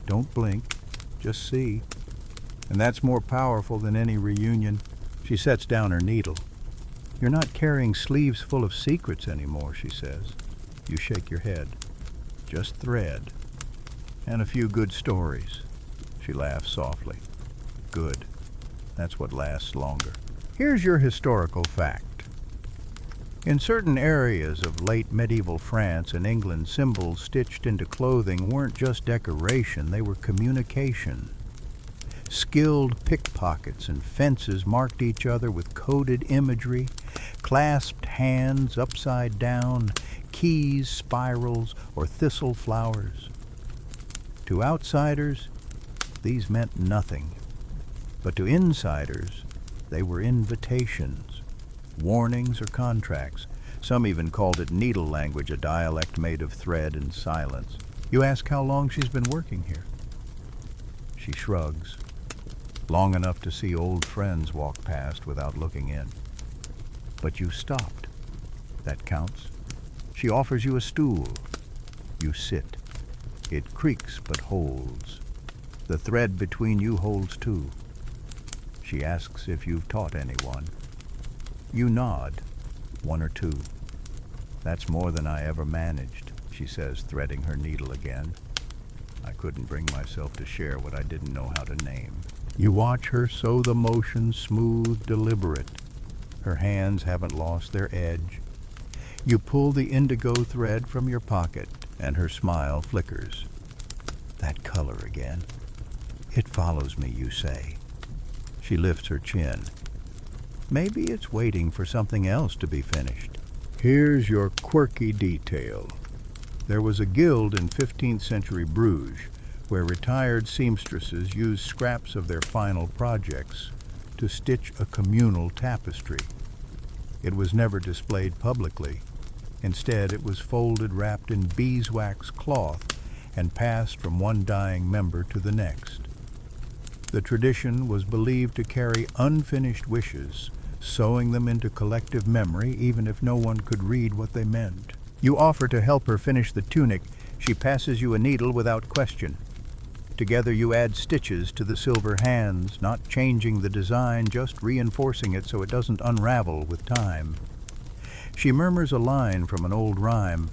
Don't blink, just see. And that's more powerful than any reunion. She sets down her needle. You're not carrying sleeves full of secrets anymore, she says. You shake your head. Just thread. And a few good stories. She laughs softly. Good. That's what lasts longer. Here's your historical fact. In certain areas of late medieval France and England, symbols stitched into clothing weren't just decoration, they were communication. Skilled pickpockets and fences marked each other with coded imagery, clasped hands upside down, keys, spirals, or thistle flowers. To outsiders, these meant nothing, but to insiders, they were invitations, warnings or contracts. Some even called it needle language, a dialect made of thread and silence. You ask how long she's been working here. She shrugs. Long enough to see old friends walk past without looking in. But you stopped. That counts. She offers you a stool. You sit. It creaks but holds. The thread between you holds too. She asks if you've taught anyone. You nod, one or two. That's more than I ever managed, she says, threading her needle again. I couldn't bring myself to share what I didn't know how to name. You watch her sew the motion smooth, deliberate. Her hands haven't lost their edge. You pull the indigo thread from your pocket, and her smile flickers. That color again. It follows me, you say. She lifts her chin. Maybe it's waiting for something else to be finished. Here's your quirky detail. There was a guild in 15th century Bruges where retired seamstresses used scraps of their final projects to stitch a communal tapestry. It was never displayed publicly. Instead, it was folded, wrapped in beeswax cloth, and passed from one dying member to the next. The tradition was believed to carry unfinished wishes, sewing them into collective memory even if no one could read what they meant. You offer to help her finish the tunic. She passes you a needle without question. Together you add stitches to the silver hands, not changing the design, just reinforcing it so it doesn't unravel with time. She murmurs a line from an old rhyme.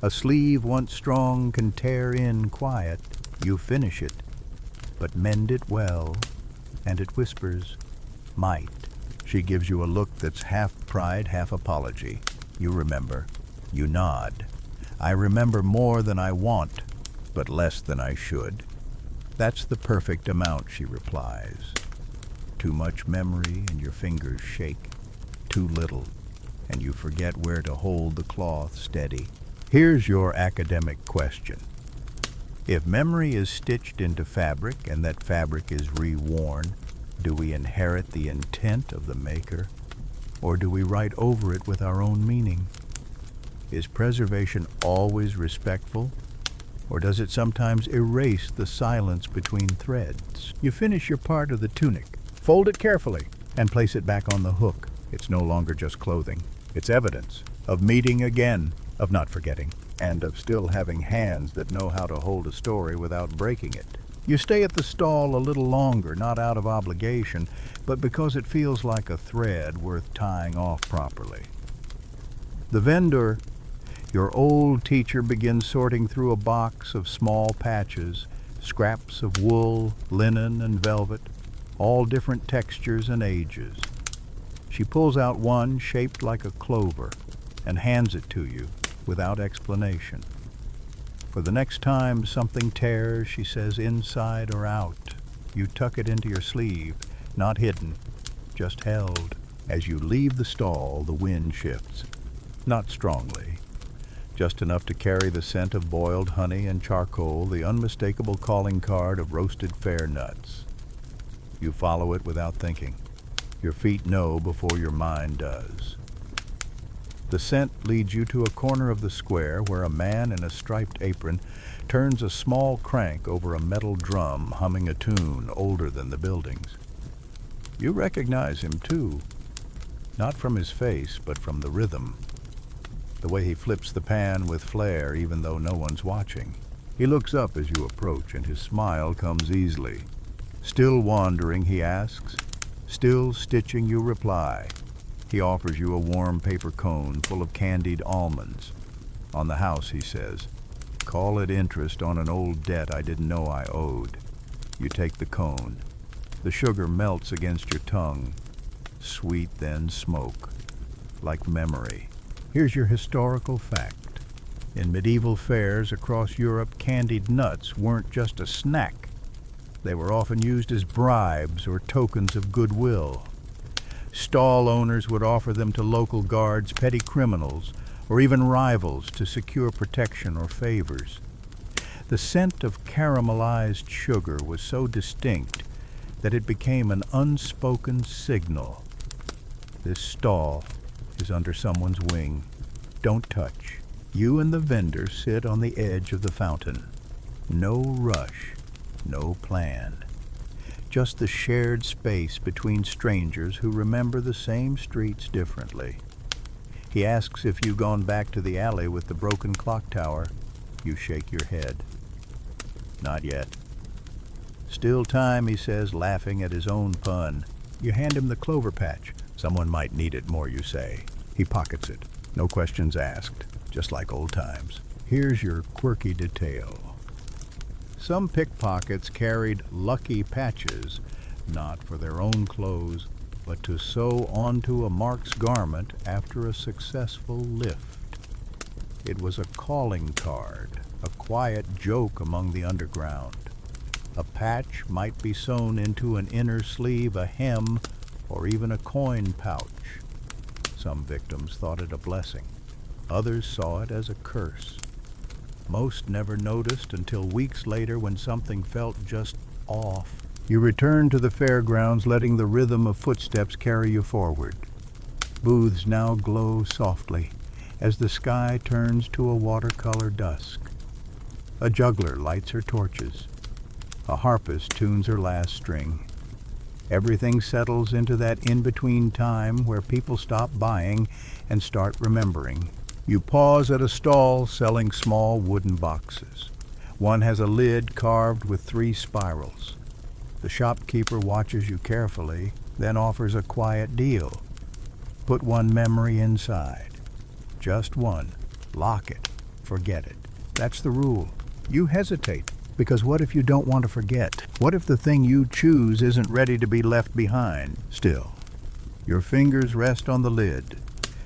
A sleeve once strong can tear in quiet. You finish it, but mend it well, and it whispers, might. She gives you a look that's half pride, half apology. You remember. You nod. I remember more than I want, but less than I should. That's the perfect amount, she replies. Too much memory and your fingers shake. Too little, and you forget where to hold the cloth steady. Here's your academic question. If memory is stitched into fabric and that fabric is reworn, do we inherit the intent of the maker, or do we write over it with our own meaning? Is preservation always respectful, or does it sometimes erase the silence between threads? You finish your part of the tunic, fold it carefully, and place it back on the hook. It's no longer just clothing. It's evidence of meeting again, of not forgetting, and of still having hands that know how to hold a story without breaking it. You stay at the stall a little longer, not out of obligation, but because it feels like a thread worth tying off properly. The vendor, your old teacher, begins sorting through a box of small patches, scraps of wool, linen, and velvet, all different textures and ages. She pulls out one shaped like a clover and hands it to you without explanation. For the next time something tears, she says, inside or out, you tuck it into your sleeve, not hidden, just held. As you leave the stall, the wind shifts. Not strongly, just enough to carry the scent of boiled honey and charcoal, the unmistakable calling card of roasted fair nuts. You follow it without thinking. Your feet know before your mind does. The scent leads you to a corner of the square where a man in a striped apron turns a small crank over a metal drum, humming a tune older than the buildings. You recognize him, too, not from his face, but from the rhythm, the way he flips the pan with flair even though no one's watching. He looks up as you approach, and his smile comes easily. Still wandering, he asks. Still stitching, you reply. He offers you a warm paper cone full of candied almonds. On the house, he says. Call it interest on an old debt I didn't know I owed. You take the cone. The sugar melts against your tongue. Sweet, then smoke. Like memory. Here's your historical fact. In medieval fairs across Europe, candied nuts weren't just a snack. They were often used as bribes or tokens of goodwill. Stall owners would offer them to local guards, petty criminals, or even rivals to secure protection or favors. The scent of caramelized sugar was so distinct that it became an unspoken signal. This stall is under someone's wing. Don't touch. You and the vendor sit on the edge of the fountain. No rush, no plan. Just the shared space between strangers who remember the same streets differently. He asks if you've gone back to the alley with the broken clock tower. You shake your head. Not yet. Still time, he says, laughing at his own pun. You hand him the clover patch. Someone might need it more, you say. He pockets it. No questions asked, just like old times. Here's your quirky detail. Some pickpockets carried lucky patches, not for their own clothes, but to sew onto a mark's garment after a successful lift. It was a calling card, a quiet joke among the underground. A patch might be sewn into an inner sleeve, a hem, or even a coin pouch. Some victims thought it a blessing. Others saw it as a curse. Most never noticed until weeks later when something felt just off. You return to the fairgrounds, letting the rhythm of footsteps carry you forward. Booths now glow softly as the sky turns to a watercolor dusk. A juggler lights her torches. A harpist tunes her last string. Everything settles into that in-between time where people stop buying and start remembering. You pause at a stall selling small wooden boxes. One has a lid carved with 3 spirals. The shopkeeper watches you carefully, then offers a quiet deal. Put one memory inside. Just one. Lock it. Forget it. That's the rule. You hesitate, because what if you don't want to forget? What if the thing you choose isn't ready to be left behind? Still, your fingers rest on the lid.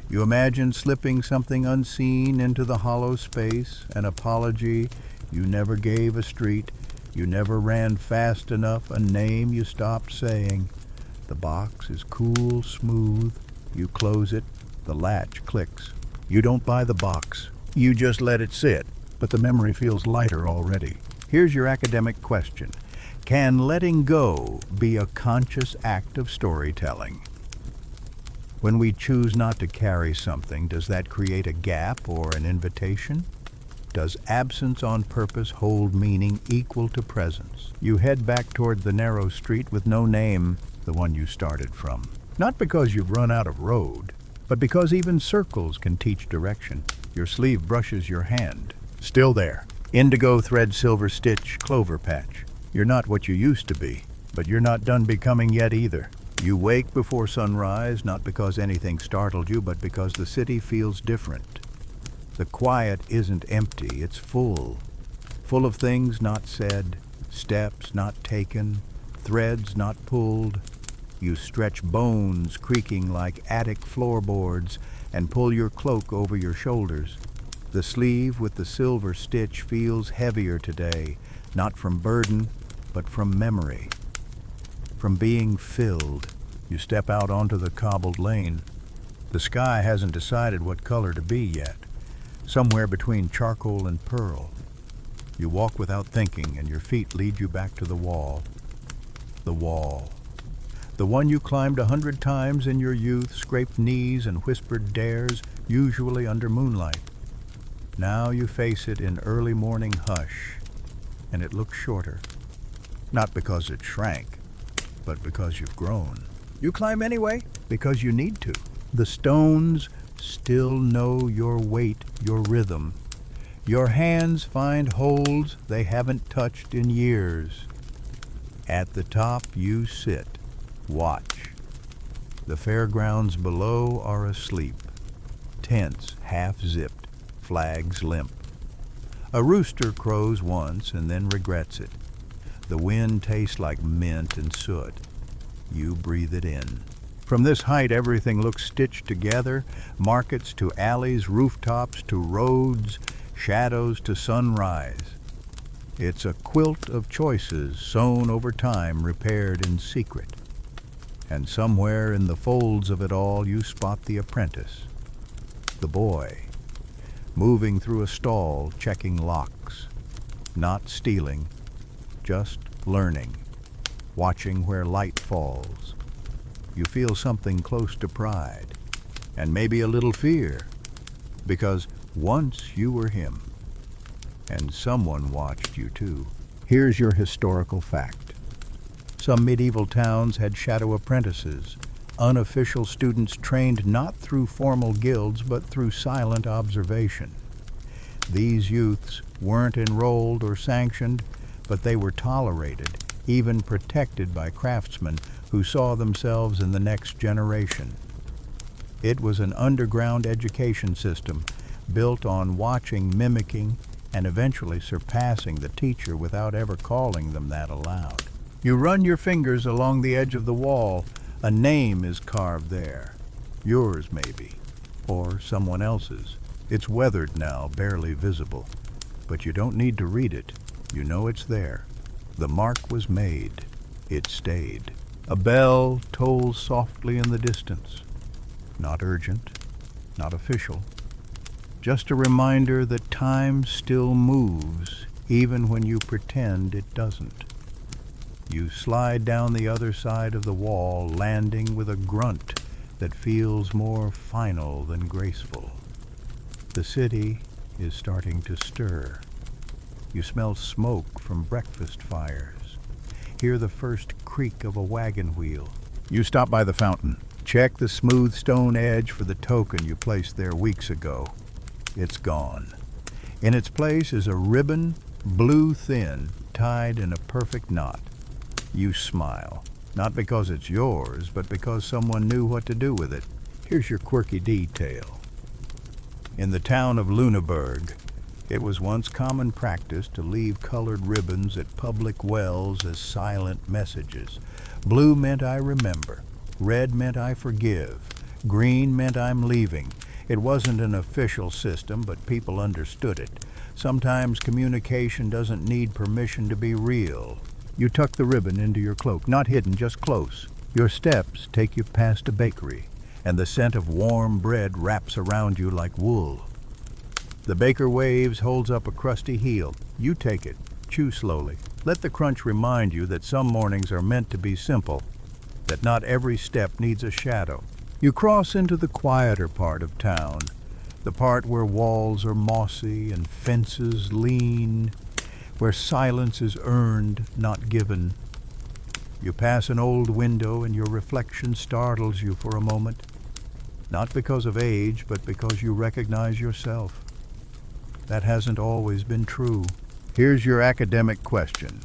You imagine slipping something unseen into the hollow space, an apology you never gave a street, you never ran fast enough, a name you stopped saying. The box is cool, smooth. You close it, the latch clicks. You don't buy the box. You just let it sit, but the memory feels lighter already. Here's your academic question. Can letting go be a conscious act of storytelling? When we choose not to carry something, does that create a gap or an invitation? Does absence on purpose hold meaning equal to presence? You head back toward the narrow street with no name, the one you started from. Not because you've run out of road, but because even circles can teach direction. Your sleeve brushes your hand. Still there. Indigo thread, silver stitch, clover patch. You're not what you used to be, but you're not done becoming yet either. You wake before sunrise, not because anything startled you, but because the city feels different. The quiet isn't empty, it's full. Full of things not said, steps not taken, threads not pulled. You stretch bones creaking like attic floorboards and pull your cloak over your shoulders. The sleeve with the silver stitch feels heavier today, not from burden, but from memory. From being filled. You step out onto the cobbled lane. The sky hasn't decided what color to be yet. Somewhere between charcoal and pearl. You walk without thinking, and your feet lead you back to the wall. The wall. The one you climbed 100 times in your youth, scraped knees and whispered dares, usually under moonlight. Now you face it in early morning hush, and it looks shorter. Not because it shrank, but because you've grown. You climb anyway, because you need to. The stones still know your weight, your rhythm. Your hands find holds they haven't touched in years. At the top you sit, watch. The fairgrounds below are asleep, tents half-zipped, flags limp. A rooster crows once and then regrets it. The wind tastes like mint and soot. You breathe it in. From this height, everything looks stitched together, markets to alleys, rooftops to roads, shadows to sunrise. It's a quilt of choices sewn over time, repaired in secret. And somewhere in the folds of it all, you spot the apprentice, the boy, moving through a stall, checking locks, not stealing, just learning, watching where light falls. You feel something close to pride, and maybe a little fear, because once you were him, and someone watched you too. Here's your historical fact. Some medieval towns had shadow apprentices, unofficial students trained not through formal guilds, but through silent observation. These youths weren't enrolled or sanctioned, but they were tolerated, even protected by craftsmen who saw themselves in the next generation. It was an underground education system built on watching, mimicking, and eventually surpassing the teacher without ever calling them that aloud. You run your fingers along the edge of the wall. A name is carved there. Yours, maybe, or someone else's. It's weathered now, barely visible, but you don't need to read it. You know it's there. The mark was made. It stayed. A bell tolls softly in the distance. Not urgent, not official. Just a reminder that time still moves, even when you pretend it doesn't. You slide down the other side of the wall, landing with a grunt that feels more final than graceful. The city is starting to stir. You smell smoke from breakfast fires. Hear the first creak of a wagon wheel. You stop by the fountain. Check the smooth stone edge for the token you placed there weeks ago. It's gone. In its place is a ribbon blue thin, tied in a perfect knot. You smile, not because it's yours, but because someone knew what to do with it. Here's your quirky detail. In the town of Lüneburg, it was once common practice to leave colored ribbons at public wells as silent messages. Blue meant I remember. Red meant I forgive. Green meant I'm leaving. It wasn't an official system, but people understood it. Sometimes communication doesn't need permission to be real. You tuck the ribbon into your cloak, not hidden, just close. Your steps take you past a bakery, and the scent of warm bread wraps around you like wool. The baker waves, holds up a crusty heel. You take it, chew slowly. Let the crunch remind you that some mornings are meant to be simple, that not every step needs a shadow. You cross into the quieter part of town, the part where walls are mossy and fences lean, where silence is earned, not given. You pass an old window and your reflection startles you for a moment, not because of age, but because you recognize yourself. That hasn't always been true. Here's your academic question.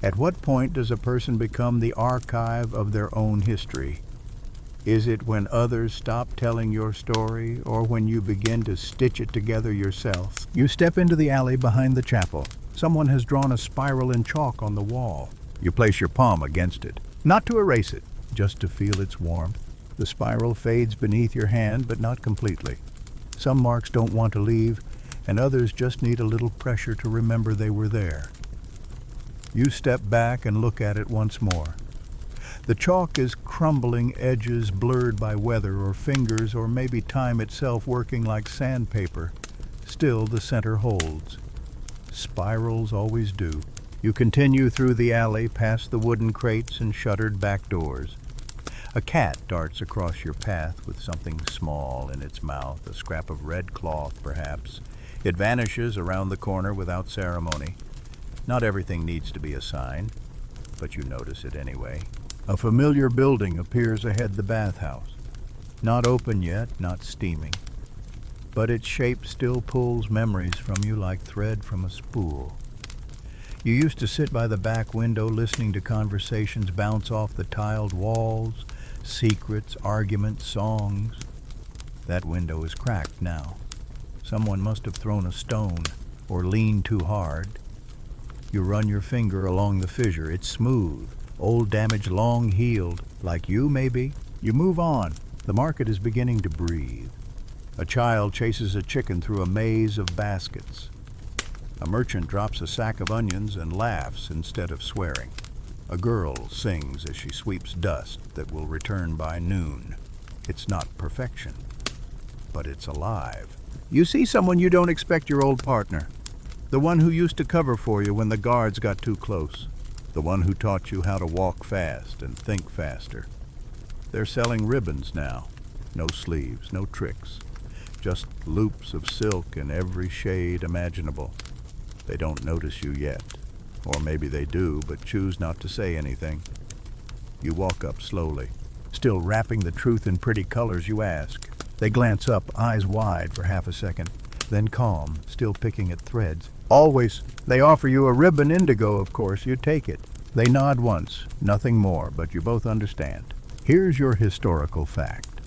At what point does a person become the archive of their own history? Is it when others stop telling your story, or when you begin to stitch it together yourself? You step into the alley behind the chapel. Someone has drawn a spiral in chalk on the wall. You place your palm against it, not to erase it, just to feel its warmth. The spiral fades beneath your hand, but not completely. Some marks don't want to leave, and others just need a little pressure to remember they were there. You step back and look at it once more. The chalk is crumbling, edges blurred by weather or fingers or maybe time itself working like sandpaper. Still, the center holds. Spirals always do. You continue through the alley, past the wooden crates and shuttered back doors. A cat darts across your path with something small in its mouth, a scrap of red cloth perhaps. It vanishes around the corner without ceremony. Not everything needs to be a sign, but you notice it anyway. A familiar building appears ahead the bathhouse. Not open yet, not steaming. But its shape still pulls memories from you like thread from a spool. You used to sit by the back window listening to conversations bounce off the tiled walls, secrets, arguments, songs. That window is cracked now. Someone must have thrown a stone or leaned too hard. You run your finger along the fissure. It's smooth, old damage long healed, like you maybe. You move on. The market is beginning to breathe. A child chases a chicken through a maze of baskets. A merchant drops a sack of onions and laughs instead of swearing. A girl sings as she sweeps dust that will return by noon. It's not perfection, but it's alive. You see someone you don't expect, your old partner. The one who used to cover for you when the guards got too close. The one who taught you how to walk fast and think faster. They're selling ribbons now. No sleeves, no tricks. Just loops of silk in every shade imaginable. They don't notice you yet. Or maybe they do, but choose not to say anything. You walk up slowly. Still wrapping the truth in pretty colors, you ask. They glance up, eyes wide for half a second, then calm, still picking at threads. Always. They offer you a ribbon indigo, of course. You take it. They nod once, nothing more, but you both understand. Here's your historical fact.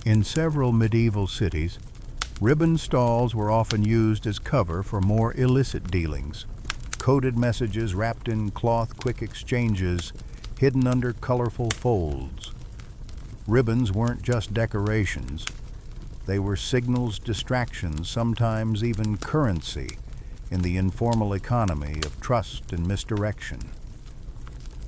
In several medieval cities, ribbon stalls were often used as cover for more illicit dealings. Coded messages wrapped in cloth quick exchanges, hidden under colorful folds. Ribbons weren't just decorations. They were signals, distractions, sometimes even currency in the informal economy of trust and misdirection.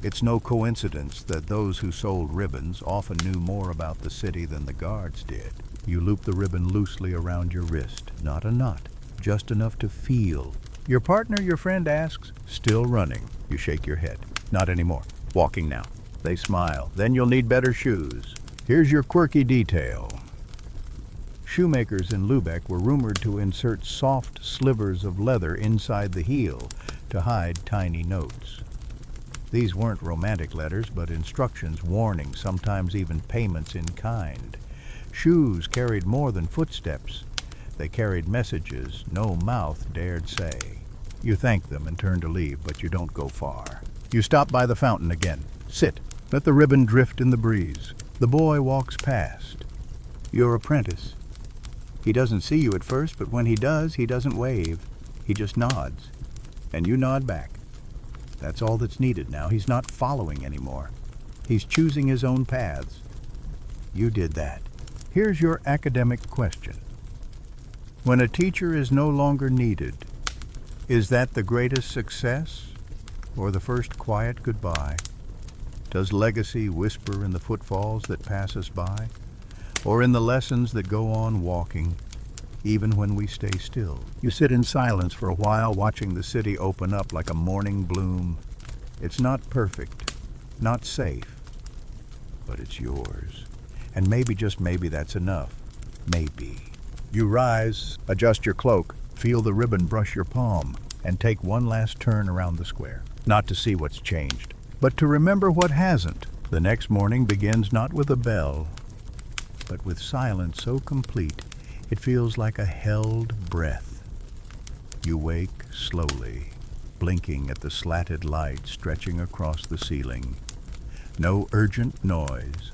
It's no coincidence that those who sold ribbons often knew more about the city than the guards did. You loop the ribbon loosely around your wrist, not a knot, just enough to feel. Your partner, your friend asks, still running. You shake your head. Not anymore. Walking now. They smile. Then you'll need better shoes. Here's your quirky detail. Shoemakers in Lübeck were rumored to insert soft slivers of leather inside the heel to hide tiny notes. These weren't romantic letters, but instructions, warnings, sometimes even payments in kind. Shoes carried more than footsteps. They carried messages no mouth dared say. You thank them and turn to leave, but you don't go far. You stop by the fountain again. Sit. Let the ribbon drift in the breeze. The boy walks past. Your apprentice. He doesn't see you at first, but when he does, he doesn't wave. He just nods. And you nod back. That's all that's needed now. He's not following anymore. He's choosing his own paths. You did that. Here's your academic question. When a teacher is no longer needed, is that the greatest success or the first quiet goodbye? Does legacy whisper in the footfalls that pass us by, or in the lessons that go on walking, even when we stay still? You sit in silence for a while, watching the city open up like a morning bloom. It's not perfect, not safe, but it's yours. And maybe, just maybe, that's enough. Maybe. You rise, adjust your cloak, feel the ribbon brush your palm, and take one last turn around the square. Not to see what's changed, but to remember what hasn't. The next morning begins not with a bell, but with silence so complete it feels like a held breath. You wake slowly, blinking at the slatted light stretching across the ceiling. No urgent noise,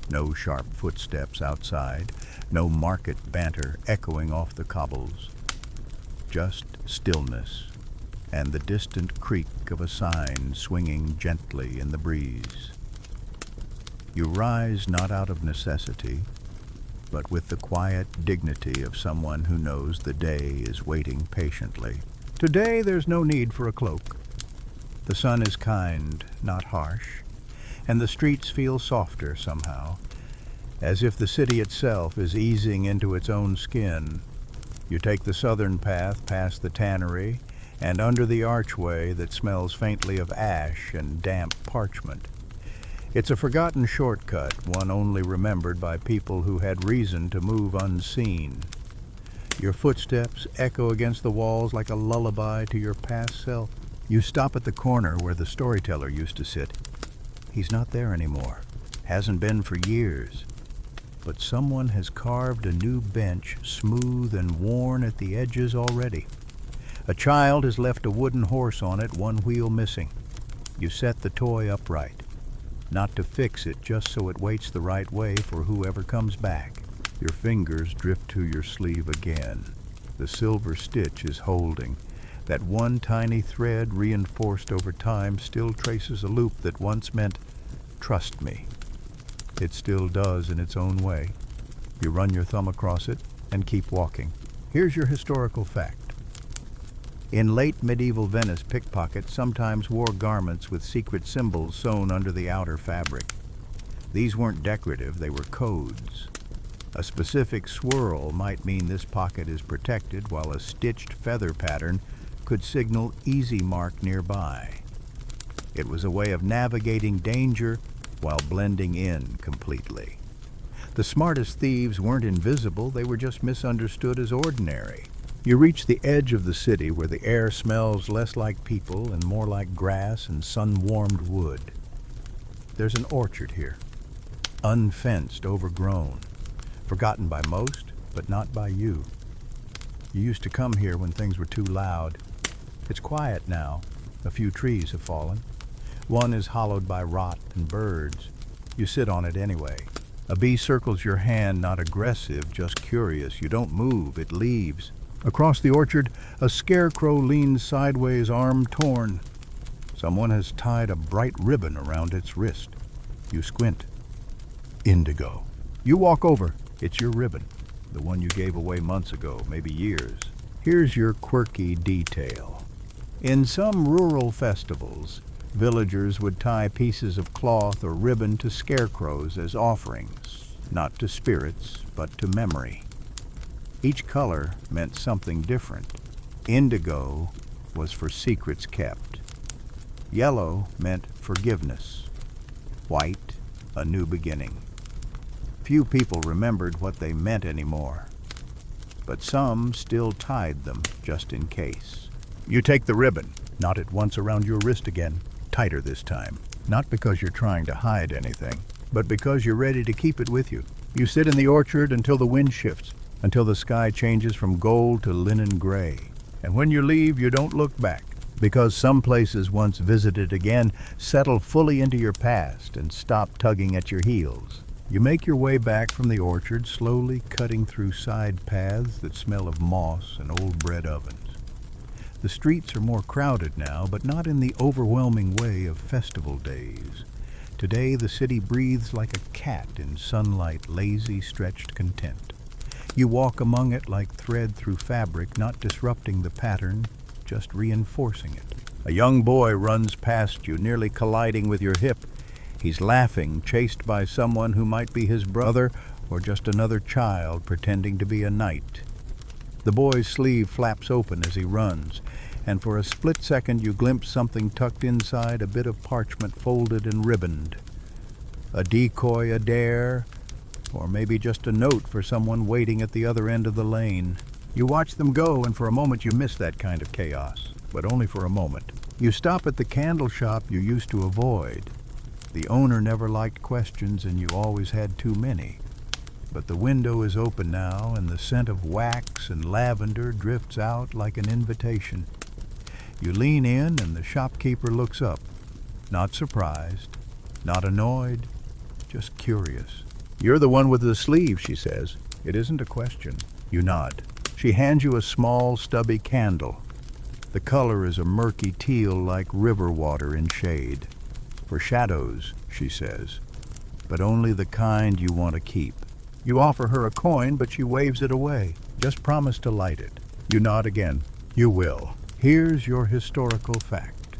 no sharp footsteps outside, no market banter echoing off the cobbles. Just stillness and the distant creak of a sign swinging gently in the breeze. You rise not out of necessity, but with the quiet dignity of someone who knows the day is waiting patiently. Today there's no need for a cloak. The sun is kind, not harsh, and the streets feel softer somehow, as if the city itself is easing into its own skin. You take the southern path past the tannery and under the archway that smells faintly of ash and damp parchment. It's a forgotten shortcut, one only remembered by people who had reason to move unseen. Your footsteps echo against the walls like a lullaby to your past self. You stop at the corner where the storyteller used to sit. He's not there anymore. Hasn't been for years. But someone has carved a new bench, smooth and worn at the edges already. A child has left a wooden horse on it, one wheel missing. You set the toy upright. Not to fix it, just so it waits the right way for whoever comes back. Your fingers drift to your sleeve again. The silver stitch is holding. That one tiny thread, reinforced over time, still traces a loop that once meant, "Trust me." It still does in its own way. You run your thumb across it and keep walking. Here's your historical fact. In late medieval Venice, pickpockets sometimes wore garments with secret symbols sewn under the outer fabric. These weren't decorative, they were codes. A specific swirl might mean this pocket is protected, while a stitched feather pattern could signal easy mark nearby. It was a way of navigating danger while blending in completely. The smartest thieves weren't invisible, they were just misunderstood as ordinary. You reach the edge of the city where the air smells less like people and more like grass and sun-warmed wood. There's an orchard here, unfenced, overgrown, forgotten by most, but not by you. You used to come here when things were too loud. It's quiet now. A few trees have fallen. One is hollowed by rot and birds. You sit on it anyway. A bee circles your hand, not aggressive, just curious. You don't move, it leaves. Across the orchard, a scarecrow leans sideways, arm torn. Someone has tied a bright ribbon around its wrist. You squint. Indigo. You walk over. It's your ribbon, the one you gave away months ago, maybe years. Here's your quirky detail. In some rural festivals, villagers would tie pieces of cloth or ribbon to scarecrows as offerings, not to spirits, but to memory. Each color meant something different. Indigo was for secrets kept. Yellow meant forgiveness. White, a new beginning. Few people remembered what they meant anymore, but some still tied them just in case. You take the ribbon, knot it once around your wrist again, tighter this time. Not because you're trying to hide anything, but because you're ready to keep it with you. You sit in the orchard until the wind shifts, until the sky changes from gold to linen gray. And when you leave, you don't look back, because some places once visited again settle fully into your past and stop tugging at your heels. You make your way back from the orchard, slowly cutting through side paths that smell of moss and old bread ovens. The streets are more crowded now, but not in the overwhelming way of festival days. Today the city breathes like a cat in sunlight, lazy, stretched content. You walk among it like thread through fabric, not disrupting the pattern, just reinforcing it. A young boy runs past you, nearly colliding with your hip. He's laughing, chased by someone who might be his brother or just another child pretending to be a knight. The boy's sleeve flaps open as he runs, and for a split second you glimpse something tucked inside, a bit of parchment folded and ribboned. A decoy, a dare, or maybe just a note for someone waiting at the other end of the lane. You watch them go, and for a moment you miss that kind of chaos, but only for a moment. You stop at the candle shop you used to avoid. The owner never liked questions, and you always had too many. But the window is open now, and the scent of wax and lavender drifts out like an invitation. You lean in, and the shopkeeper looks up, not surprised, not annoyed, just curious. "You're the one with the sleeve," she says. It isn't a question. You nod. She hands you a small, stubby candle. The color is a murky teal like river water in shade. "For shadows," she says, "but only the kind you want to keep." You offer her a coin, but she waves it away. "Just promise to light it." You nod again. "You will." Here's your historical fact.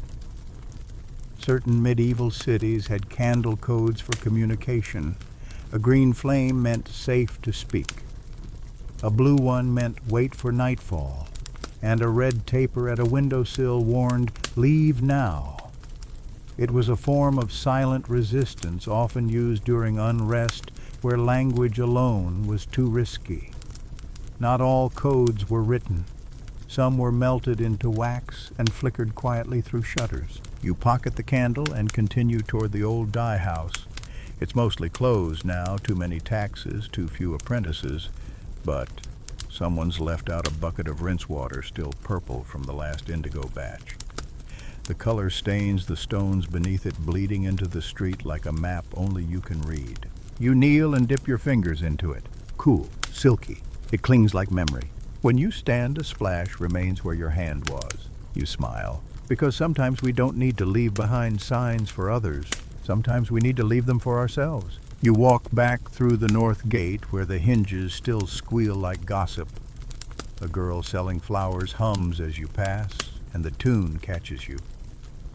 Certain medieval cities had candle codes for communication. A green flame meant safe to speak. A blue one meant wait for nightfall. And a red taper at a windowsill warned, "Leave now." It was a form of silent resistance, often used during unrest where language alone was too risky. Not all codes were written. Some were melted into wax and flickered quietly through shutters. You pocket the candle and continue toward the old dye house. It's mostly closed now, too many taxes, too few apprentices, but someone's left out a bucket of rinse water still purple from the last indigo batch. The color stains the stones beneath it, bleeding into the street like a map only you can read. You kneel and dip your fingers into it. Cool, silky. It clings like memory. When you stand, a splash remains where your hand was. You smile, because sometimes we don't need to leave behind signs for others. Sometimes we need to leave them for ourselves. You walk back through the north gate where the hinges still squeal like gossip. A girl selling flowers hums as you pass, and the tune catches you.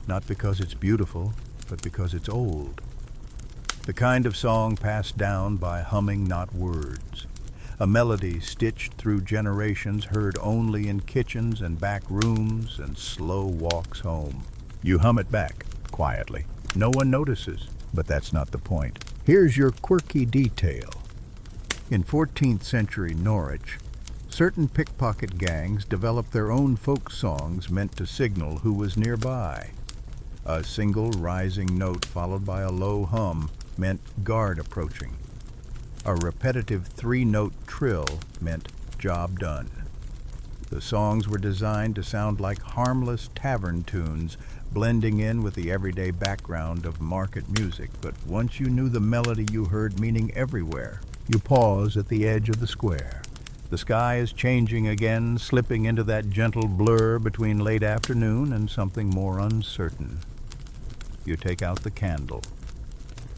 Not because it's beautiful, but because it's old. The kind of song passed down by humming, not words. A melody stitched through generations, heard only in kitchens and back rooms and slow walks home. You hum it back, quietly. No one notices, but that's not the point. Here's your quirky detail. In 14th century Norwich, certain pickpocket gangs developed their own folk songs meant to signal who was nearby. A single rising note followed by a low hum meant guard approaching. A repetitive three-note trill meant job done. The songs were designed to sound like harmless tavern tunes, blending in with the everyday background of market music, but once you knew the melody, you heard meaning everywhere. You pause at the edge of the square. The sky is changing again, slipping into that gentle blur between late afternoon and something more uncertain. You take out the candle,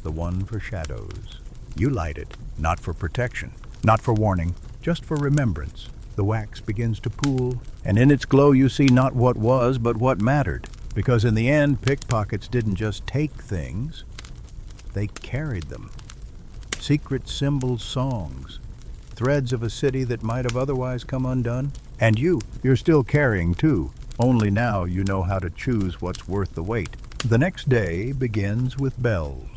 the one for shadows. You light it, not for protection, not for warning, just for remembrance. The wax begins to pool, and in its glow you see not what was, but what mattered. Because in the end, pickpockets didn't just take things, they carried them. Secret symbols, songs, threads of a city that might have otherwise come undone. And you're still carrying too, only now you know how to choose what's worth the wait. The next day begins with bells.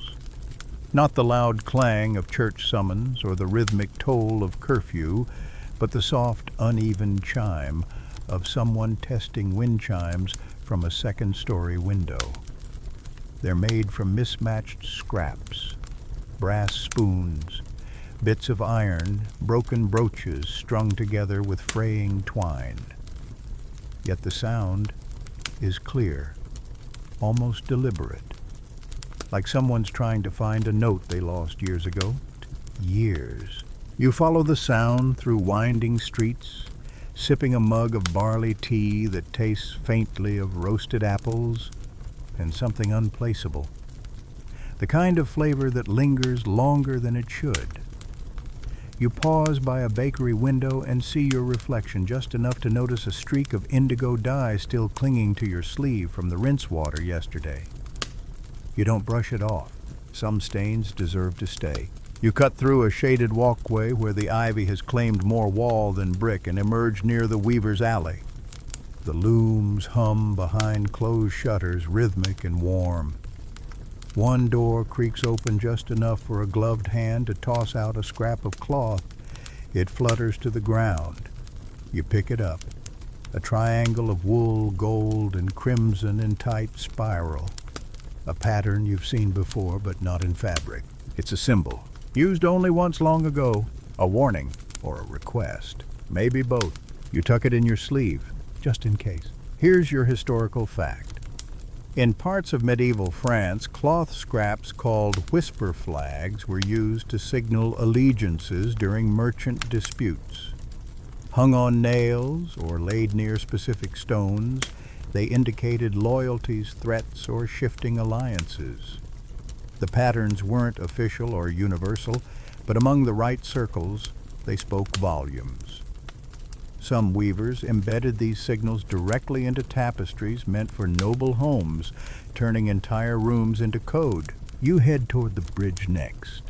Not the loud clang of church summons or the rhythmic toll of curfew, but the soft, uneven chime of someone testing wind chimes from a second-story window. They're made from mismatched scraps, brass spoons, bits of iron, broken brooches strung together with fraying twine. yet the sound is clear, almost deliberate, like someone's trying to find a note they lost years ago. Years. You follow the sound through winding streets, sipping a mug of barley tea that tastes faintly of roasted apples and something unplaceable. The kind of flavor that lingers longer than it should. You pause by a bakery window and see your reflection, just enough to notice a streak of indigo dye still clinging to your sleeve from the rinse water yesterday. You don't brush it off. Some stains deserve to stay. You cut through a shaded walkway where the ivy has claimed more wall than brick and emerge near the weaver's alley. The looms hum behind closed shutters, rhythmic and warm. One door creaks open just enough for a gloved hand to toss out a scrap of cloth. It flutters to the ground. You pick it up. A triangle of wool, gold, and crimson in tight spiral. A pattern you've seen before, but not in fabric. It's a symbol, used only once long ago. A warning or a request. Maybe both. You tuck it in your sleeve, just in case. Here's your historical fact. In parts of medieval France, cloth scraps called whisper flags were used to signal allegiances during merchant disputes. Hung on nails or laid near specific stones, they indicated loyalties, threats, or shifting alliances. The patterns weren't official or universal, but among the right circles, they spoke volumes. Some weavers embedded these signals directly into tapestries meant for noble homes, turning entire rooms into code. You head toward the bridge next.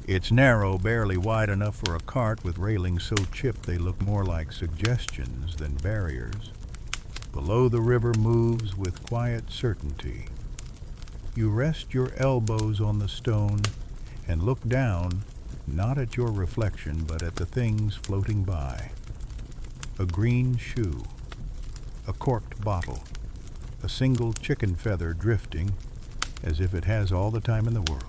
It's narrow, barely wide enough for a cart, with railings so chipped they look more like suggestions than barriers. Below, the river moves with quiet certainty. You rest your elbows on the stone and look down, not at your reflection, but at the things floating by. A green shoe, a corked bottle, a single chicken feather drifting as if it has all the time in the world.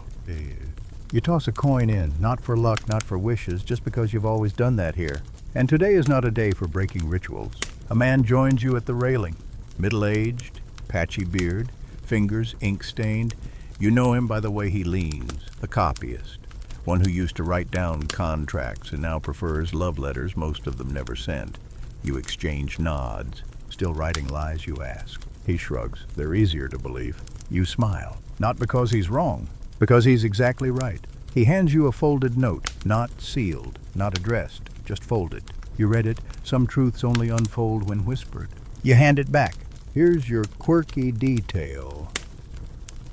You toss a coin in, not for luck, not for wishes, just because you've always done that here. And today is not a day for breaking rituals. A man joins you at the railing, middle-aged, patchy beard, fingers ink-stained. You know him by the way he leans, a copyist, one who used to write down contracts and now prefers love letters most of them never sent. You exchange nods. Still writing lies, you ask. He shrugs. They're easier to believe. You smile. Not because he's wrong, because he's exactly right. He hands you a folded note, not sealed, not addressed, just folded. You read it. Some truths only unfold when whispered. You hand it back. Here's your quirky detail.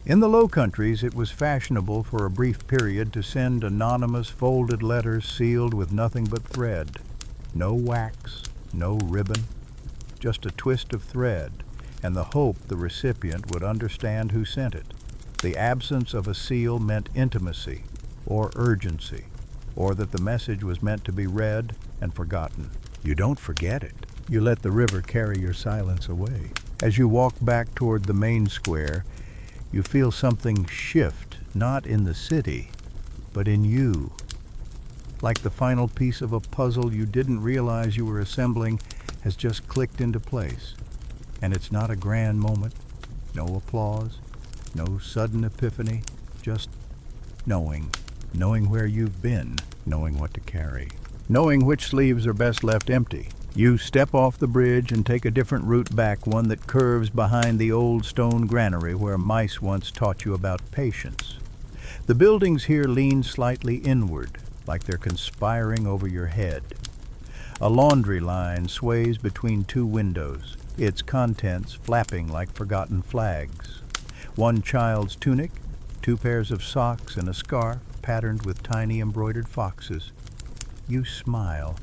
In the Low Countries, it was fashionable for a brief period to send anonymous folded letters sealed with nothing but thread. No wax. No ribbon, just a twist of thread, and the hope the recipient would understand who sent it. The absence of a seal meant intimacy, or urgency, or that the message was meant to be read and forgotten. You don't forget it. You let the river carry your silence away. As you walk back toward the main square, you feel something shift, not in the city, but in you. Like the final piece of a puzzle you didn't realize you were assembling has just clicked into place. And it's not a grand moment, no applause, no sudden epiphany, just knowing where you've been, knowing what to carry, knowing which sleeves are best left empty. You step off the bridge and take a different route back, one that curves behind the old stone granary where mice once taught you about patience. The buildings here lean slightly inward, like they're conspiring over your head. A laundry line sways between two windows, its contents flapping like forgotten flags. One child's tunic, 2 pairs of socks, and a scarf patterned with tiny embroidered foxes. You smile.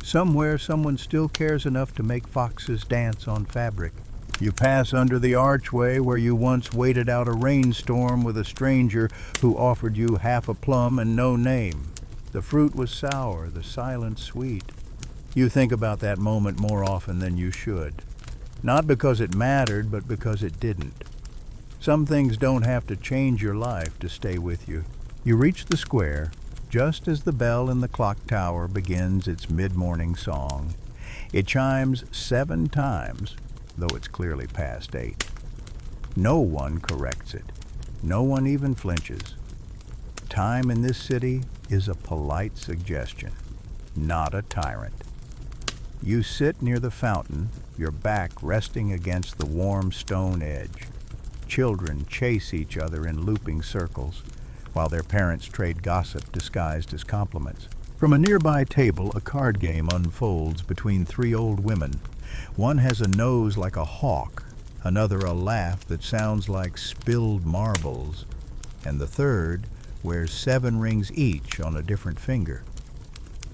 Somewhere someone still cares enough to make foxes dance on fabric. You pass under the archway where you once waited out a rainstorm with a stranger who offered you half a plum and no name. The fruit was sour, the silence sweet. You think about that moment more often than you should. Not because it mattered, but because it didn't. Some things don't have to change your life to stay with you. You reach the square just as the bell in the clock tower begins its mid-morning song. It chimes 7 times, though it's clearly past 8. No one corrects it. No one even flinches. Time in this city is a polite suggestion, not a tyrant. You sit near the fountain, your back resting against the warm stone edge. Children chase each other in looping circles, while their parents trade gossip disguised as compliments. From a nearby table, a card game unfolds between 3 old women. One has a nose like a hawk, another a laugh that sounds like spilled marbles, and the third wears 7 rings each on a different finger.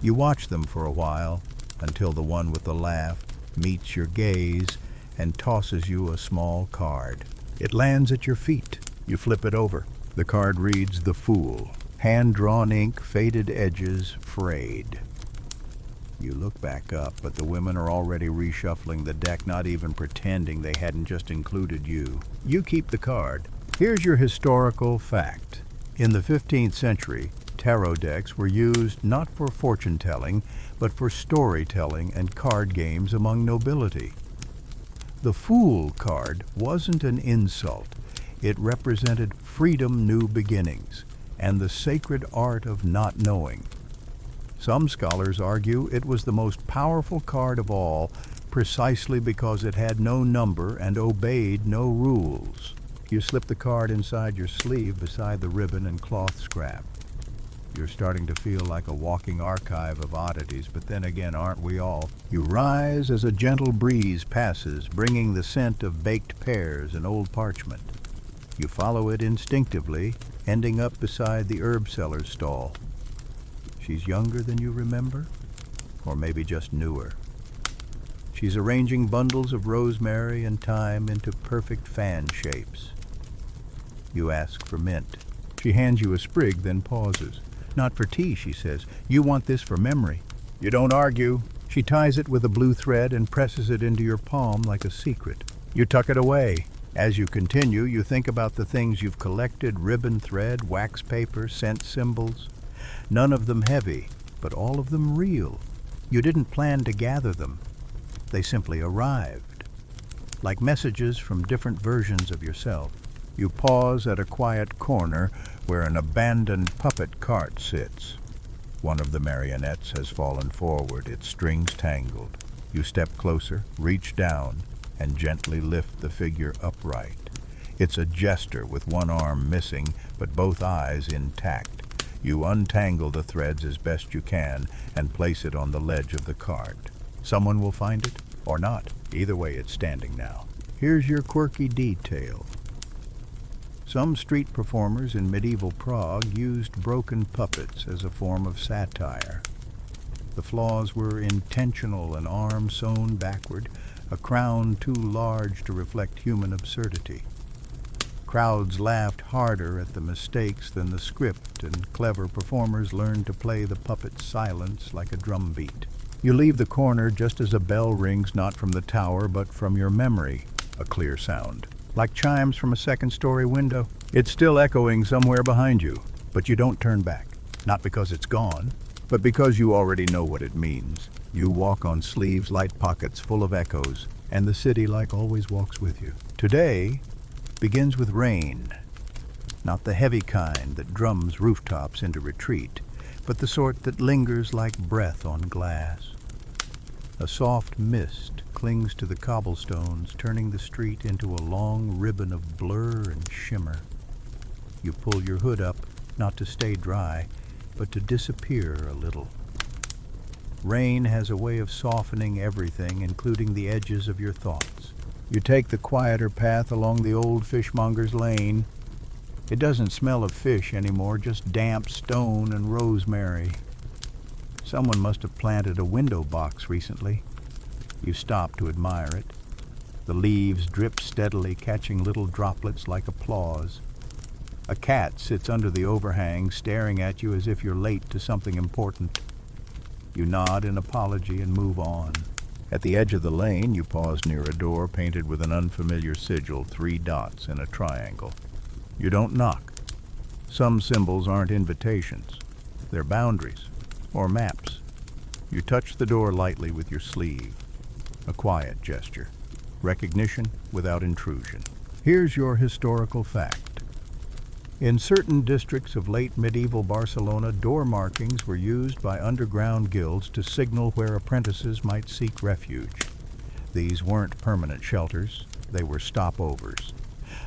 You watch them for a while, until the one with the laugh meets your gaze and tosses you a small card. It lands at your feet. You flip it over. The card reads The Fool. Hand-drawn ink, faded edges, frayed. You look back up, but the women are already reshuffling the deck, not even pretending they hadn't just included you. You keep the card. Here's your historical fact. In the 15th century, tarot decks were used not for fortune-telling, but for storytelling and card games among nobility. The Fool card wasn't an insult. It represented freedom, new beginnings, and the sacred art of not knowing. Some scholars argue it was the most powerful card of all, precisely because it had no number and obeyed no rules. You slip the card inside your sleeve beside the ribbon and cloth scrap. You're starting to feel like a walking archive of oddities, but then again, aren't we all? You rise as a gentle breeze passes, bringing the scent of baked pears and old parchment. You follow it instinctively, ending up beside the herb seller's stall. She's younger than you remember, or maybe just newer. She's arranging bundles of rosemary and thyme into perfect fan shapes. You ask for mint. She hands you a sprig, then pauses. Not for tea, she says. You want this for memory. You don't argue. She ties it with a blue thread and presses it into your palm like a secret. You tuck it away. As you continue, you think about the things you've collected: ribbon thread, wax paper, scent symbols. None of them heavy, but all of them real. You didn't plan to gather them. They simply arrived, like messages from different versions of yourself. You pause at a quiet corner where an abandoned puppet cart sits. One of the marionettes has fallen forward, its strings tangled. You step closer, reach down, and gently lift the figure upright. It's a jester with one arm missing, but both eyes intact. You untangle the threads as best you can and place it on the ledge of the cart. Someone will find it, or not. Either way, it's standing now. Here's your quirky detail. Some street performers in medieval Prague used broken puppets as a form of satire. The flaws were intentional: an arm sewn backward, a crown too large to reflect human absurdity. Crowds laughed harder at the mistakes than the script, and clever performers learned to play the puppet's silence like a drumbeat. You leave the corner just as a bell rings, not from the tower, but from your memory, a clear sound, like chimes from a second-story window. It's still echoing somewhere behind you, but you don't turn back, not because it's gone, but because you already know what it means. You walk on sleeves, light pockets full of echoes, and the city, like always, walks with you. Today begins with rain, not the heavy kind that drums rooftops into retreat, but the sort that lingers like breath on glass. A soft mist clings to the cobblestones, turning the street into a long ribbon of blur and shimmer. You pull your hood up, not to stay dry, but to disappear a little. Rain has a way of softening everything, including the edges of your thoughts. You take the quieter path along the old fishmonger's lane. It doesn't smell of fish anymore, just damp stone and rosemary. Someone must have planted a window box recently. You stop to admire it. The leaves drip steadily, catching little droplets like applause. A cat sits under the overhang, staring at you as if you're late to something important. You nod in apology and move on. At the edge of the lane, you pause near a door painted with an unfamiliar sigil, 3 dots in a triangle. You don't knock. Some symbols aren't invitations. They're boundaries, or maps. You touch the door lightly with your sleeve. A quiet gesture. Recognition without intrusion. Here's your historical fact. In certain districts of late medieval Barcelona, door markings were used by underground guilds to signal where apprentices might seek refuge. These weren't permanent shelters, they were stopovers.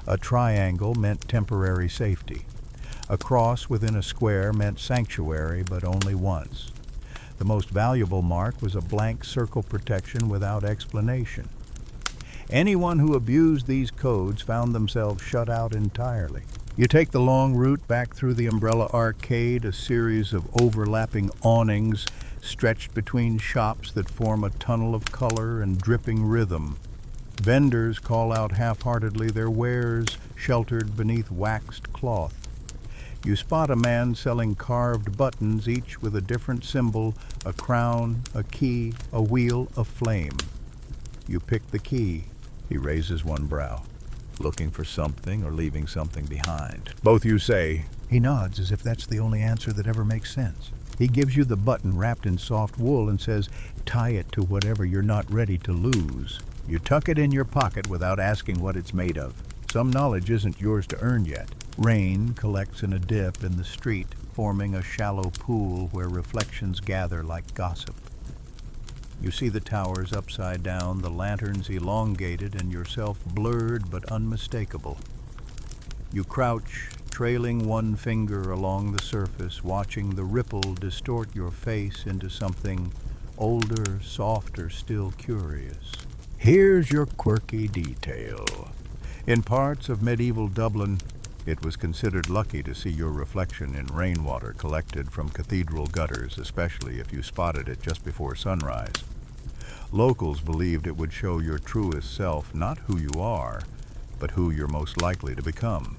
A triangle meant temporary safety. A cross within a square meant sanctuary, but only once. The most valuable mark was a blank circle protection without explanation. Anyone who abused these codes found themselves shut out entirely. You take the long route back through the Umbrella Arcade, a series of overlapping awnings stretched between shops that form a tunnel of color and dripping rhythm. Vendors call out half-heartedly their wares sheltered beneath waxed cloth. You spot a man selling carved buttons, each with a different symbol, a crown, a key, a wheel, a flame. You pick the key. He raises one brow, looking for something or leaving something behind. Both you say. He nods as if that's the only answer that ever makes sense. He gives you the button wrapped in soft wool and says, tie it to whatever you're not ready to lose. You tuck it in your pocket without asking what it's made of. Some knowledge isn't yours to earn yet. Rain collects in a dip in the street, forming a shallow pool where reflections gather like gossip. You see the towers upside down, the lanterns elongated, and yourself blurred but unmistakable. You crouch, trailing one finger along the surface, watching the ripple distort your face into something older, softer, still curious. Here's your quirky detail. In parts of medieval Dublin, it was considered lucky to see your reflection in rainwater collected from cathedral gutters, especially if you spotted it just before sunrise. Locals believed it would show your truest self, not who you are, but who you're most likely to become.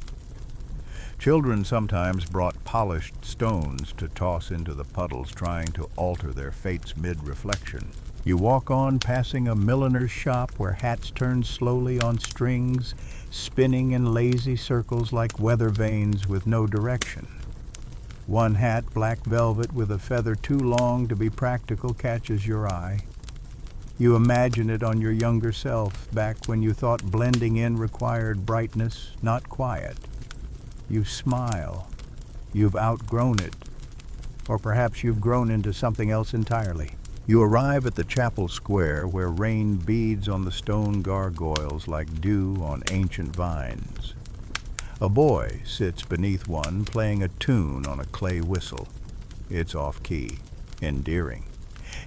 Children sometimes brought polished stones to toss into the puddles, trying to alter their fates mid-reflection. You walk on, passing a milliner's shop where hats turn slowly on strings, spinning in lazy circles like weather vanes with no direction. One hat, black velvet with a feather too long to be practical, catches your eye. You imagine it on your younger self, back when you thought blending in required brightness, not quiet. You smile. You've outgrown it. Or perhaps you've grown into something else entirely. You arrive at the chapel square where rain beads on the stone gargoyles like dew on ancient vines. A boy sits beneath one, playing a tune on a clay whistle. It's off-key, endearing.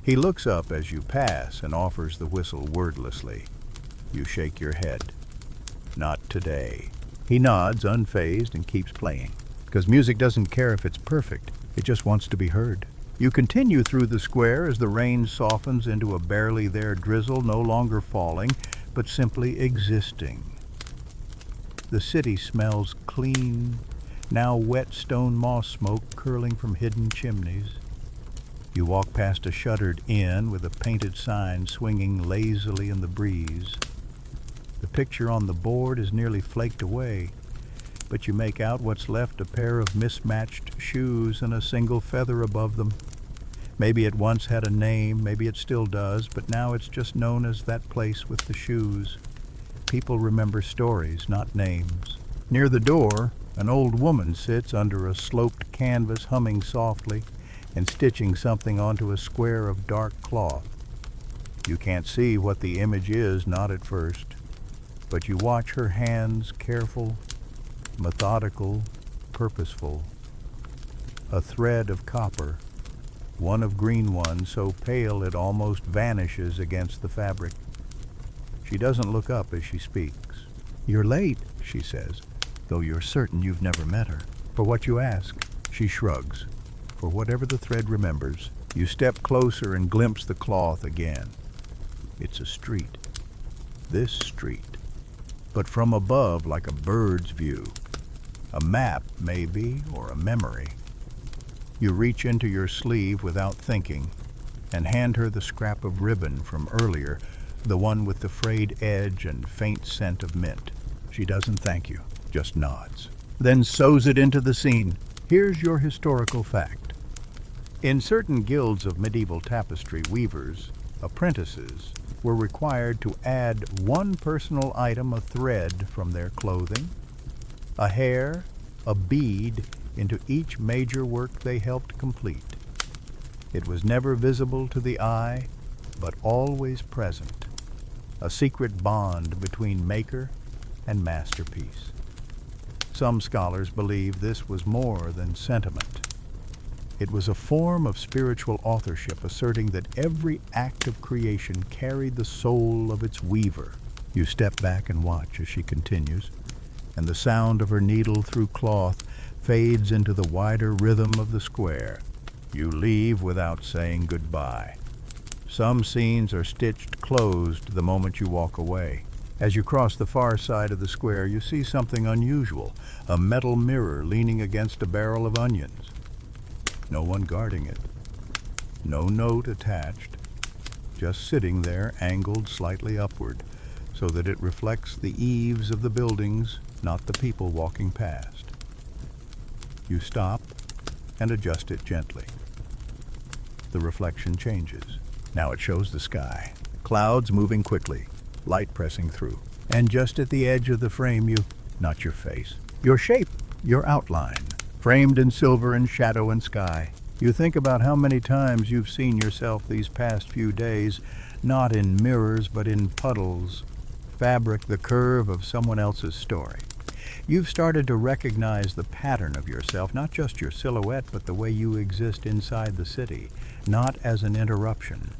He looks up as you pass and offers the whistle wordlessly. You shake your head. Not today. He nods, unfazed, and keeps playing. Because music doesn't care if it's perfect. It just wants to be heard. You continue through the square as the rain softens into a barely there drizzle, no longer falling, but simply existing. The city smells clean, now wet stone moss smoke curling from hidden chimneys. You walk past a shuttered inn with a painted sign swinging lazily in the breeze. The picture on the board is nearly flaked away, but you make out what's left a pair of mismatched shoes and a single feather above them. Maybe it once had a name, maybe it still does, but now it's just known as that place with the shoes. People remember stories, not names. Near the door, an old woman sits under a sloped canvas, humming softly and stitching something onto a square of dark cloth. You can't see what the image is, not at first, but you watch her hands, careful, methodical, purposeful. A thread of copper, one of green one so pale it almost vanishes against the fabric. She doesn't look up as she speaks. You're late, she says, though you're certain you've never met her. For what you ask, she shrugs. For whatever the thread remembers, you step closer and glimpse the cloth again. It's a street. This street. But from above, like a bird's view. A map, maybe, or a memory. You reach into your sleeve without thinking and hand her the scrap of ribbon from earlier, the one with the frayed edge and faint scent of mint. She doesn't thank you, just nods, then sews it into the scene. Here's your historical fact. In certain guilds of medieval tapestry weavers, apprentices, were required to add one personal item, a thread from their clothing, a hair, a bead, into each major work they helped complete. It was never visible to the eye, but always present, a secret bond between maker and masterpiece. Some scholars believe this was more than sentiment. It was a form of spiritual authorship, asserting that every act of creation carried the soul of its weaver. You step back and watch as she continues, and the sound of her needle through cloth fades into the wider rhythm of the square. You leave without saying goodbye. Some scenes are stitched closed the moment you walk away. As you cross the far side of the square, you see something unusual, a metal mirror leaning against a barrel of onions. No one guarding it. No note attached. Just sitting there, angled slightly upward, so that it reflects the eaves of the buildings, not the people walking past. You stop and adjust it gently. The reflection changes. Now it shows the sky. Clouds moving quickly, light pressing through. And just at the edge of the frame, not your face, your shape, your outline, framed in silver and shadow and sky. You think about how many times you've seen yourself these past few days, not in mirrors, but in puddles, fabric, the curve of someone else's story. You've started to recognize the pattern of yourself, not just your silhouette, but the way you exist inside the city, not as an interruption,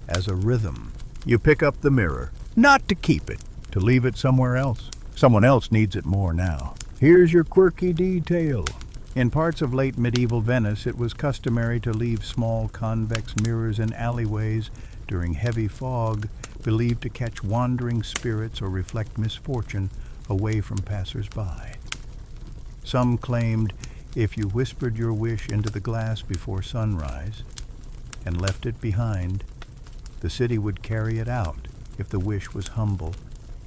as a rhythm. You pick up the mirror, not to keep it, to leave it somewhere else. Someone else needs it more now. Here's your quirky detail. In parts of late medieval Venice, it was customary to leave small convex mirrors in alleyways during heavy fog, believed to catch wandering spirits or reflect misfortune away from passers-by. Some claimed if you whispered your wish into the glass before sunrise and left it behind, the city would carry it out if the wish was humble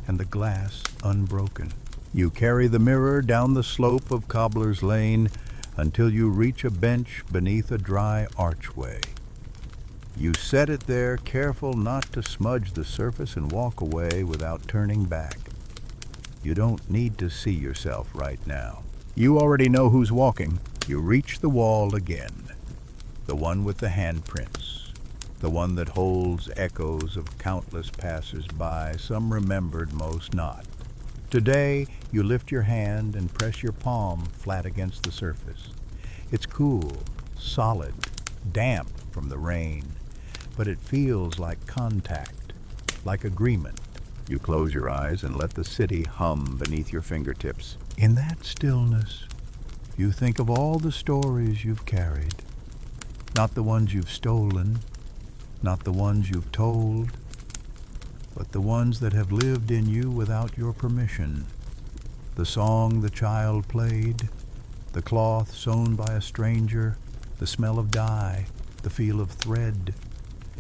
and the glass unbroken. You carry the mirror down the slope of Cobbler's Lane until you reach a bench beneath a dry archway. You set it there, careful not to smudge the surface, and walk away without turning back. You don't need to see yourself right now. You already know who's walking. You reach the wall again, the one with the handprints, the one that holds echoes of countless passers-by, some remembered, most not. Today, you lift your hand and press your palm flat against the surface. It's cool, solid, damp from the rain, but it feels like contact, like agreement. You close your eyes and let the city hum beneath your fingertips. In that stillness, you think of all the stories you've carried, not the ones you've stolen, not the ones you've told, but the ones that have lived in you without your permission. The song the child played, the cloth sewn by a stranger, the smell of dye, the feel of thread,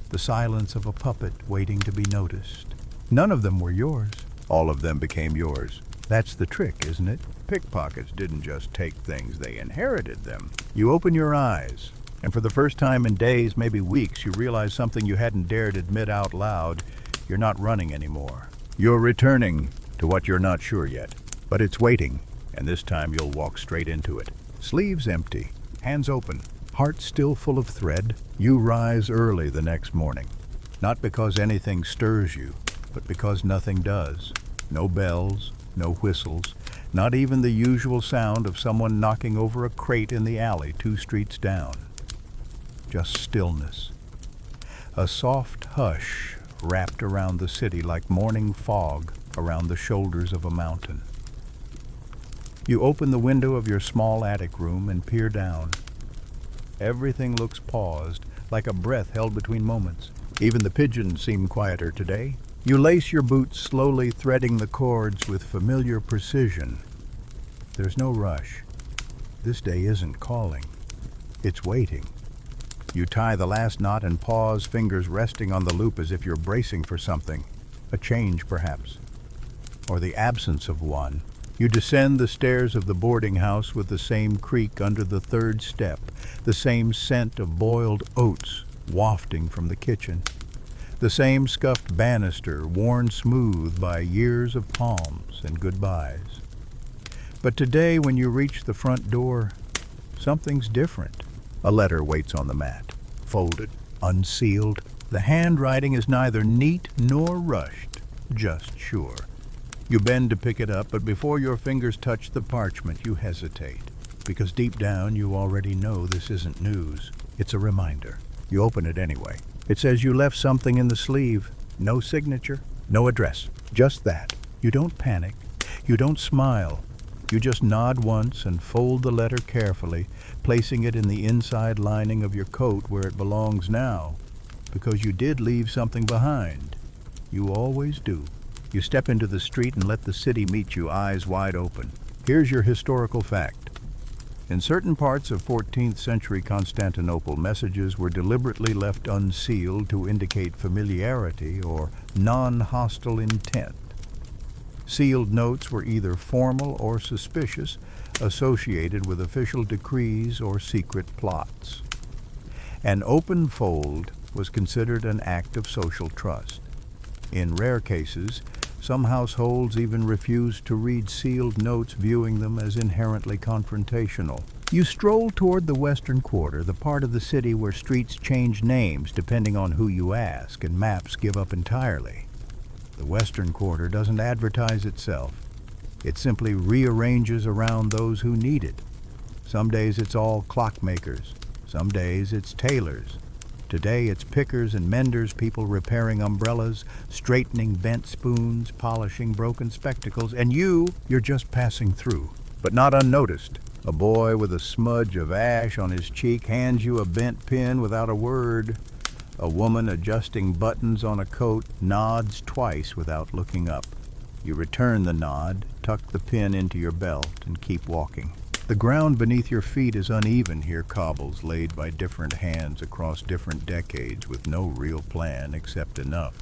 the silence of a puppet waiting to be noticed. None of them were yours. All of them became yours. That's the trick, isn't it? Pickpockets didn't just take things, they inherited them. You open your eyes, and for the first time in days, maybe weeks, you realize something you hadn't dared admit out loud. You're not running anymore. You're returning to what you're not sure yet. But it's waiting, and this time you'll walk straight into it. Sleeves empty, hands open, heart still full of thread. You rise early the next morning. Not because anything stirs you, but because nothing does. No bells, no whistles, not even the usual sound of someone knocking over a crate in the alley 2 streets down. Just stillness. A soft hush wrapped around the city like morning fog around the shoulders of a mountain. You open the window of your small attic room and peer down. Everything looks paused, like a breath held between moments. Even the pigeons seem quieter today. You lace your boots, slowly threading the cords with familiar precision. There's no rush. This day isn't calling. It's waiting. You tie the last knot and pause, fingers resting on the loop as if you're bracing for something. A change, perhaps. Or the absence of one. You descend the stairs of the boarding house with the same creak under the 3rd step, the same scent of boiled oats wafting from the kitchen. The same scuffed banister worn smooth by years of palms and goodbyes. But today when you reach the front door, something's different. A letter waits on the mat, folded, unsealed. The handwriting is neither neat nor rushed, just sure. You bend to pick it up, but before your fingers touch the parchment, you hesitate. Because deep down, you already know this isn't news. It's a reminder. You open it anyway. It says you left something in the sleeve. No signature, no address. Just that. You don't panic. You don't smile. You just nod once and fold the letter carefully, placing it in the inside lining of your coat where it belongs now. Because you did leave something behind. You always do. You step into the street and let the city meet you, eyes wide open. Here's your historical fact. In certain parts of 14th century Constantinople, messages were deliberately left unsealed to indicate familiarity or non-hostile intent. Sealed notes were either formal or suspicious, associated with official decrees or secret plots. An open fold was considered an act of social trust. In rare cases, some households even refused to read sealed notes, viewing them as inherently confrontational. You stroll toward the Western Quarter, the part of the city where streets change names depending on who you ask, and maps give up entirely. The Western Quarter doesn't advertise itself. It simply rearranges around those who need it. Some days it's all clockmakers. Some days it's tailors. Today it's pickers and menders, people repairing umbrellas, straightening bent spoons, polishing broken spectacles, and you're just passing through, but not unnoticed. A boy with a smudge of ash on his cheek hands you a bent pin without a word. A woman adjusting buttons on a coat nods twice without looking up. You return the nod, tuck the pin into your belt, and keep walking. The ground beneath your feet is uneven here, cobbles laid by different hands across different decades with no real plan except enough.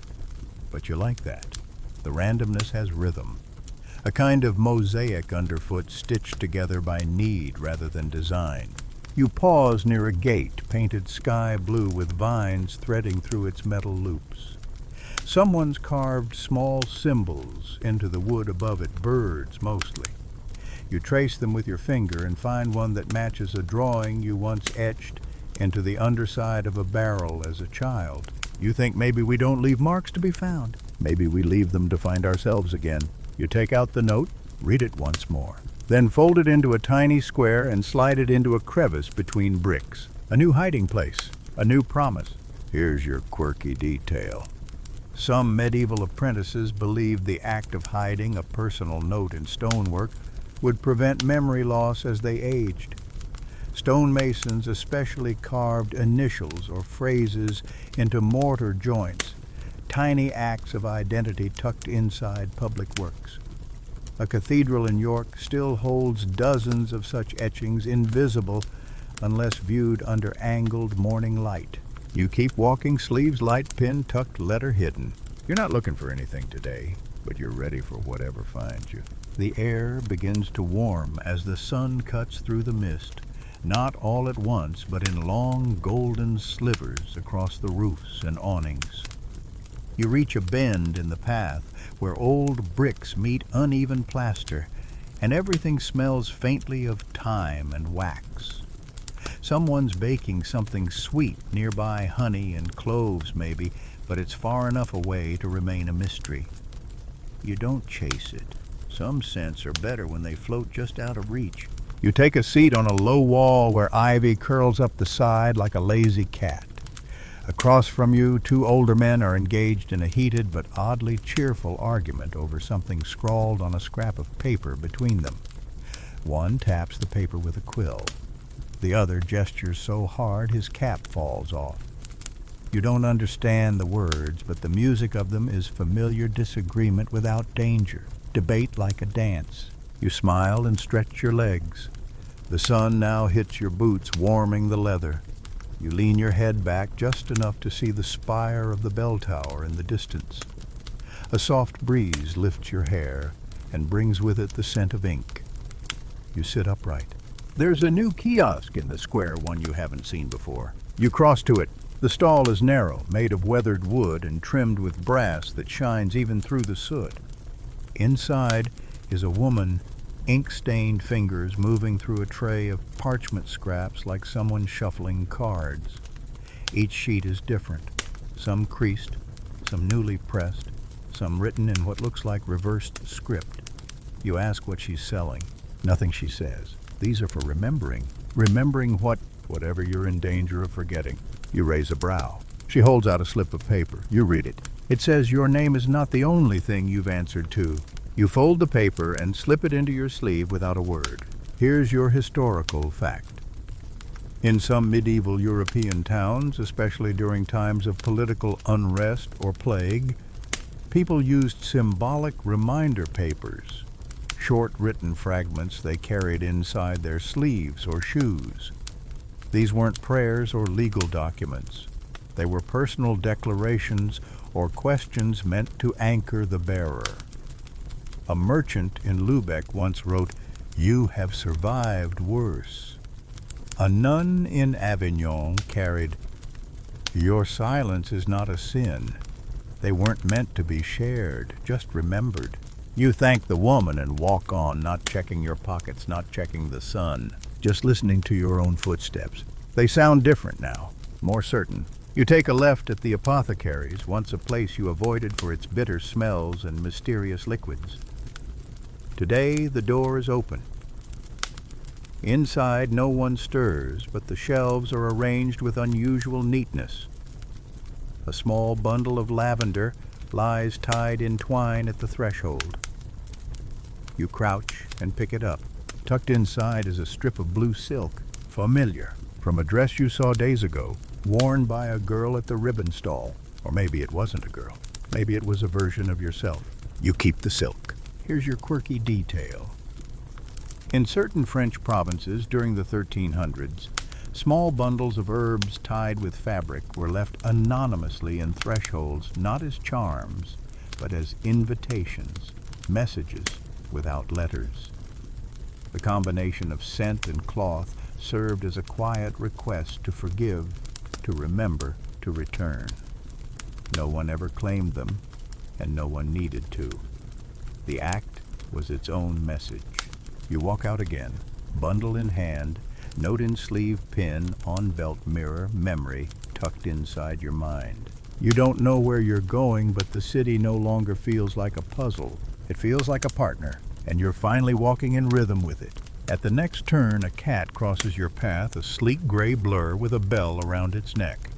But you like that. The randomness has rhythm. A kind of mosaic underfoot stitched together by need rather than design. You pause near a gate painted sky blue with vines threading through its metal loops. Someone's carved small symbols into the wood above it, birds mostly. You trace them with your finger and find one that matches a drawing you once etched into the underside of a barrel as a child. You think maybe we don't leave marks to be found. Maybe we leave them to find ourselves again. You take out the note, read it once more, then fold it into a tiny square and slide it into a crevice between bricks. A new hiding place, a new promise. Here's your quirky detail. Some medieval apprentices believed the act of hiding a personal note in stonework would prevent memory loss as they aged. Stonemasons especially carved initials or phrases into mortar joints, tiny acts of identity tucked inside public works. A cathedral in York still holds dozens of such etchings, invisible unless viewed under angled morning light. You keep walking, sleeves light, pin tucked, letter hidden. You're not looking for anything today, but you're ready for whatever finds you. The air begins to warm as the sun cuts through the mist, not all at once, but in long golden slivers across the roofs and awnings. You reach a bend in the path where old bricks meet uneven plaster, and everything smells faintly of thyme and wax. Someone's baking something sweet nearby, honey and cloves maybe, but it's far enough away to remain a mystery. You don't chase it. Some scents are better when they float just out of reach. You take a seat on a low wall where ivy curls up the side like a lazy cat. Across from you, two older men are engaged in a heated but oddly cheerful argument over something scrawled on a scrap of paper between them. One taps the paper with a quill. The other gestures so hard his cap falls off. You don't understand the words, but the music of them is familiar disagreement without danger. Debate like a dance. You smile and stretch your legs. The sun now hits your boots, warming the leather. You lean your head back just enough to see the spire of the bell tower in the distance. A soft breeze lifts your hair and brings with it the scent of ink. You sit upright. There's a new kiosk in the square, one you haven't seen before. You cross to it, The stall is narrow, made of weathered wood and trimmed with brass that shines even through the soot. Inside is a woman, ink-stained fingers moving through a tray of parchment scraps like someone shuffling cards. Each sheet is different, some creased, some newly pressed, some written in what looks like reversed script. You ask what she's selling. Nothing, she says. These are for remembering. Remembering what? Whatever you're in danger of forgetting. You raise a brow. She holds out a slip of paper. You read it. It says your name is not the only thing you've answered to. You fold the paper and slip it into your sleeve without a word. Here's your historical fact. In some medieval European towns, especially during times of political unrest or plague, people used symbolic reminder papers, short written fragments they carried inside their sleeves or shoes. These weren't prayers or legal documents. They were personal declarations or questions meant to anchor the bearer. A merchant in Lubeck once wrote, "You have survived worse." A nun in Avignon carried, "Your silence is not a sin." They weren't meant to be shared, just remembered. You thank the woman and walk on, not checking your pockets, not checking the sun, just listening to your own footsteps. They sound different now, more certain. You take a left at the apothecary's, once a place you avoided for its bitter smells and mysterious liquids. Today the door is open. Inside no one stirs, but the shelves are arranged with unusual neatness. A small bundle of lavender lies tied in twine at the threshold. You crouch and pick it up. Tucked inside is a strip of blue silk, familiar, from a dress you saw days ago, worn by a girl at the ribbon stall. Or maybe it wasn't a girl. Maybe it was a version of yourself. You keep the silk. Here's your quirky detail. In certain French provinces during the 1300s, small bundles of herbs tied with fabric were left anonymously in thresholds, not as charms, but as invitations, messages without letters. The combination of scent and cloth served as a quiet request to forgive, to remember, to return. No one ever claimed them, and no one needed to. The act was its own message. You walk out again, bundle in hand, note in sleeve pin, on belt mirror, memory tucked inside your mind. You don't know where you're going, but the city no longer feels like a puzzle. It feels like a partner, and you're finally walking in rhythm with it. At the next turn, a cat crosses your path, a sleek gray blur with a bell around its neck.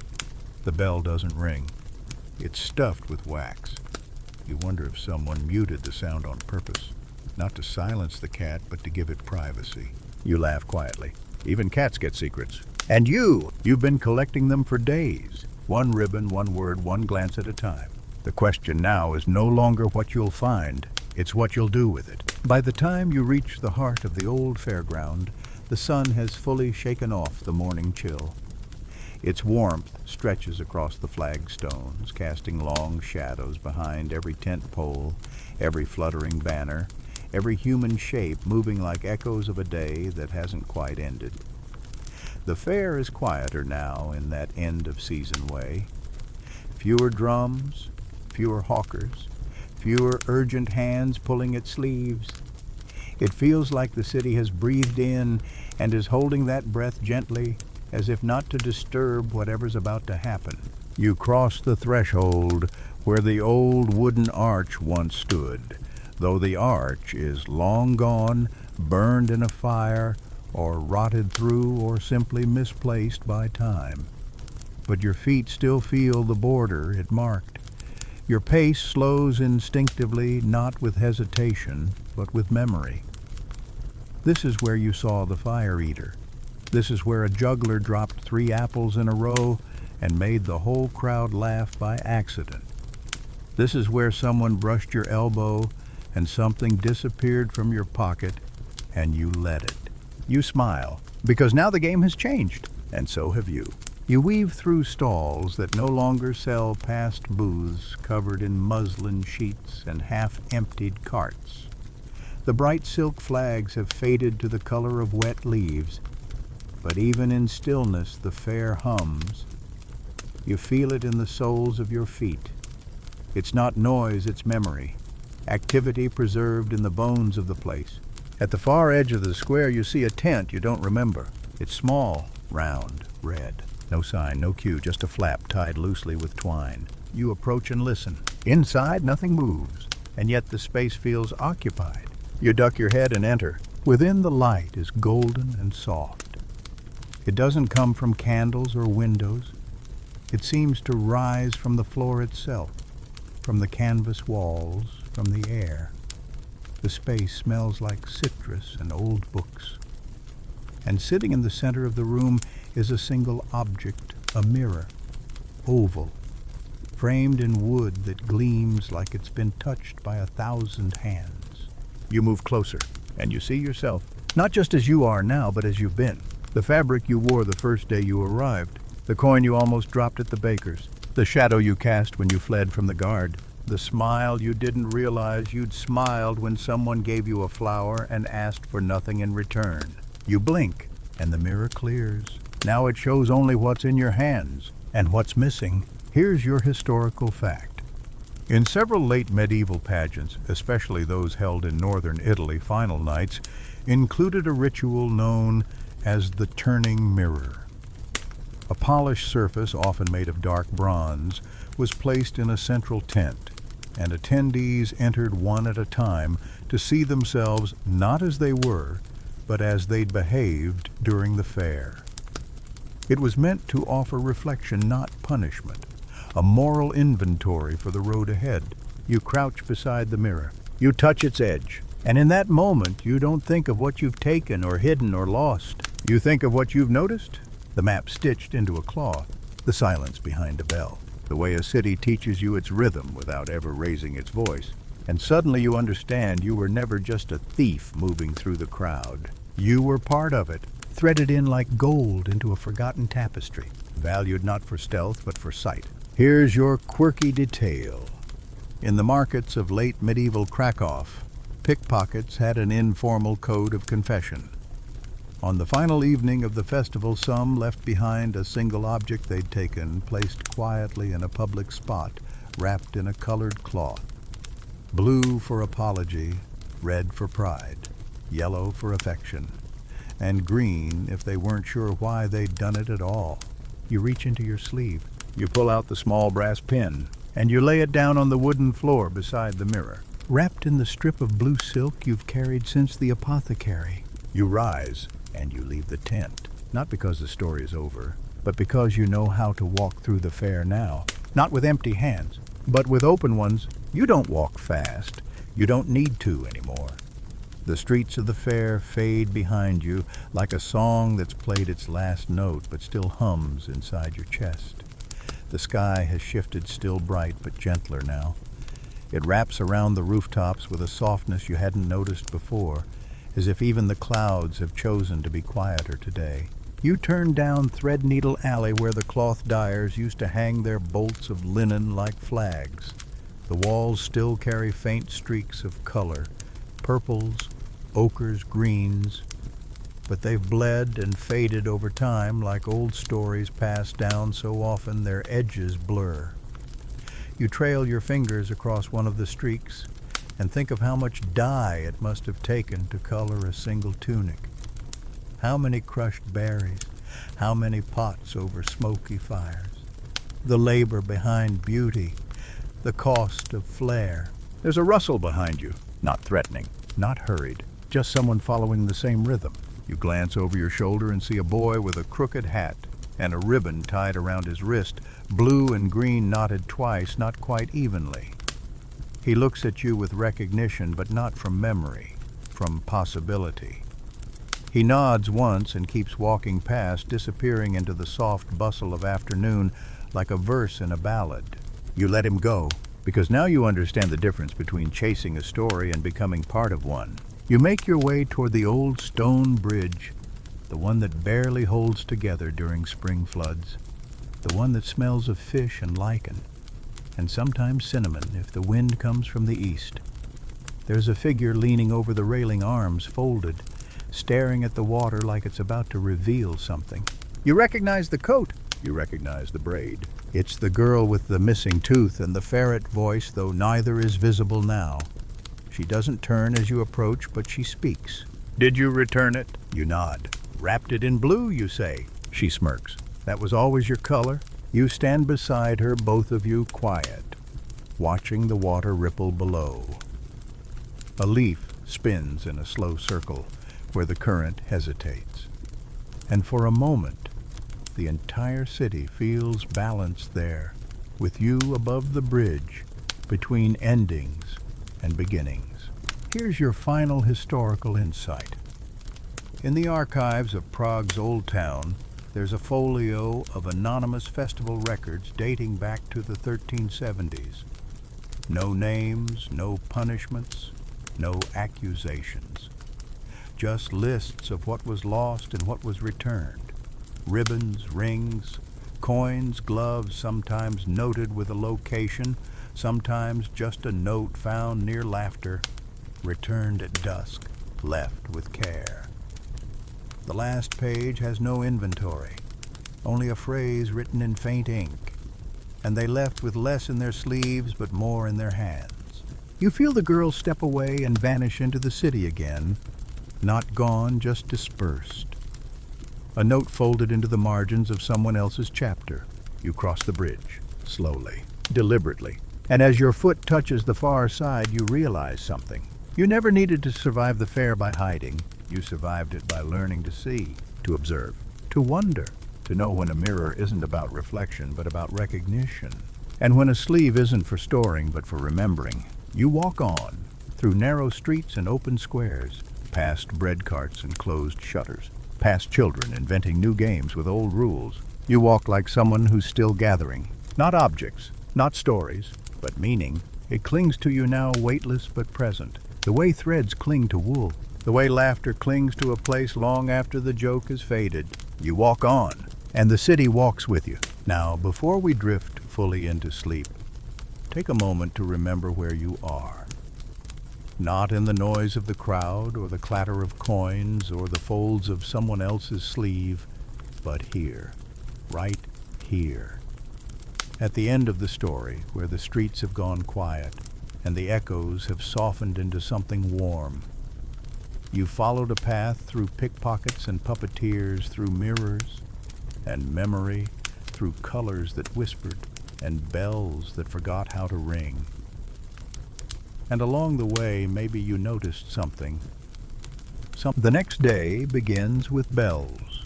The bell doesn't ring. It's stuffed with wax. You wonder if someone muted the sound on purpose, not to silence the cat, but to give it privacy. You laugh quietly. Even cats get secrets. And you've been collecting them for days. One ribbon, one word, one glance at a time. The question now is no longer what you'll find, it's what you'll do with it. By the time you reach the heart of the old fairground, the sun has fully shaken off the morning chill. Its warmth stretches across the flagstones, casting long shadows behind every tent pole, every fluttering banner, every human shape moving like echoes of a day that hasn't quite ended. The fair is quieter now in that end-of-season way. Fewer drums, fewer hawkers, fewer urgent hands pulling at sleeves. It feels like the city has breathed in and is holding that breath gently, as if not to disturb whatever's about to happen. You cross the threshold where the old wooden arch once stood, though the arch is long gone, burned in a fire, or rotted through, or simply misplaced by time. But your feet still feel the border it marked. Your pace slows instinctively, not with hesitation, but with memory. This is where you saw the fire eater. This is where a juggler dropped 3 apples in a row and made the whole crowd laugh by accident. This is where someone brushed your elbow and something disappeared from your pocket and you let it. You smile, because now the game has changed, and so have you. You weave through stalls that no longer sell past booths covered in muslin sheets and half-emptied carts. The bright silk flags have faded to the color of wet leaves, but even in stillness the fair hums. You feel it in the soles of your feet. It's not noise, it's memory. Activity preserved in the bones of the place. At the far edge of the square, you see a tent you don't remember. It's small, round, red. No sign, no cue, just a flap tied loosely with twine. You approach and listen. Inside, nothing moves, and yet the space feels occupied. You duck your head and enter. Within, the light is golden and soft. It doesn't come from candles or windows. It seems to rise from the floor itself, from the canvas walls, from the air. The space smells like citrus and old books. And sitting in the center of the room is a single object, a mirror, oval, framed in wood that gleams like it's been touched by 1,000 hands. You move closer, and you see yourself, not just as you are now, but as you've been. The fabric you wore the first day you arrived, the coin you almost dropped at the baker's, the shadow you cast when you fled from the guard, the smile you didn't realize you'd smiled when someone gave you a flower and asked for nothing in return. You blink, and the mirror clears. Now it shows only what's in your hands, and what's missing. Here's your historical fact. In several late medieval pageants, especially those held in northern Italy, final nights included a ritual known as the turning mirror. A polished surface, often made of dark bronze, was placed in a central tent, and attendees entered one at a time to see themselves not as they were, but as they'd behaved during the fair. It was meant to offer reflection, not punishment, a moral inventory for the road ahead. You crouch beside the mirror. You touch its edge. And in that moment, you don't think of what you've taken or hidden or lost. You think of what you've noticed. The map stitched into a cloth, the silence behind a bell, the way a city teaches you its rhythm without ever raising its voice. And suddenly you understand you were never just a thief moving through the crowd. You were part of it, threaded in like gold into a forgotten tapestry, valued not for stealth but for sight. Here's your quirky detail. In the markets of late medieval Krakow, pickpockets had an informal code of confession. On the final evening of the festival, some left behind a single object they'd taken, placed quietly in a public spot, wrapped in a colored cloth. Blue for apology, red for pride, yellow for affection, and green if they weren't sure why they'd done it at all. You reach into your sleeve. You pull out the small brass pin, and you lay it down on the wooden floor beside the mirror. Wrapped in the strip of blue silk you've carried since the apothecary. You rise, and you leave the tent. Not because the story is over, but because you know how to walk through the fair now. Not with empty hands, but with open ones. You don't walk fast. You don't need to anymore. The streets of the fair fade behind you like a song that's played its last note but still hums inside your chest. The sky has shifted, still bright but gentler now. It wraps around the rooftops with a softness you hadn't noticed before, as if even the clouds have chosen to be quieter today. You turn down Threadneedle Alley where the cloth dyers used to hang their bolts of linen like flags. The walls still carry faint streaks of color, purples, ochres, greens, but they've bled and faded over time like old stories passed down so often their edges blur. You trail your fingers across one of the streaks and think of how much dye it must have taken to color a single tunic. How many crushed berries, how many pots over smoky fires. The labor behind beauty, the cost of flair. There's a rustle behind you, not threatening, not hurried, just someone following the same rhythm. You glance over your shoulder and see a boy with a crooked hat and a ribbon tied around his wrist, blue and green knotted twice, not quite evenly. He looks at you with recognition, but not from memory, from possibility. He nods once and keeps walking past, disappearing into the soft bustle of afternoon like a verse in a ballad. You let him go, because now you understand the difference between chasing a story and becoming part of one. You make your way toward the old stone bridge, the one that barely holds together during spring floods, the one that smells of fish and lichen, and sometimes cinnamon if the wind comes from the east. There's a figure leaning over the railing, arms folded, staring at the water like it's about to reveal something. You recognize the coat, You recognize the braid. It's the girl with the missing tooth and the ferret voice, though neither is visible now. She doesn't turn as you approach, but she speaks. Did you return it? You nod. Wrapped it in blue, you say. She smirks. That was always your color? You stand beside her, both of you quiet, watching the water ripple below. A leaf spins in a slow circle where the current hesitates. And for a moment, the entire city feels balanced there, with you above the bridge, between endings and beginnings. Here's your final historical insight. In the archives of Prague's Old Town, there's a folio of anonymous festival records dating back to the 1370s. No names, no punishments, no accusations. Just lists of what was lost and what was returned. Ribbons, rings, coins, gloves, sometimes noted with a location, sometimes just a note found near laughter, returned at dusk, left with care. The last page has no inventory, only a phrase written in faint ink, and they left with less in their sleeves but more in their hands. You feel the girl step away and vanish into the city again, not gone, just dispersed. A note folded into the margins of someone else's chapter. You cross the bridge, slowly, deliberately, and as your foot touches the far side, you realize something. You never needed to survive the fair by hiding. You survived it by learning to see, to observe, to wonder, to know when a mirror isn't about reflection but about recognition, and when a sleeve isn't for storing but for remembering. You walk on, through narrow streets and open squares, past bread carts and closed shutters, past children inventing new games with old rules. You walk like someone who's still gathering, not objects, not stories, but meaning. It clings to you now, weightless but present, the way threads cling to wool, the way laughter clings to a place long after the joke has faded. You walk on, and the city walks with you. Now, before we drift fully into sleep, take a moment to remember where you are. Not in the noise of the crowd, or the clatter of coins, or the folds of someone else's sleeve, but here, right here. At the end of the story, where the streets have gone quiet, and the echoes have softened into something warm. You followed a path through pickpockets and puppeteers, through mirrors and memory, through colors that whispered and bells that forgot how to ring. And along the way, maybe you noticed something. The next day begins with bells.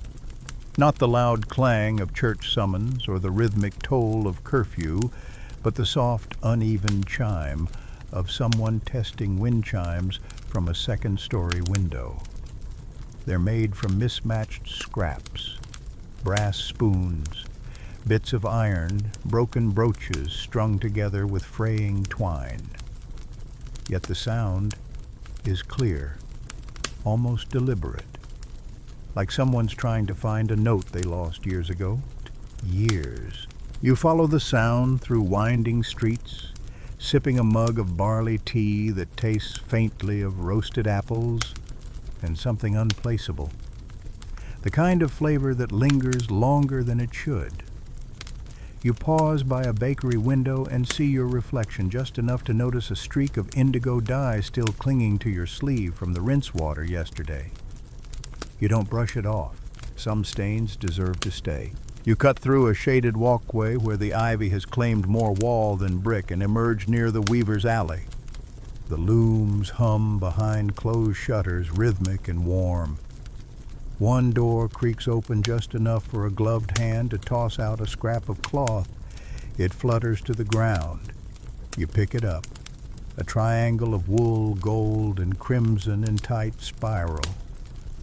Not the loud clang of church summons or the rhythmic toll of curfew, but the soft, uneven chime of someone testing wind chimes from a second-story window. They're made from mismatched scraps, brass spoons, bits of iron, broken brooches strung together with fraying twine. Yet the sound is clear, almost deliberate, like someone's trying to find a note they lost years ago. Years. You follow the sound through winding streets, sipping a mug of barley tea that tastes faintly of roasted apples and something unplaceable. The kind of flavor that lingers longer than it should. You pause by a bakery window and see your reflection, just enough to notice a streak of indigo dye still clinging to your sleeve from the rinse water yesterday. You don't brush it off. Some stains deserve to stay. You cut through a shaded walkway where the ivy has claimed more wall than brick and emerge near the Weaver's Alley. The looms hum behind closed shutters, rhythmic and warm. One door creaks open just enough for a gloved hand to toss out a scrap of cloth. It flutters to the ground. You pick it up. A triangle of wool, gold, and crimson in tight spiral.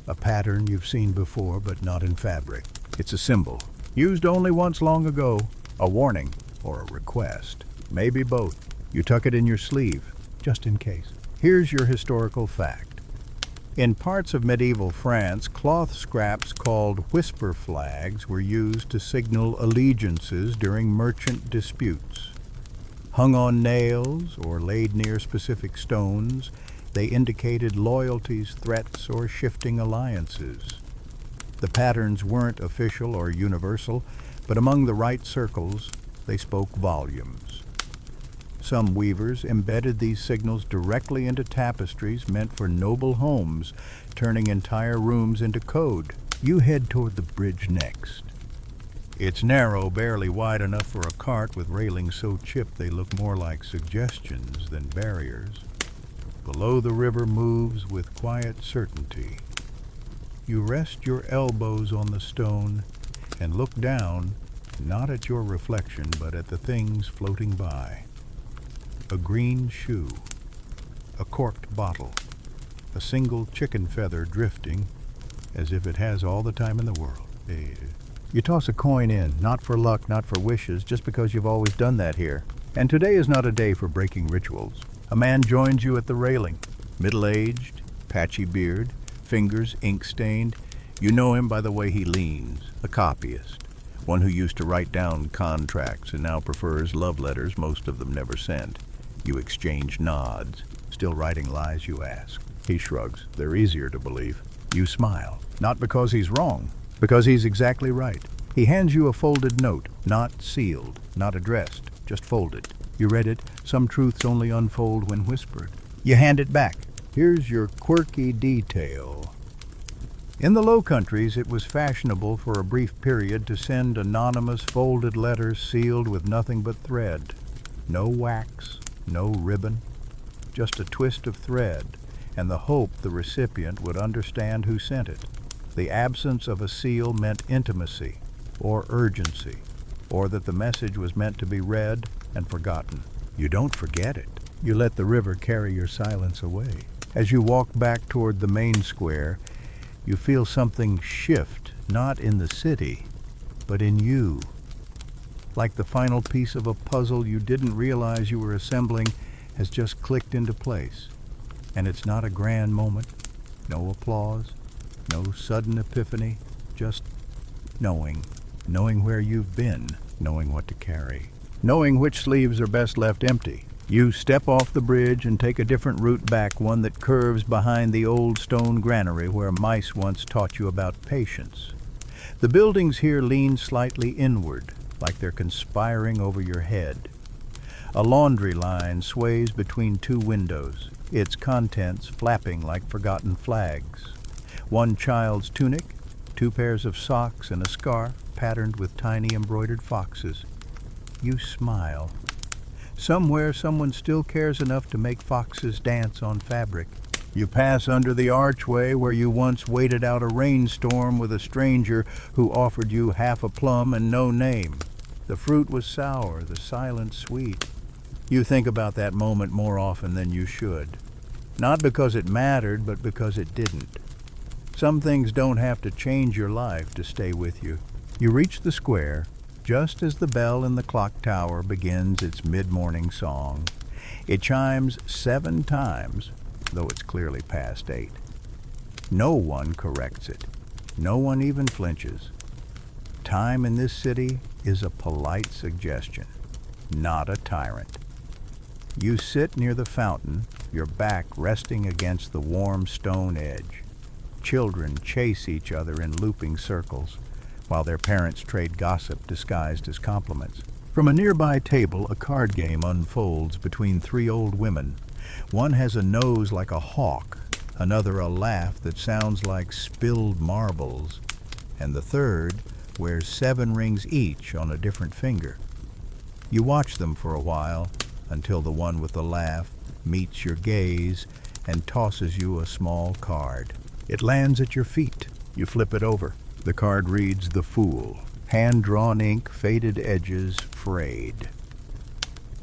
A pattern you've seen before, but not in fabric. It's a symbol, used only once long ago. A warning or a request. Maybe both. You tuck it in your sleeve, just in case. Here's your historical fact. In parts of medieval France, cloth scraps called whisper flags were used to signal allegiances during merchant disputes. Hung on nails or laid near specific stones, they indicated loyalties, threats, or shifting alliances. The patterns weren't official or universal, but among the right circles, they spoke volumes. Some weavers embedded these signals directly into tapestries meant for noble homes, turning entire rooms into code. You head toward the bridge next. It's narrow, barely wide enough for a cart, with railings so chipped they look more like suggestions than barriers. Below, the river moves with quiet certainty. You rest your elbows on the stone and look down, not at your reflection, but at the things floating by. A green shoe, a corked bottle, a single chicken feather drifting as if it has all the time in the world. You toss a coin in, not for luck, not for wishes, just because you've always done that here. And today is not a day for breaking rituals. A man joins you at the railing, middle-aged, patchy beard, fingers ink-stained. You know him by the way he leans, a copyist, one who used to write down contracts and now prefers love letters most of them never sent. You exchange nods. Still writing lies, you ask. He shrugs. They're easier to believe. You smile. Not because he's wrong, because he's exactly right. He hands you a folded note, not sealed, not addressed, just folded. You read it. Some truths only unfold when whispered. You hand it back. Here's your quirky detail. In the Low Countries, it was fashionable for a brief period to send anonymous folded letters sealed with nothing but thread. No wax, no ribbon, just a twist of thread, and the hope the recipient would understand who sent it. The absence of a seal meant intimacy, or urgency, or that the message was meant to be read and forgotten. You don't forget it. You let the river carry your silence away. As you walk back toward the main square, you feel something shift, not in the city, but in you. Like the final piece of a puzzle you didn't realize you were assembling has just clicked into place. And it's not a grand moment, no applause, no sudden epiphany, just knowing where you've been, knowing what to carry, knowing which sleeves are best left empty. You step off the bridge and take a different route back, one that curves behind the old stone granary where mice once taught you about patience. The buildings here lean slightly inward, like they're conspiring over your head. A laundry line sways between two windows, its contents flapping like forgotten flags. One child's tunic, two pairs of socks, and a scarf patterned with tiny embroidered foxes. You smile. Somewhere someone still cares enough to make foxes dance on fabric. You pass under the archway where you once waited out a rainstorm with a stranger who offered you half a plum and no name. The fruit was sour, the silence sweet. You think about that moment more often than you should. Not because it mattered, but because it didn't. Some things don't have to change your life to stay with you. You reach the square just as the bell in the clock tower begins its mid-morning song. It chimes 7 times, though it's clearly past 8. No one corrects it. No one even flinches. Time in this city is a polite suggestion, not a tyrant. You sit near the fountain, your back resting against the warm stone edge. Children chase each other in looping circles, while their parents trade gossip disguised as compliments. From a nearby table, a card game unfolds between 3 old women. One has a nose like a hawk, another a laugh that sounds like spilled marbles, and the third wears 7 rings each on a different finger. You watch them for a while, until the one with the laugh meets your gaze and tosses you a small card. It lands at your feet. You flip it over. The card reads The Fool. Hand-drawn ink, faded edges, frayed.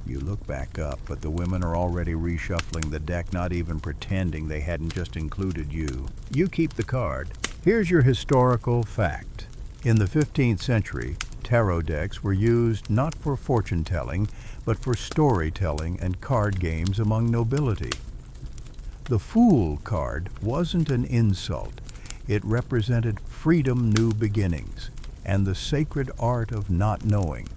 You look back up, but the women are already reshuffling the deck, not even pretending they hadn't just included you. You keep the card. Here's your historical fact. In the 15th century, tarot decks were used not for fortune-telling, but for storytelling and card games among nobility. The Fool card wasn't an insult. It represented freedom, new beginnings, and the sacred art of not knowing.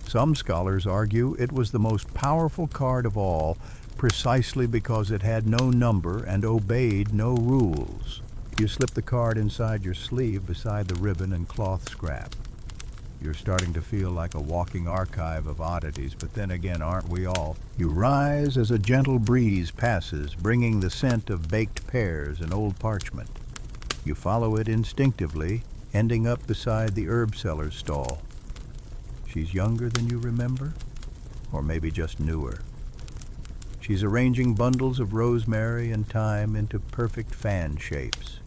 Some scholars argue it was the most powerful card of all, precisely because it had no number and obeyed no rules. You slip the card inside your sleeve beside the ribbon and cloth scrap. You're starting to feel like a walking archive of oddities, but then again, aren't we all? You rise as a gentle breeze passes, bringing the scent of baked pears and old parchment. You follow it instinctively, ending up beside the herb seller's stall. She's younger than you remember, or maybe just newer. She's arranging bundles of rosemary and thyme into perfect fan shapes.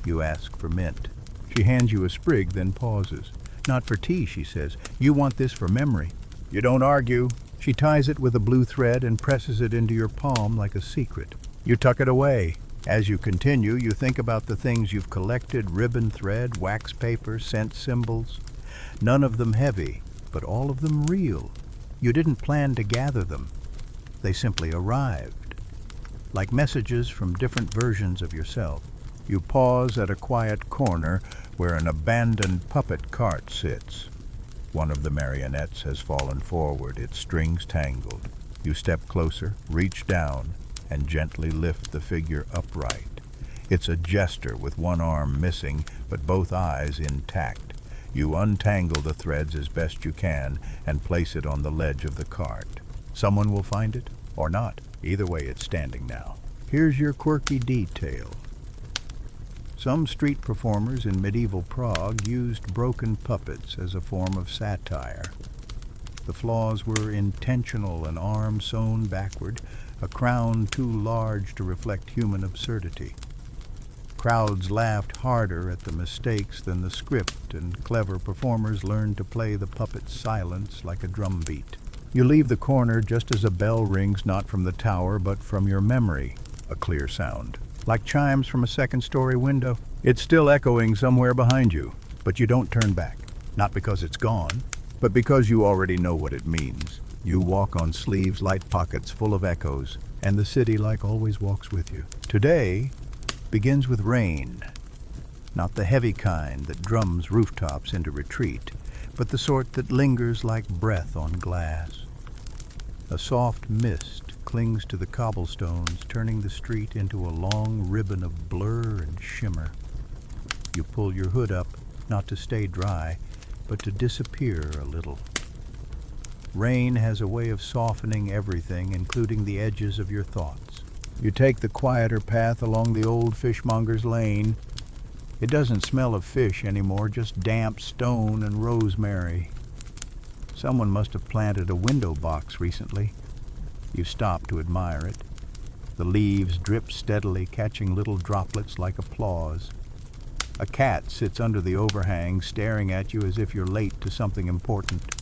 You ask for mint. She hands you a sprig, then pauses. Not for tea, she says. You want this for memory. You don't argue. She ties it with a blue thread and presses it into your palm like a secret. You tuck it away. As you continue, you think about the things you've collected: ribbon thread, wax paper, scent symbols. None of them heavy, but all of them real. You didn't plan to gather them. They simply arrived, like messages from different versions of yourself. You pause at a quiet corner where an abandoned puppet cart sits. One of the marionettes has fallen forward, its strings tangled. You step closer, reach down, and gently lift the figure upright. It's a jester with one arm missing, but both eyes intact. You untangle the threads as best you can and place it on the ledge of the cart. Someone will find it, or not. Either way, it's standing now. Here's your quirky detail. Some street performers in medieval Prague used broken puppets as a form of satire. The flaws were intentional: an arm sewn backward, a crown too large to reflect human absurdity. Crowds laughed harder at the mistakes than the script, and clever performers learned to play the puppet's silence like a drumbeat. You leave the corner just as a bell rings, not from the tower, but from your memory, a clear sound, like chimes from a second-story window. It's still echoing somewhere behind you, but you don't turn back, not because it's gone, but because you already know what it means. You walk on sleeves, light pockets full of echoes, and the city, like always, walks with you. Today begins with rain, not the heavy kind that drums rooftops into retreat, but the sort that lingers like breath on glass. A soft mist clings to the cobblestones, turning the street into a long ribbon of blur and shimmer. You pull your hood up, not to stay dry, but to disappear a little. Rain has a way of softening everything, including the edges of your thoughts. You take the quieter path along the old fishmonger's lane. It doesn't smell of fish anymore, just damp stone and rosemary. Someone must have planted a window box recently. You stop to admire it. The leaves drip steadily, catching little droplets like applause. A cat sits under the overhang, staring at you as if you're late to something important.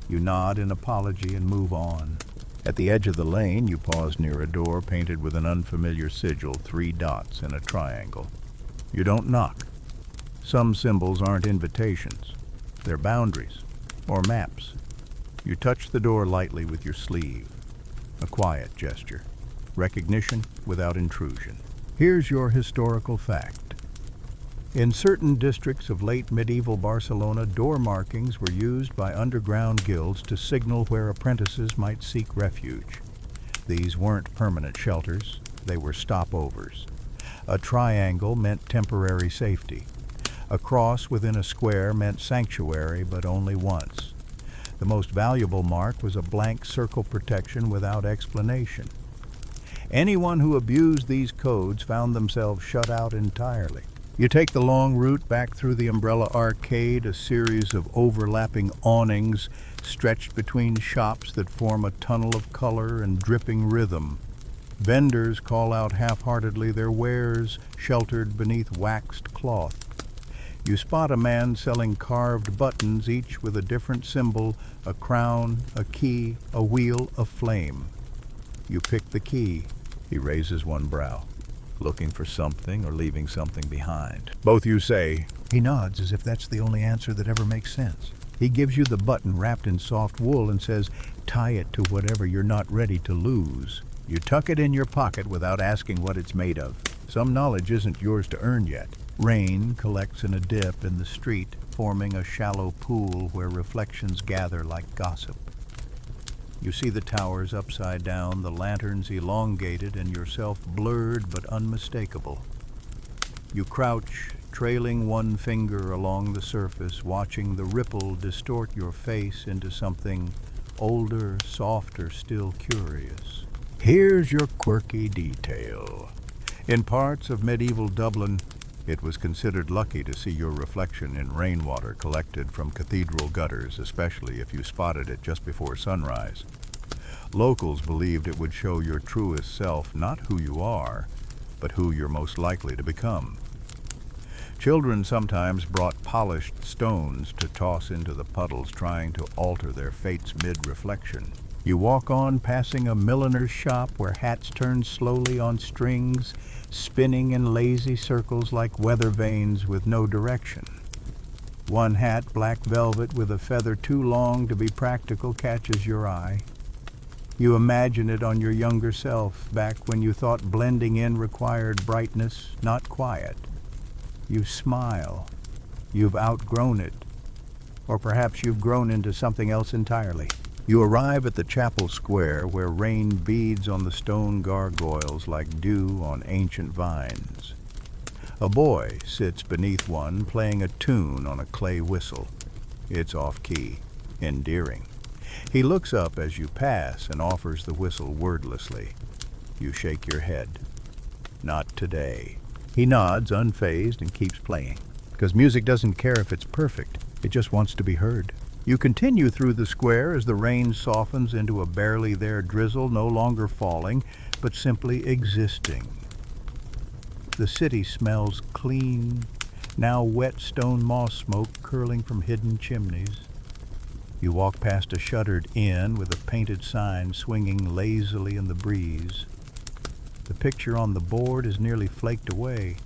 You nod in apology and move on. At the edge of the lane, you pause near a door painted with an unfamiliar sigil, 3 dots in a triangle. You don't knock. Some symbols aren't invitations. They're boundaries, or maps. You touch the door lightly with your sleeve. A quiet gesture. Recognition without intrusion. Here's your historical fact. In certain districts of late medieval Barcelona, door markings were used by underground guilds to signal where apprentices might seek refuge. These weren't permanent shelters, they were stopovers. A triangle meant temporary safety. A cross within a square meant sanctuary, but only once. The most valuable mark was a blank circle protection without explanation. Anyone who abused these codes found themselves shut out entirely. You take the long route back through the Umbrella Arcade, a series of overlapping awnings stretched between shops that form a tunnel of color and dripping rhythm. Vendors call out half-heartedly their wares sheltered beneath waxed cloth. You spot a man selling carved buttons, each with a different symbol: a crown, a key, a wheel, a flame. You pick the key. He raises one brow. Looking for something or leaving something behind? Both you say. He nods as if that's the only answer that ever makes sense. He gives you the button wrapped in soft wool and says, tie it to whatever you're not ready to lose. You tuck it in your pocket without asking what it's made of. Some knowledge isn't yours to earn yet. Rain collects in a dip in the street, forming a shallow pool where reflections gather like gossip. You see the towers upside down, the lanterns elongated, and yourself blurred but unmistakable. You crouch, trailing one finger along the surface, watching the ripple distort your face into something older, softer, still curious. Here's your quirky detail. In parts of medieval Dublin, it was considered lucky to see your reflection in rainwater collected from cathedral gutters, especially if you spotted it just before sunrise. Locals believed it would show your truest self, not who you are, but who you're most likely to become. Children sometimes brought polished stones to toss into the puddles, trying to alter their fates mid-reflection. You walk on, passing a milliner's shop where hats turn slowly on strings, spinning in lazy circles like weather vanes with no direction. One hat, black velvet with a feather too long to be practical, catches your eye. You imagine it on your younger self, back when you thought blending in required brightness, not quiet. You smile. You've outgrown it. Or perhaps you've grown into something else entirely. You arrive at the chapel square where rain beads on the stone gargoyles like dew on ancient vines. A boy sits beneath one, playing a tune on a clay whistle. It's off-key, endearing. He looks up as you pass and offers the whistle wordlessly. You shake your head. Not today. He nods, unfazed, and keeps playing. Because music doesn't care if it's perfect. It just wants to be heard. You continue through the square as the rain softens into a barely there drizzle, no longer falling, but simply existing. The city smells clean, now wet stone moss smoke curling from hidden chimneys. You walk past a shuttered inn with a painted sign swinging lazily in the breeze. The picture on the board is nearly flaked away,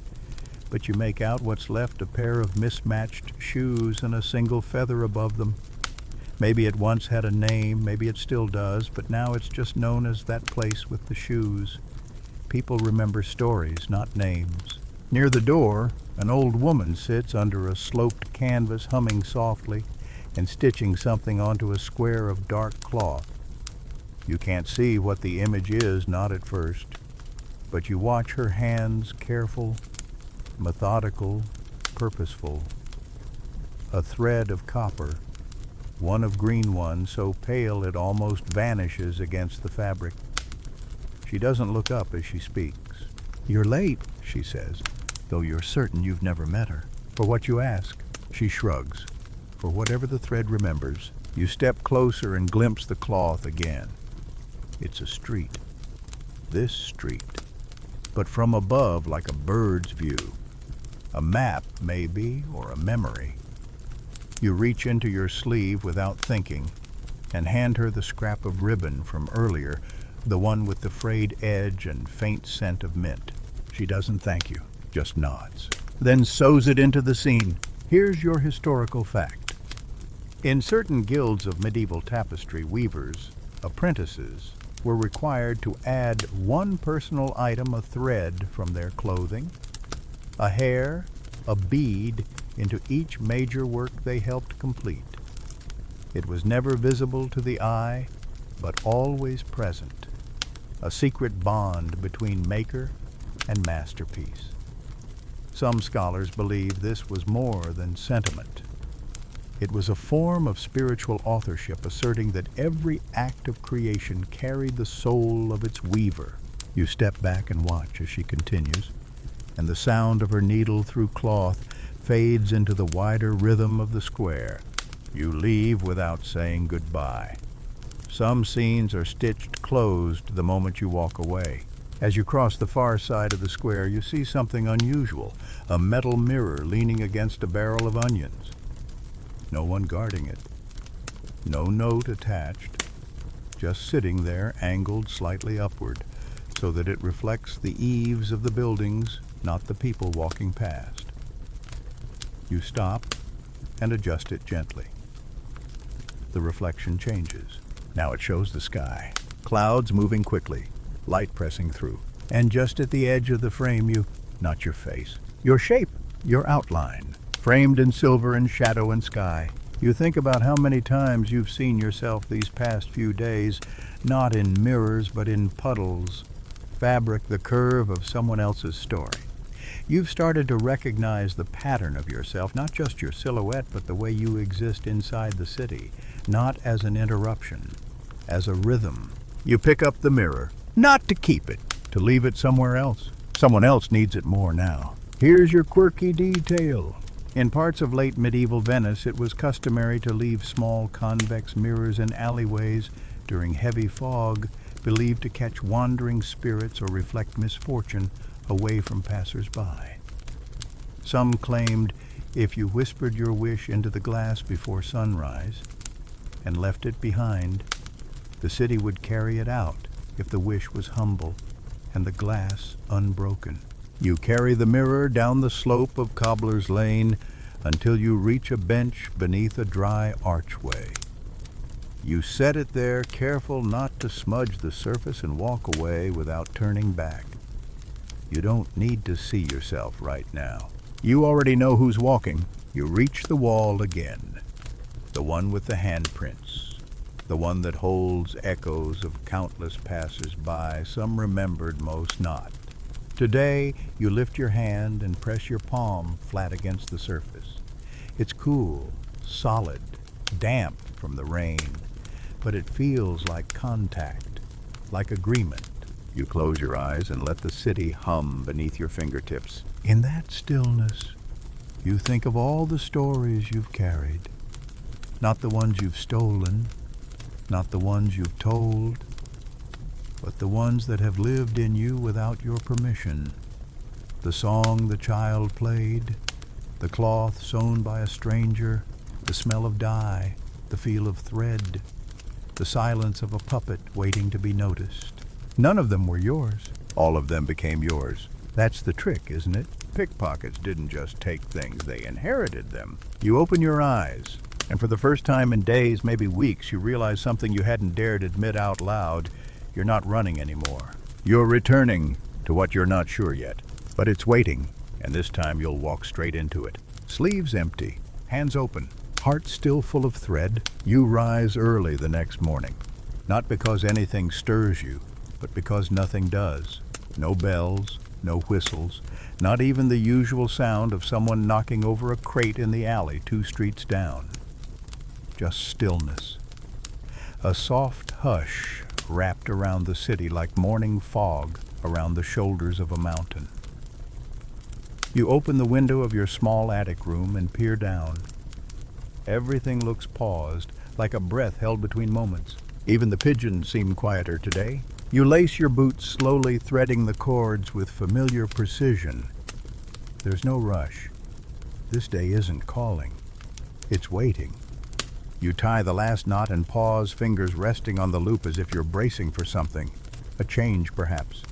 but you make out what's left: a pair of mismatched shoes and a single feather above them. Maybe it once had a name, maybe it still does, but now it's just known as that place with the shoes. People remember stories, not names. Near the door, an old woman sits under a sloped canvas, humming softly and stitching something onto a square of dark cloth. You can't see what the image is, not at first, but you watch her hands, careful, methodical, purposeful. A thread of copper, one of green one, so pale it almost vanishes against the fabric. She doesn't look up as she speaks. "You're late," she says, though you're certain you've never met her. "For what you ask?" She shrugs. For whatever the thread remembers. You step closer and glimpse the cloth again. It's a street. This street. But from above, like a bird's view. A map, maybe, or a memory. You reach into your sleeve without thinking and hand her the scrap of ribbon from earlier, the one with the frayed edge and faint scent of mint. She doesn't thank you, just nods, then sews it into the scene. Here's your historical fact. In certain guilds of medieval tapestry weavers, apprentices were required to add one personal item, a thread, from their clothing, a hair, a bead, into each major work they helped complete. It was never visible to the eye, but always present, a secret bond between maker and masterpiece. Some scholars believe this was more than sentiment. It was a form of spiritual authorship, asserting that every act of creation carried the soul of its weaver. You step back and watch as she continues, and the sound of her needle through cloth fades into the wider rhythm of the square. You leave without saying goodbye. Some scenes are stitched closed the moment you walk away. As you cross the far side of the square, you see something unusual, a metal mirror leaning against a barrel of onions. No one guarding it. No note attached. Just sitting there, angled slightly upward, so that it reflects the eaves of the buildings, not the people walking past. You stop and adjust it gently. The reflection changes. Now it shows the sky. Clouds moving quickly, light pressing through. And just at the edge of the frame, not your face, your shape, your outline, framed in silver and shadow and sky. You think about how many times you've seen yourself these past few days, not in mirrors, but in puddles, fabric, the curve of someone else's story. You've started to recognize the pattern of yourself, not just your silhouette, but the way you exist inside the city, not as an interruption, as a rhythm. You pick up the mirror, not to keep it, to leave it somewhere else. Someone else needs it more now. Here's your quirky detail. In parts of late medieval Venice, it was customary to leave small convex mirrors in alleyways during heavy fog, believed to catch wandering spirits or reflect misfortune away from passers-by. Some claimed if you whispered your wish into the glass before sunrise and left it behind, the city would carry it out if the wish was humble and the glass unbroken. You carry the mirror down the slope of Cobbler's Lane until you reach a bench beneath a dry archway. You set it there, careful not to smudge the surface, and walk away without turning back. You don't need to see yourself right now. You already know who's walking. You reach the wall again. The one with the handprints. The one that holds echoes of countless passers-by, some remembered, most not. Today, you lift your hand and press your palm flat against the surface. It's cool, solid, damp from the rain, but it feels like contact, like agreement. You close your eyes and let the city hum beneath your fingertips. In that stillness, you think of all the stories you've carried, not the ones you've stolen, not the ones you've told, but the ones that have lived in you without your permission. The song the child played, the cloth sewn by a stranger, the smell of dye, the feel of thread, the silence of a puppet waiting to be noticed. None of them were yours. All of them became yours. That's the trick, isn't it? Pickpockets didn't just take things, they inherited them. You open your eyes, and for the first time in days, maybe weeks, you realize something you hadn't dared admit out loud. You're not running anymore. You're returning to what you're not sure yet. But it's waiting, and this time you'll walk straight into it. Sleeves empty, hands open, heart still full of thread. You rise early the next morning. Not because anything stirs you, but because nothing does. No bells, no whistles, not even the usual sound of someone knocking over a crate in the alley 2 streets down. Just stillness. A soft hush wrapped around the city like morning fog around the shoulders of a mountain. You open the window of your small attic room and peer down. Everything looks paused, like a breath held between moments. Even the pigeons seem quieter today. You lace your boots, slowly threading the cords with familiar precision. There's no rush. This day isn't calling. It's waiting. You tie the last knot and pause, fingers resting on the loop as if you're bracing for something. A change, perhaps.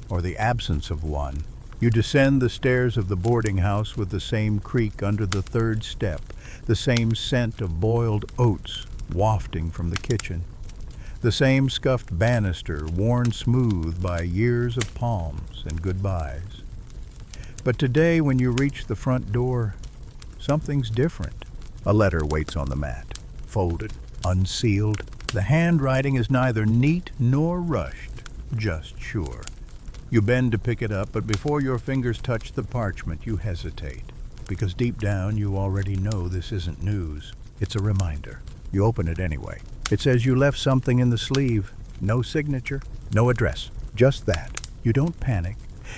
Or the absence of one. You descend the stairs of the boarding house with the same creak under the 3rd step, the same scent of boiled oats wafting from the kitchen, the same scuffed banister worn smooth by years of palms and goodbyes. But today, when you reach the front door, something's different. A letter waits on the mat, folded, unsealed. The handwriting is neither neat nor rushed, just sure. You bend to pick it up, but before your fingers touch the parchment, you hesitate, because deep down you already know this isn't news. It's a reminder. You open it anyway. It says you left something in the sleeve. No signature, no address, just that. You don't panic.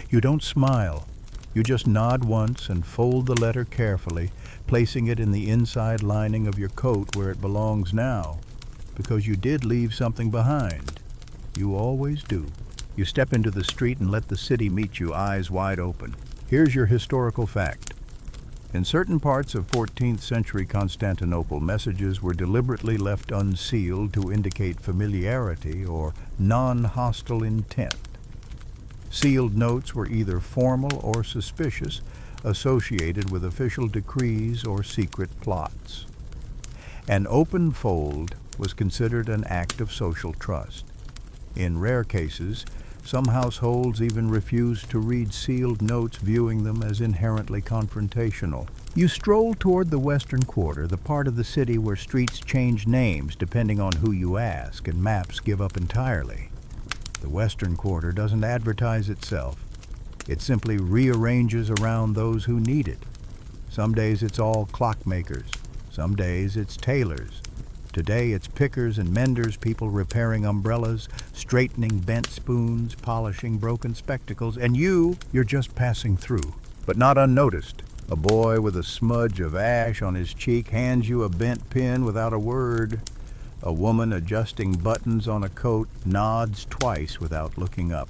You don't smile. You just nod once and fold the letter carefully, placing it in the inside lining of your coat where it belongs now, because you did leave something behind. You always do. You step into the street and let the city meet you, eyes wide open. Here's your historical fact. In certain parts of 14th century Constantinople, messages were deliberately left unsealed to indicate familiarity or non-hostile intent. Sealed notes were either formal or suspicious, associated with official decrees or secret plots. An open fold was considered an act of social trust. In rare cases, some households even refused to read sealed notes, viewing them as inherently confrontational. You stroll toward the western quarter, the part of the city where streets change names depending on who you ask and maps give up entirely. The western quarter doesn't advertise itself. It simply rearranges around those who need it. Some days it's all clockmakers. Some days it's tailors. Today it's pickers and menders, people repairing umbrellas, straightening bent spoons, polishing broken spectacles, and you're just passing through, but not unnoticed. A boy with a smudge of ash on his cheek hands you a bent pin without a word. A woman adjusting buttons on a coat nods twice without looking up.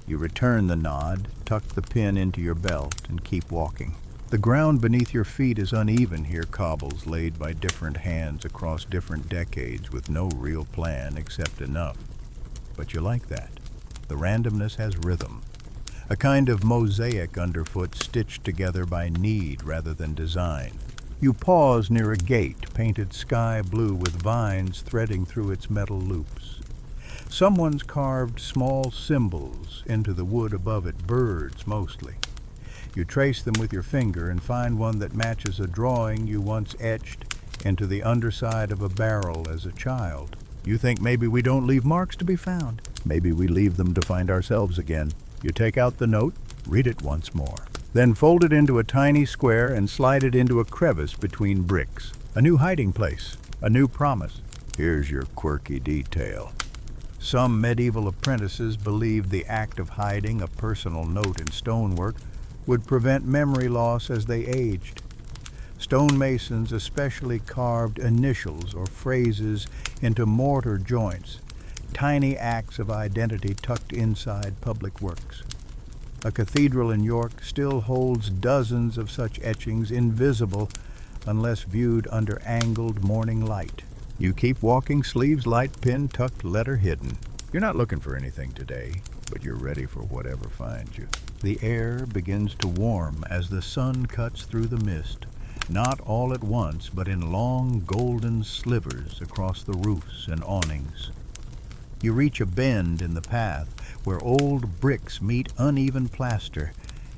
You return the nod, tuck the pin into your belt, and keep walking. The ground beneath your feet is uneven here, cobbles laid by different hands across different decades with no real plan except enough. But you like that. The randomness has rhythm. A kind of mosaic underfoot stitched together by need rather than design. You pause near a gate painted sky blue with vines threading through its metal loops. Someone's carved small symbols into the wood above it, birds mostly. You trace them with your finger and find one that matches a drawing you once etched into the underside of a barrel as a child. You think maybe we don't leave marks to be found. Maybe we leave them to find ourselves again. You take out the note, read it once more, then fold it into a tiny square and slide it into a crevice between bricks. A new hiding place, a new promise. Here's your quirky detail. Some medieval apprentices believed the act of hiding a personal note in stonework would prevent memory loss as they aged. Stonemasons especially carved initials or phrases into mortar joints, tiny acts of identity tucked inside public works. A cathedral in York still holds dozens of such etchings, invisible unless viewed under angled morning light. You keep walking, sleeves light, pin tucked, letter hidden. You're not looking for anything today, but you're ready for whatever finds you. The air begins to warm as the sun cuts through the mist, not all at once, but in long golden slivers across the roofs and awnings. You reach a bend in the path where old bricks meet uneven plaster,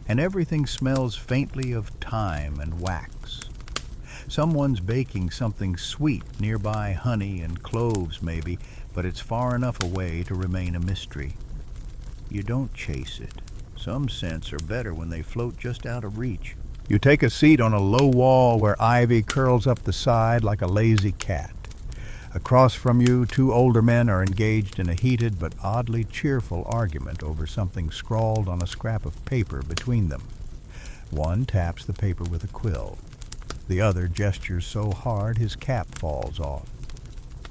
and everything smells faintly of thyme and wax. Someone's baking something sweet nearby, honey and cloves maybe, but it's far enough away to remain a mystery. You don't chase it. Some scents are better when they float just out of reach. You take a seat on a low wall where ivy curls up the side like a lazy cat. Across from you, two older men are engaged in a heated but oddly cheerful argument over something scrawled on a scrap of paper between them. One taps the paper with a quill. The other gestures so hard his cap falls off.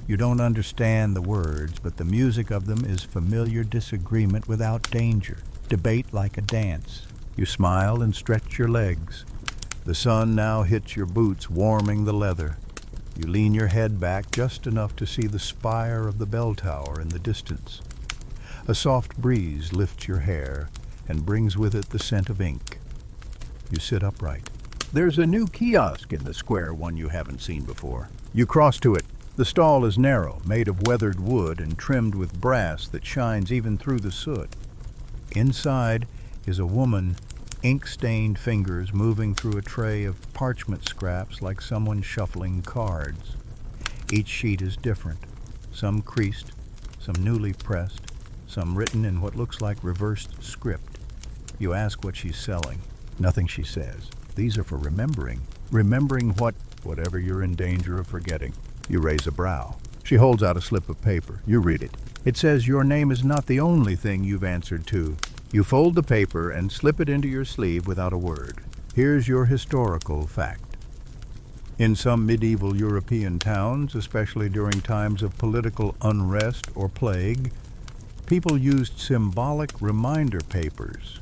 You don't understand the words, but the music of them is familiar disagreement without danger, debate like a dance. You smile and stretch your legs. The sun now hits your boots, warming the leather. You lean your head back just enough to see the spire of the bell tower in the distance. A soft breeze lifts your hair and brings with it the scent of ink. You sit upright. There's a new kiosk in the square, one you haven't seen before. You cross to it. The stall is narrow, made of weathered wood and trimmed with brass that shines even through the soot. Inside is a woman, ink-stained fingers moving through a tray of parchment scraps like someone shuffling cards. Each sheet is different, some creased, some newly pressed, some written in what looks like reversed script. You ask what she's selling. Nothing, she says. These are for remembering. Remembering whatever you're in danger of forgetting. You raise a brow. She holds out a slip of paper. You read it. It says your name is not the only thing you've answered to. You fold the paper and slip it into your sleeve without a word. Here's your historical fact. In some medieval European towns, especially during times of political unrest or plague, people used symbolic reminder papers,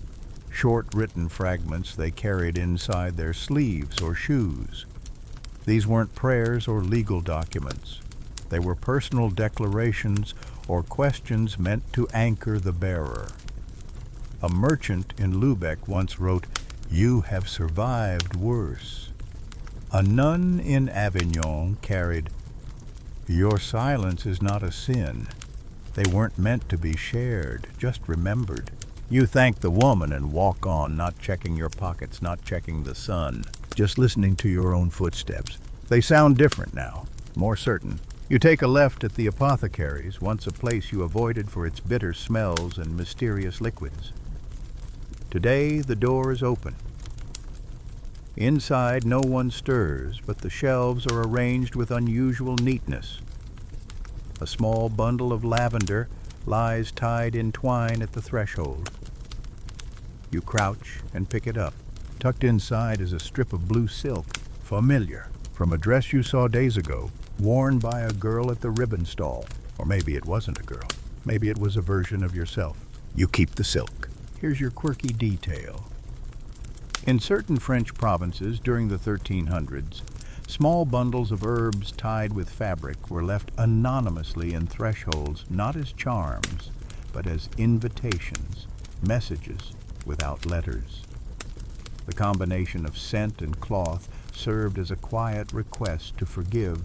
short written fragments they carried inside their sleeves or shoes. These weren't prayers or legal documents. They were personal declarations or questions meant to anchor the bearer. A merchant in Lubeck once wrote, "You have survived worse." A nun in Avignon carried, "Your silence is not a sin." They weren't meant to be shared, just remembered. You thank the woman and walk on, not checking your pockets, not checking the sun, just listening to your own footsteps. They sound different now, more certain. You take a left at the apothecary's, once a place you avoided for its bitter smells and mysterious liquids. Today the door is open. Inside no one stirs, but the shelves are arranged with unusual neatness. A small bundle of lavender lies tied in twine at the threshold. You crouch and pick it up. Tucked inside is a strip of blue silk, familiar, from a dress you saw days ago, worn by a girl at the ribbon stall. Or maybe it wasn't a girl. Maybe it was a version of yourself. You keep the silk. Here's your quirky detail. In certain French provinces during the 1300s, small bundles of herbs tied with fabric were left anonymously in thresholds, not as charms, but as invitations, messages without letters. The combination of scent and cloth served as a quiet request to forgive,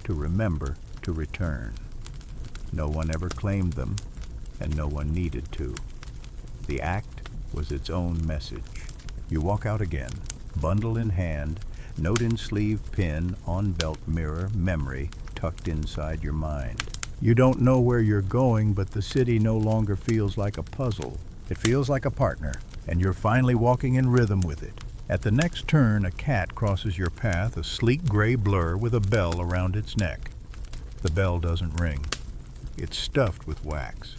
to remember, to return. No one ever claimed them, and no one needed to. The act was its own message. You walk out again, bundle in hand, note in sleeve pin, on belt mirror, memory tucked inside your mind. You don't know where you're going, but the city no longer feels like a puzzle. It feels like a partner, and you're finally walking in rhythm with it. At the next turn, a cat crosses your path, a sleek gray blur with a bell around its neck. The bell doesn't ring. It's stuffed with wax.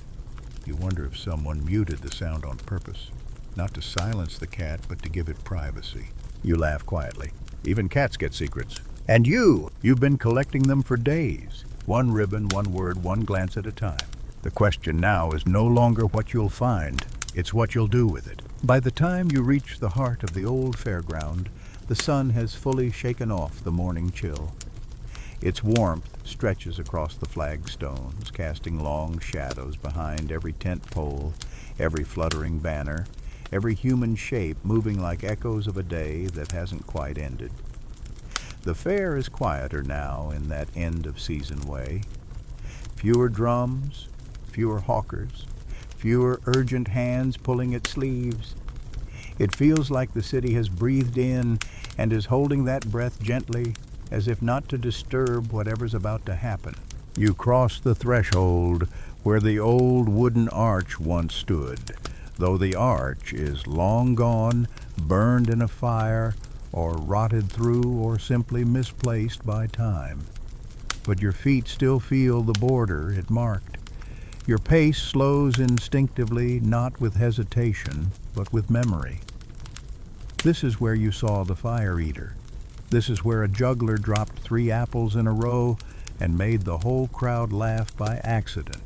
You wonder if someone muted the sound on purpose, not to silence the cat, but to give it privacy. You laugh quietly. Even cats get secrets. And you've been collecting them for days. One ribbon, one word, one glance at a time. The question now is no longer what you'll find, it's what you'll do with it. By the time you reach the heart of the old fairground, the sun has fully shaken off the morning chill. Its warmth stretches across the flagstones, casting long shadows behind every tent pole, every fluttering banner, every human shape moving like echoes of a day that hasn't quite ended. The fair is quieter now in that end-of-season way. Fewer drums, fewer hawkers, fewer urgent hands pulling at sleeves. It feels like the city has breathed in and is holding that breath gently, as if not to disturb whatever's about to happen. You cross the threshold where the old wooden arch once stood, though the arch is long gone, burned in a fire, or rotted through, or simply misplaced by time. But your feet still feel the border it marked. Your pace slows instinctively, not with hesitation, but with memory. This is where you saw the fire eater. This is where a juggler dropped 3 apples in a row and made the whole crowd laugh by accident.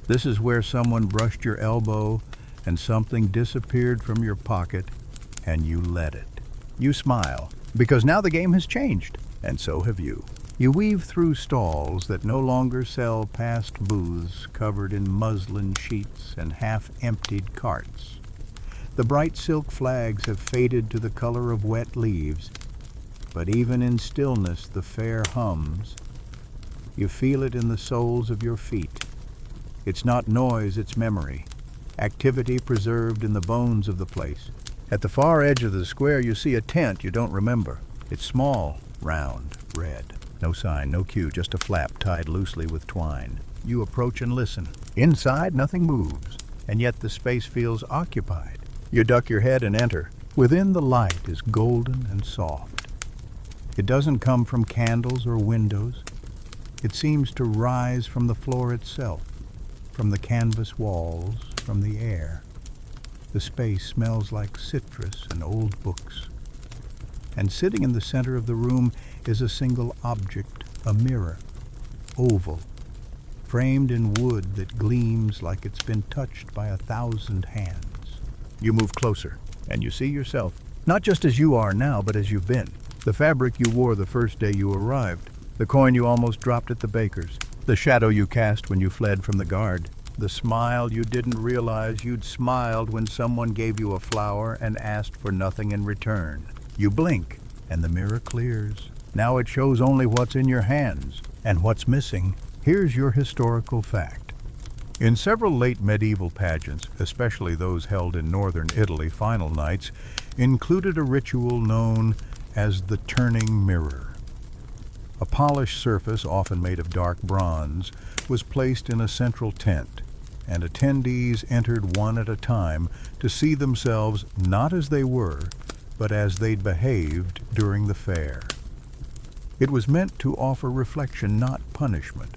This is where someone brushed your elbow and something disappeared from your pocket and you let it. You smile, because now the game has changed, and so have you. You weave through stalls that no longer sell past booths covered in muslin sheets and half-emptied carts. The bright silk flags have faded to the color of wet leaves, but even in stillness the fair hums. You feel it in the soles of your feet. It's not noise, it's memory, activity preserved in the bones of the place. At the far edge of the square you see a tent you don't remember. It's small, round, red. No sign, no cue, just a flap tied loosely with twine. You approach and listen. Inside, nothing moves, and yet the space feels occupied. You duck your head and enter. Within, the light is golden and soft. It doesn't come from candles or windows. It seems to rise from the floor itself, from the canvas walls, from the air. The space smells like citrus and old books. And sitting in the center of the room is a single object, a mirror, oval, framed in wood that gleams like it's been touched by 1,000 hands. You move closer, and you see yourself, not just as you are now, but as you've been. The fabric you wore the first day you arrived, the coin you almost dropped at the baker's, the shadow you cast when you fled from the guard, the smile you didn't realize you'd smiled when someone gave you a flower and asked for nothing in return. You blink, and the mirror clears. Now it shows only what's in your hands, and what's missing. Here's your historical fact. In several late medieval pageants, especially those held in northern Italy, final nights included a ritual known as the turning mirror. A polished surface, often made of dark bronze, was placed in a central tent. and attendees entered one at a time to see themselves not as they were, but as they'd behaved during the fair. It was meant to offer reflection, not punishment,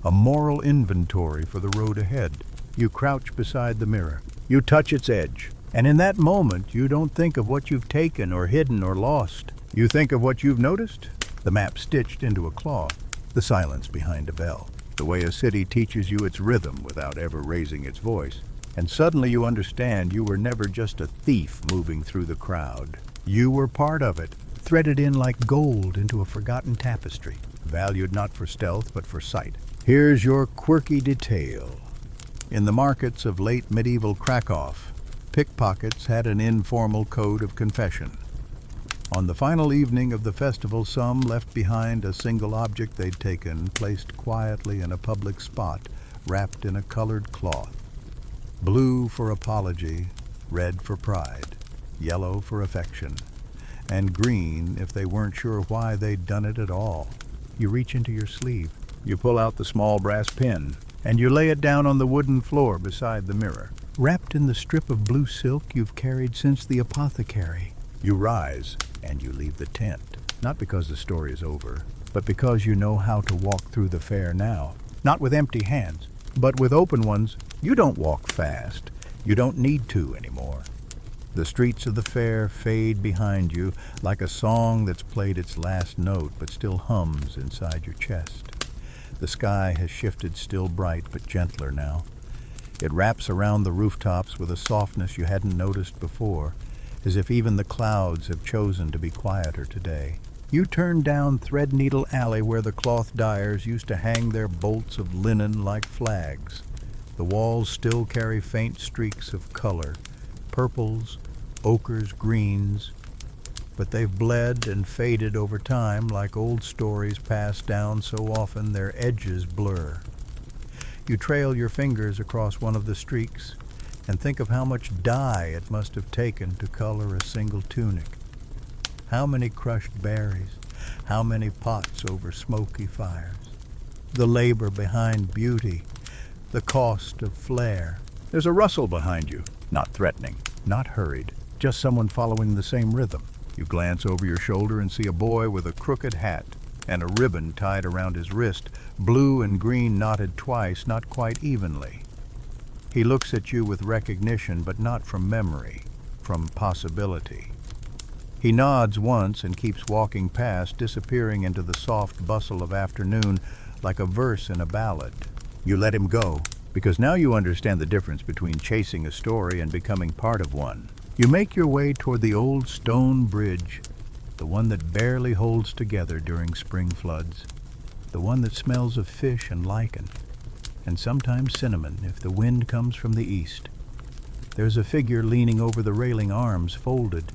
a moral inventory for the road ahead. You crouch beside the mirror. You touch its edge. And in that moment, you don't think of what you've taken or hidden or lost. You think of what you've noticed. The map stitched into a cloth, the silence behind a bell, the way a city teaches you its rhythm without ever raising its voice. And suddenly you understand you were never just a thief moving through the crowd. You were part of it, threaded in like gold into a forgotten tapestry, valued not for stealth but for sight. Here's your quirky detail. In the markets of late medieval Krakow, pickpockets had an informal code of confession. On the final evening of the festival, some left behind a single object they'd taken, placed quietly in a public spot, wrapped in a colored cloth. Blue for apology, red for pride, yellow for affection, and green if they weren't sure why they'd done it at all. You reach into your sleeve, you pull out the small brass pin, and you lay it down on the wooden floor beside the mirror. Wrapped in the strip of blue silk you've carried since the apothecary. You rise and you leave the tent, not because the story is over, but because you know how to walk through the fair now. Not with empty hands, but with open ones. You don't walk fast. You don't need to anymore. The streets of the fair fade behind you like a song that's played its last note but still hums inside your chest. The sky has shifted, still bright but gentler now. It wraps around the rooftops with a softness you hadn't noticed before, as if even the clouds have chosen to be quieter today. You turn down Threadneedle Alley where the cloth dyers used to hang their bolts of linen like flags. The walls still carry faint streaks of color, purples, ochres, greens, but they've bled and faded over time like old stories passed down so often their edges blur. You trail your fingers across one of the streaks and think of how much dye it must have taken to color a single tunic. How many crushed berries, how many pots over smoky fires. The labor behind beauty, the cost of flair. There's a rustle behind you, not threatening, not hurried, just someone following the same rhythm. You glance over your shoulder and see a boy with a crooked hat and a ribbon tied around his wrist, blue and green knotted twice, not quite evenly. He looks at you with recognition, but not from memory, from possibility. He nods once and keeps walking past, disappearing into the soft bustle of afternoon like a verse in a ballad. You let him go, because now you understand the difference between chasing a story and becoming part of one. You make your way toward the old stone bridge, the one that barely holds together during spring floods, the one that smells of fish and lichen, and sometimes cinnamon if the wind comes from the east. There's a figure leaning over the railing, arms folded,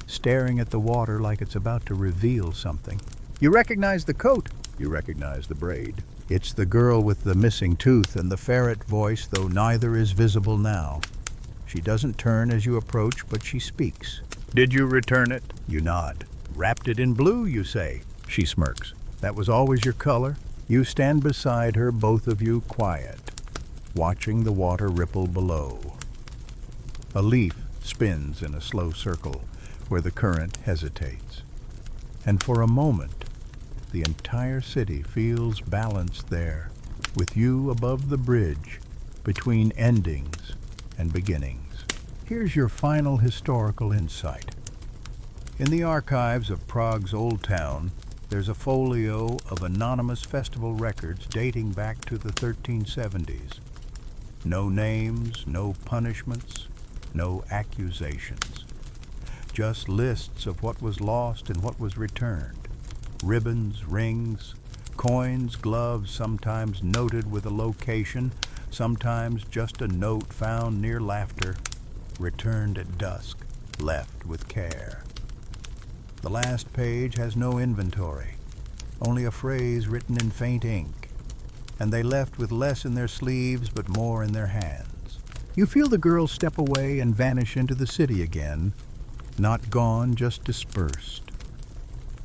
staring at the water like it's about to reveal something. You recognize the coat. You recognize the braid. It's the girl with the missing tooth and the ferret voice, though neither is visible now. She doesn't turn as you approach, but she speaks. Did you return it? You nod. Wrapped it in blue, you say. She smirks. That was always your color? You stand beside her, both of you quiet, watching the water ripple below. A leaf spins in a slow circle where the current hesitates. And for a moment, the entire city feels balanced there, with you above the bridge, between endings and beginnings. Here's your final historical insight. In the archives of Prague's Old Town, there's a folio of anonymous festival records dating back to the 1370s. No names, no punishments, no accusations. Just lists of what was lost and what was returned. Ribbons, rings, coins, gloves, sometimes noted with a location, sometimes just a note found near laughter, returned at dusk, left with care. The last page has no inventory, only a phrase written in faint ink, and they left with less in their sleeves but more in their hands. You feel the girls step away and vanish into the city again, not gone, just dispersed.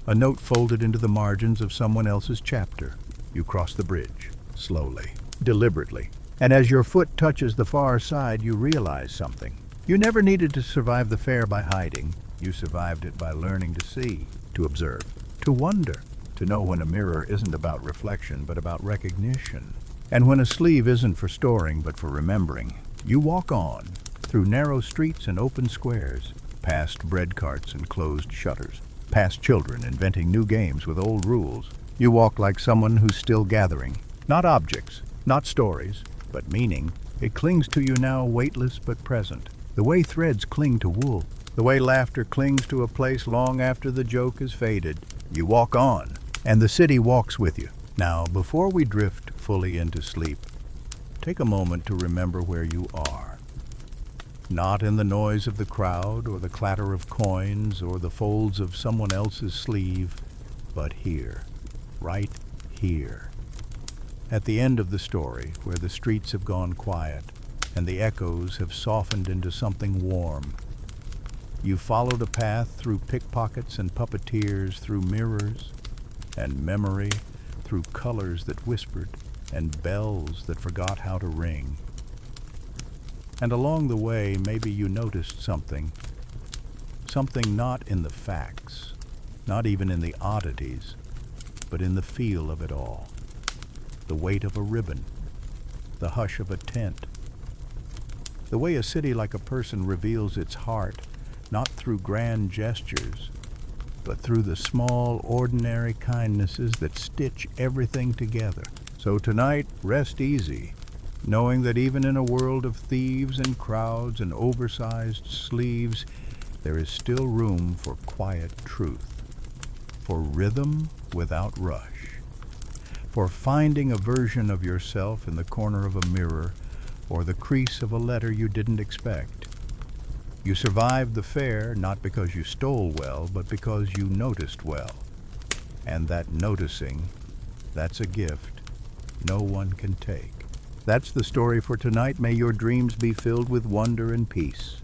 A note folded into the margins of someone else's chapter. You cross the bridge, slowly, deliberately, And as your foot touches the far side, you realize something. You never needed to survive the fair by hiding. You survived it by learning to see, to observe, to wonder, to know when a mirror isn't about reflection but about recognition. And when a sleeve isn't for storing but for remembering. You walk on, through narrow streets and open squares, past bread carts and closed shutters, past children inventing new games with old rules. You walk like someone who's still gathering, not objects, not stories, but meaning. It clings to you now, weightless but present. The way threads cling to wool, the way laughter clings to a place long after the joke is faded. You walk on, and the city walks with you. Now, before we drift fully into sleep, take a moment to remember where you are. Not in the noise of the crowd, or the clatter of coins, or the folds of someone else's sleeve, but here, right here. At the end of the story, where the streets have gone quiet, and the echoes have softened into something warm. You followed a path through pickpockets and puppeteers, through mirrors and memory, through colors that whispered and bells that forgot how to ring. And along the way, maybe you noticed something not in the facts, not even in the oddities, but in the feel of it all. The weight of a ribbon, the hush of a tent, the way a city like a person reveals its heart, not through grand gestures, but through the small, ordinary kindnesses that stitch everything together. So tonight, rest easy, knowing that even in a world of thieves and crowds and oversized sleeves, there is still room for quiet truth, for rhythm without rush, for finding a version of yourself in the corner of a mirror or the crease of a letter you didn't expect. You survived the fair not because you stole well, but because you noticed well. And that noticing, that's a gift no one can take. That's the story for tonight. May your dreams be filled with wonder and peace.